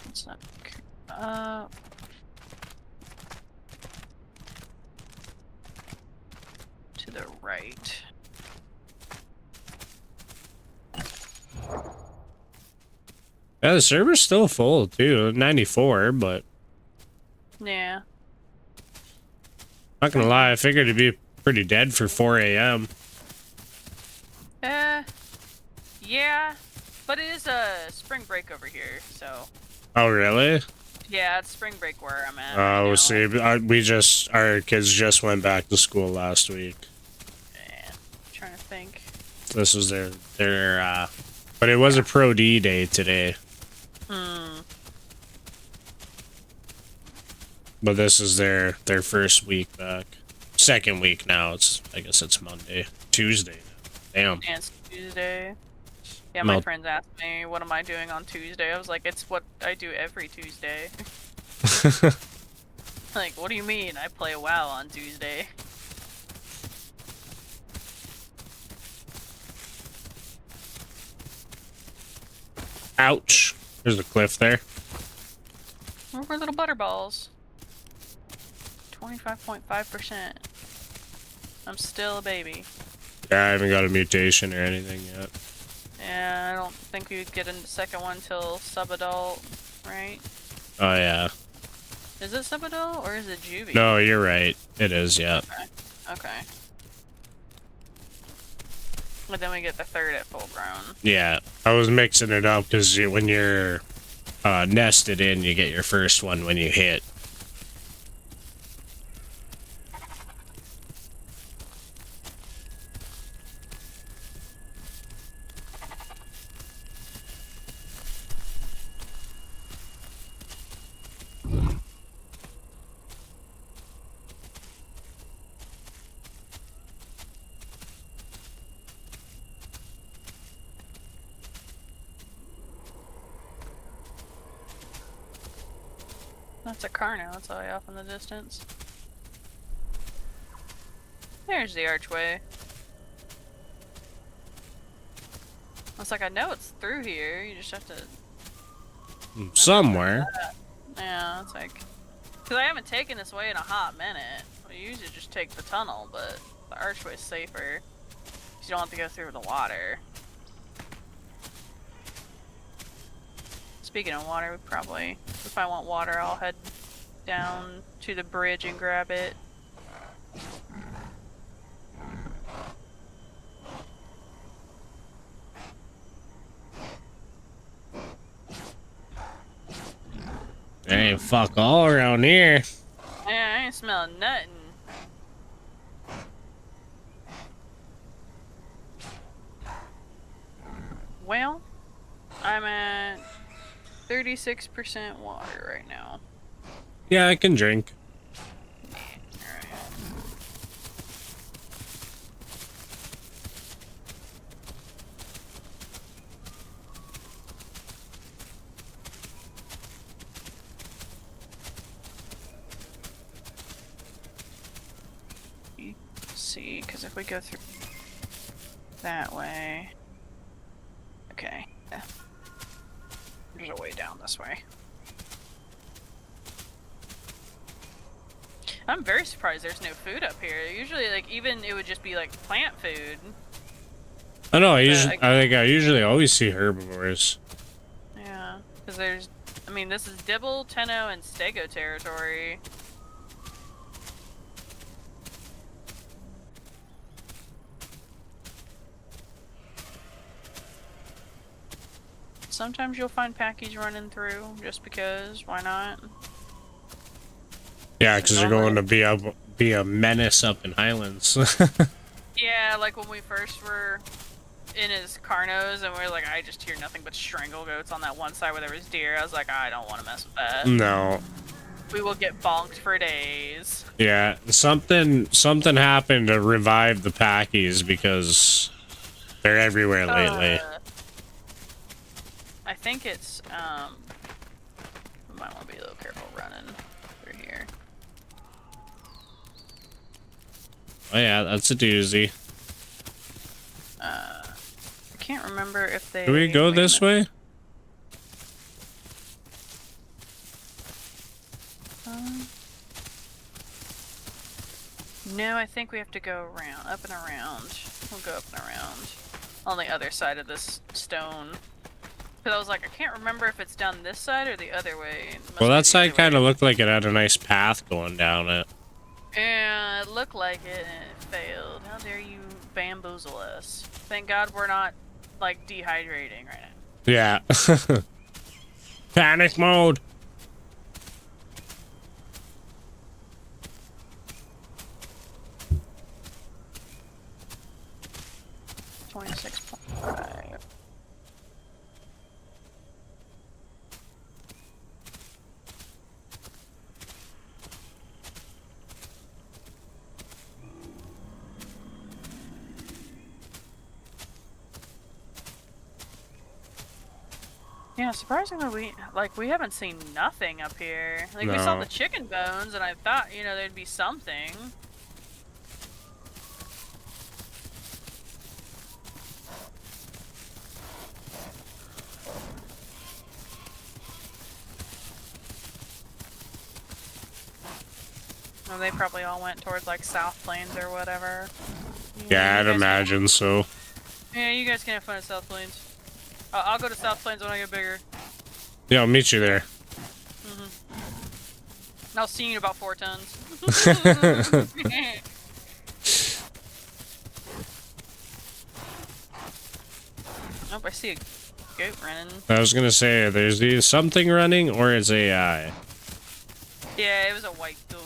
A: It's not up. To the right.
B: Yeah, the server's still full, too. 94, but...
A: Yeah.
B: Not gonna lie, I figured it'd be pretty dead for 4 a.m.
A: Yeah. But it is a spring break over here, so...
B: Oh, really?
A: Yeah, it's spring break where I'm at right now.
B: See, our kids just went back to school last week.
A: Yeah, I'm trying to think.
B: This was but it was a Pro D day today.
A: Hmm.
B: But this is their first week back. Second week now. I guess it's Monday. Tuesday. Damn.
A: And it's Tuesday. Yeah, my friends asked me, what am I doing on Tuesday? I was like, it's what I do every Tuesday. Like, what do you mean? I play WoW on Tuesday.
B: Ouch. There's a cliff there.
A: We're little butterballs. 25.5%. I'm still a baby.
B: Yeah, I haven't got a mutation or anything yet.
A: Yeah, I don't think we would get into the second one till sub-adult, right?
B: Oh, yeah.
A: Is it sub-adult or is it juvie?
B: No, you're right. It is, yeah.
A: Okay. Okay. But then we get the third at full grown.
B: Yeah, I was mixing it up because when you're nested in, you get your first one when you hit.
A: That's a car now, it's all the way off in the distance. There's the archway. I was like, I know it's through here, you just have to...
B: Somewhere.
A: Yeah, it's like... Because I haven't taken this way in a hot minute. We usually just take the tunnel, but the archway's safer. So you don't have to go through the water. Speaking of water, we probably... If I want water, I'll head down to the bridge and grab it.
B: There ain't fuck all around here.
A: Yeah, I ain't smelling nothing. Well, I'm at 36% water right now.
B: Yeah, I can drink.
A: Alright. See, because if we go through that way... there's a way down this way. I'm very surprised there's no food up here. Usually, like, even it would just be like plant food.
B: I know. I think I usually always see herbivores.
A: Yeah, because there's. I mean, this is Dibble, Tenno, and Stego territory. Sometimes you'll find packies running through, just because. Why not?
B: Yeah, because they're going to be a menace up in Highlands.
A: Yeah, like when we first were in his Carnos, and we were like, I just hear nothing but strangle goats on that one side where there was deer. I was like, I don't want to mess with that.
B: No.
A: We will get bonked for days.
B: Yeah, something happened to revive the packies because they're everywhere lately.
A: I think it's we might want to be a little careful running through here.
B: Oh yeah, that's a doozy.
A: I can't remember if they.
B: Do we go this way?
A: No, I think we have to go around, up and around. We'll go up and around on the other side of this stone. Because I was like, I can't remember if it's down this side or the other way.
B: Well, that side kind of looked like it had a nice path going down it.
A: Yeah, it looked like it, and it failed. How dare you bamboozle us? Thank God we're not, like, dehydrating right now.
B: Yeah. Panic mode.
A: $26.5. Yeah, surprisingly, we haven't seen nothing up here. Like, we saw the chicken bones, and I thought, you know, there'd be something. Well, they probably all went towards, like, South Plains or whatever.
B: Yeah, I'd imagine so.
A: Yeah, you guys can have fun at South Plains. I'll go to South Plains when I get bigger.
B: Yeah, I'll meet you there.
A: I'll see you in about 4 tons. Oh, I see a goat running.
B: I was gonna say, there's either something running or it's AI.
A: Yeah, it was a white goat.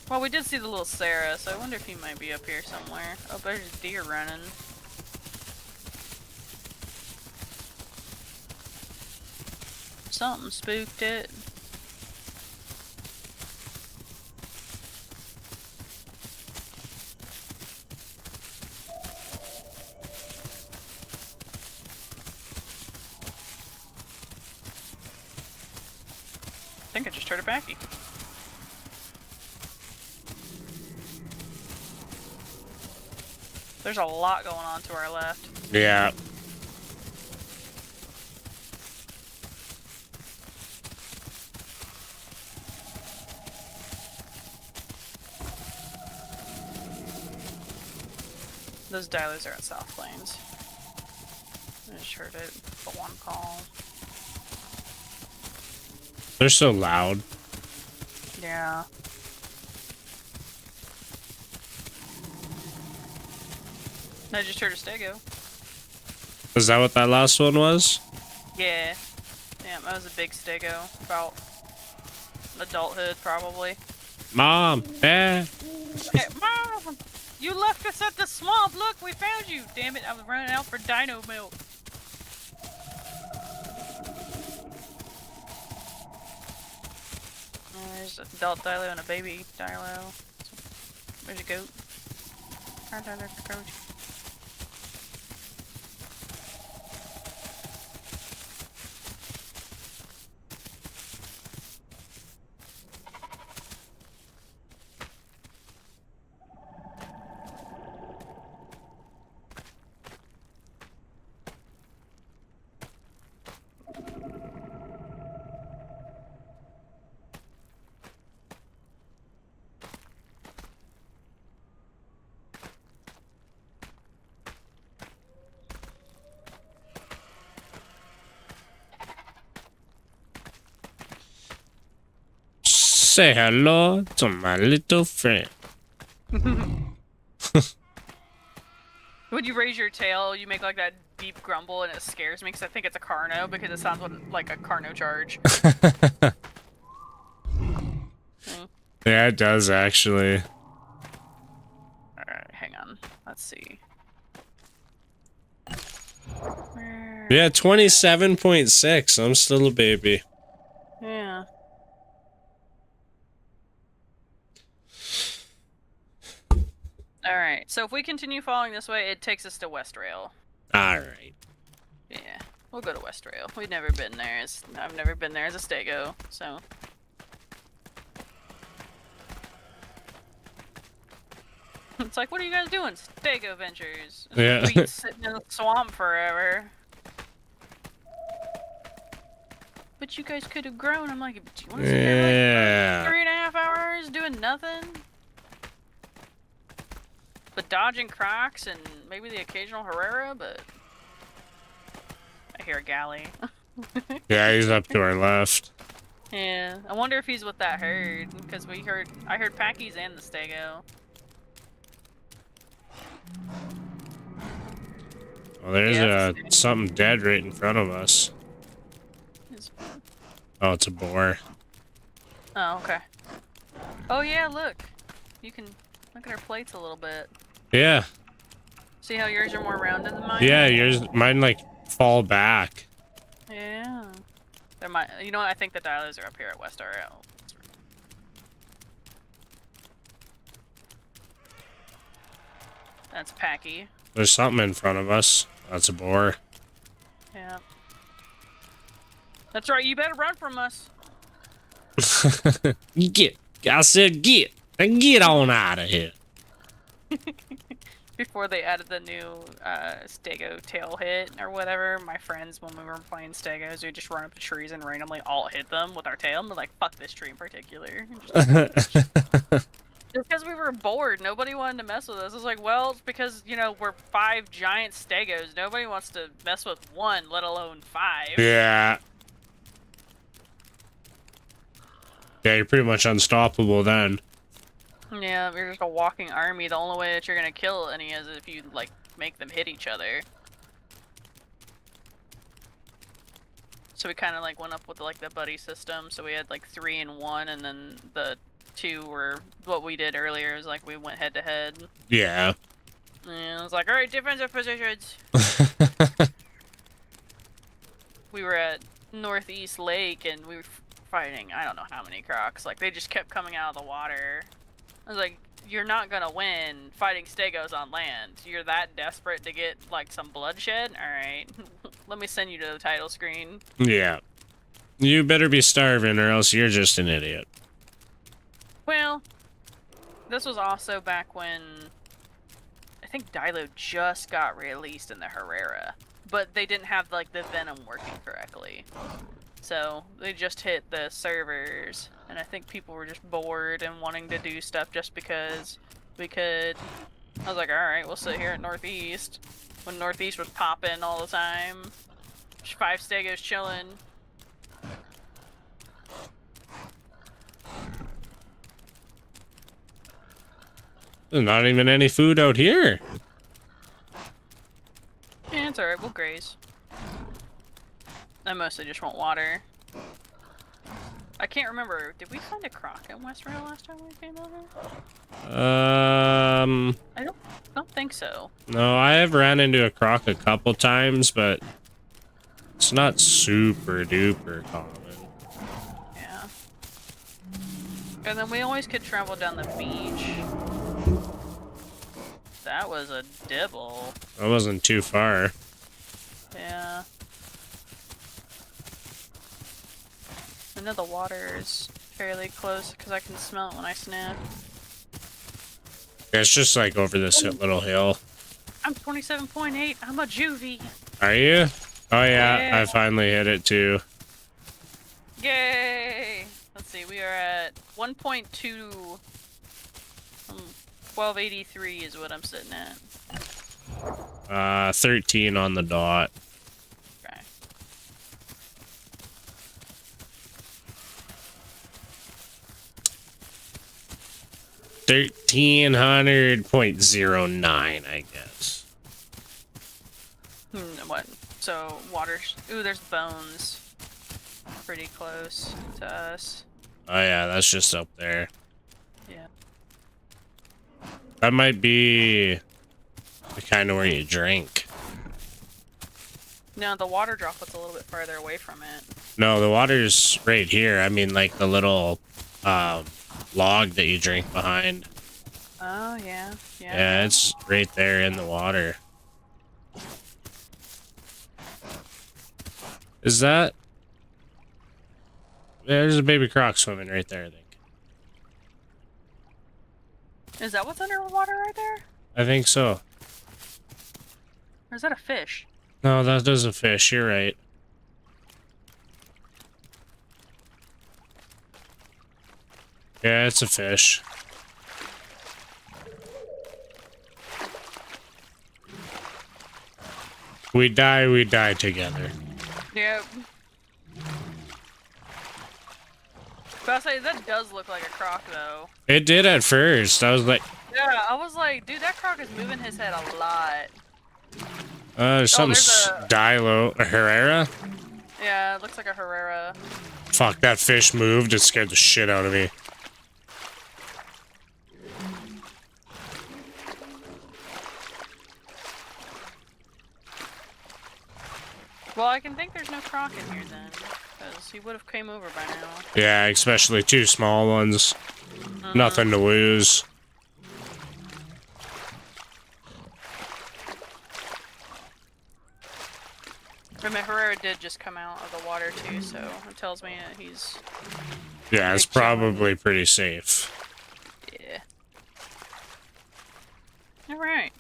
A: Well, we did see the little Sarah, so I wonder if he might be up here somewhere. Oh, there's a deer running. Something spooked it. I think I just heard a backy. There's a lot going on to our left.
B: Yeah.
A: Those dialers are at South Plains. I just heard it. The one call.
B: They're so loud.
A: Yeah. I just heard a Stego.
B: Is that what that last one was?
A: Yeah. Yeah, that was a big Stego. About adulthood, probably.
B: Mom! Eh?
A: Hey, Mom! You left us at the swamp! Look, we found you! Damn it, I was running out for dino milk. There's an adult dilo and a baby dilo. There's a goat.
B: Say hello to my little friend.
A: When you raise your tail, you make like that deep grumble, and it scares me because I think it's a Carno because it sounds like a Carno charge.
B: Yeah, it does actually.
A: Alright, hang on. Let's see.
B: Yeah, 27.6. I'm still a baby.
A: Yeah. Alright, so if we continue following this way, it takes us to West Rail.
B: Alright.
A: Yeah, we'll go to West Rail. We've never been there. I've never been there as a Stego, so... It's like, what are you guys doing? Stego Ventures.
B: Yeah.
A: We've been sitting in the swamp forever. But you guys could have grown. I'm like, do you want to sit there for like 3.5 hours doing nothing? But dodging Crocs and maybe the occasional Herrera, but... I hear a galley.
B: Yeah, he's up to our left.
A: Yeah, I wonder if he's with that herd, because I heard Packies and the Stego.
B: Well, there's something dead right in front of us. Oh, it's a boar.
A: Oh, okay. Oh yeah, look. You can look at our plates a little bit.
B: Yeah.
A: See how yours are more rounded than mine?
B: Yeah, mine like fall back.
A: Yeah. There might, you know what? I think the dialers are up here at West RL. That's Packy.
B: There's something in front of us. That's a boar.
A: Yeah. That's right, you better run from us.
B: Get. I said get. And get on out of here.
A: Before they added the new Stego tail hit or whatever, my friends, when we were playing Stegos, we'd just run up to trees and randomly all hit them with our tail. And we're like, fuck this tree in particular. Just because we were bored, nobody wanted to mess with us. It's like, well, it's because, you know, we're 5 giant Stegos. Nobody wants to mess with 1, let alone 5.
B: Yeah. Yeah, you're pretty much unstoppable then.
A: Yeah, you're just a walking army. The only way that you're gonna kill any is if you, like, make them hit each other. So we kind of, like, went up with, like, the buddy system. So we had, like, 3 and 1, and then the 2 were what we did earlier. Is like we went head to head.
B: Yeah.
A: And I was like, all right, defensive positions. We were at Northeast Lake, and we were fighting, I don't know how many Crocs. Like, they just kept coming out of the water. I was like, you're not gonna win fighting Stegos on land. You're that desperate to get, like, some bloodshed? Alright. Let me send you to the title screen.
B: Yeah. You better be starving, or else you're just an idiot.
A: Well, this was also back when I think Dilo just got released in the Herrera, but they didn't have, like, the Venom working correctly. So they just hit the servers, and I think people were just bored and wanting to do stuff just because we could. I was like, alright, we'll sit here at Northeast, when Northeast was popping all the time. 5 Stegos chilling.
B: There's not even any food out here.
A: Yeah, it's alright, we'll graze. I mostly just want water. I can't remember, did we find a Croc in West Rail last time we came over? I don't think so.
B: No, I have ran into a Croc a couple times, but it's not super duper common.
A: Yeah. And then we always could travel down the beach. That was a dibble.
B: That wasn't too far.
A: Yeah. I know the water is fairly close because I can smell it when I snap.
B: Yeah, it's just like over this little hill.
A: I'm 27.8. I'm a juvie.
B: Are you? Oh yeah, I finally hit it too.
A: Yay! Let's see, we are at 1.2. 1283 is what I'm sitting at.
B: 13 on the dot.
A: Okay.
B: 1300.09, I guess.
A: What? So, water... Ooh, there's bones. Pretty close to us.
B: Oh yeah, that's just up there.
A: Yeah.
B: That might be the kind of where you drink.
A: No, the water droplet's a little bit farther away from it.
B: No, the water's right here. I mean, like the little log that you drink behind.
A: Oh, yeah.
B: Yeah, it's right there in the water. Is that... Yeah, there's a baby croc swimming right there, I think.
A: Is that what's underwater right there?
B: I think so.
A: Or is that a fish?
B: No, that does a fish. You're right. Yeah, it's a fish. We die together.
A: Yep. But I'll say, that does look like a croc, though.
B: It did at first. I was like...
A: Yeah, I was like, dude, that croc is moving his head a lot.
B: There's some Stylo... A Herrera?
A: Yeah, it looks like a Herrera.
B: Fuck, that fish moved. It scared the shit out of me.
A: Well, I can think there's no croc in here then, because he would have came over by now.
B: Yeah, especially two small ones. Nothing to lose.
A: I mean, Herrera did just come out of the water too, so it tells me that he's...
B: Yeah, it's probably pretty safe.
A: Yeah. Alright.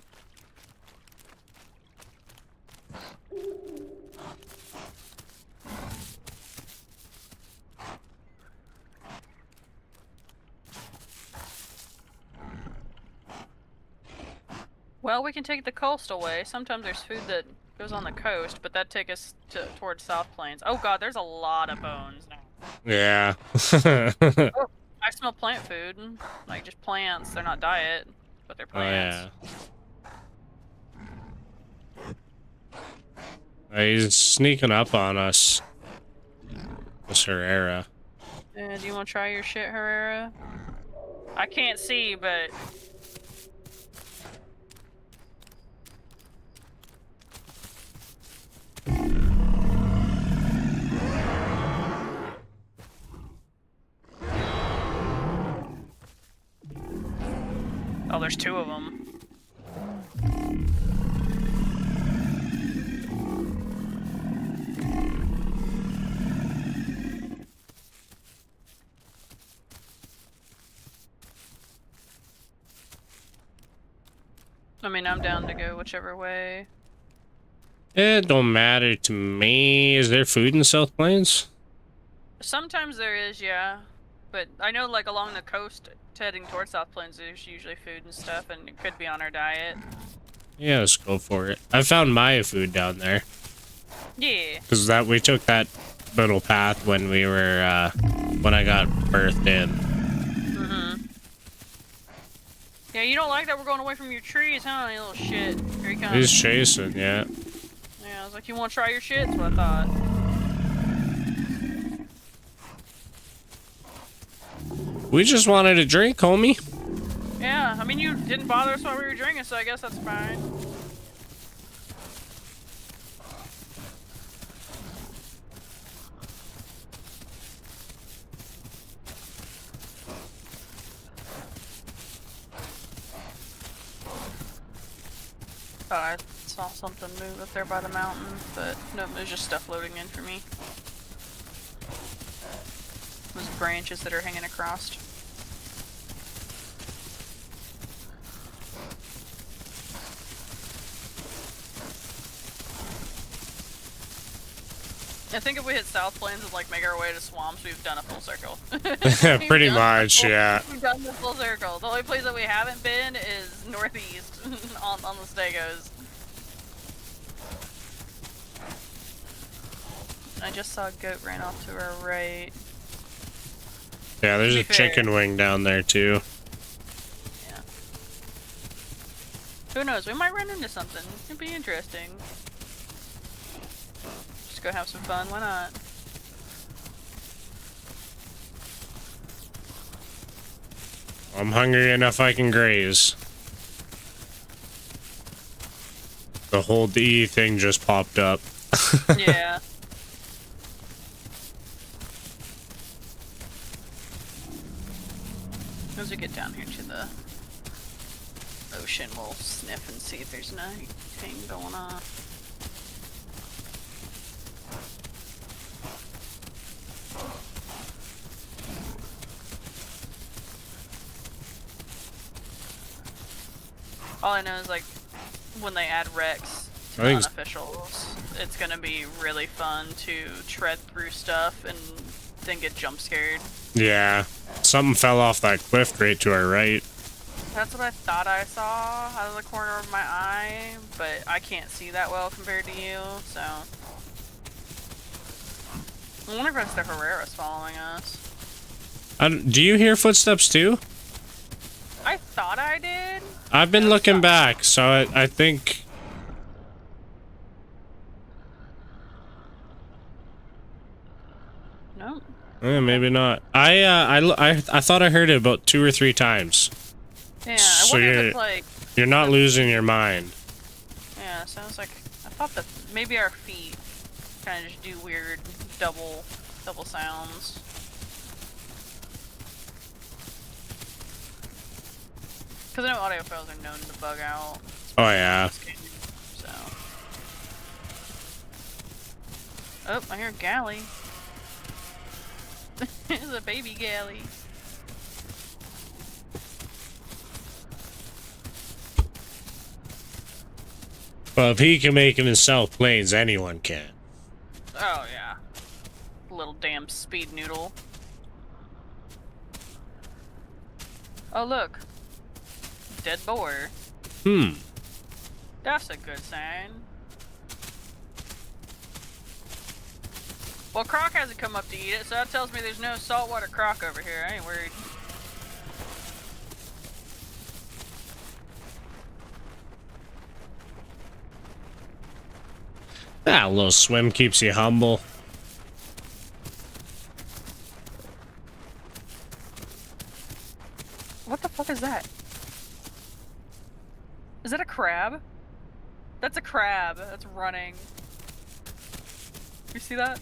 A: Well, we can take the coastal way. Sometimes there's food that goes on the coast, but that'd take us towards South Plains. Oh god, there's a lot of bones now.
B: Yeah.
A: Oh, I smell plant food. Like, just plants. They're not diet, but they're plants.
B: Oh, yeah. He's sneaking up on us. This Herrera.
A: Do you want to try your shit, Herrera? I can't see, but... Oh, there's two of them. I mean, I'm down to go whichever way.
B: It don't matter to me. Is there food in South Plains?
A: Sometimes there is, yeah. But I know, like, along the coast, heading towards South Plains, there's usually food and stuff, and it could be on our diet.
B: Yeah, let's go for it. I found Maya food down there.
A: Yeah.
B: Because we took that little path when we were, when I got birthed in.
A: Mm-hmm. Yeah, you don't like that we're going away from your trees, huh, you little shit? Here he comes.
B: He's chasing, yeah.
A: Yeah, I was like, you want to try your shit? That's what I thought.
B: We just wanted a drink, homie.
A: Yeah, I mean, you didn't bother us while we were drinking, so I guess that's fine. Thought I saw something move up there by the mountain, but no, there's just stuff loading in for me. Those branches that are hanging across. I think if we hit South Plains and like make our way to swamps, we've done a full circle.
B: Pretty much, yeah.
A: We've done the full circle. The only place that we haven't been is northeast on the Stegos. I just saw a goat ran off to our right.
B: Yeah, there's a chicken wing down there too.
A: knows? We might run into something. It'd be interesting. Just go have some fun. Why not?
B: I'm hungry enough I can graze. The whole D thing just popped up.
A: Yeah. As we get down here to the ocean, we'll sniff and see if there's anything going on. All I know is, like, when they add Rex to unofficials, it's gonna be really fun to tread through stuff and then get jump scared.
B: Yeah. Something fell off that cliff right to our right.
A: That's what I thought I saw out of the corner of my eye, but I can't see that well compared to you, so... I wonder if that's the Herrera's following us.
B: Do you hear footsteps too?
A: I thought I did.
B: I've been looking back, so I think...
A: No.
B: Maybe not. I thought I heard it about 2 or 3 times.
A: Yeah,
B: So
A: I wonder if it's like...
B: You're not losing your mind.
A: Yeah, sounds like... I thought that maybe our feet kind of just do weird double sounds. Because I know audiophiles are known to bug out.
B: Oh yeah.
A: So. Oh, I hear a galley. There's a baby galley.
B: Well, if he can make himself planes, anyone can.
A: Oh yeah. Little damn speed noodle. Oh look. Dead boar. That's a good sign. Well, Croc hasn't come up to eat it, so that tells me there's no saltwater croc over here. I ain't worried.
B: Ah, a little swim keeps you humble.
A: What the fuck is that? Is that a crab? That's a crab that's running. You see that?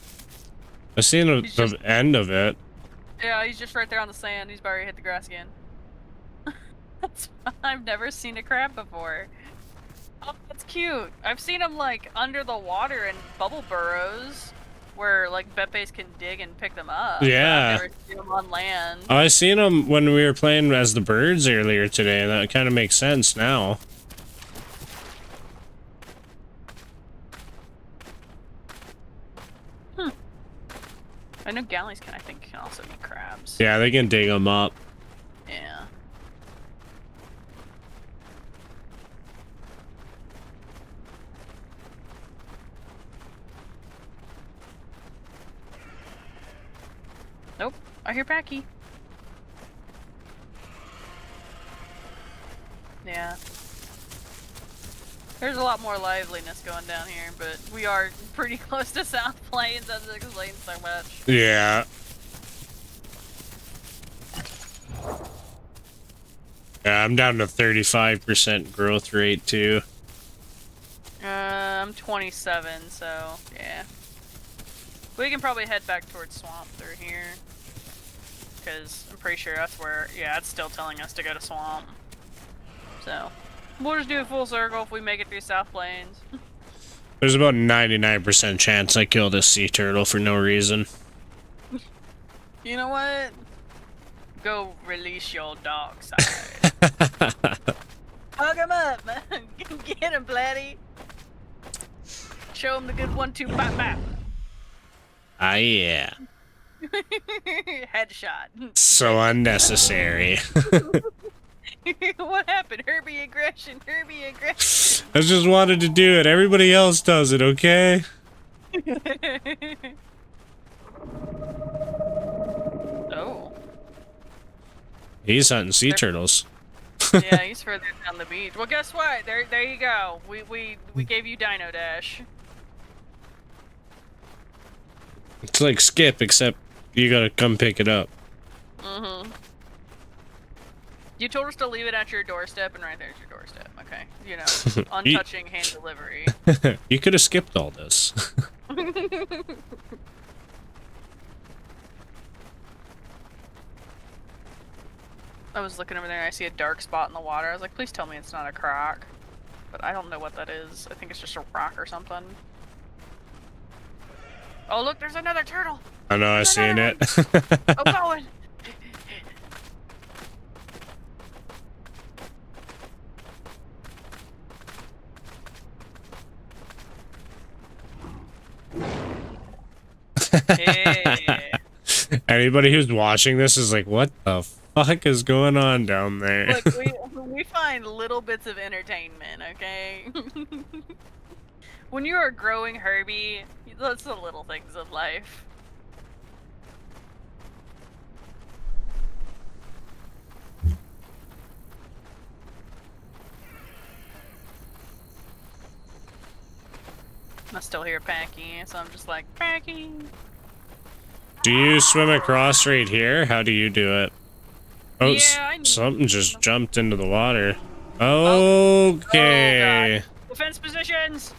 B: I've seen the end of it.
A: Yeah, he's just right there on the sand. He's about to hit the grass again. I've never seen a crab before. Oh, that's cute. I've seen them like under the water in bubble burrows where like Beppes can dig and pick them up.
B: Yeah.
A: I've never seen them on land.
B: I seen them when we were playing as the birds earlier today, and that kind of makes sense now.
A: I know galleys I think can also eat crabs.
B: Yeah, they can dig them up.
A: Yeah. Nope, I hear Packy. Yeah. There's a lot more liveliness going down here, but we are pretty close to South Plains, as it explains so much.
B: Yeah. Yeah, I'm down to 35% growth rate too.
A: I'm 27, so yeah. We can probably head back towards Swamp through here. Because I'm pretty sure that's where, yeah, it's still telling us to go to Swamp. So, we'll just do a full circle if we make it through South Plains.
B: There's about 99% chance I killed a sea turtle for no reason.
A: You know what? Go release your dark side. Hug him up, man. Get him, Blatty. Show him the good 1-2 bap bap.
B: Ah, yeah.
A: Headshot.
B: So unnecessary.
A: What happened? Herbie aggression. Herbie aggression.
B: I just wanted to do it. Everybody else does it, okay?
A: Oh.
B: He's hunting sea turtles.
A: Yeah, he's further down the beach. Well, guess what? There you go. We gave you Dino Dash.
B: It's like Skip, except you gotta come pick it up.
A: Mm-hmm. You told us to leave it at your doorstep, and right there's your doorstep. Okay, you know, untouching hand delivery.
B: You could have skipped all this.
A: I was looking over there and I see a dark spot in the water. I was like, please tell me it's not a croc. But I don't know what that is. I think it's just a rock or something. Oh, look, there's another turtle.
B: I know, I seen it.
A: I'm going. Yeah.
B: Anybody who's watching this is like, what the fuck is going on down there?
A: Look, we find little bits of entertainment, okay? When you are growing Herbie, that's the little things of life. I still hear packing, so I'm just like, packing.
B: Do you swim across right here? How do you do it? Oh,
A: yeah,
B: something just jumped into the water. Okay.
A: Oh, defense positions!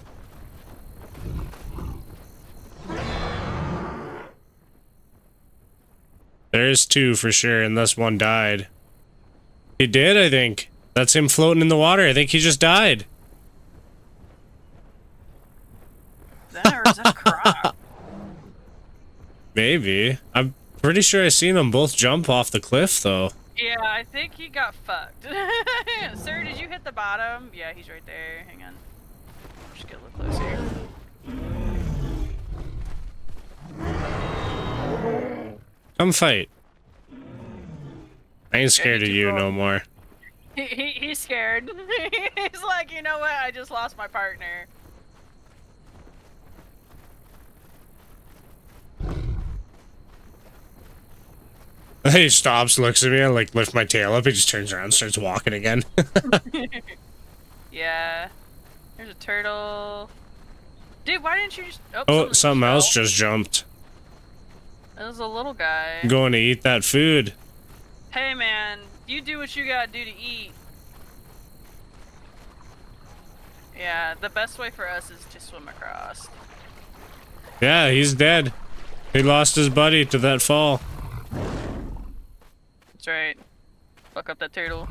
B: There's two for sure, unless one died. He did, I think. That's him floating in the water. I think he just died.
A: Or is that a croc?
B: Maybe. I'm pretty sure I seen them both jump off the cliff, though.
A: Yeah, I think he got fucked. Sir, did you hit the bottom? Yeah, he's right there. Hang on. Just get a little closer.
B: Come fight. I ain't scared of you no more.
A: He's scared. He's like, you know what? I just lost my partner.
B: He stops, looks at me, I like lift my tail up, he just turns around and starts walking again.
A: Yeah. There's a turtle. Dude, why didn't you just...
B: Oh, something else just jumped.
A: It was a little guy.
B: Going to eat that food.
A: Hey man, you do what you gotta do to eat. Yeah, the best way for us is to swim across.
B: Yeah, he's dead. He lost his buddy to that fall.
A: That's right. Fuck up that turtle.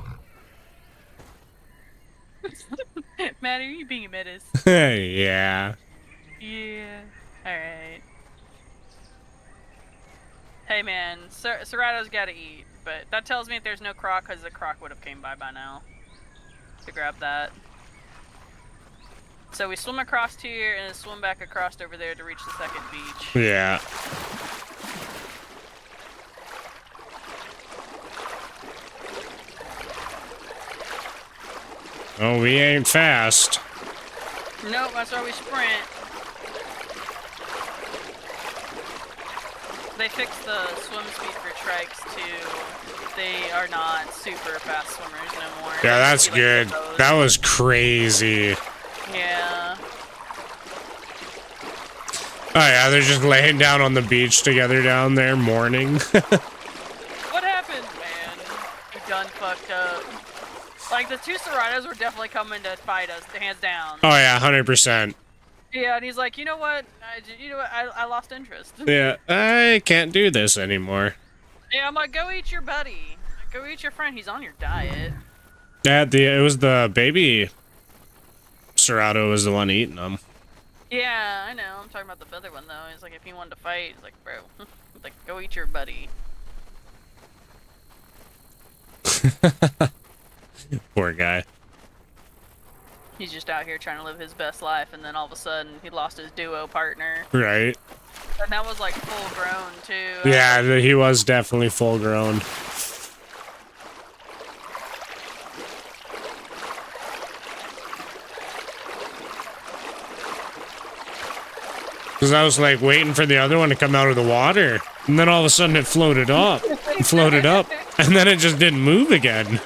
A: Matt, are you being a menace?
B: Yeah.
A: Yeah. Alright. Hey man, Serrato's gotta eat, but that tells me if there's no croc, because the croc would have came by now to grab that. So we swim across here and then swim back across over there to reach the second beach.
B: Yeah. Oh, we ain't fast.
A: Nope, that's why we sprint. They fixed the swim speed for trikes too. They are not super fast swimmers no more.
B: Yeah, that's good. That was crazy.
A: Yeah.
B: Oh yeah, they're just laying down on the beach together down there, mourning.
A: What happened, man? He done fucked up. Like, the two Serratos were definitely coming to fight us, hands down.
B: Oh yeah, 100%.
A: Yeah, and he's like, you know what? I lost interest.
B: Yeah, I can't do this anymore.
A: Yeah, I'm like, go eat your buddy. Go eat your friend. He's on your diet.
B: Yeah, it was the baby Serrato was the one eating them.
A: Yeah, I know. I'm talking about the other one, though. He's like, if he wanted to fight, he's like, bro, like, go eat your buddy.
B: Poor guy.
A: He's just out here trying to live his best life, and then all of a sudden, he lost his duo partner.
B: Right.
A: And that was, like, full grown, too.
B: Yeah, he was definitely full grown. Because I was, like, waiting for the other one to come out of the water. And then all of a sudden it floated up. And floated up. And then it just didn't move again.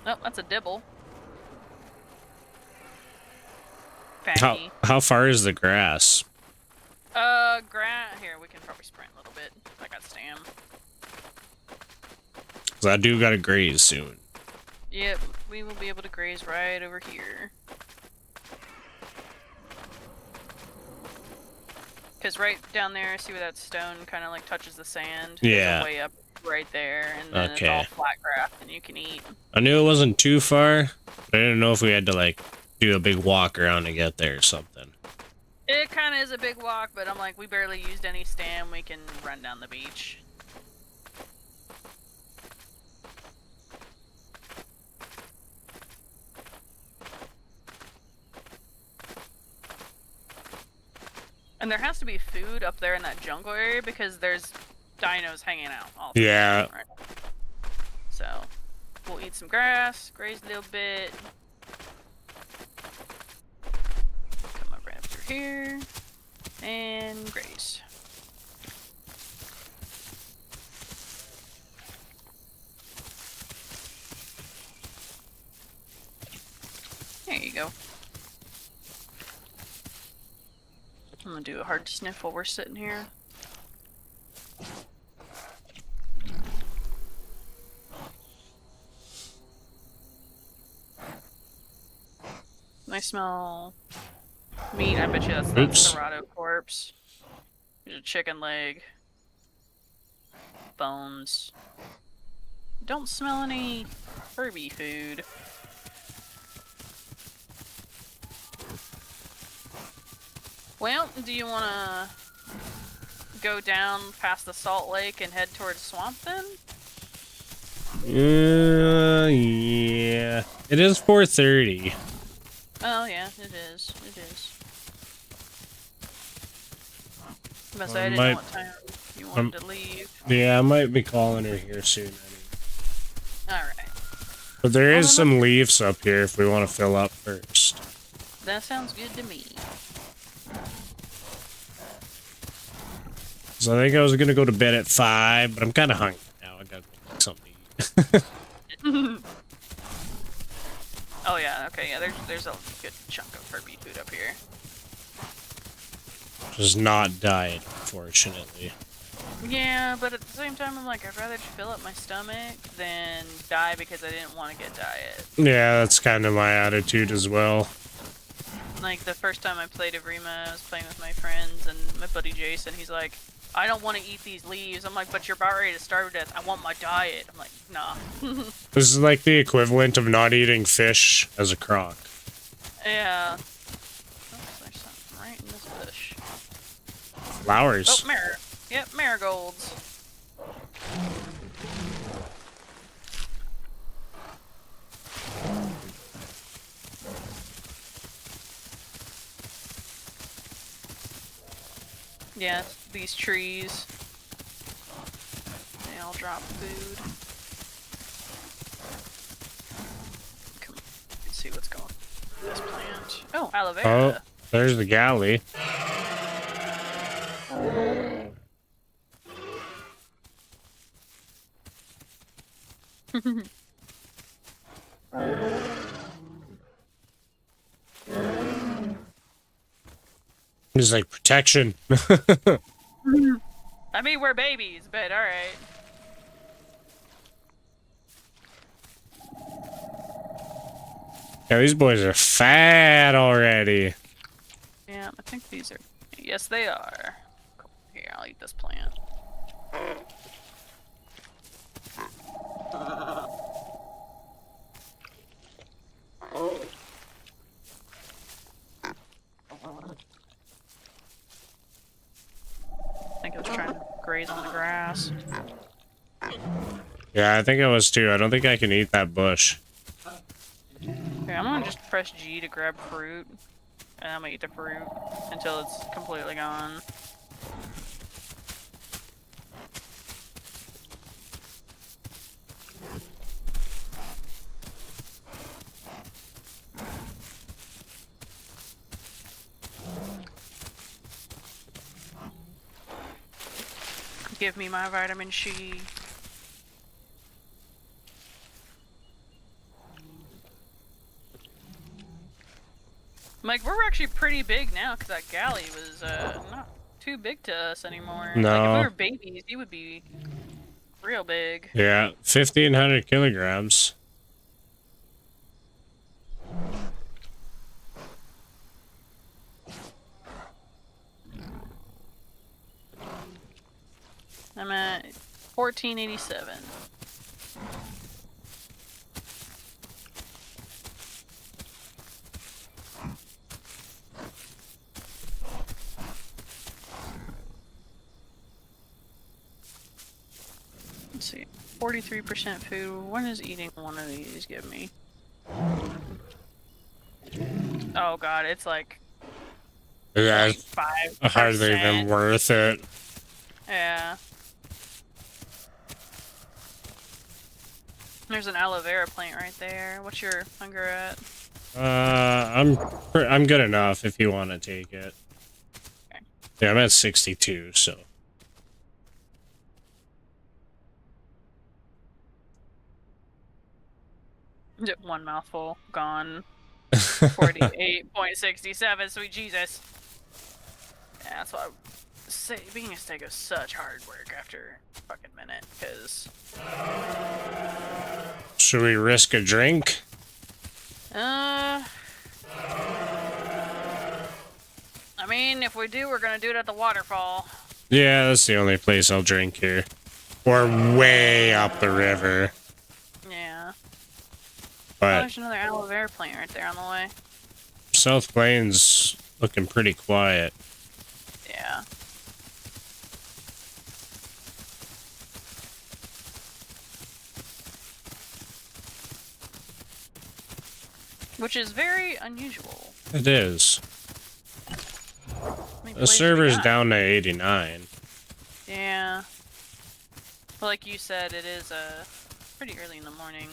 A: Oh, that's a dibble. Fatty.
B: How far is the grass?
A: Here, we can probably sprint a little bit. I got stam.
B: 'Cause I do gotta graze soon.
A: Yep, we will be able to graze right over here. Because right down there, see where that stone kind of like touches the sand?
B: Yeah.
A: Way up right there, and then it's all flat grass, and you can eat.
B: I knew it wasn't too far, but I didn't know if we had to like do a big walk around to get there or something.
A: It kind of is a big walk, but I'm like, we barely used any stam. We can run down the beach. And there has to be food up there in that jungle area because there's dinos hanging out all the time, right? So we'll eat some grass, graze a little bit. Come up right up through here and graze. There you go. I'm gonna do a hard sniff while we're sitting here. I smell meat. I bet you that's the Serrato corpse. There's a chicken leg. Bones. Don't smell any herby food. Well, do you want to go down past the salt lake and head towards swamp then?
B: Yeah. It is 4:30.
A: Oh yeah, it is. It is. I didn't know what time you wanted to leave.
B: Yeah, I might be calling her here soon.
A: Alright.
B: But there is some leaves up here if we want to fill up first.
A: That sounds good to me.
B: So I think I was gonna go to bed at 5, but I'm kind of hungry now. I got something to eat.
A: Oh yeah, okay, yeah. There's a good chunk of herby food up here.
B: Just not diet, unfortunately.
A: Yeah, but at the same time, I'm like, I'd rather fill up my stomach than die because I didn't want to get diet.
B: Yeah, that's kind of my attitude as well.
A: Like, the first time I played Envirma, I was playing with my friends, and my buddy Jason, he's like, I don't want to eat these leaves. I'm like, but you're about ready to starve to death. I want my diet. I'm like, nah.
B: This is like the equivalent of not eating fish as a croc.
A: Yeah. Oh, there's something right in this bush.
B: Flowers.
A: Oh, Yep, marigolds. Yeah, these trees. They all drop food. Come on, let's see what's going on with this plant. Oh, aloe vera.
B: Oh, there's the galley. It's like protection.
A: I mean, we're babies, but alright.
B: Yeah, these boys are fat already.
A: Yeah, I think these are... Yes, they are. Cool. Here, I'll eat this plant. I think I was trying to graze on the grass.
B: Yeah, I think I was too. I don't think I can eat that bush.
A: Okay, I'm gonna just press G to grab fruit. And I'm gonna eat the fruit until it's completely gone. Give me my vitamin C. Like, we're actually pretty big now, because that galley was, not too big to us anymore.
B: No.
A: Like, if we were babies, he would be real big.
B: Yeah, 1,500 kilograms.
A: I'm at 1487. Let's see. 43% food. When is eating one of these give me? Oh god, it's like...
B: Yeah,
A: 5%.
B: hardly even worth it.
A: Yeah. There's an aloe vera plant right there. What's your hunger at?
B: I'm good enough if you want to take it.
A: Okay.
B: Yeah, I'm at 62, so.
A: One mouthful, gone. 48.67, sweet Jesus. Yeah, that's why I say being a Stego is such hard work after a fucking minute, because...
B: Should we risk a drink?
A: I mean, if we do, we're gonna do it at the waterfall.
B: Yeah, that's the only place I'll drink here. Or way up the river.
A: Yeah.
B: But
A: Oh, there's another aloe vera plant right there on the way.
B: South Plains looking pretty quiet.
A: Yeah. Which is very unusual.
B: It is. The server's down to 89.
A: Yeah. But like you said, it is pretty early in the morning.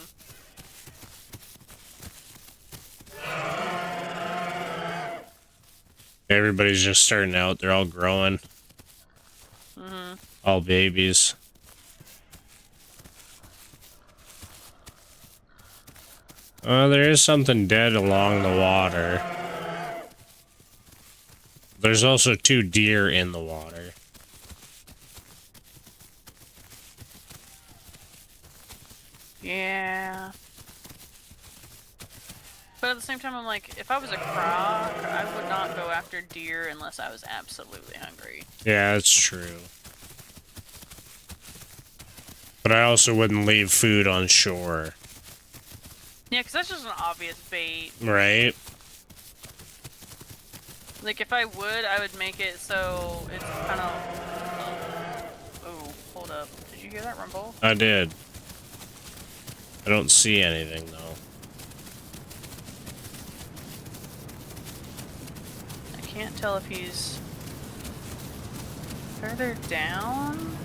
B: Everybody's just starting out. They're all growing.
A: Mm-hmm.
B: All babies. There is something dead along the water. There's also 2 deer in the water.
A: Yeah. But at the same time, I'm like, if I was a croc, I would not go after deer unless I was absolutely hungry.
B: Yeah, that's true. But I also wouldn't leave food on shore.
A: Yeah, because that's just an obvious bait.
B: Right?
A: Like, if I would, I would make it so it's kind of... Oh, hold up. Did you hear that rumble?
B: I did. I don't see anything, though.
A: I can't tell if he's... further down?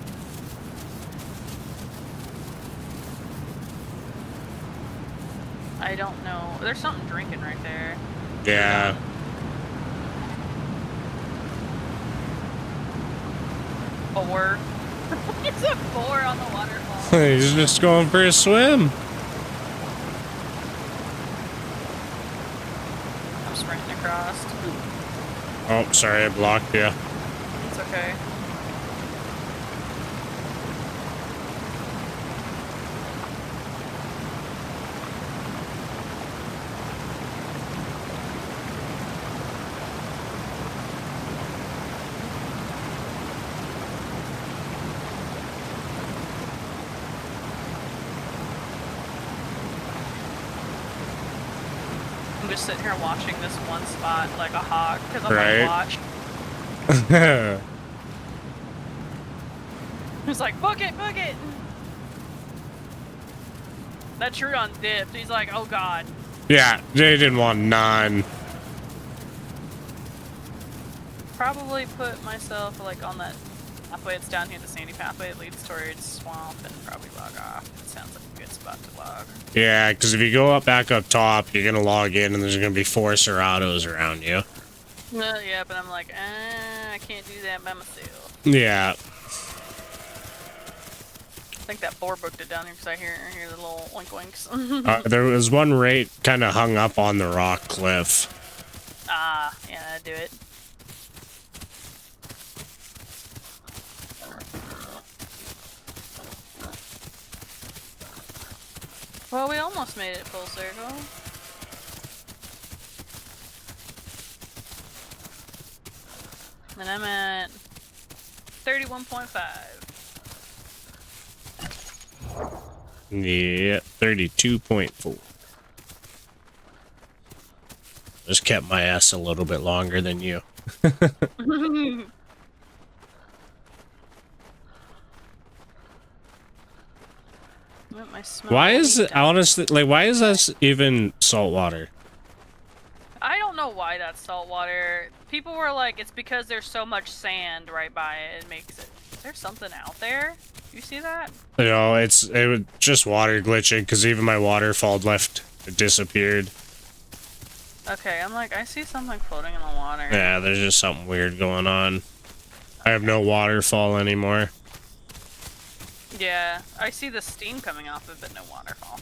A: I don't know. There's something drinking right there.
B: Yeah.
A: Boar. It's a boar on the waterfall.
B: He's just going for a swim.
A: I'm sprinting across.
B: Oh, sorry, I blocked you.
A: It's okay. I'm just sitting here watching this one spot like a hawk because I'm
B: Right.
A: like, watch. He's like, book it, book it. That Truon dipped. He's like, oh god.
B: Yeah, they didn't want none.
A: Probably put myself like on that pathway. It's down here, the sandy pathway. It leads towards swamp, and probably log off. It sounds like a good spot to log.
B: Yeah, because if you go back up top, you're gonna log in, and there's gonna be 4 Seratos around you.
A: Yeah, but I'm like, I can't do that by myself.
B: Yeah.
A: I think that boar booked it down here because I hear the little oink oinks.
B: There was one right kind of hung up on the rock cliff.
A: Yeah, that'd do it. Well, we almost made it full circle. And I'm at 31.5.
B: Yeah, 32.4. Just kept my ass a little bit longer than you. Why is it, honestly, like, why is that even salt water?
A: I don't know why that's salt water. People were like, it's because there's so much sand right by it. It makes it. Is there something out there? You see that?
B: No, it was just water glitching, because even my waterfall it disappeared.
A: Okay, I'm like, I see something floating in the water.
B: Yeah, there's just something weird going on. I have no waterfall anymore.
A: Yeah, I see the steam coming off of it, but no waterfall.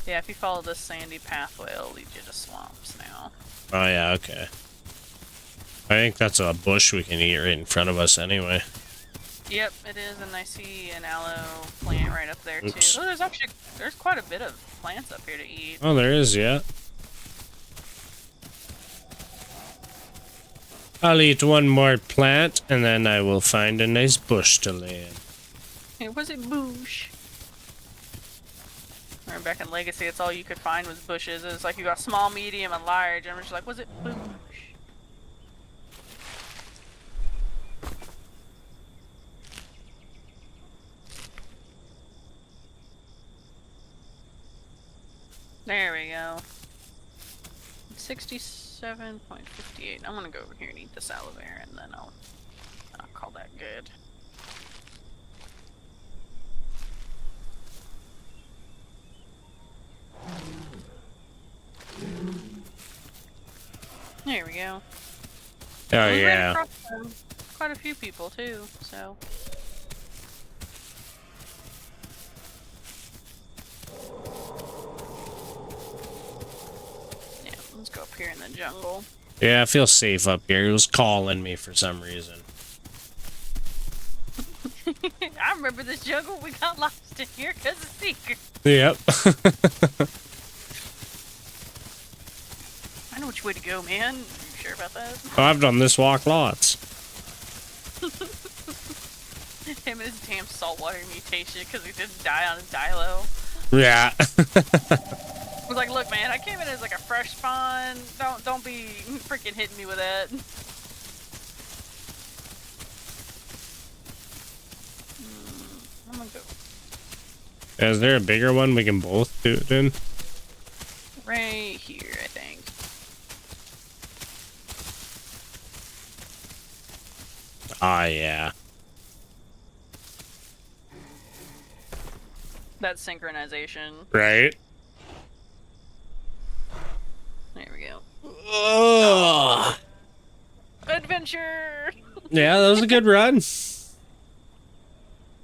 A: Yeah, if you follow this sandy pathway, it'll lead you to swamps now.
B: Oh yeah, okay. I think that's a bush we can eat right in front of us anyway.
A: Yep, it is, and I see an aloe plant right up there too.
B: Oops.
A: Oh, there's quite a bit of plants up here to eat.
B: Oh, there is, yeah. I'll eat one more plant, and then I will find a nice bush to lay in.
A: It was a bush. Remember back in Legacy, it's all you could find was bushes. It was like you got small, medium, and large. And I'm just like, was it bush? There we go. 67.58. I'm gonna go over here and eat this aloe vera, and then I'll call that good. There we go.
B: Oh,
A: We ran
B: yeah.
A: across, quite a few people too, so. Yeah, let's go up here in the jungle.
B: Yeah, I feel safe up here. It was calling me for some reason.
A: I remember this jungle. We got lost in here because of Seeker.
B: Yep.
A: I know which way to go, man. Are you sure about that?
B: Oh, I've done this walk lots.
A: Him and his damn saltwater mutation because he didn't die on his dilo.
B: Yeah.
A: I was like, look, man, I came in as like a fresh spawn. Don't be freaking hitting me with that. I'm gonna go
B: Is there a bigger one we can both do it in?
A: right here, I think.
B: Ah, yeah.
A: That's synchronization.
B: Right?
A: There we go.
B: Ugh.
A: Adventure!
B: Yeah, that was a good run.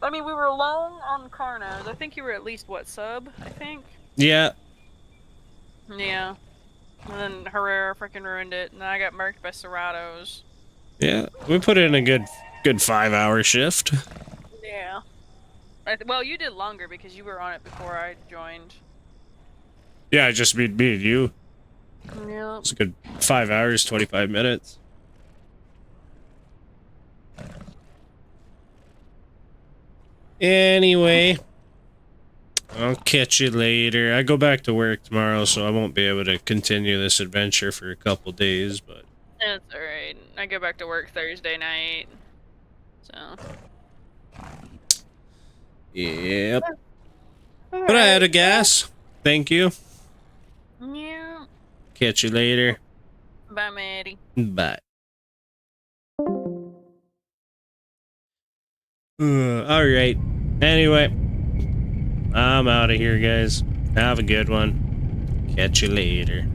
A: I mean, we were alone on Carnos. I think you were at least, what, sub? I think?
B: Yeah.
A: Yeah. And then Herrera freaking ruined it, and then I got murked by Serratos.
B: Yeah, we put in a good 5-hour shift.
A: Yeah. Well, you did longer because you were on it before I joined.
B: Yeah, I just beat me and you.
A: Yeah.
B: It's a good 5 hours, 25 minutes. Anyway, I'll catch you later. I go back to work tomorrow, so I won't be able to continue this adventure for a couple days, but...
A: That's alright. I go back to work Thursday night. So.
B: Yep. But I had a gas. Thank you.
A: Yeah.
B: Catch you later.
A: Bye, Maddie.
B: Bye. Alright. Anyway, I'm out of here, guys. Have a good one. Catch you later.